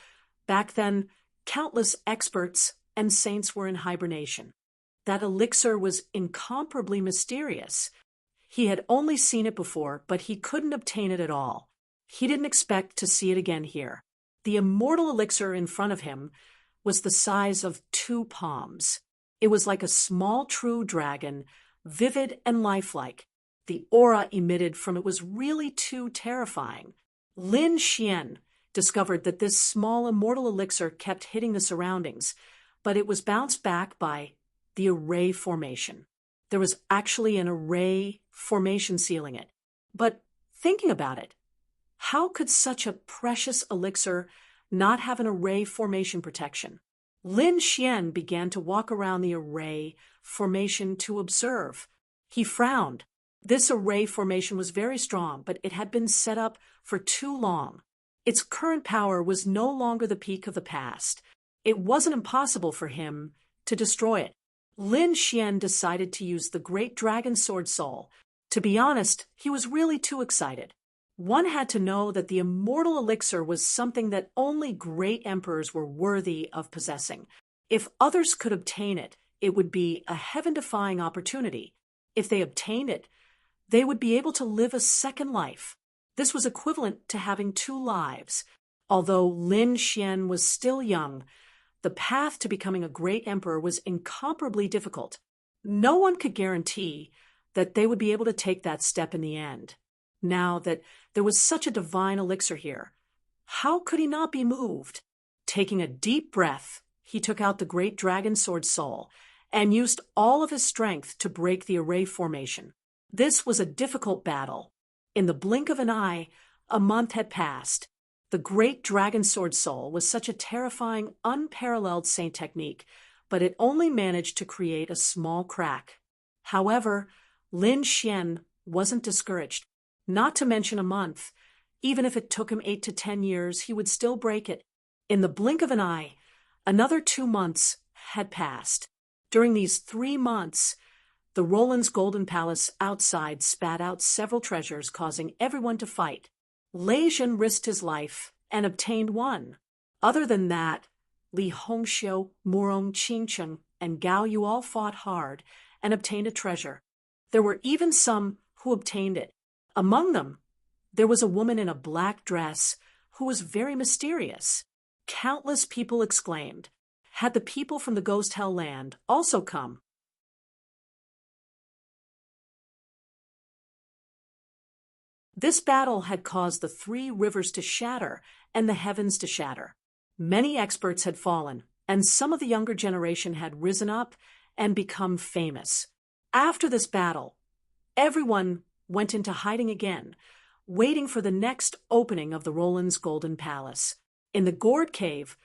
back then, countless experts and saints were in hibernation. That elixir was incomparably mysterious. He had only seen it before, but he couldn't obtain it at all. He didn't expect to see it again here. The immortal elixir in front of him was the size of 2 palms. It was like a small true dragon, vivid and lifelike. The aura emitted from it was really too terrifying. Lin Xian discovered that this small immortal elixir kept hitting the surroundings, but it was bounced back by the array formation. There was actually an array formation sealing it. But thinking about it, how could such a precious elixir not have an array formation protection? Lin Xian began to walk around the array formation to observe. He frowned. This array formation was very strong, but it had been set up for too long. Its current power was no longer the peak of the past. It wasn't impossible for him to destroy it. Lin Xian decided to use the Great Dragon Sword Soul. To be honest, he was really too excited. One had to know that the immortal elixir was something that only great emperors were worthy of possessing. If others could obtain it, it would be a heaven-defying opportunity. If they obtained it, they would be able to live a second life. This was equivalent to having two lives. Although Lin Xian was still young, the path to becoming a great emperor was incomparably difficult. No one could guarantee that they would be able to take that step in the end. Now that there was such a divine elixir here, how could he not be moved? Taking a deep breath, he took out the great dragon sword soul and used all of his strength to break the array formation. This was a difficult battle. In the blink of an eye, a month had passed. The great dragon sword soul was such a terrifying, unparalleled saint technique, but it only managed to create a small crack. However, Lin Xian wasn't discouraged. Not to mention a month. Even if it took him 8 to 10 years, he would still break it. In the blink of an eye, another 2 months had passed. During these 3 months, the Roland's Golden Palace outside spat out several treasures, causing everyone to fight. Lei Jun risked his life and obtained one. Other than that, Li Hongxiu, Murong Qingcheng, and Gao Yu all fought hard and obtained a treasure. There were even some who obtained it. Among them, there was a woman in a black dress who was very mysterious. Countless people exclaimed, "Had the people from the Ghost Hell Land also come?" This battle had caused the 3 rivers to shatter and the heavens to shatter. Many experts had fallen, and some of the younger generation had risen up and become famous. After this battle, everyone went into hiding again, waiting for the next opening of the Roland's Golden Palace. In the gourd cave,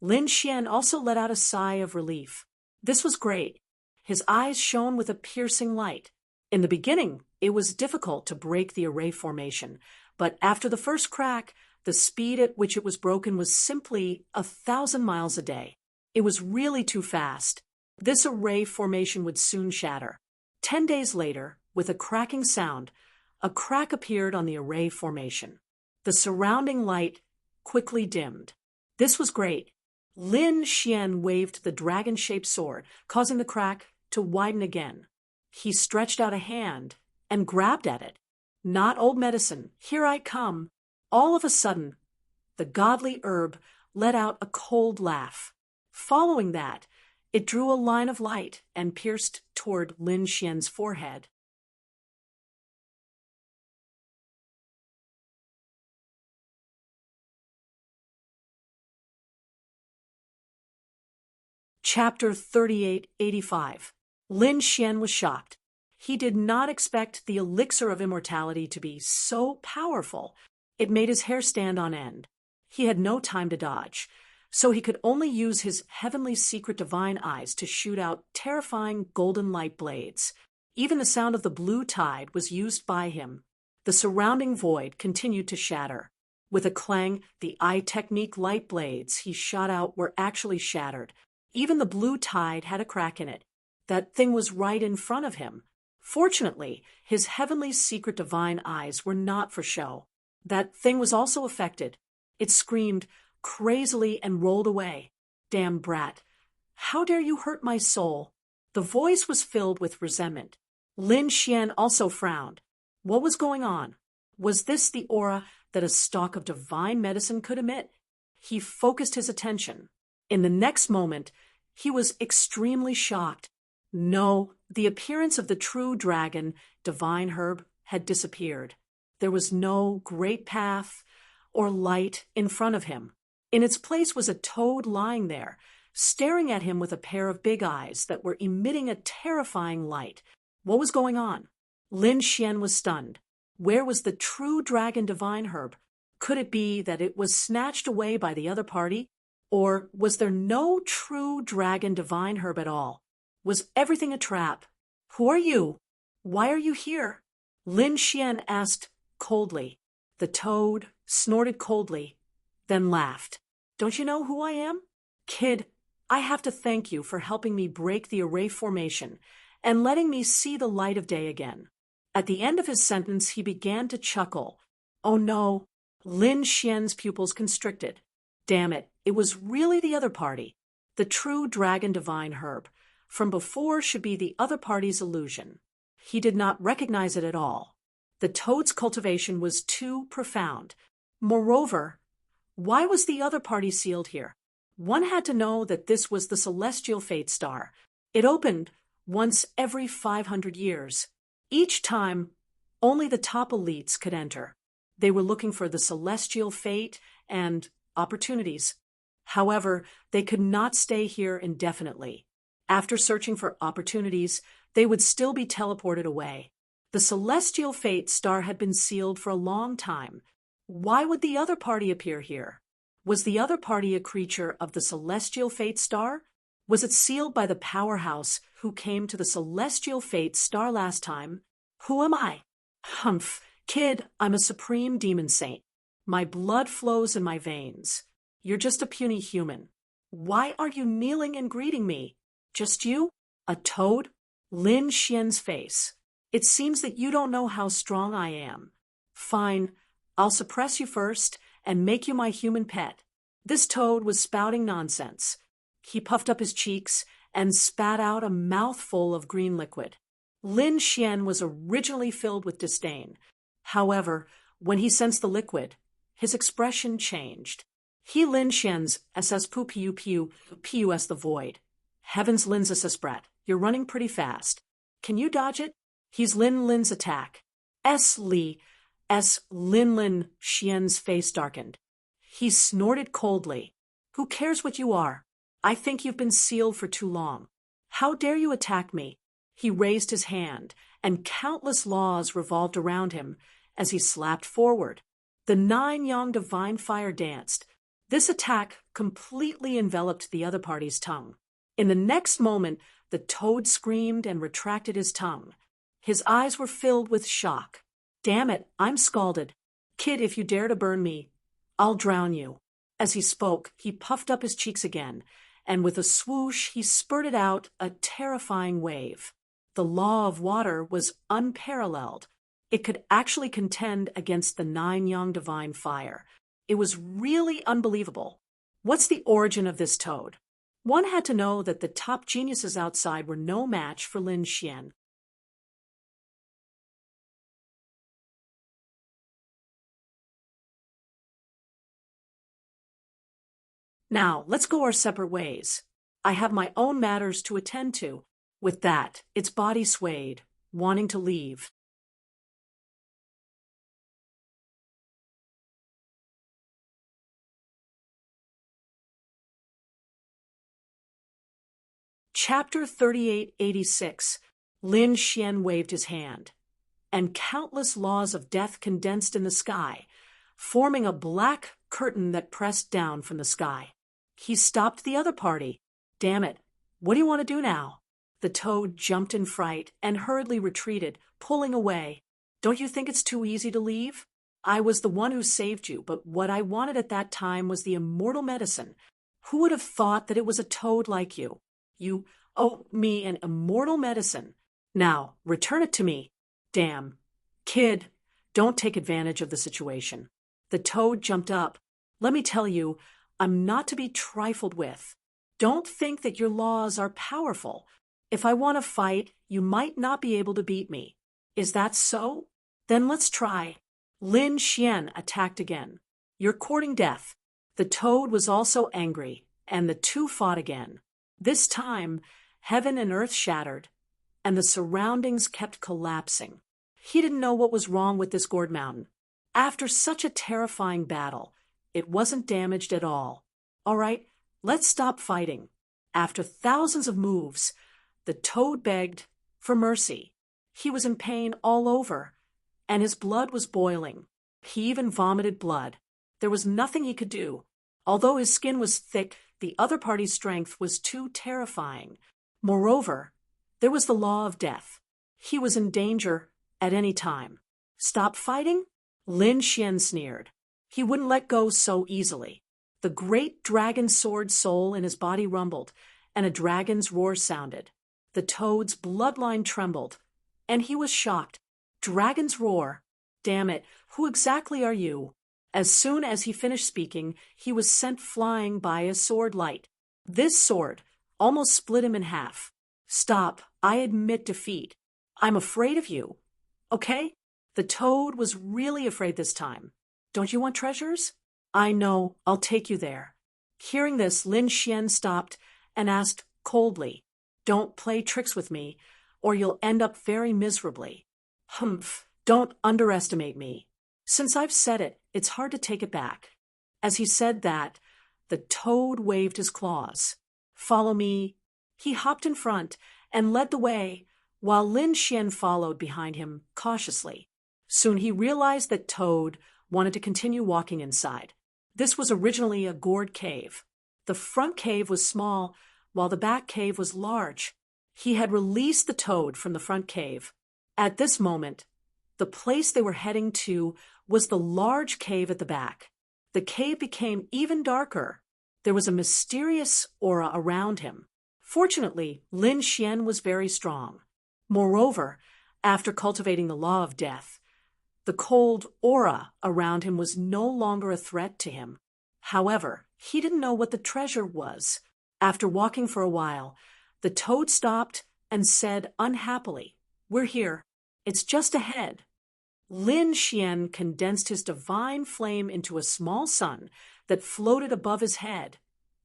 Lin Xian also let out a sigh of relief. This was great. His eyes shone with a piercing light. In the beginning, it was difficult to break the array formation, but after the first crack, the speed at which it was broken was simply 1,000 miles a day. It was really too fast. This array formation would soon shatter. 10 days later, with a cracking sound, a crack appeared on the array formation. The surrounding light quickly dimmed. This was great. Lin Xian waved the dragon-shaped sword, causing the crack to widen again. He stretched out a hand and grabbed at it. "Not old medicine. Here I come." All of a sudden, the godly herb let out a cold laugh. Following that, it drew a line of light and pierced toward Lin Xian's forehead. Chapter 3885. Lin Xian was shocked. He did not expect the elixir of immortality to be so powerful. It made his hair stand on end. He had no time to dodge, so he could only use his heavenly secret divine eyes to shoot out terrifying golden light blades. Even the sound of the blue tide was used by him. The surrounding void continued to shatter. With a clang, the eye technique light blades he shot out were actually shattered. Even the blue tide had a crack in it. That thing was right in front of him. Fortunately, his heavenly secret divine eyes were not for show. That thing was also affected. It screamed crazily and rolled away. "Damn brat! How dare you hurt my soul?" The voice was filled with resentment. Lin Xian also frowned. What was going on? Was this the aura that a stalk of divine medicine could emit? He focused his attention. In the next moment, he was extremely shocked. No, the appearance of the true dragon, divine herb, had disappeared. There was no great path or light in front of him. In its place was a toad lying there, staring at him with a pair of big eyes that were emitting a terrifying light. What was going on? Lin Xian was stunned. Where was the true dragon divine herb? Could it be that it was snatched away by the other party? Or was there no true dragon divine herb at all? Was everything a trap? "Who are you? Why are you here?" Lin Xian asked coldly. The toad snorted coldly, then laughed. "Don't you know who I am? Kid, I have to thank you for helping me break the array formation and letting me see the light of day again." At the end of his sentence, he began to chuckle. Oh no, Lin Xian's pupils constricted. Damn it, it was really the other party. The true dragon divine herb from before should be the other party's illusion. He did not recognize it at all. The toad's cultivation was too profound. Moreover, why was the other party sealed here? One had to know that this was the celestial fate star. It opened once every 500 years. Each time, only the top elites could enter. They were looking for the celestial fate and opportunities. However, they could not stay here indefinitely. After searching for opportunities, they would still be teleported away. The celestial fate star had been sealed for a long time. Why would the other party appear here? Was the other party a creature of the celestial fate star? Was it sealed by the powerhouse who came to the celestial fate star last time? Who am I? Humph, kid, I'm a supreme demon saint. My blood flows in my veins. You're just a puny human. Why are you kneeling and greeting me? Just you? A toad? Lin Xian's face. It seems that you don't know how strong I am. Fine, I'll suppress you first and make you my human pet. This toad was spouting nonsense. He puffed up his cheeks and spat out a mouthful of green liquid. Lin Xian was originally filled with disdain. However, when he sensed the liquid, his expression changed. He Lin Xian's SS pu pu pu pus the void. Heavens Lin's SS brat, you're running pretty fast. Can you dodge it? He's Lin's attack. Lin Xian's face darkened. He snorted coldly. Who cares what you are? I think you've been sealed for too long. How dare you attack me? He raised his hand, and countless laws revolved around him as he slapped forward. The 9 Yang divine fire danced. This attack completely enveloped the other party's tongue. In the next moment, the toad screamed and retracted his tongue. His eyes were filled with shock. Damn it, I'm scalded. Kid, if you dare to burn me, I'll drown you. As he spoke, he puffed up his cheeks again, and with a swoosh he spurted out a terrifying wave. The law of water was unparalleled. It could actually contend against the 9 Yang divine fire. It was really unbelievable. What's the origin of this toad? One had to know that the top geniuses outside were no match for Lin Xian. Now, let's go our separate ways. I have my own matters to attend to. With that, its body swayed, wanting to leave. Chapter 3886. Lin Xian waved his hand, and countless laws of death condensed in the sky, forming a black curtain that pressed down from the sky. He stopped the other party. Damn it, what do you want to do now? The toad jumped in fright and hurriedly retreated, pulling away. Don't you think it's too easy to leave? I was the one who saved you, but what I wanted at that time was the immortal medicine. Who would have thought that it was a toad like you? You owe me an immortal medicine. Now, return it to me. Damn. Kid, don't take advantage of the situation. The toad jumped up. Let me tell you, I'm not to be trifled with. Don't think that your laws are powerful. If I want to fight, you might not be able to beat me. Is that so? Then let's try. Lin Xian attacked again. You're courting death. The toad was also angry, and the two fought again. This time, heaven and earth shattered, and the surroundings kept collapsing. He didn't know what was wrong with this gourd mountain. After such a terrifying battle, it wasn't damaged at all. All right, let's stop fighting. After thousands of moves, the toad begged for mercy. He was in pain all over, and his blood was boiling. He even vomited blood. There was nothing he could do. Although his skin was thick, the other party's strength was too terrifying. Moreover, there was the law of death. He was in danger at any time. Stop fighting? Lin Xian sneered. He wouldn't let go so easily. The great dragon sword soul in his body rumbled, and a dragon's roar sounded. The toad's bloodline trembled, and he was shocked. Dragon's roar? Damn it, who exactly are you? As soon as he finished speaking, he was sent flying by a sword light. This sword almost split him in half. Stop, I admit defeat. I'm afraid of you. Okay? The toad was really afraid this time. Don't you want treasures? I know, I'll take you there. Hearing this, Lin Xian stopped and asked coldly, Don't play tricks with me, or you'll end up very miserably. Humph, don't underestimate me. Since I've said it, it's hard to take it back. As he said that, the toad waved his claws. Follow me. He hopped in front and led the way, while Lin Xian followed behind him cautiously. Soon he realized that Toad wanted to continue walking inside. This was originally a gourd cave. The front cave was small, while the back cave was large. He had released the toad from the front cave. At this moment, the place they were heading to was the large cave at the back. The cave became even darker. There was a mysterious aura around him. Fortunately, Lin Xian was very strong. Moreover, after cultivating the law of death, the cold aura around him was no longer a threat to him. However, he didn't know what the treasure was. After walking for a while, the toad stopped and said unhappily, We're here. It's just ahead. Lin Xian condensed his divine flame into a small sun that floated above his head,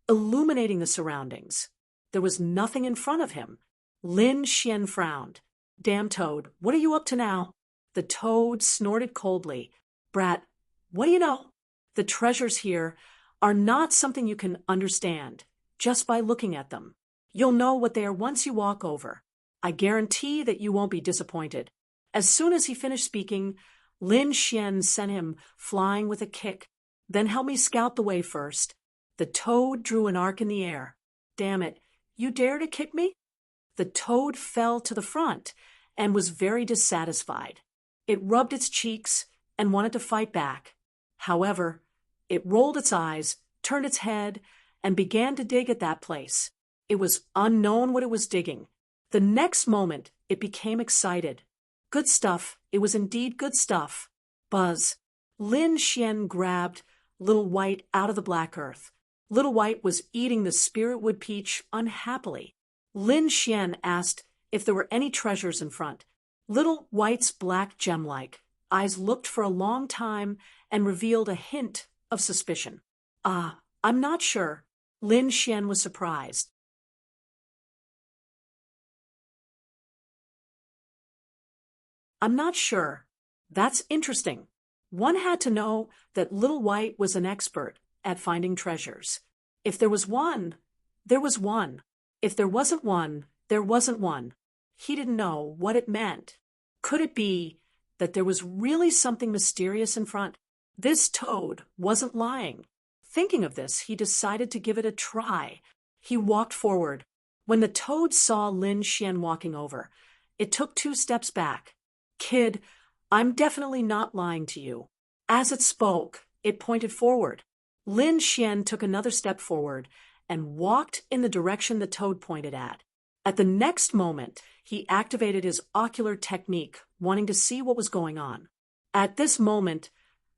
illuminating the surroundings. There was nothing in front of him. Lin Xian frowned. Damn toad, what are you up to now? The toad snorted coldly. Brat, what do you know? The treasures here are not something you can understand just by looking at them. You'll know what they are once you walk over. I guarantee that you won't be disappointed. As soon as he finished speaking, Lin Xian sent him flying with a kick. Then help me scout the way first. The toad drew an arc in the air. Damn it, you dare to kick me? The toad fell to the front and was very dissatisfied. It rubbed its cheeks and wanted to fight back. However, it rolled its eyes, turned its head, and began to dig at that place. It was unknown what it was digging. The next moment, it became excited. Good stuff. It was indeed good stuff. Buzz. Lin Xian grabbed Little White out of the black earth. Little White was eating the spirit wood peach unhappily. Lin Xian asked if there were any treasures in front. Little White's black gem-like eyes looked for a long time and revealed a hint of suspicion. I'm not sure. Lin Xian was surprised. I'm not sure. That's interesting. One had to know that Little White was an expert at finding treasures. If there was one, there was one. If there wasn't one, there wasn't one. He didn't know what it meant. Could it be that there was really something mysterious in front? This toad wasn't lying. Thinking of this, he decided to give it a try. He walked forward. When the toad saw Lin Xian walking over, it took 2 steps back. Kid, I'm definitely not lying to you. As it spoke, it pointed forward. Lin Xian took another step forward and walked in the direction the toad pointed at. At the next moment, he activated his ocular technique, wanting to see what was going on. At this moment,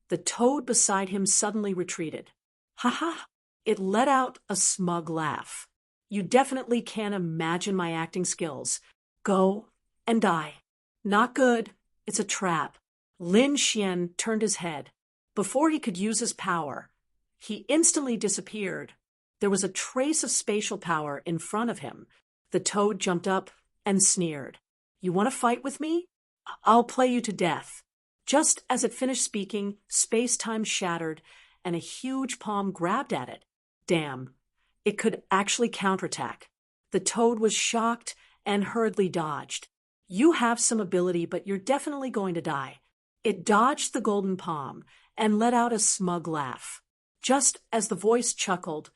the toad beside him suddenly retreated. Ha ha! It let out a smug laugh. You definitely can't imagine my acting skills. Go and die. Not good. It's a trap. Lin Xian turned his head. Before he could use his power, he instantly disappeared. There was a trace of spatial power in front of him. The toad jumped up and sneered. You want to fight with me? I'll play you to death. Just as it finished speaking, space-time shattered, and a huge palm grabbed at it. Damn, it could actually counterattack. The toad was shocked and hurriedly dodged. You have some ability, but you're definitely going to die. It dodged the golden palm and let out a smug laugh. Just as the voice chuckled,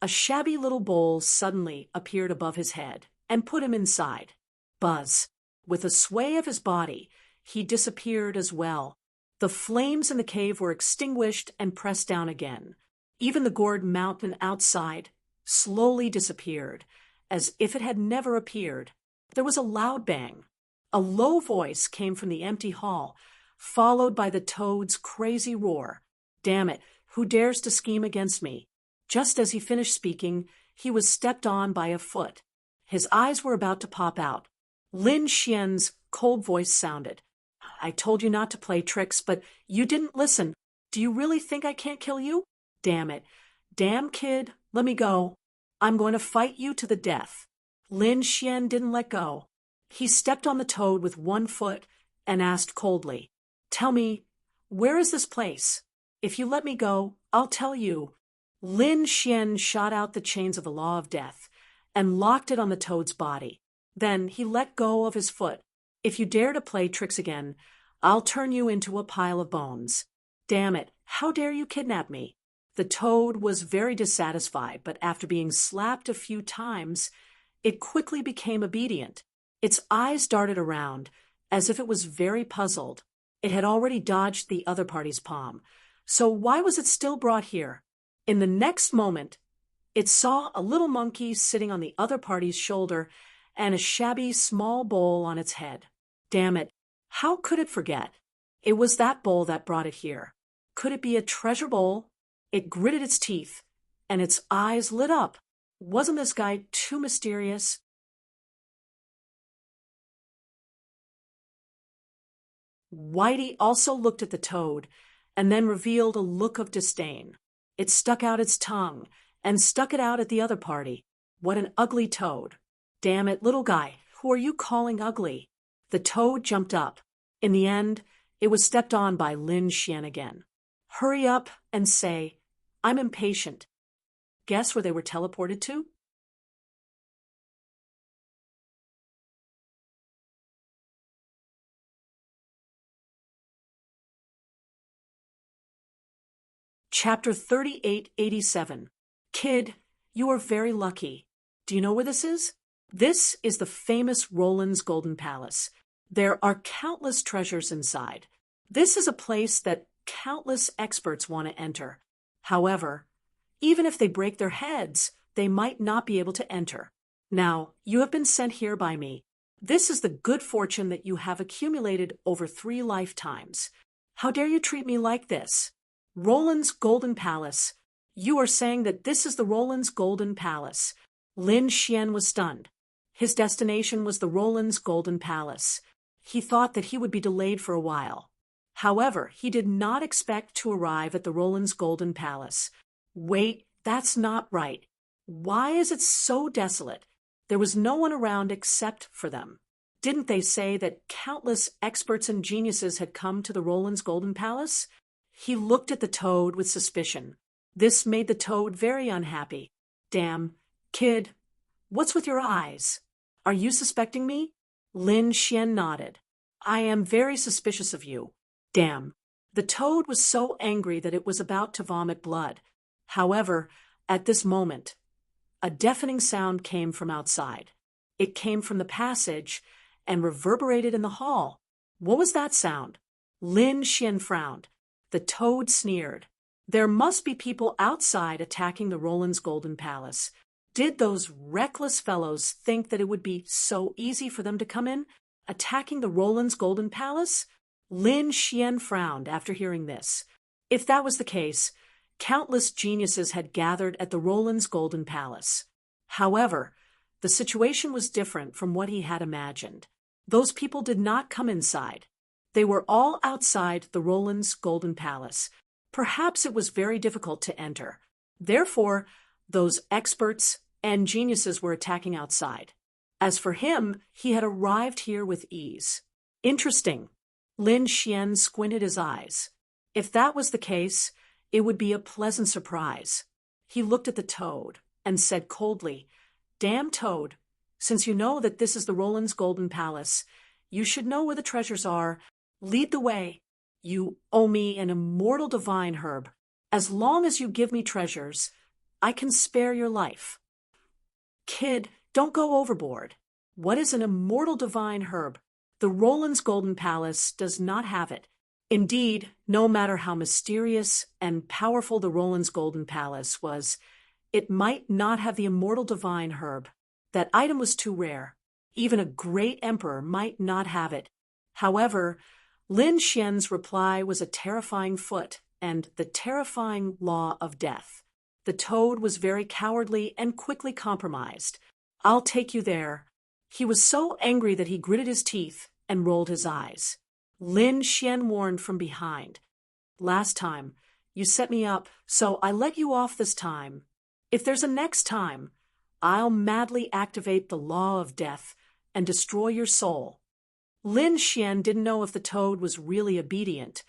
a shabby little bowl suddenly appeared above his head and put him inside. Buzz. With a sway of his body, he disappeared as well. The flames in the cave were extinguished and pressed down again. Even the gourd mountain outside slowly disappeared, as if it had never appeared. There was a loud bang. A low voice came from the empty hall, followed by the toad's crazy roar. Damn it, who dares to scheme against me? Just as he finished speaking, he was stepped on by a foot. His eyes were about to pop out. Lin Xian's cold voice sounded. I told you not to play tricks, but you didn't listen. Do you really think I can't kill you? Damn it. Damn, kid, let me go. I'm going to fight you to the death. Lin Xian didn't let go. He stepped on the toad with one foot and asked coldly, "Tell me, where is this place? If you let me go, I'll tell you." Lin Xian shot out the chains of the law of death and locked it on the toad's body. Then he let go of his foot. "If you dare to play tricks again, I'll turn you into a pile of bones." "Damn it, how dare you kidnap me?" The toad was very dissatisfied, but after being slapped a few times, it quickly became obedient. Its eyes darted around, as if it was very puzzled. It had already dodged the other party's palm, so why was it still brought here? In the next moment, it saw a little monkey sitting on the other party's shoulder and a shabby small bowl on its head. Damn it, how could it forget? It was that bowl that brought it here. Could it be a treasure bowl? It gritted its teeth, and its eyes lit up. Wasn't this guy too mysterious? Whitey also looked at the toad, and then revealed a look of disdain. It stuck out its tongue, and stuck it out at the other party. What an ugly toad. "Damn it, little guy, who are you calling ugly?" The toad jumped up. In the end, it was stepped on by Lin Xian again. "Hurry up and say, 'I'm impatient.'" Guess where they were teleported to? Chapter 3887. Kid, you are very lucky. Do you know where this is? This is the famous Roland's Golden Palace. There are countless treasures inside. This is a place that countless experts want to enter. However, even if they break their heads, they might not be able to enter. Now, you have been sent here by me. This is the good fortune that you have accumulated over 3 lifetimes. How dare you treat me like this? Roland's Golden Palace. You are saying that this is the Roland's Golden Palace. Lin Xian was stunned. His destination was the Roland's Golden Palace. He thought that he would be delayed for a while. However, he did not expect to arrive at the Roland's Golden Palace. Wait, that's not right. Why is it so desolate? There was no one around except for them. Didn't they say that countless experts and geniuses had come to the Roland's Golden Palace? He looked at the toad with suspicion. This made the toad very unhappy. "Damn, kid, what's with your eyes? Are you suspecting me?" Lin Xian nodded. "I am very suspicious of you." Damn. The toad was so angry that it was about to vomit blood. However, at this moment, a deafening sound came from outside. It came from the passage and reverberated in the hall. What was that sound? Lin Xian frowned. The toad sneered. There must be people outside attacking the Roland's Golden Palace. Did those reckless fellows think that it would be so easy for them to come in, attacking the Roland's Golden Palace? Lin Xian frowned after hearing this. If that was the case, countless geniuses had gathered at the Roland's Golden Palace. However, the situation was different from what he had imagined. Those people did not come inside. They were all outside the Roland's Golden Palace. Perhaps it was very difficult to enter. Therefore, those experts and geniuses were attacking outside. As for him, he had arrived here with ease. Interesting. Lin Xian squinted his eyes. If that was the case, it would be a pleasant surprise. He looked at the toad and said coldly, "Damn toad, since you know that this is the Roland's Golden Palace, you should know where the treasures are. Lead the way. You owe me an immortal divine herb. As long as you give me treasures, I can spare your life." Kid, don't go overboard. What is an immortal divine herb? The Roland's Golden Palace does not have it. Indeed, no matter how mysterious and powerful the Roland's Golden Palace was, it might not have the immortal divine herb. That item was too rare. Even a great emperor might not have it. However, Lin Xian's reply was a terrifying foot and the terrifying law of death. The toad was very cowardly and quickly compromised. "I'll take you there." He was so angry that he gritted his teeth and rolled his eyes. Lin Xian warned from behind. Last time, you set me up, so I let you off this time. If there's a next time, I'll madly activate the law of death and destroy your soul. Lin Xian didn't know if the toad was really obedient,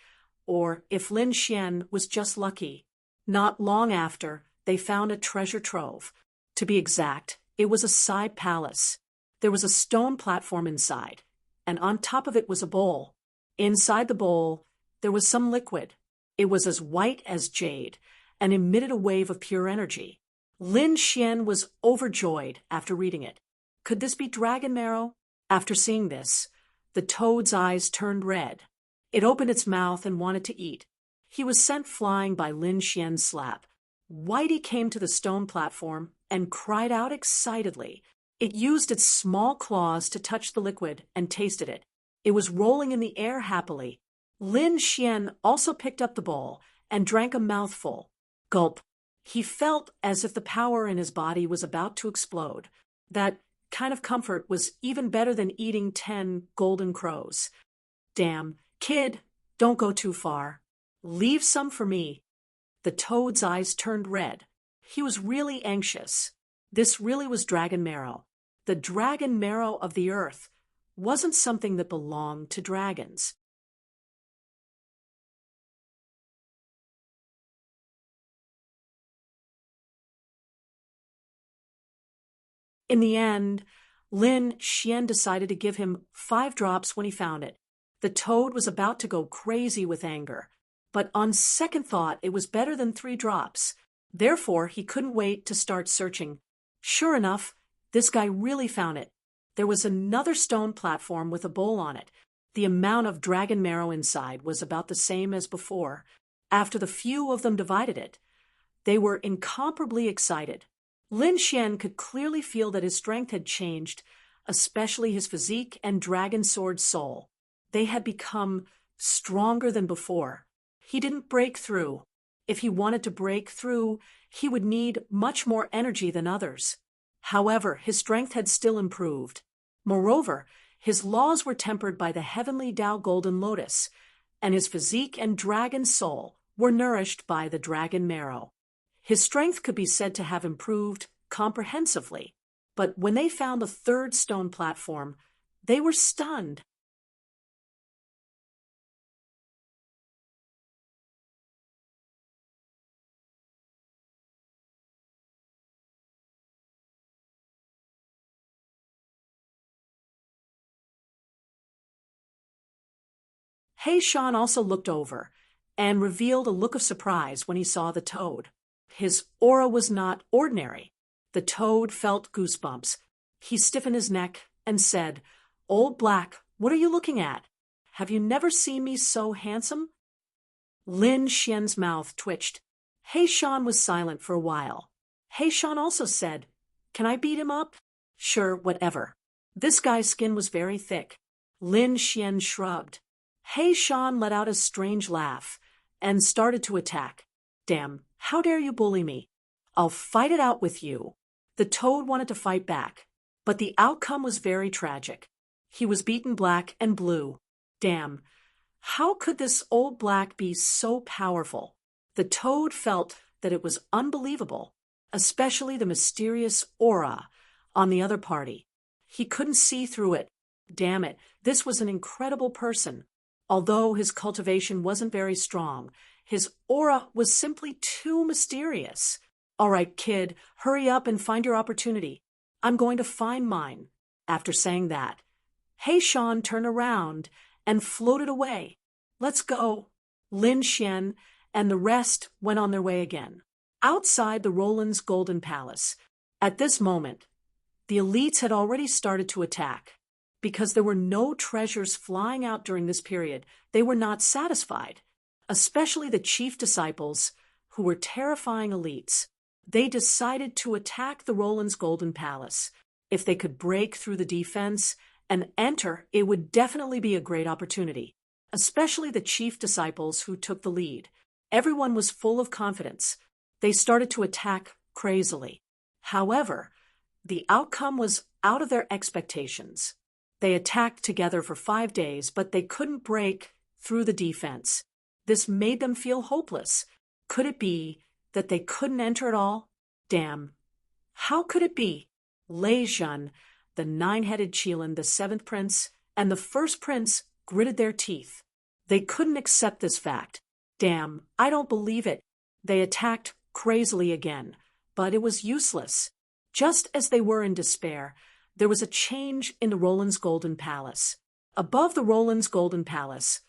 or if Lin Xian was just lucky. Not long after, they found a treasure trove. To be exact, it was a side palace. There was a stone platform inside, and on top of it was a bowl. Inside the bowl, there was some liquid. It was as white as jade, and emitted a wave of pure energy. Lin Xian was overjoyed after reading it. Could this be dragon marrow? After seeing this, the toad's eyes turned red. It opened its mouth and wanted to eat. He was sent flying by Lin Xian's slap. Whitey came to the stone platform and cried out excitedly. It used its small claws to touch the liquid and tasted it. It was rolling in the air happily. Lin Xian also picked up the bowl and drank a mouthful. Gulp. He felt as if the power in his body was about to explode. That kind of comfort was even better than eating 10 golden crows. Damn, kid, don't go too far. Leave some for me. The toad's eyes turned red. He was really anxious. This really was dragon marrow. The dragon marrow of the earth wasn't something that belonged to dragons. In the end, Lin Xian decided to give him 5 drops when he found it. The toad was about to go crazy with anger, but on second thought it was better than 3 drops. Therefore, he couldn't wait to start searching. Sure enough, this guy really found it. There was another stone platform with a bowl on it. The amount of dragon marrow inside was about the same as before. After the few of them divided it, they were incomparably excited. Lin Xian could clearly feel that his strength had changed, especially his physique and dragon sword soul. They had become stronger than before. He didn't break through. If he wanted to break through, he would need much more energy than others. However, his strength had still improved. Moreover, his laws were tempered by the heavenly Tao Golden Lotus, and his physique and dragon soul were nourished by the dragon marrow. His strength could be said to have improved comprehensively, but when they found the 3rd stone platform, they were stunned. He Shan also looked over and revealed a look of surprise when he saw the toad. His aura was not ordinary. The toad felt goosebumps. He stiffened his neck and said, "Old Black, what are you looking at? Have you never seen me so handsome?" Lin Xian's mouth twitched. He Shan was silent for a while. He Shan also said, "Can I beat him up?" "Sure, whatever." This guy's skin was very thick. Lin Xian shrugged. He Shan let out a strange laugh and started to attack. "Damn, how dare you bully me? I'll fight it out with you." The toad wanted to fight back, but the outcome was very tragic. He was beaten black and blue. Damn, how could this old black be so powerful? The toad felt that it was unbelievable, especially the mysterious aura on the other party. He couldn't see through it. Damn it, this was an incredible person. Although his cultivation wasn't very strong, his aura was simply too mysterious. "All right, kid, hurry up and find your opportunity. I'm going to find mine." After saying that, He Shan turned around and floated away. "Let's go." Lin Xian and the rest went on their way again. Outside the Roland's Golden Palace, at this moment, the elites had already started to attack. Because there were no treasures flying out during this period, they were not satisfied, especially the chief disciples, who were terrifying elites. They decided to attack the Roland's Golden Palace. If they could break through the defense and enter, it would definitely be a great opportunity, especially the chief disciples who took the lead. Everyone was full of confidence. They started to attack crazily. However, the outcome was out of their expectations. They attacked together for 5 days, but they couldn't break through the defense. This made them feel hopeless. Could it be that they couldn't enter at all? Damn. How could it be? Lei Zhen, the nine-headed Qilin, the seventh prince, and the first prince gritted their teeth. They couldn't accept this fact. Damn, I don't believe it. They attacked crazily again, but it was useless. Just as they were in despair, there was a change in the Roland's Golden Palace. Above the Roland's Golden Palace,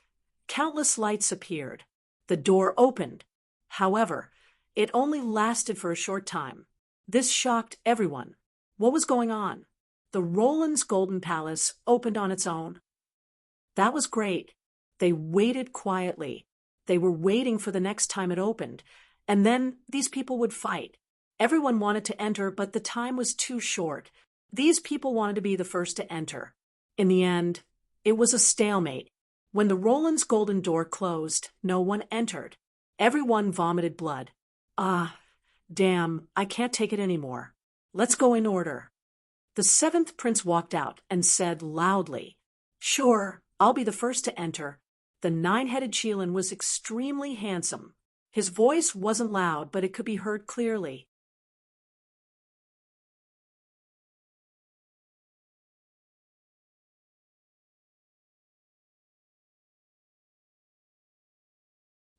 countless lights appeared. The door opened. However, it only lasted for a short time. This shocked everyone. What was going on? The Roland's Golden Palace opened on its own. That was great. They waited quietly. They were waiting for the next time it opened, and then these people would fight. Everyone wanted to enter, but the time was too short. These people wanted to be the first to enter. In the end, it was a stalemate. When the Roland's golden door closed, no one entered. Everyone vomited blood. Ah, damn, I can't take it anymore. Let's go in order. The seventh prince walked out and said loudly, "Sure, I'll be the first to enter." The nine-headed Qilin was extremely handsome. His voice wasn't loud, but it could be heard clearly.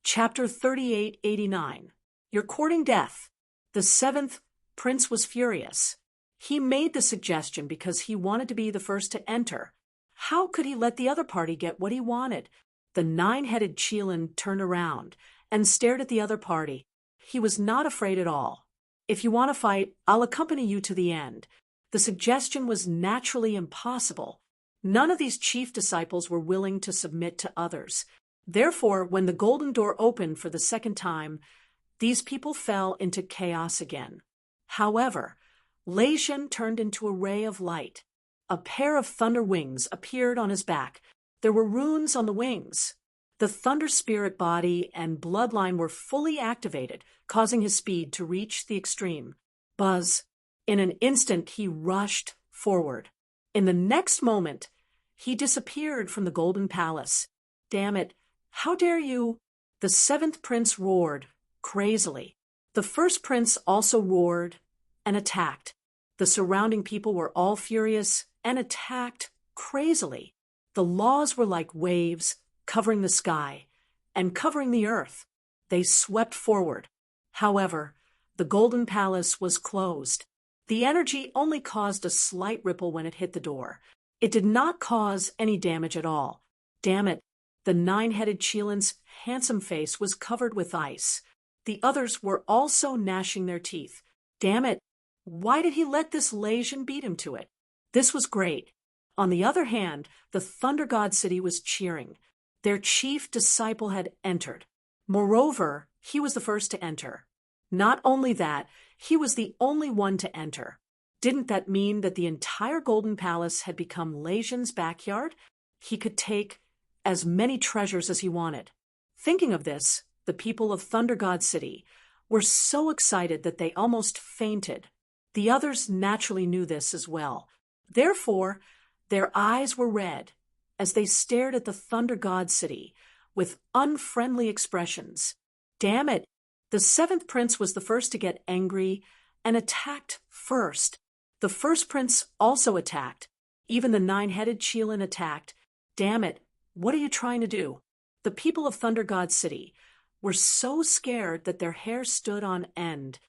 Chapter 3889. You're courting death. The seventh prince was furious. He made the suggestion because he wanted to be the first to enter. How could he let the other party get what he wanted? The nine-headed Qilin turned around and stared at the other party. He was not afraid at all. "If you want to fight, I'll accompany you to the end." The suggestion was naturally impossible. None of these chief disciples were willing to submit to others. Therefore, when the golden door opened for the second time, these people fell into chaos again. However, Lei Zhen turned into a ray of light. A pair of thunder wings appeared on his back. There were runes on the wings. The thunder spirit body and bloodline were fully activated, causing his speed to reach the extreme. Buzz. In an instant, he rushed forward. In the next moment, he disappeared from the Golden Palace. "Damn it! How dare you?" The seventh prince roared, crazily. The first prince also roared and attacked. The surrounding people were all furious and attacked crazily. The laws were like waves, covering the sky and covering the earth. They swept forward. However, the Golden Palace was closed. The energy only caused a slight ripple when it hit the door. It did not cause any damage at all. Damn it! The nine-headed Qilin's handsome face was covered with ice. The others were also gnashing their teeth. Damn it! Why did he let this Lei Zhen beat him to it? This was great. On the other hand, the Thunder God City was cheering. Their chief disciple had entered. Moreover, he was the first to enter. Not only that, he was the only one to enter. Didn't that mean that the entire Golden Palace had become Lei Zhen's backyard? He could take as many treasures as he wanted. Thinking of this, the people of Thunder God City were so excited that they almost fainted. The others naturally knew this as well. Therefore, their eyes were red as they stared at the Thunder God City with unfriendly expressions. Damn it! The seventh prince was the first to get angry and attacked first. The first prince also attacked. Even the nine-headed Qilin attacked. Damn it! What are you trying to do? The people of Thunder God City were so scared that their hair stood on end.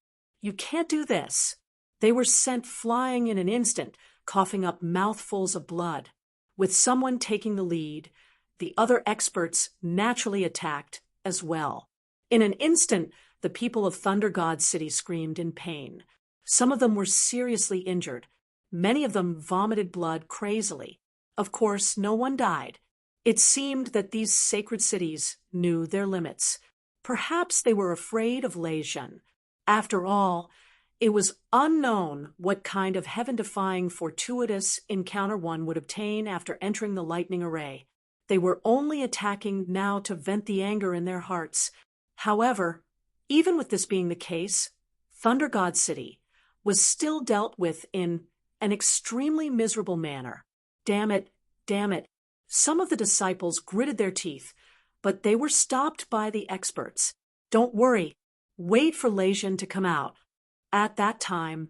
You can't do this. They were sent flying in an instant, coughing up mouthfuls of blood. With someone taking the lead, the other experts naturally attacked as well. In an instant, the people of Thunder God City screamed in pain. Some of them were seriously injured. Many of them vomited blood crazily. Of course, no one died. It seemed that these sacred cities knew their limits. Perhaps they were afraid of Lei Zhen. After all, it was unknown what kind of heaven-defying fortuitous encounter one would obtain after entering the lightning array. They were only attacking now to vent the anger in their hearts. However, even with this being the case, Thunder God City was still dealt with in an extremely miserable manner. Damn it, damn it. Some of the disciples gritted their teeth, but they were stopped by the experts. Don't worry. Wait for Lejeune to come out. At that time,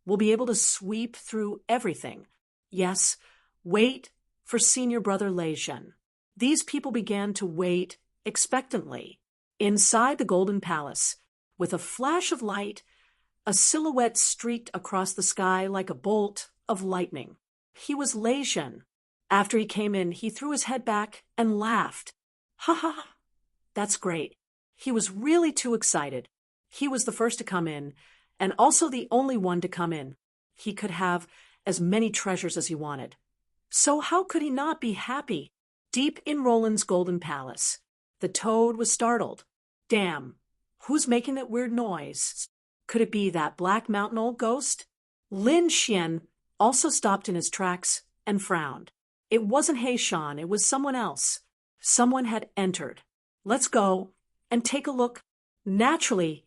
we'll be able to sweep through everything. Yes, wait for Senior Brother Lejeune. These people began to wait expectantly. Inside the Golden Palace, with a flash of light, a silhouette streaked across the sky like a bolt of lightning. He was Lejeune. After he came in, he threw his head back and laughed. Ha ha! That's great. He was really too excited. He was the first to come in, and also the only one to come in. He could have as many treasures as he wanted. So how could he not be happy? Deep in Roland's Golden Palace, the toad was startled. Damn, who's making that weird noise? Could it be that Black Mountain old ghost? Lin Xian also stopped in his tracks and frowned. It wasn't He Shan, it was someone else. Someone had entered. Let's go and take a look. Naturally,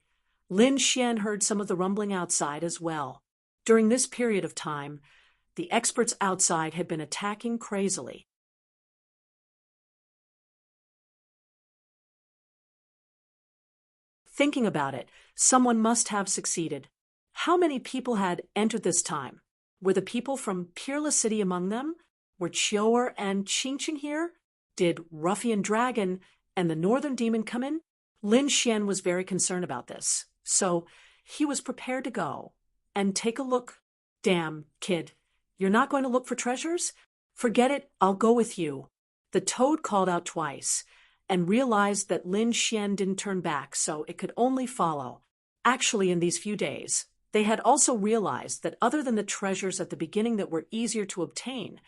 Lin Xian heard some of the rumbling outside as well. During this period of time, the experts outside had been attacking crazily. Thinking about it, someone must have succeeded. How many people had entered this time? Were the people from Peerless City among them? Were Chior and Qingqing here? Did Ruffian Dragon and the Northern Demon come in? Lin Xian was very concerned about this, so he was prepared to go and take a look. Damn, kid, you're not going to look for treasures? Forget it, I'll go with you. The toad called out twice and realized that Lin Xian didn't turn back, so it could only follow. Actually, in these few days, they had also realized that other than the treasures at the beginning that were easier to obtain,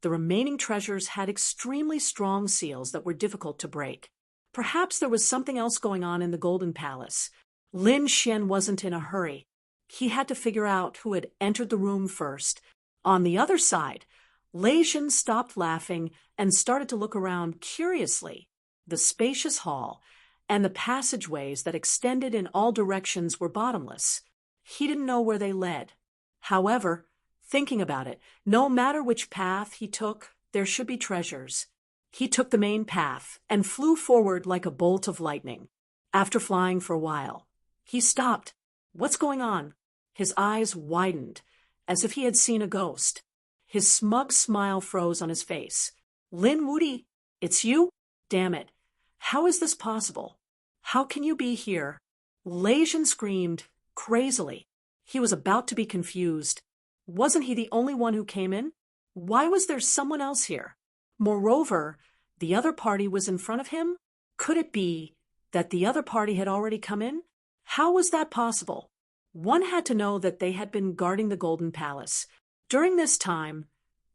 the remaining treasures had extremely strong seals that were difficult to break. Perhaps there was something else going on in the Golden Palace. Lin Xian wasn't in a hurry. He had to figure out who had entered the room first. On the other side, Lejeune stopped laughing and started to look around curiously. The spacious hall and the passageways that extended in all directions were bottomless. He didn't know where they led. However, thinking about it, no matter which path he took, there should be treasures. He took the main path and flew forward like a bolt of lightning. After flying for a while, he stopped. What's going on? His eyes widened, as if he had seen a ghost. His smug smile froze on his face. Lin Wudi, it's you? Damn it. How is this possible? How can you be here? Lejeune screamed, crazily. He was about to be confused. Wasn't he the only one who came in? Why was there someone else here? Moreover, the other party was in front of him? Could it be that the other party had already come in? How was that possible? One had to know that they had been guarding the Golden Palace. During this time,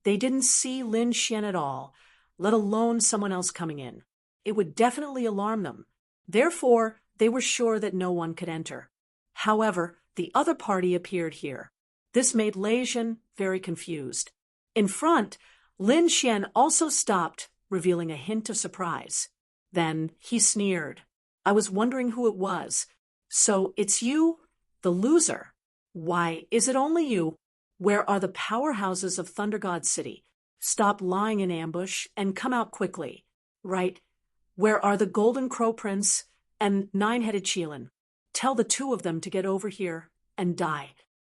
they didn't see Lin Xian at all, let alone someone else coming in. It would definitely alarm them. Therefore, they were sure that no one could enter. However, the other party appeared here. This made Lejeune very confused. In front, Lin Xian also stopped, revealing a hint of surprise. Then he sneered. I was wondering who it was. So it's you, the loser. Why, is it only you? Where are the powerhouses of Thunder God City? Stop lying in ambush and come out quickly. Right. Where are the Golden Crow Prince and Nine-Headed Qilin? Tell the two of them to get over here and die.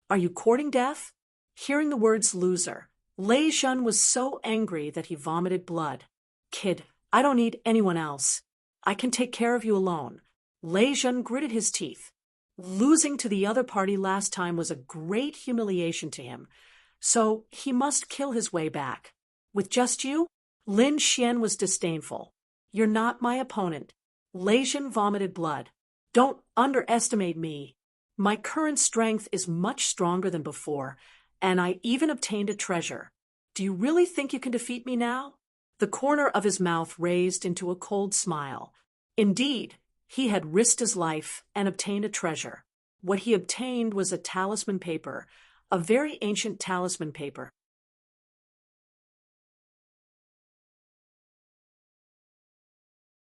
Are you courting death? Hearing the words loser, Lejeune was so angry that he vomited blood. Kid, I don't need anyone else. I can take care of you alone. Lejeune gritted his teeth. Losing to the other party last time was a great humiliation to him, so he must kill his way back. With just you? Lin Xian was disdainful. You're not my opponent. Lejeune vomited blood. Don't underestimate me. My current strength is much stronger than before, and I even obtained a treasure. Do you really think you can defeat me now? The corner of his mouth raised into a cold smile. Indeed, he had risked his life and obtained a treasure. What he obtained was a talisman paper, a very ancient talisman paper.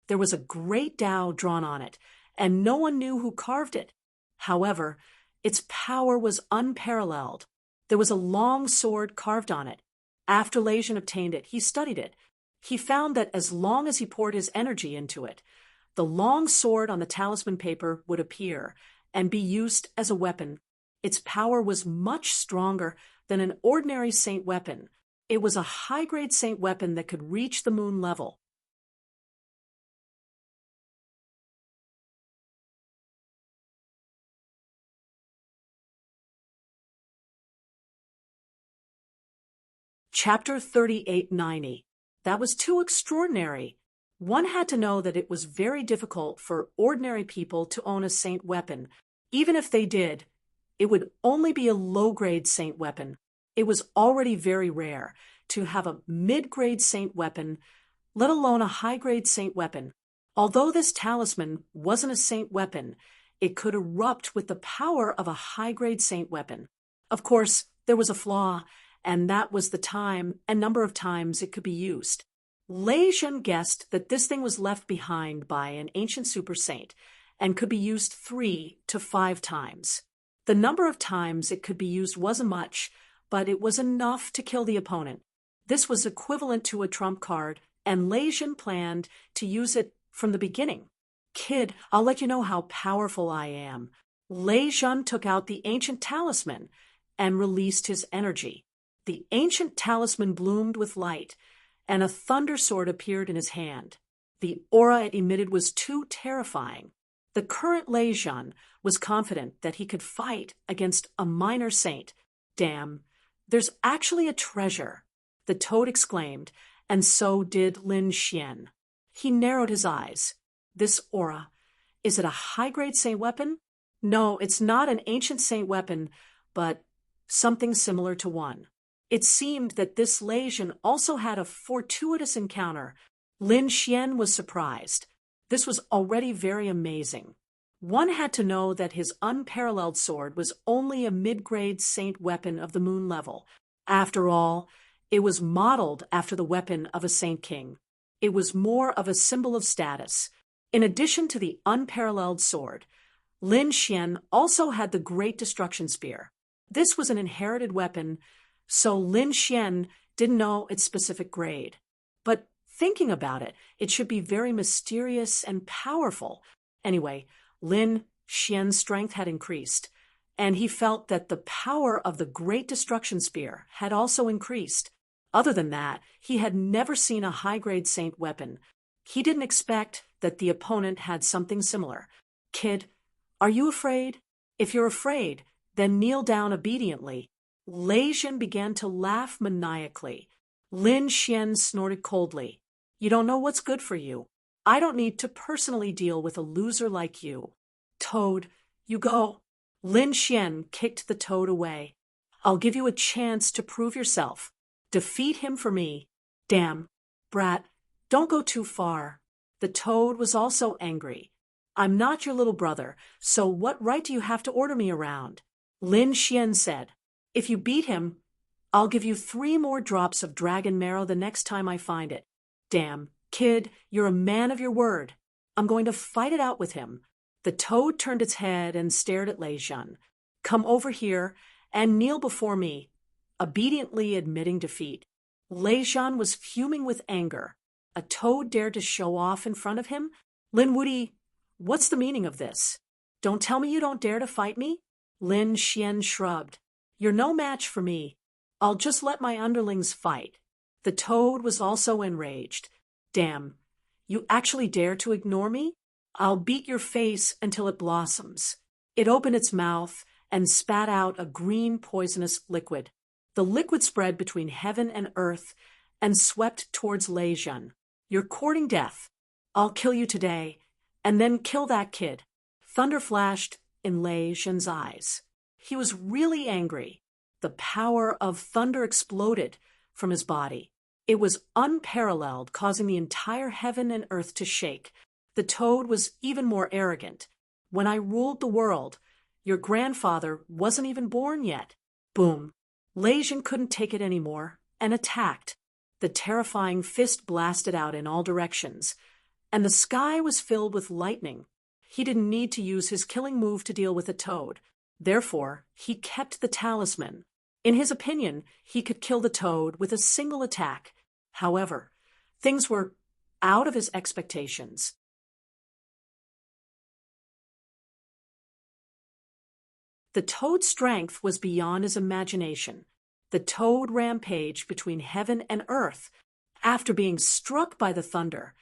There was a great Tao drawn on it, and no one knew who carved it. However, its power was unparalleled. There was a long sword carved on it. After Lesion obtained it, he studied it. He found that as long as he poured his energy into it, the long sword on the talisman paper would appear and be used as a weapon. Its power was much stronger than an ordinary saint weapon. It was a high-grade saint weapon that could reach the moon level. Chapter 3890. That was too extraordinary. One had to know that it was very difficult for ordinary people to own a saint weapon. Even if they did, it would only be a low-grade saint weapon. It was already very rare to have a mid-grade saint weapon, let alone a high-grade saint weapon. Although this talisman wasn't a saint weapon, it could erupt with the power of a high-grade saint weapon. Of course, there was a flaw, and that was the time and number of times it could be used. Lesion guessed that this thing was left behind by an ancient super saint and could be used 3 to 5 times. The number of times it could be used wasn't much, but it was enough to kill the opponent. This was equivalent to a trump card, and Lesion planned to use it from the beginning. Kid, I'll let you know how powerful I am. Lesion took out the ancient talisman and released his energy. The ancient talisman bloomed with light, and a thunder sword appeared in his hand. The aura it emitted was too terrifying. The current Lesion was confident that he could fight against a minor saint. Damn, there's actually a treasure, the toad exclaimed, and so did Lin Xian. He narrowed his eyes. This aura, is it a high-grade saint weapon? No, it's not an ancient saint weapon, but something similar to one. It seemed that this Lesion also had a fortuitous encounter. Lin Xian was surprised. This was already very amazing. One had to know that his unparalleled sword was only a mid-grade saint weapon of the moon level. After all, it was modeled after the weapon of a saint king. It was more of a symbol of status. In addition to the unparalleled sword, Lin Xian also had the Great Destruction Spear. This was an inherited weapon, so Lin Xian didn't know its specific grade. But thinking about it, it should be very mysterious and powerful. Anyway, Lin Xian's strength had increased, and he felt that the power of the Great Destruction Spear had also increased. Other than that, he had never seen a high-grade saint weapon. He didn't expect that the opponent had something similar. Kid, are you afraid? If you're afraid, then kneel down obediently. Lesion began to laugh maniacally. Lin Xian snorted coldly. You don't know what's good for you. I don't need to personally deal with a loser like you. Toad, you go. Lin Xian kicked the toad away. I'll give you a chance to prove yourself. Defeat him for me. Damn, brat, don't go too far. The toad was also angry. I'm not your little brother, so what right do you have to order me around? Lin Xian said. If you beat him, I'll give you 3 more drops of dragon marrow the next time I find it. Damn, kid, you're a man of your word. I'm going to fight it out with him. The toad turned its head and stared at Lesion. Come over here and kneel before me, obediently admitting defeat. Lesion was fuming with anger. A toad dared to show off in front of him? Lin Wudy, what's the meaning of this? Don't tell me you don't dare to fight me? Lin Xian shrugged. You're no match for me. I'll just let my underlings fight. The toad was also enraged. Damn, you actually dare to ignore me? I'll beat your face until it blossoms. It opened its mouth and spat out a green poisonous liquid. The liquid spread between heaven and earth and swept towards Lesion. You're courting death. I'll kill you today, and then kill that kid. Thunder flashed in Lesion's eyes. He was really angry. The power of thunder exploded from his body. It was unparalleled, causing the entire heaven and earth to shake. The toad was even more arrogant. When I ruled the world, your grandfather wasn't even born yet. Boom. Lesion couldn't take it anymore and attacked. The terrifying fist blasted out in all directions, and the sky was filled with lightning. He didn't need to use his killing move to deal with the toad. Therefore, he kept the talisman. In his opinion, he could kill the toad with a single attack. However, things were out of his expectations. The toad's strength was beyond his imagination. The toad rampaged between heaven and earth. After being struck by the thunder,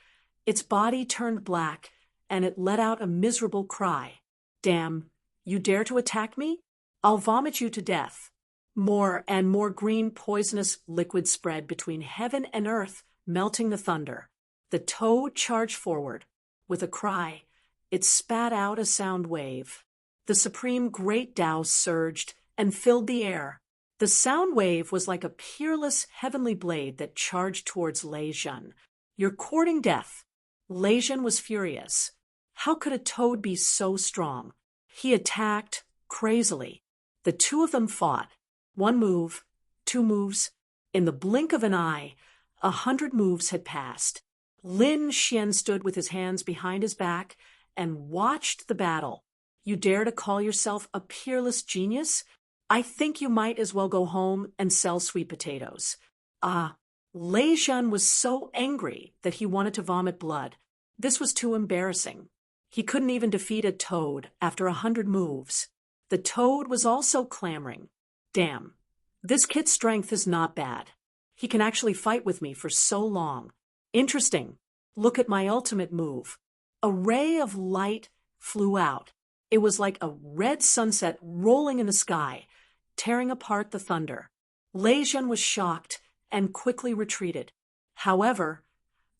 its body turned black, and it let out a miserable cry. "Damn, you dare to attack me? I'll vomit you to death." More and more green poisonous liquid spread between heaven and earth, melting the thunder. The toad charged forward. With a cry, it spat out a sound wave. The supreme great douse surged and filled the air. The sound wave was like a peerless heavenly blade that charged towards Lei Zhen. "You're courting death." Lei Zhen was furious. How could a toad be so strong? He attacked crazily. The two of them fought. One move, two moves. In the blink of an eye, 100 moves had passed. Lin Xian stood with his hands behind his back and watched the battle. "You dare to call yourself a peerless genius? I think you might as well go home and sell sweet potatoes." Lei Zhen was so angry that he wanted to vomit blood. This was too embarrassing. He couldn't even defeat a toad after 100 moves. The toad was also clamoring. "Damn, this kid's strength is not bad. He can actually fight with me for so long. Interesting. Look at my ultimate move." A ray of light flew out. It was like a red sunset rolling in the sky, tearing apart the thunder. Lei Zhen was shocked and quickly retreated. However,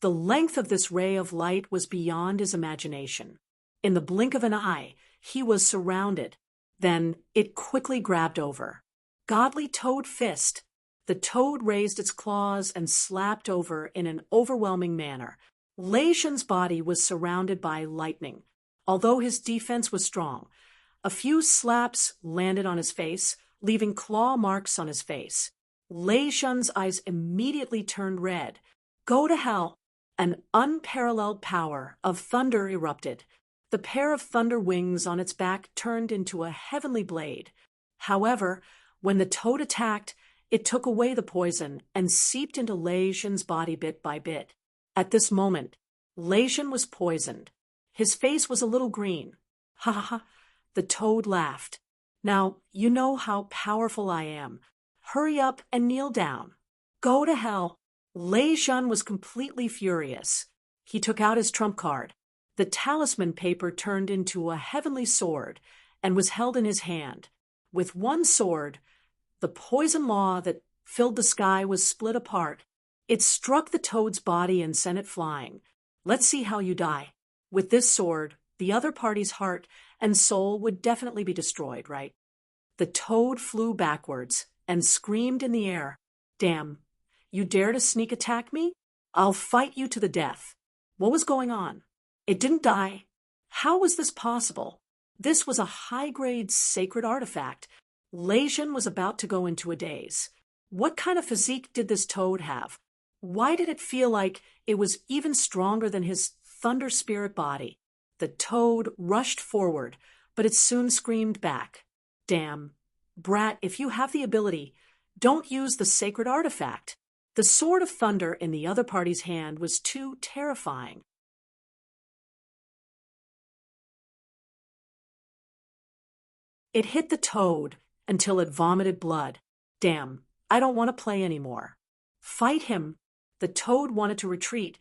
the length of this ray of light was beyond his imagination. In the blink of an eye, he was surrounded. Then it quickly grabbed over. Godly toad fist. The toad raised its claws and slapped over in an overwhelming manner. Lei Zhen's body was surrounded by lightning. Although his defense was strong, a few slaps landed on his face, leaving claw marks on his face. Lei Zhen's eyes immediately turned red. "Go to hell!" An unparalleled power of thunder erupted. The pair of thunder wings on its back turned into a heavenly blade. However, when the toad attacked, it took away the poison and seeped into Lei Zhen's body bit by bit. At this moment, Lei Zhen was poisoned. His face was a little green. "Ha ha ha," the toad laughed. "Now you know how powerful I am. Hurry up and kneel down." "Go to hell." Lei Zhen was completely furious. He took out his trump card. The talisman paper turned into a heavenly sword and was held in his hand. With one sword, the poison law that filled the sky was split apart. It struck the toad's body and sent it flying. "Let's see how you die." With this sword, the other party's heart and soul would definitely be destroyed, right? The toad flew backwards and screamed in the air. "Damn, you dare to sneak attack me? I'll fight you to the death." What was going on? It didn't die. How was this possible? This was a high-grade sacred artifact. Lei Zhen was about to go into a daze. What kind of physique did this toad have? Why did it feel like it was even stronger than his thunder spirit body? The toad rushed forward, but it soon screamed back. "Damn. Brat, if you have the ability, don't use the sacred artifact." The sword of thunder in the other party's hand was too terrifying. It hit the toad until it vomited blood. "Damn, I don't want to play anymore." "Fight him." The toad wanted to retreat,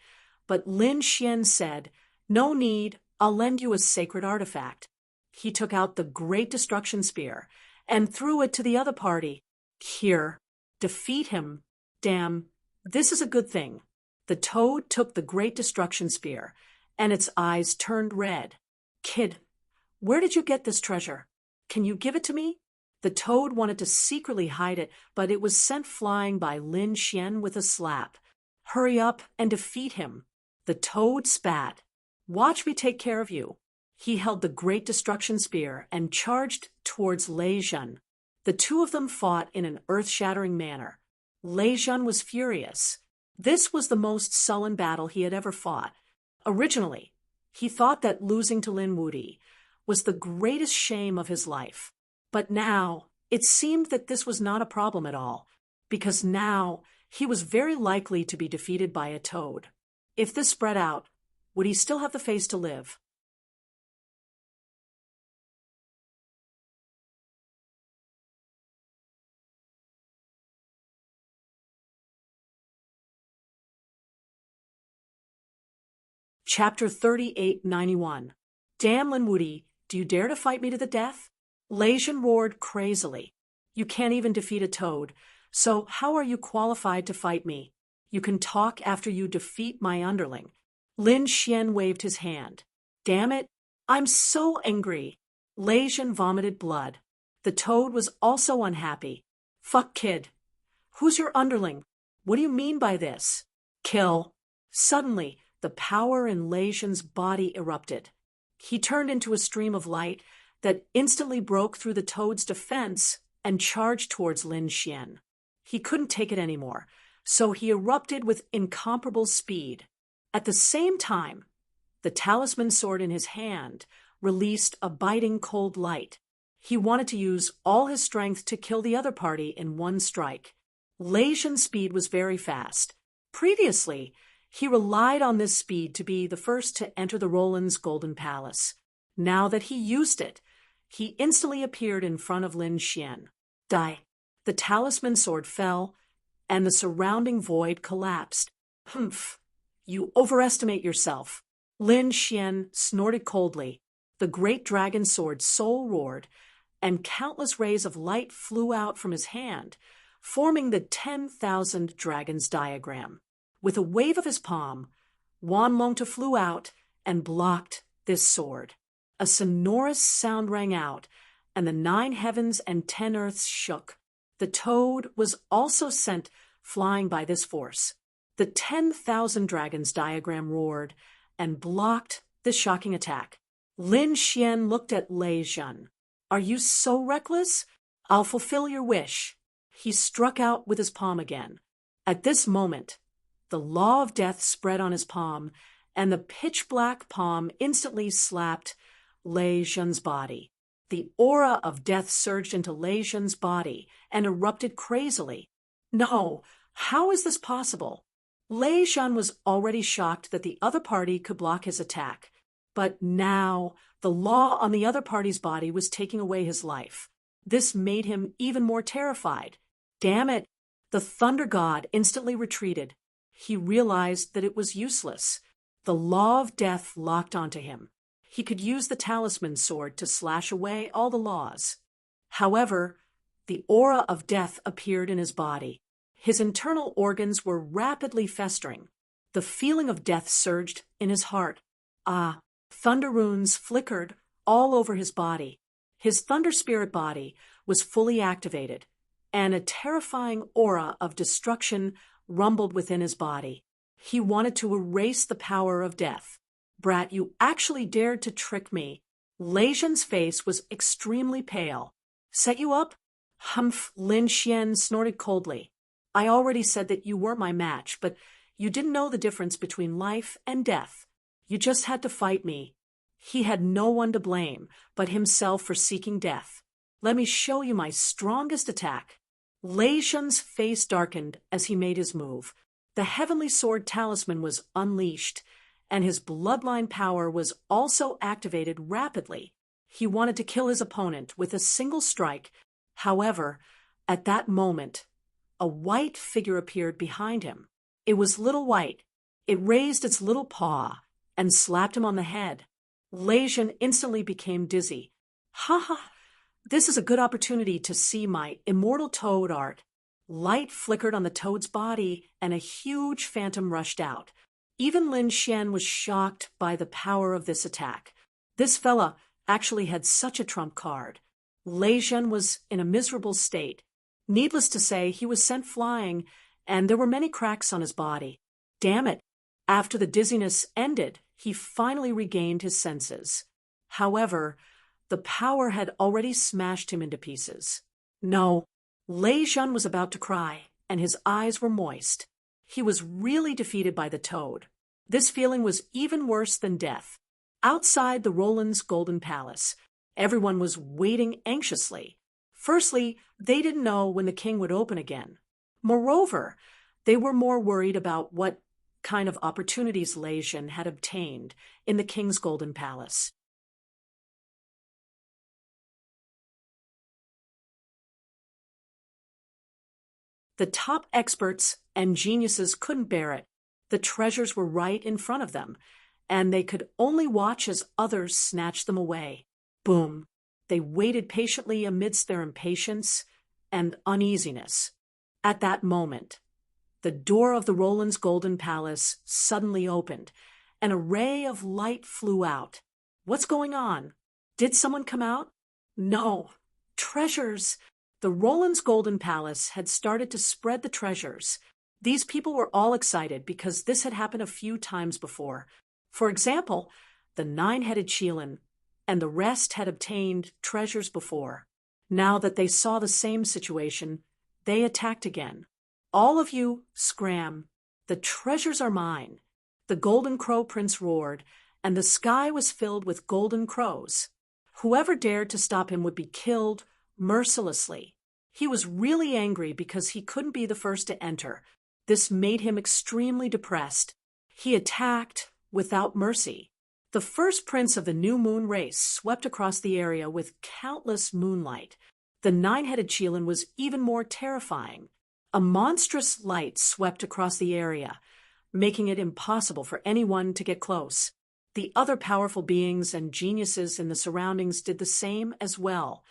but Lin Xian said, "No need, I'll lend you a sacred artifact." He took out the Great Destruction Spear and threw it to the other party. "Here, defeat him." "Damn, this is a good thing." The toad took the Great Destruction Spear, and its eyes turned red. "Kid, where did you get this treasure? Can you give it to me?" The toad wanted to secretly hide it, but it was sent flying by Lin Xian with a slap. "Hurry up and defeat him." The toad spat. "Watch me take care of you." He held the Great Destruction Spear and charged towards Lei Zhen. The two of them fought in an earth-shattering manner. Lei Zhen was furious. This was the most sullen battle he had ever fought. Originally, he thought that losing to Lin Wudi was the greatest shame of his life. But now, It seemed that this was not a problem at all, because now he was very likely to be defeated by a toad. If this spread out, would he still have the face to live? Chapter 3891. Damn Linwoody, do you dare to fight me to the death? Legion roared crazily. You can't even defeat a toad, so how are you qualified to fight me? You can talk after you defeat my underling. Lin Xian waved his hand. Damn it, I'm so angry. Legion vomited blood. The toad was also unhappy. Fuck kid. Who's your underling? What do you mean by this? Kill. Suddenly, the power in Legion's body erupted. He turned into a stream of light that instantly broke through the toad's defense and charged towards Lin Xian. He couldn't take it anymore, so he erupted with incomparable speed. At the same time, the talisman sword in his hand released a biting cold light. He wanted to use all his strength to kill the other party in one strike. Legion's speed was very fast. Previously, he relied on this speed to be the first to enter the Roland's Golden Palace. Now that he used it, he instantly appeared in front of Lin Xian. Die. The talisman sword fell, and the surrounding void collapsed. Humph. You overestimate yourself. Lin Xian snorted coldly. The great dragon sword soul roared, and countless rays of light flew out from his hand, forming the 10,000 dragons diagram. With a wave of his palm, Wan Longta flew out and blocked this sword. A sonorous sound rang out, and the 9 heavens and 10 earths shook. The toad was also sent flying by this force. The 10,000 dragons diagram roared and blocked this shocking attack. Lin Xian looked at Lei Zhen. Are you so reckless? I'll fulfill your wish. He struck out with his palm again. At this moment, the law of death spread on his palm, and the pitch-black palm instantly slapped Lei Zhen's body. The aura of death surged into Lei Zhen's body and erupted crazily. No, how is this possible? Lei Zhen was already shocked that the other party could block his attack, but now the law on the other party's body was taking away his life. This made him even more terrified. Damn it! The Thunder God instantly retreated. He realized that it was useless. The law of death locked onto him. He could use the talisman sword to slash away all the laws. However, the aura of death appeared in his body. His internal organs were rapidly festering. The feeling of death surged in his heart. Thunder runes flickered all over his body. His thunder spirit body was fully activated, and a terrifying aura of destruction rumbled within his body. He wanted to erase the power of death. Brat, you actually dared to trick me. Lei Zhen's face was extremely pale. Set you up? Humph, Lin Xian snorted coldly. I already said that you were my match, but you didn't know the difference between life and death. You just had to fight me. He had no one to blame but himself for seeking death. Let me show you my strongest attack. Lei Zhen's face darkened as he made his move. The heavenly sword talisman was unleashed, and his bloodline power was also activated rapidly. He wanted to kill his opponent with a single strike. However, at that moment, a white figure appeared behind him. It was Little White. It raised its little paw and slapped him on the head. Lei Zhen instantly became dizzy. Ha ha! This is a good opportunity to see my immortal toad art. Light flickered on the toad's body, and a huge phantom rushed out. Even Lin Xian was shocked by the power of this attack. This fella actually had such a trump card. Lei Zhen was in a miserable state. Needless to say, he was sent flying, and there were many cracks on his body. Damn it! After the dizziness ended, he finally regained his senses. However, the power had already smashed him into pieces. No, Lei Zhen was about to cry, and his eyes were moist. He was really defeated by the toad. This feeling was even worse than death. Outside the Roland's Golden Palace, everyone was waiting anxiously. Firstly, they didn't know when the king would open again. Moreover, they were more worried about what kind of opportunities Lei had obtained in the king's golden palace. The top experts and geniuses couldn't bear it. The treasures were right in front of them, and they could only watch as others snatched them away. Boom. They waited patiently amidst their impatience and uneasiness. At that moment, the door of the Roland's golden palace suddenly opened, and a ray of light flew out. What's going on? Did someone come out? No. Treasures! The Roland's golden palace had started to spread the treasures. These people were all excited because this had happened a few times before. For example, the nine-headed Chelan and the rest had obtained treasures before. Now that they saw the same situation, they attacked again. All of you, scram. The treasures are mine. The Golden Crow Prince roared, and the sky was filled with golden crows. Whoever dared to stop him would be killed mercilessly. He was really angry because he couldn't be the first to enter. This made him extremely depressed. He attacked without mercy. The first prince of the new moon race swept across the area with countless moonlight. The nine-headed Chelan was even more terrifying. A monstrous light swept across the area, making it impossible for anyone to get close. The other powerful beings and geniuses in the surroundings did the same as well.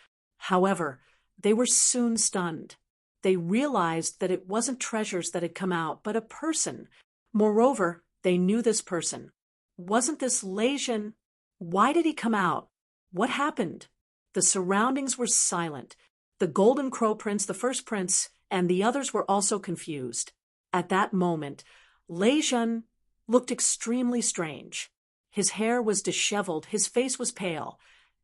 However, they were soon stunned. They realized that it wasn't treasures that had come out, but a person. Moreover, they knew this person. Wasn't this Lei? Why did he come out? What happened? The surroundings were silent. The Golden Crow Prince, the first prince, and the others were also confused. At that moment, Lei looked extremely strange. His hair was disheveled, his face was pale,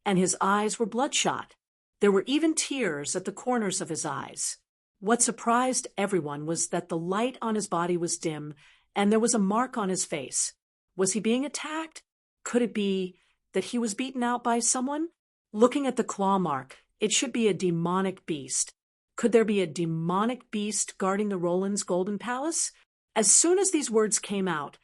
and his eyes were bloodshot. There were even tears at the corners of his eyes. What surprised everyone was that the light on his body was dim, and there was a mark on his face. Was he being attacked? Could it be that he was beaten out by someone? Looking at the claw mark, it should be a demonic beast. Could there be a demonic beast guarding the Roland's golden palace? As soon as these words came out,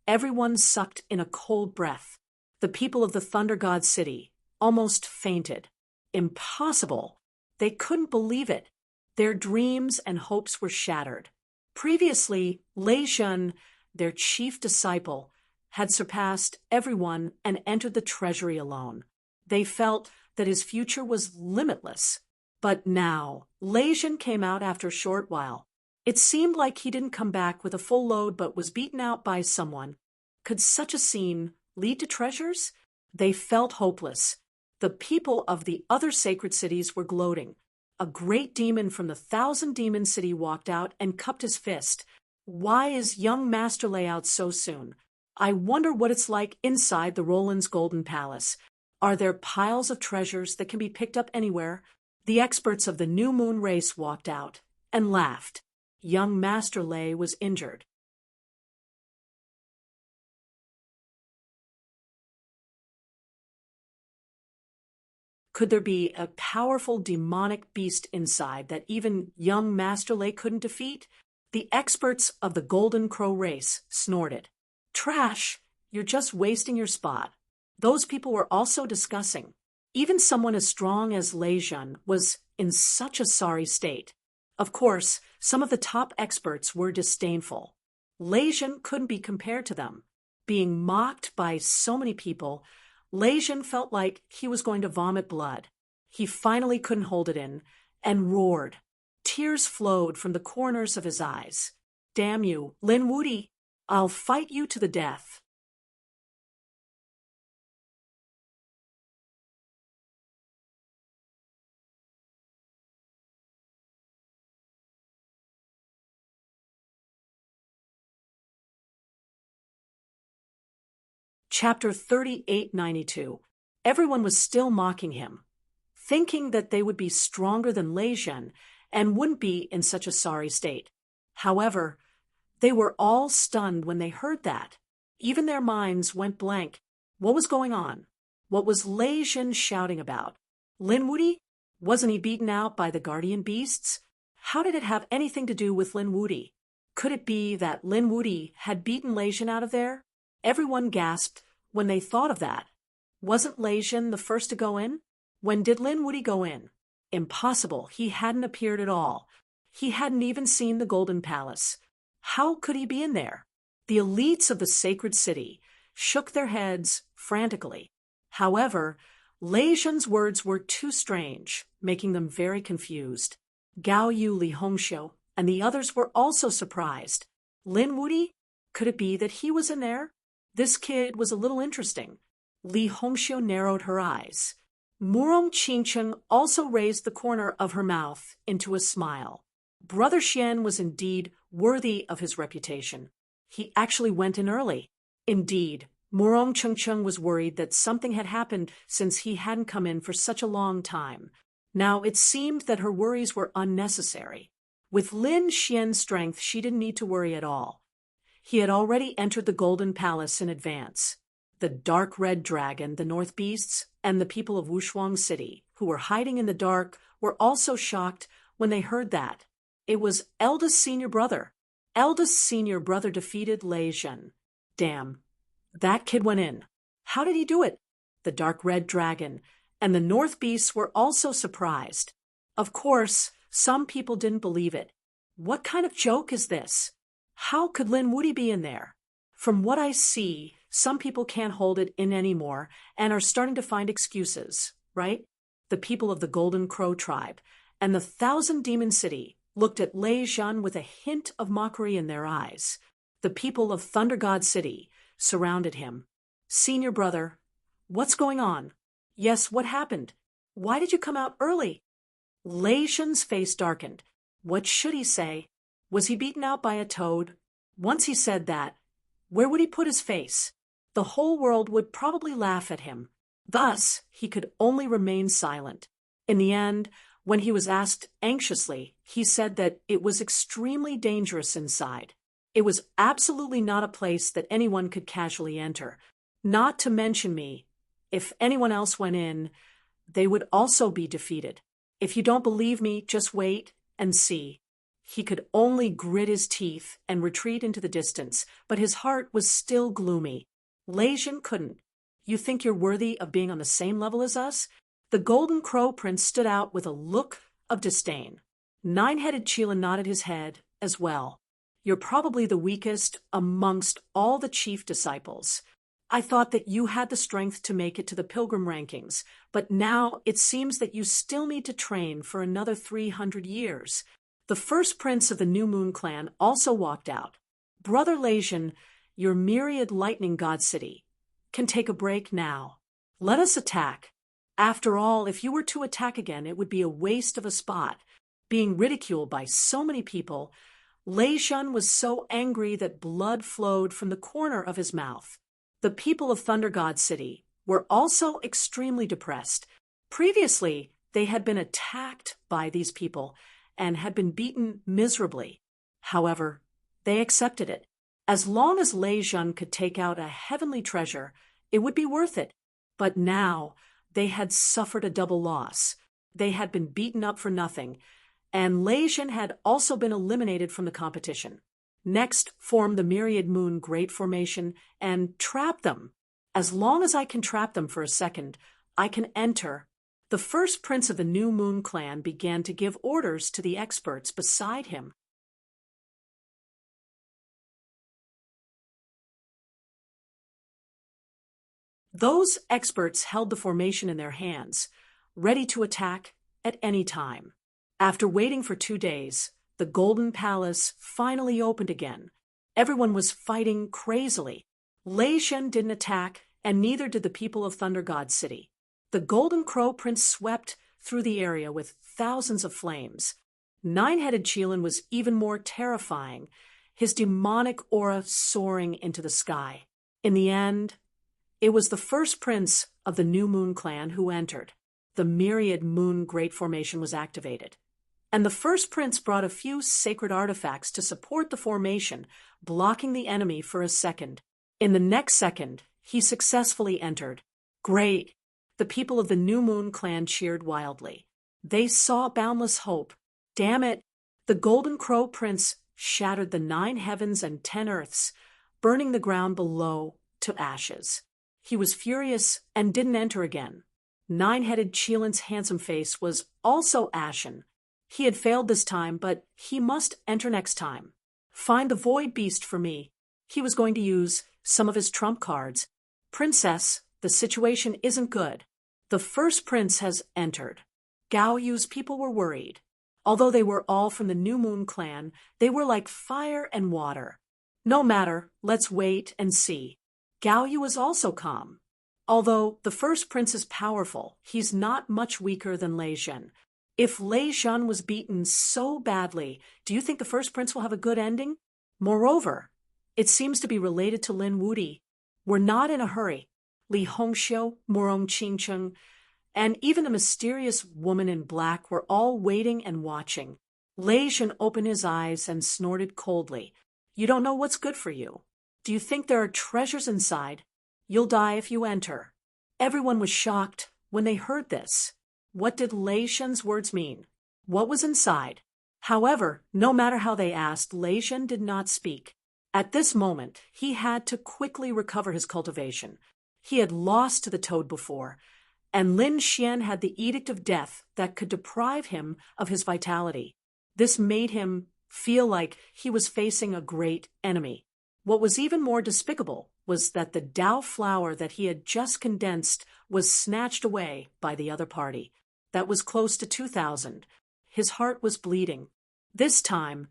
everyone sucked in a cold breath. The people of the Thunder God City almost fainted. Impossible! They couldn't believe it. Their dreams and hopes were shattered. Previously, Lei, their chief disciple, had surpassed everyone and entered the treasury alone. They felt that his future was limitless. But now, Lei came out after a short while. It seemed like he didn't come back with a full load but was beaten out by someone. Could such a scene lead to treasures? They felt hopeless. The people of the other sacred cities were gloating. A great demon from the 1,000-demon city walked out and cupped his fist. Why is young Master Lei out so soon? I wonder what it's like inside the Roland's golden palace. Are there piles of treasures that can be picked up anywhere? The experts of the new moon race walked out and laughed. Young Master Lei was injured. Could there be a powerful demonic beast inside that even young Master Lei couldn't defeat? The experts of the Golden Crow race snorted. Trash! You're just wasting your spot. Those people were also discussing. Even someone as strong as Lei was in such a sorry state. Of course, some of the top experts were disdainful. Lei couldn't be compared to them. Being mocked by so many people, Lei felt like he was going to vomit blood. He finally couldn't hold it in and roared. Tears flowed from the corners of his eyes. Damn you, Lin Wudi! I'll fight you to the death. Chapter 3892. Everyone was still mocking him, thinking that they would be stronger than Lei and wouldn't be in such a sorry state. However, they were all stunned when they heard that. Even their minds went blank. What was going on? What was Lei shouting about? Lin Wudi? Wasn't he beaten out by the guardian beasts? How did it have anything to do with Lin Wuti? Could it be that Lin Wuti had beaten Lei Jin out of there? Everyone gasped when they thought of that. Wasn't Lei Jin the first to go in? When did Lin Wuti go in? Impossible, he hadn't appeared at all. He hadn't even seen the Golden Palace. How could he be in there? The elites of the sacred city shook their heads frantically. However, Lei Jin's words were too strange, making them very confused. Gao Yu, Li Hongxiu, and the others were also surprised. Lin Wuti? Could it be that he was in there? This kid was a little interesting. Li Hongxiu narrowed her eyes. Murong Qingcheng also raised the corner of her mouth into a smile. Brother Xian was indeed worthy of his reputation. He actually went in early. Indeed, Murong Qingcheng was worried that something had happened since he hadn't come in for such a long time. Now it seemed that her worries were unnecessary. With Lin Xian's strength, she didn't need to worry at all. He had already entered the Golden Palace in advance. The dark red dragon, the North Beasts, and the people of Wushuang City, who were hiding in the dark, were also shocked when they heard that. It was eldest senior brother. Eldest senior brother defeated Lei Jin. Damn. That kid went in. How did he do it? The dark red dragon and the North Beasts were also surprised. Of course, some people didn't believe it. What kind of joke is this? How could Lin Wuti be in there? From what I see, some people can't hold it in anymore and are starting to find excuses, right? The people of the Golden Crow tribe and the Thousand Demon City looked at Lei Jin with a hint of mockery in their eyes. The people of Thunder God City surrounded him. Senior brother, what's going on? Yes, what happened? Why did you come out early? Lei Jin's face darkened. What should he say? Was he beaten out by a toad? Once he said that, where would he put his face? The whole world would probably laugh at him. Thus, he could only remain silent. In the end, when he was asked anxiously, he said that it was extremely dangerous inside. It was absolutely not a place that anyone could casually enter. Not to mention me. If anyone else went in, they would also be defeated. If you don't believe me, just wait and see. He could only grit his teeth and retreat into the distance, but his heart was still gloomy. Lei Jin couldn't. You think you're worthy of being on the same level as us? The Golden Crow Prince stood out with a look of disdain. Nine-headed Qilin nodded his head as well. You're probably the weakest amongst all the chief disciples. I thought that you had the strength to make it to the pilgrim rankings, but now it seems that you still need to train for another 300 years. The first prince of the New Moon clan also walked out. Brother Lei Jin, your myriad lightning god city, can take a break now. Let us attack. After all, if you were to attack again, it would be a waste of a spot. Being ridiculed by so many people, Lei Jin was so angry that blood flowed from the corner of his mouth. The people of Thunder God City were also extremely depressed. Previously, they had been attacked by these people and had been beaten miserably. However, they accepted it. As long as Lei Jin could take out a heavenly treasure, it would be worth it. But now, they had suffered a double loss. They had been beaten up for nothing, and Lei Jin had also been eliminated from the competition. Next, form the Myriad Moon Great Formation and trap them. As long as I can trap them for a second, I can enter. The first prince of the New Moon clan began to give orders to the experts beside him. Those experts held the formation in their hands, ready to attack at any time. After waiting for 2 days, the Golden Palace finally opened again. Everyone was fighting crazily. Lei Jin didn't attack, and neither did the people of Thunder God City. The Golden Crow Prince swept through the area with thousands of flames. Nine-headed Qilin was even more terrifying, his demonic aura soaring into the sky. In the end, it was the first prince of the New Moon clan who entered. The Myriad Moon Great Formation was activated. And the first prince brought a few sacred artifacts to support the formation, blocking the enemy for a second. In the next second, he successfully entered. Great! The people of the New Moon clan cheered wildly. They saw boundless hope. Damn it! The Golden Crow Prince shattered the 9 heavens and 10 earths, burning the ground below to ashes. He was furious and didn't enter again. 9-headed Cheelin's handsome face was also ashen. He had failed this time, but he must enter next time. Find the void beast for me. He was going to use some of his trump cards. Princess, the situation isn't good. The first prince has entered. Gao Yu's people were worried. Although they were all from the New Moon clan, they were like fire and water. No matter, let's wait and see. Gao Yu is also calm. Although the first prince is powerful, he's not much weaker than Lei Zhen. If Lei Zhen was beaten so badly, do you think the first prince will have a good ending? Moreover, it seems to be related to Lin Wudi. We're not in a hurry. Li Hongxiu, Morong Qingcheng, and even the mysterious woman in black were all waiting and watching. Lei Zhen opened his eyes and snorted coldly. You don't know what's good for you. Do you think there are treasures inside? You'll die if you enter. Everyone was shocked when they heard this. What did Lei Zhen's words mean? What was inside? However, no matter how they asked, Lei Zhen did not speak. At this moment, he had to quickly recover his cultivation. He had lost to the toad before, and Lin Xian had the edict of death that could deprive him of his vitality. This made him feel like he was facing a great enemy. What was even more despicable was that the Dao flower that he had just condensed was snatched away by the other party. That was close to 2,000. His heart was bleeding. This time,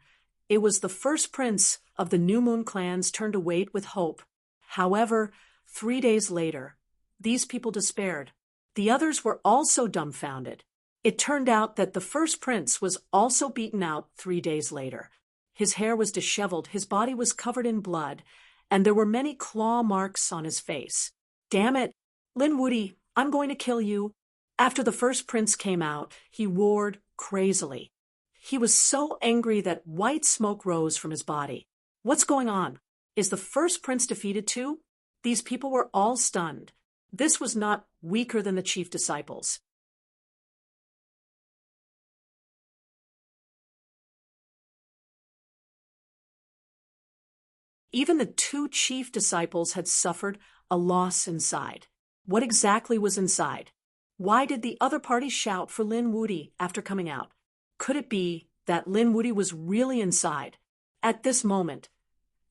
it was the first prince of the New Moon clans turn to wait with hope. However, 3 days later, these people despaired. The others were also dumbfounded. It turned out that the first prince was also beaten out 3 days later. His hair was disheveled, his body was covered in blood, and there were many claw marks on his face. Damn it! Lin Wudi, I'm going to kill you. After the first prince came out, he roared crazily. He was so angry that white smoke rose from his body. What's going on? Is the first prince defeated too? These people were all stunned. This was not weaker than the chief disciples. Even the 2 chief disciples had suffered a loss inside. What exactly was inside? Why did the other party shout for Lin Wudi after coming out? Could it be that Lin Wudi was really inside? At this moment,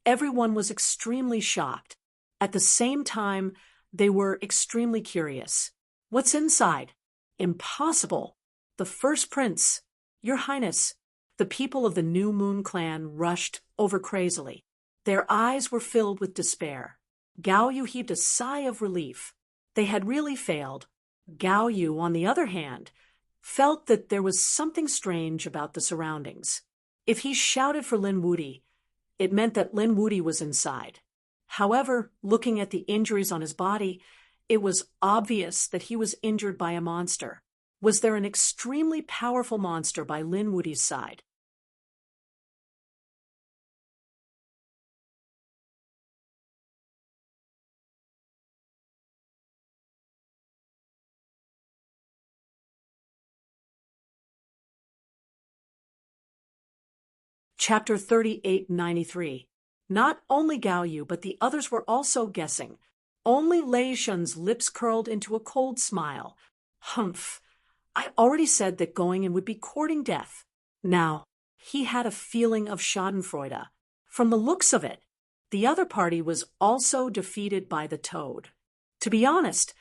everyone was extremely shocked. At the same time, they were extremely curious. What's inside? Impossible. The first prince. Your Highness. The people of the New Moon clan rushed over crazily. Their eyes were filled with despair. Gao Yu heaved a sigh of relief. They had really failed. Gao Yu, on the other hand, felt that there was something strange about the surroundings. If he shouted for Lin Wudi, it meant that Lin Wudi was inside. However, looking at the injuries on his body, it was obvious that he was injured by a monster. Was there an extremely powerful monster by Lin Wudi's side? Chapter 3893. Not only Gao Yu, but the others were also guessing. Only Lei Zhen's lips curled into a cold smile. Humph. I already said that going in would be courting death. Now, he had a feeling of schadenfreude. From the looks of it, the other party was also defeated by the toad. To be honest,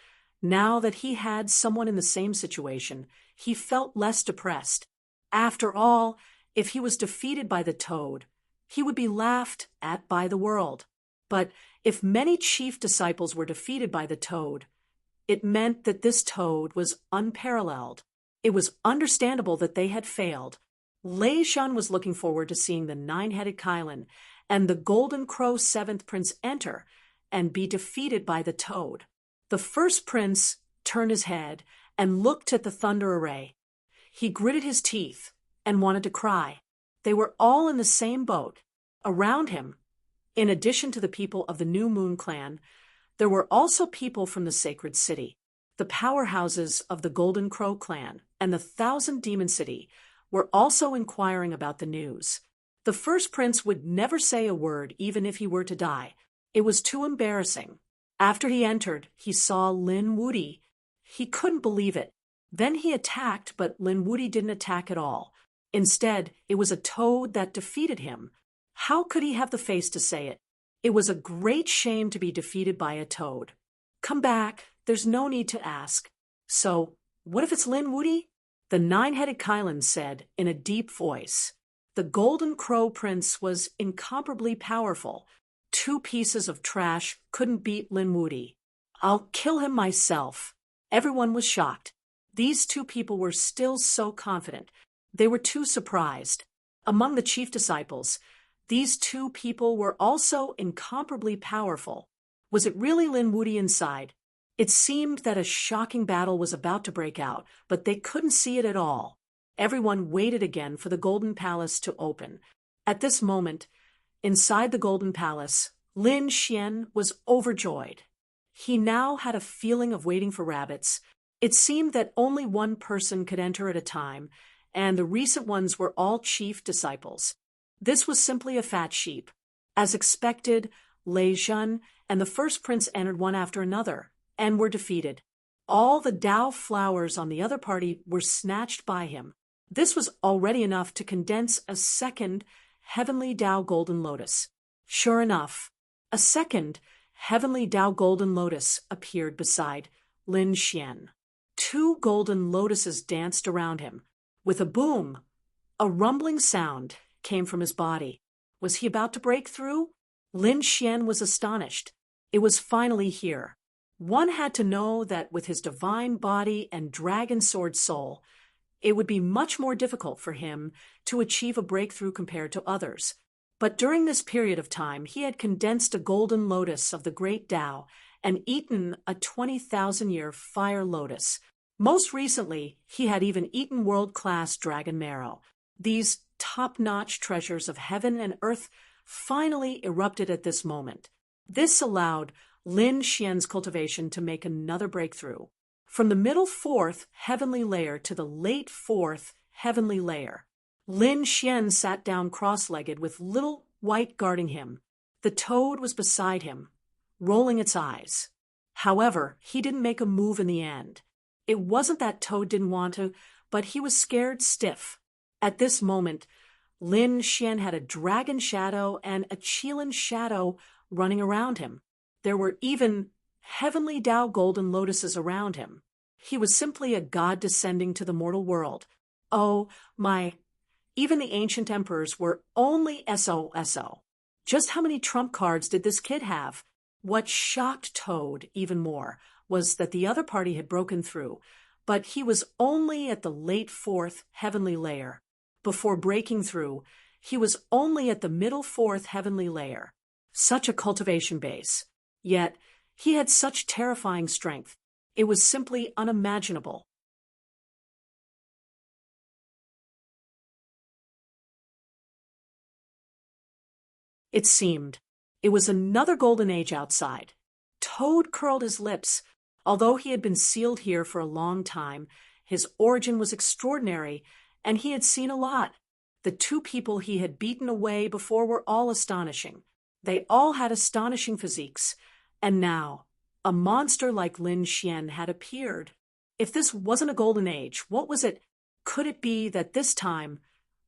now that he had someone in the same situation, he felt less depressed. After all, if he was defeated by the toad, he would be laughed at by the world. But if many chief disciples were defeated by the toad, it meant that this toad was unparalleled. It was understandable that they had failed. Lei Zhen was looking forward to seeing the 9-headed Kylin and the Golden Crow 7th Prince enter and be defeated by the toad. The first prince turned his head and looked at the thunder array. He gritted his teeth and wanted to cry. They were all in the same boat. Around him, in addition to the people of the New Moon clan, there were also people from the Sacred City, the powerhouses of the Golden Crow clan. and the 1,000 Demon City were also inquiring about the news. The first prince would never say a word even if he were to die. It was too embarrassing. After he entered, he saw Lin Wudy. He couldn't believe it. Then he attacked, but Lin Wudy didn't attack at all. Instead, it was a toad that defeated him. How could he have the face to say it? It was a great shame to be defeated by a toad. Come back, there's no need to ask. So, what if it's Lin Wudy? The nine-headed Kylan said in a deep voice. The Golden Crow Prince was incomparably powerful. 2 pieces of trash couldn't beat Lin Wudy. I'll kill him myself. Everyone was shocked. These 2 people were still so confident. They were too surprised. Among the chief disciples, these 2 people were also incomparably powerful. Was it really Lin Wudy inside? It seemed that a shocking battle was about to break out, but they couldn't see it at all. Everyone waited again for the Golden Palace to open. At this moment, inside the Golden Palace, Lin Xian was overjoyed. He now had a feeling of waiting for rabbits. It seemed that only one person could enter at a time, and the recent ones were all chief disciples. This was simply a fat sheep. As expected, Lei Zhen and the first prince entered one after another, and were defeated. All the Dao flowers on the other party were snatched by him. This was already enough to condense a second Heavenly Dao Golden Lotus. Sure enough, a second Heavenly Dao Golden Lotus appeared beside Lin Xian. 2 golden lotuses danced around him. With a boom, a rumbling sound came from his body. Was he about to break through? Lin Xian was astonished. It was finally here. One had to know that with his divine body and dragon sword soul, it would be much more difficult for him to achieve a breakthrough compared to others. But during this period of time, he had condensed a golden lotus of the great Tao and eaten a 20,000-year fire lotus. Most recently, he had even eaten world-class dragon marrow. These top-notch treasures of heaven and earth finally erupted at this moment. This allowed Lin Xian's cultivation to make another breakthrough. From the middle 4th heavenly layer to the late 4th heavenly layer, Lin Xian sat down cross-legged with Little White guarding him. The toad was beside him, rolling its eyes. However, he didn't make a move in the end. It wasn't that Toad didn't want to, but he was scared stiff. At this moment, Lin Xian had a dragon shadow and a Qilin shadow running around him. There were even Heavenly Dao Golden Lotuses around him. He was simply a god descending to the mortal world. Oh, my. Even the ancient emperors were only SOSO. Just how many trump cards did this kid have? What shocked Toad even more was that the other party had broken through, but he was only at the late 4th heavenly layer. Before breaking through, he was only at the middle 4th heavenly layer. Such a cultivation base. Yet, he had such terrifying strength. It was simply unimaginable. It seemed. It was another golden age outside. Toad curled his lips. Although he had been sealed here for a long time, his origin was extraordinary, and he had seen a lot. The 2 people he had beaten away before were all astonishing. They all had astonishing physiques. And now, a monster like Lin Xian had appeared. If this wasn't a golden age, what was it? Could it be that this time,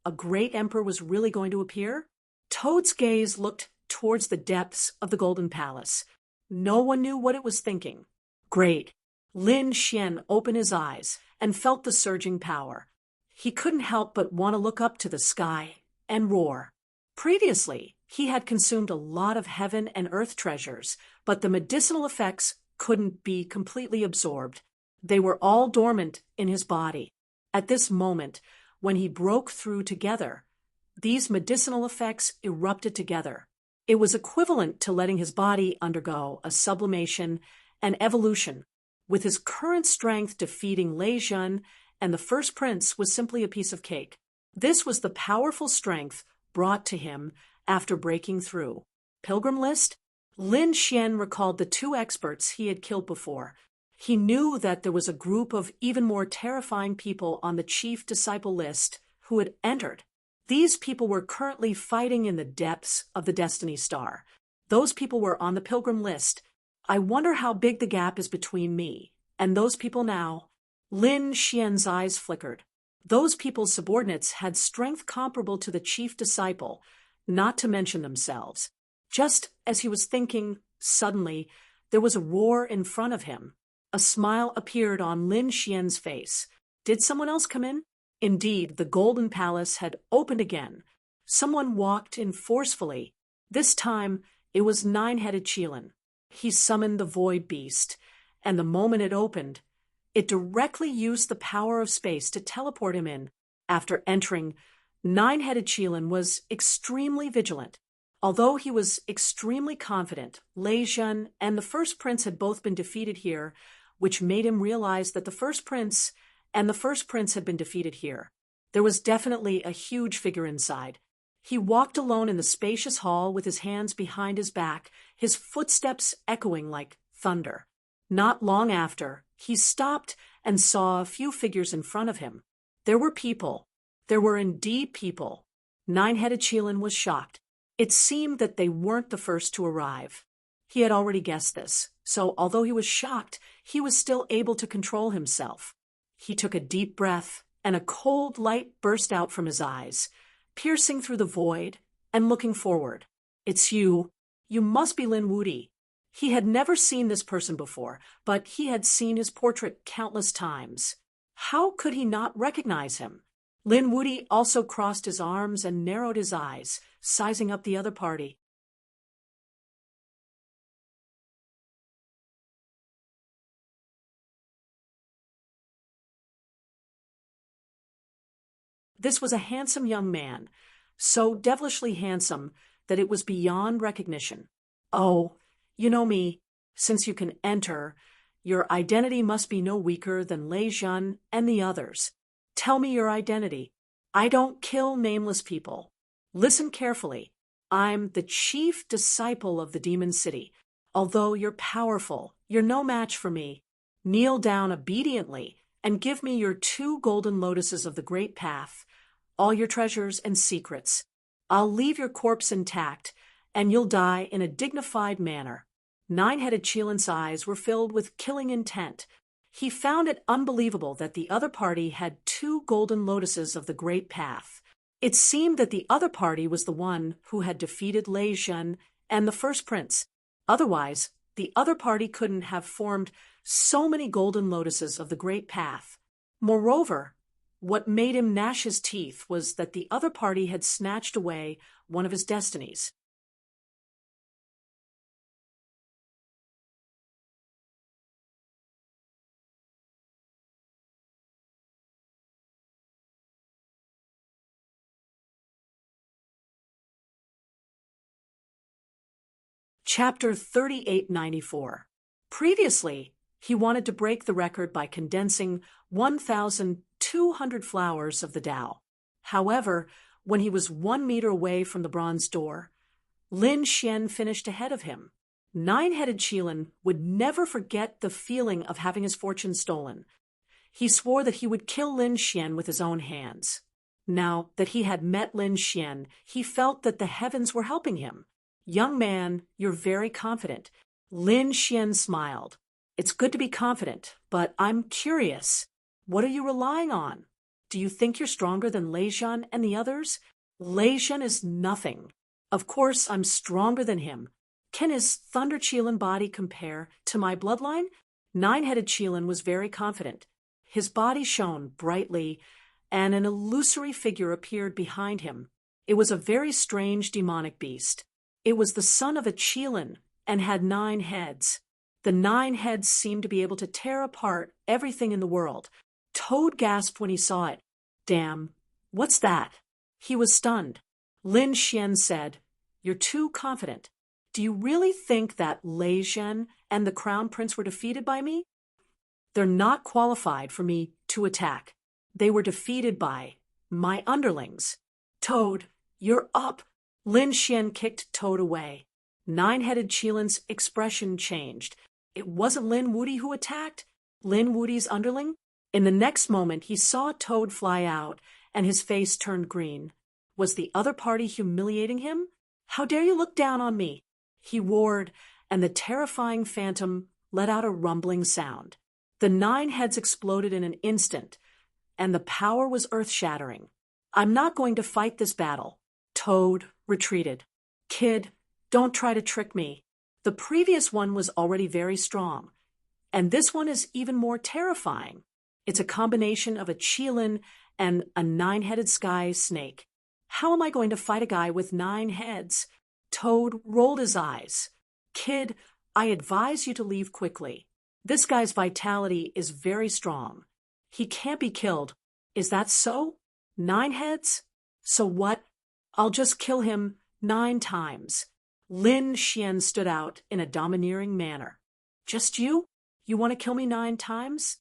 a great emperor was really going to appear? Toad's gaze looked towards the depths of the Golden Palace. No one knew what it was thinking. Great. Lin Xian opened his eyes and felt the surging power. He couldn't help but want to look up to the sky and roar. Previously, he had consumed a lot of heaven and earth treasures, but the medicinal effects couldn't be completely absorbed. They were all dormant in his body. At this moment, when he broke through together, these medicinal effects erupted together. It was equivalent to letting his body undergo a sublimation and evolution. With his current strength, defeating Lei Zhen and the first prince was simply a piece of cake. This was the powerful strength brought to him after breaking through. Pilgrim list? Lin Xian recalled the 2 experts he had killed before. He knew that there was a group of even more terrifying people on the chief disciple list who had entered. These people were currently fighting in the depths of the Destiny Star. Those people were on the pilgrim list. I wonder how big the gap is between me and those people now. Lin Xian's eyes flickered. Those people's subordinates had strength comparable to the chief disciple, not to mention themselves. Just as he was thinking, suddenly, there was a roar in front of him. A smile appeared on Lin Xian's face. Did someone else come in? Indeed, the golden palace had opened again. Someone walked in forcefully. This time, it was nine-headed Qilin. He summoned the void beast, and the moment it opened, it directly used the power of space to teleport him in. After entering, nine-headed Qilin was extremely vigilant. Although he was extremely confident, Lei Zhen and the First Prince had both been defeated here, which made him realize that the First Prince had been defeated here. There was definitely a huge figure inside. He walked alone in the spacious hall with his hands behind his back, his footsteps echoing like thunder. Not long after, he stopped and saw a few figures in front of him. There were people. There were indeed people. Nine-headed Qilin was shocked. It seemed that they weren't the first to arrive. He had already guessed this, so although he was shocked, he was still able to control himself. He took a deep breath, and a cold light burst out from his eyes, piercing through the void and looking forward. It's you. You must be Lin Wuti. He had never seen this person before, but he had seen his portrait countless times. How could he not recognize him? Lin Wuti also crossed his arms and narrowed his eyes, sizing up the other party. This was a handsome young man, so devilishly handsome that it was beyond recognition. Oh, you know me. Since you can enter, your identity must be no weaker than Lei Zhen and the others. Tell me your identity. I don't kill nameless people. Listen carefully. I'm the chief disciple of the Demon City. Although you're powerful, you're no match for me. Kneel down obediently and give me your 2 golden lotuses of the Great Path, all your treasures and secrets. I'll leave your corpse intact, and you'll die in a dignified manner. Nine-headed Qilin's eyes were filled with killing intent. He found it unbelievable that the other party had 2 golden lotuses of the Great Path. It seemed that the other party was the one who had defeated Lei Zhen and the First Prince. Otherwise, the other party couldn't have formed so many golden lotuses of the Great Path. Moreover, what made him gnash his teeth was that the other party had snatched away one of his destinies. Chapter 3894. Previously, he wanted to break the record by condensing 1,200 flowers of the Tao. However, when he was 1 meter away from the bronze door, Lin Xian finished ahead of him. Nine-headed Qilin would never forget the feeling of having his fortune stolen. He swore that he would kill Lin Xian with his own hands. Now that he had met Lin Xian, he felt that the heavens were helping him. Young man, you're very confident. Lin Xian smiled. It's good to be confident, but I'm curious. What are you relying on? Do you think you're stronger than Lei Zhen and the others? Lei Zhen is nothing. Of course, I'm stronger than him. Can his Thunder Qilin body compare to my bloodline? Nine-headed Qilin was very confident. His body shone brightly, and an illusory figure appeared behind him. It was a very strange demonic beast. It was the son of a Qilin and had 9 heads. The 9 heads seemed to be able to tear apart everything in the world. Toad gasped when he saw it. Damn, what's that? He was stunned. Lin Xian said, You're too confident. Do you really think that Lei Zhen and the Crown Prince were defeated by me? They're not qualified for me to attack. They were defeated by my underlings. Toad, you're up. Lin Xian kicked Toad away. Nine-headed Qilin's expression changed. It wasn't Lin Wuti who attacked. Lin Wudi's underling? In the next moment, he saw Toad fly out, and his face turned green. Was the other party humiliating him? How dare you look down on me? He roared, and the terrifying phantom let out a rumbling sound. The 9 heads exploded in an instant, and the power was earth-shattering. I'm not going to fight this battle. Toad retreated. Kid, don't try to trick me. The previous one was already very strong, and this one is even more terrifying. It's a combination of a Qilin and a 9-headed sky snake. How am I going to fight a guy with 9 heads? Toad rolled his eyes. Kid, I advise you to leave quickly. This guy's vitality is very strong. He can't be killed. Is that so? 9 heads? So what? I'll just kill him 9 times. Lin Xian stood out in a domineering manner. Just you? You want to kill me 9 times?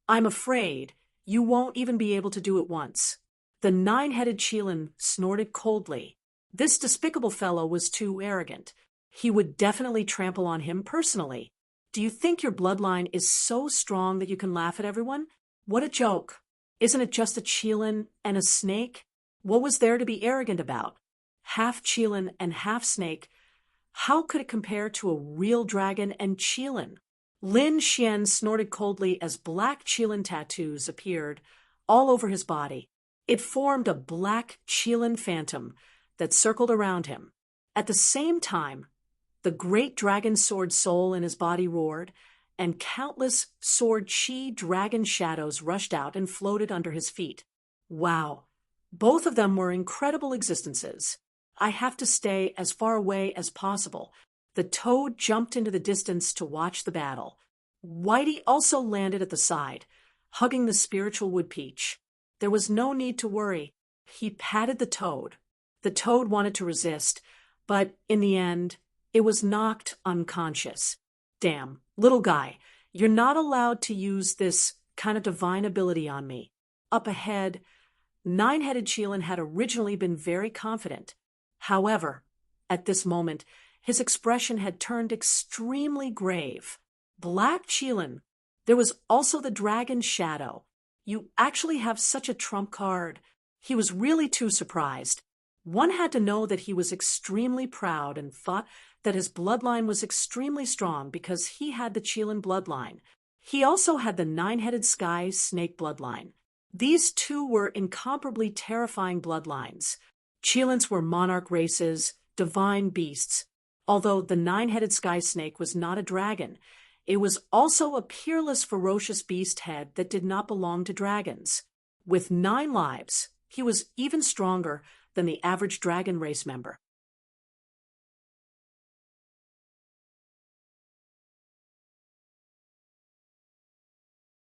I'm afraid you won't even be able to do it once. The 9-headed Qilin snorted coldly. This despicable fellow was too arrogant. He would definitely trample on him personally. Do you think your bloodline is so strong that you can laugh at everyone? What a joke. Isn't it just a Qilin and a snake? What was there to be arrogant about? Half Qilin and half snake. How could it compare to a real dragon and Qilin? Lin Xian snorted coldly as black Qilin tattoos appeared all over his body. It formed a black Qilin phantom that circled around him. At the same time, the great dragon sword soul in his body roared, and countless sword chi dragon shadows rushed out and floated under his feet. Wow, both of them were incredible existences. I have to stay as far away as possible. The Toad jumped into the distance to watch the battle. Whitey also landed at the side, hugging the spiritual woodpeach. There was no need to worry. He patted the Toad. The Toad wanted to resist, but in the end, it was knocked unconscious. Damn, little guy, you're not allowed to use this kind of divine ability on me. Up ahead, 9-headed Qilin had originally been very confident. However, at this moment, his expression had turned extremely grave. Black Qilin, there was also the dragon shadow. You actually have such a trump card. He was really too surprised. One had to know that he was extremely proud and thought that his bloodline was extremely strong because he had the Qilin bloodline. He also had the 9-headed sky snake bloodline. These two were incomparably terrifying bloodlines. Qilins were monarch races, divine beasts. Although the 9-headed sky snake was not a dragon, it was also a peerless, ferocious beast head that did not belong to dragons. With 9 lives, he was even stronger than the average dragon race member.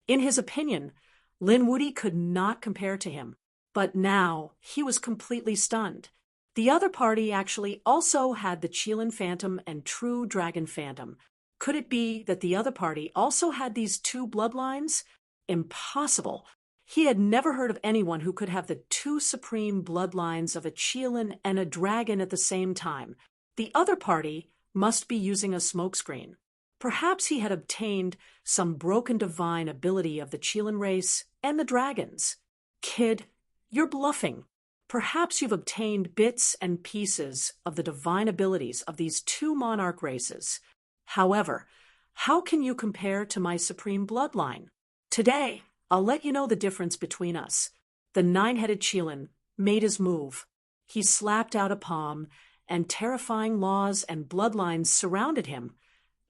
In his opinion, Lin Wudi could not compare to him, but now he was completely stunned. The other party actually also had the Qilin Phantom and True Dragon Phantom. Could it be that the other party also had these 2 bloodlines? Impossible. He had never heard of anyone who could have the 2 supreme bloodlines of a Qilin and a dragon at the same time. The other party must be using a smokescreen. Perhaps he had obtained some broken divine ability of the Qilin race and the dragons. Kid, you're bluffing. Perhaps you've obtained bits and pieces of the divine abilities of these 2 monarch races. However, how can you compare to my supreme bloodline? Today, I'll let you know the difference between us. The 9-headed Qilin made his move. He slapped out a palm, and terrifying laws and bloodlines surrounded him,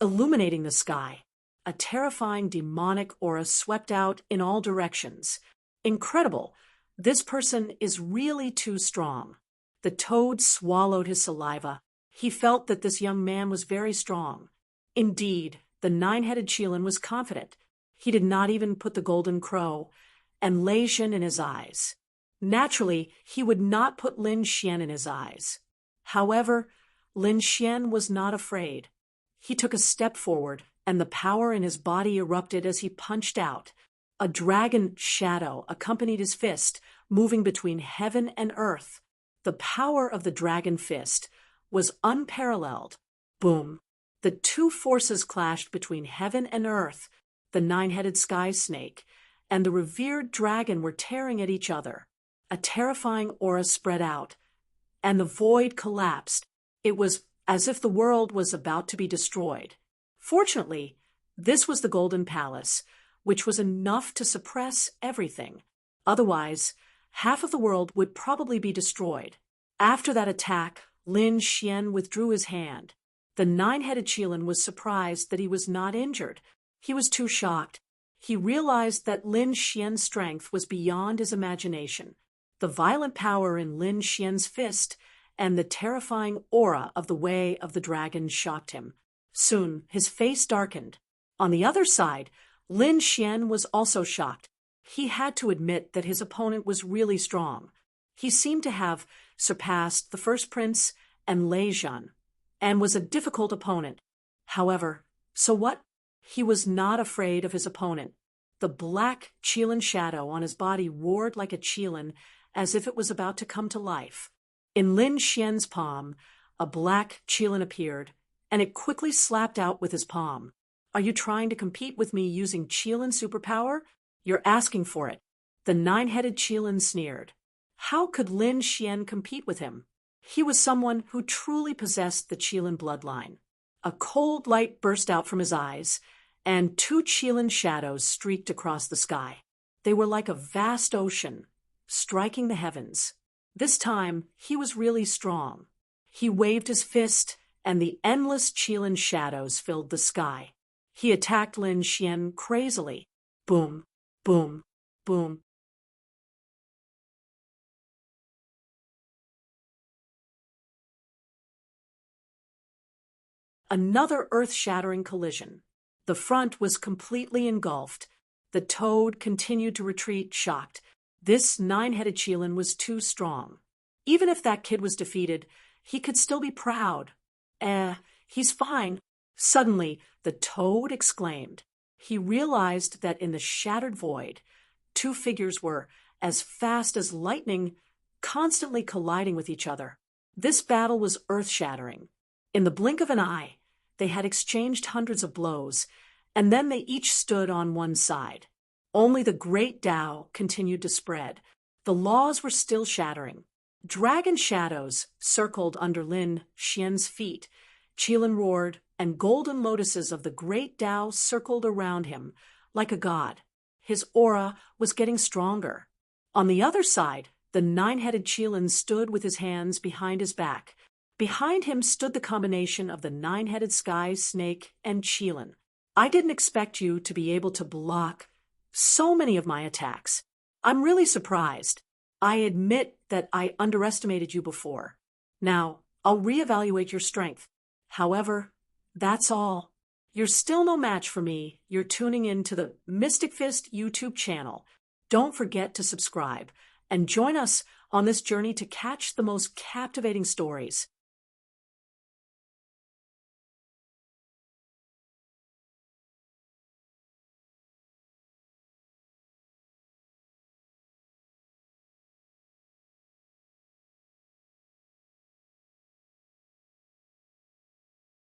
illuminating the sky. A terrifying demonic aura swept out in all directions. Incredible. This person is really too strong. The Toad swallowed his saliva. He felt that this young man was very strong. Indeed, the 9-headed Qilin was confident. He did not even put the golden crow and Lei Xin in his eyes. Naturally, he would not put Lin Xian in his eyes. However, Lin Xian was not afraid. He took a step forward, and the power in his body erupted as he punched out. A dragon shadow accompanied his fist, moving between heaven and earth. The power of the dragon fist was unparalleled. Boom! The 2 forces clashed between heaven and earth. The the nine-headed sky snake, and the revered dragon were tearing at each other. A terrifying aura spread out, and the void collapsed. It was as if the world was about to be destroyed. Fortunately, this was the Golden Palace, which was enough to suppress everything. Otherwise, half of the world would probably be destroyed. After that attack, Lin Xian withdrew his hand. The nine-headed Qilin was surprised that he was not injured. He was too shocked. He realized that Lin Xian's strength was beyond his imagination. The violent power in Lin Xian's fist and the terrifying aura of the Way of the Dragon shocked him. Soon, his face darkened. On the other side, Lin Xian was also shocked. He had to admit that his opponent was really strong. He seemed to have surpassed the first prince and Lei Zhan, and was a difficult opponent. However, so what? He was not afraid of his opponent. The black Qilin shadow on his body roared like a Qilin, as if it was about to come to life. In Lin Xian's palm, a black Qilin appeared, and it quickly slapped out with his palm. Are you trying to compete with me using Qilin superpower? You're asking for it. The nine-headed Qilin sneered. How could Lin Xian compete with him? He was someone who truly possessed the Qilin bloodline. A cold light burst out from his eyes, and two Qilin shadows streaked across the sky. They were like a vast ocean, striking the heavens. This time, he was really strong. He waved his fist, and the endless Qilin shadows filled the sky. He attacked Lin Xian crazily. Boom, boom, boom. Another earth-shattering collision. The front was completely engulfed. The toad continued to retreat, shocked. This nine-headed Qilin was too strong. Even if that kid was defeated, he could still be proud. He's fine. Suddenly, the toad exclaimed. He realized that in the shattered void, two figures were, as fast as lightning, constantly colliding with each other. This battle was earth-shattering. In the blink of an eye, they had exchanged hundreds of blows, and then they each stood on one side. Only the great Tao continued to spread. The laws were still shattering. Dragon shadows circled under Lin Xian's feet. Qilin roared, and golden lotuses of the great Tao circled around him like a god. His aura was getting stronger. On the other side, the nine-headed Qilin stood with his hands behind his back. Behind him stood the combination of the nine-headed sky snake and Qilin. I didn't expect you to be able to block so many of my attacks. I'm really surprised. I admit that I underestimated you before. Now, I'll reevaluate your strength. However, that's all. You're still no match for me. You're tuning in to the Mystic Fist YouTube channel. Don't forget to subscribe and join us on this journey to catch the most captivating stories.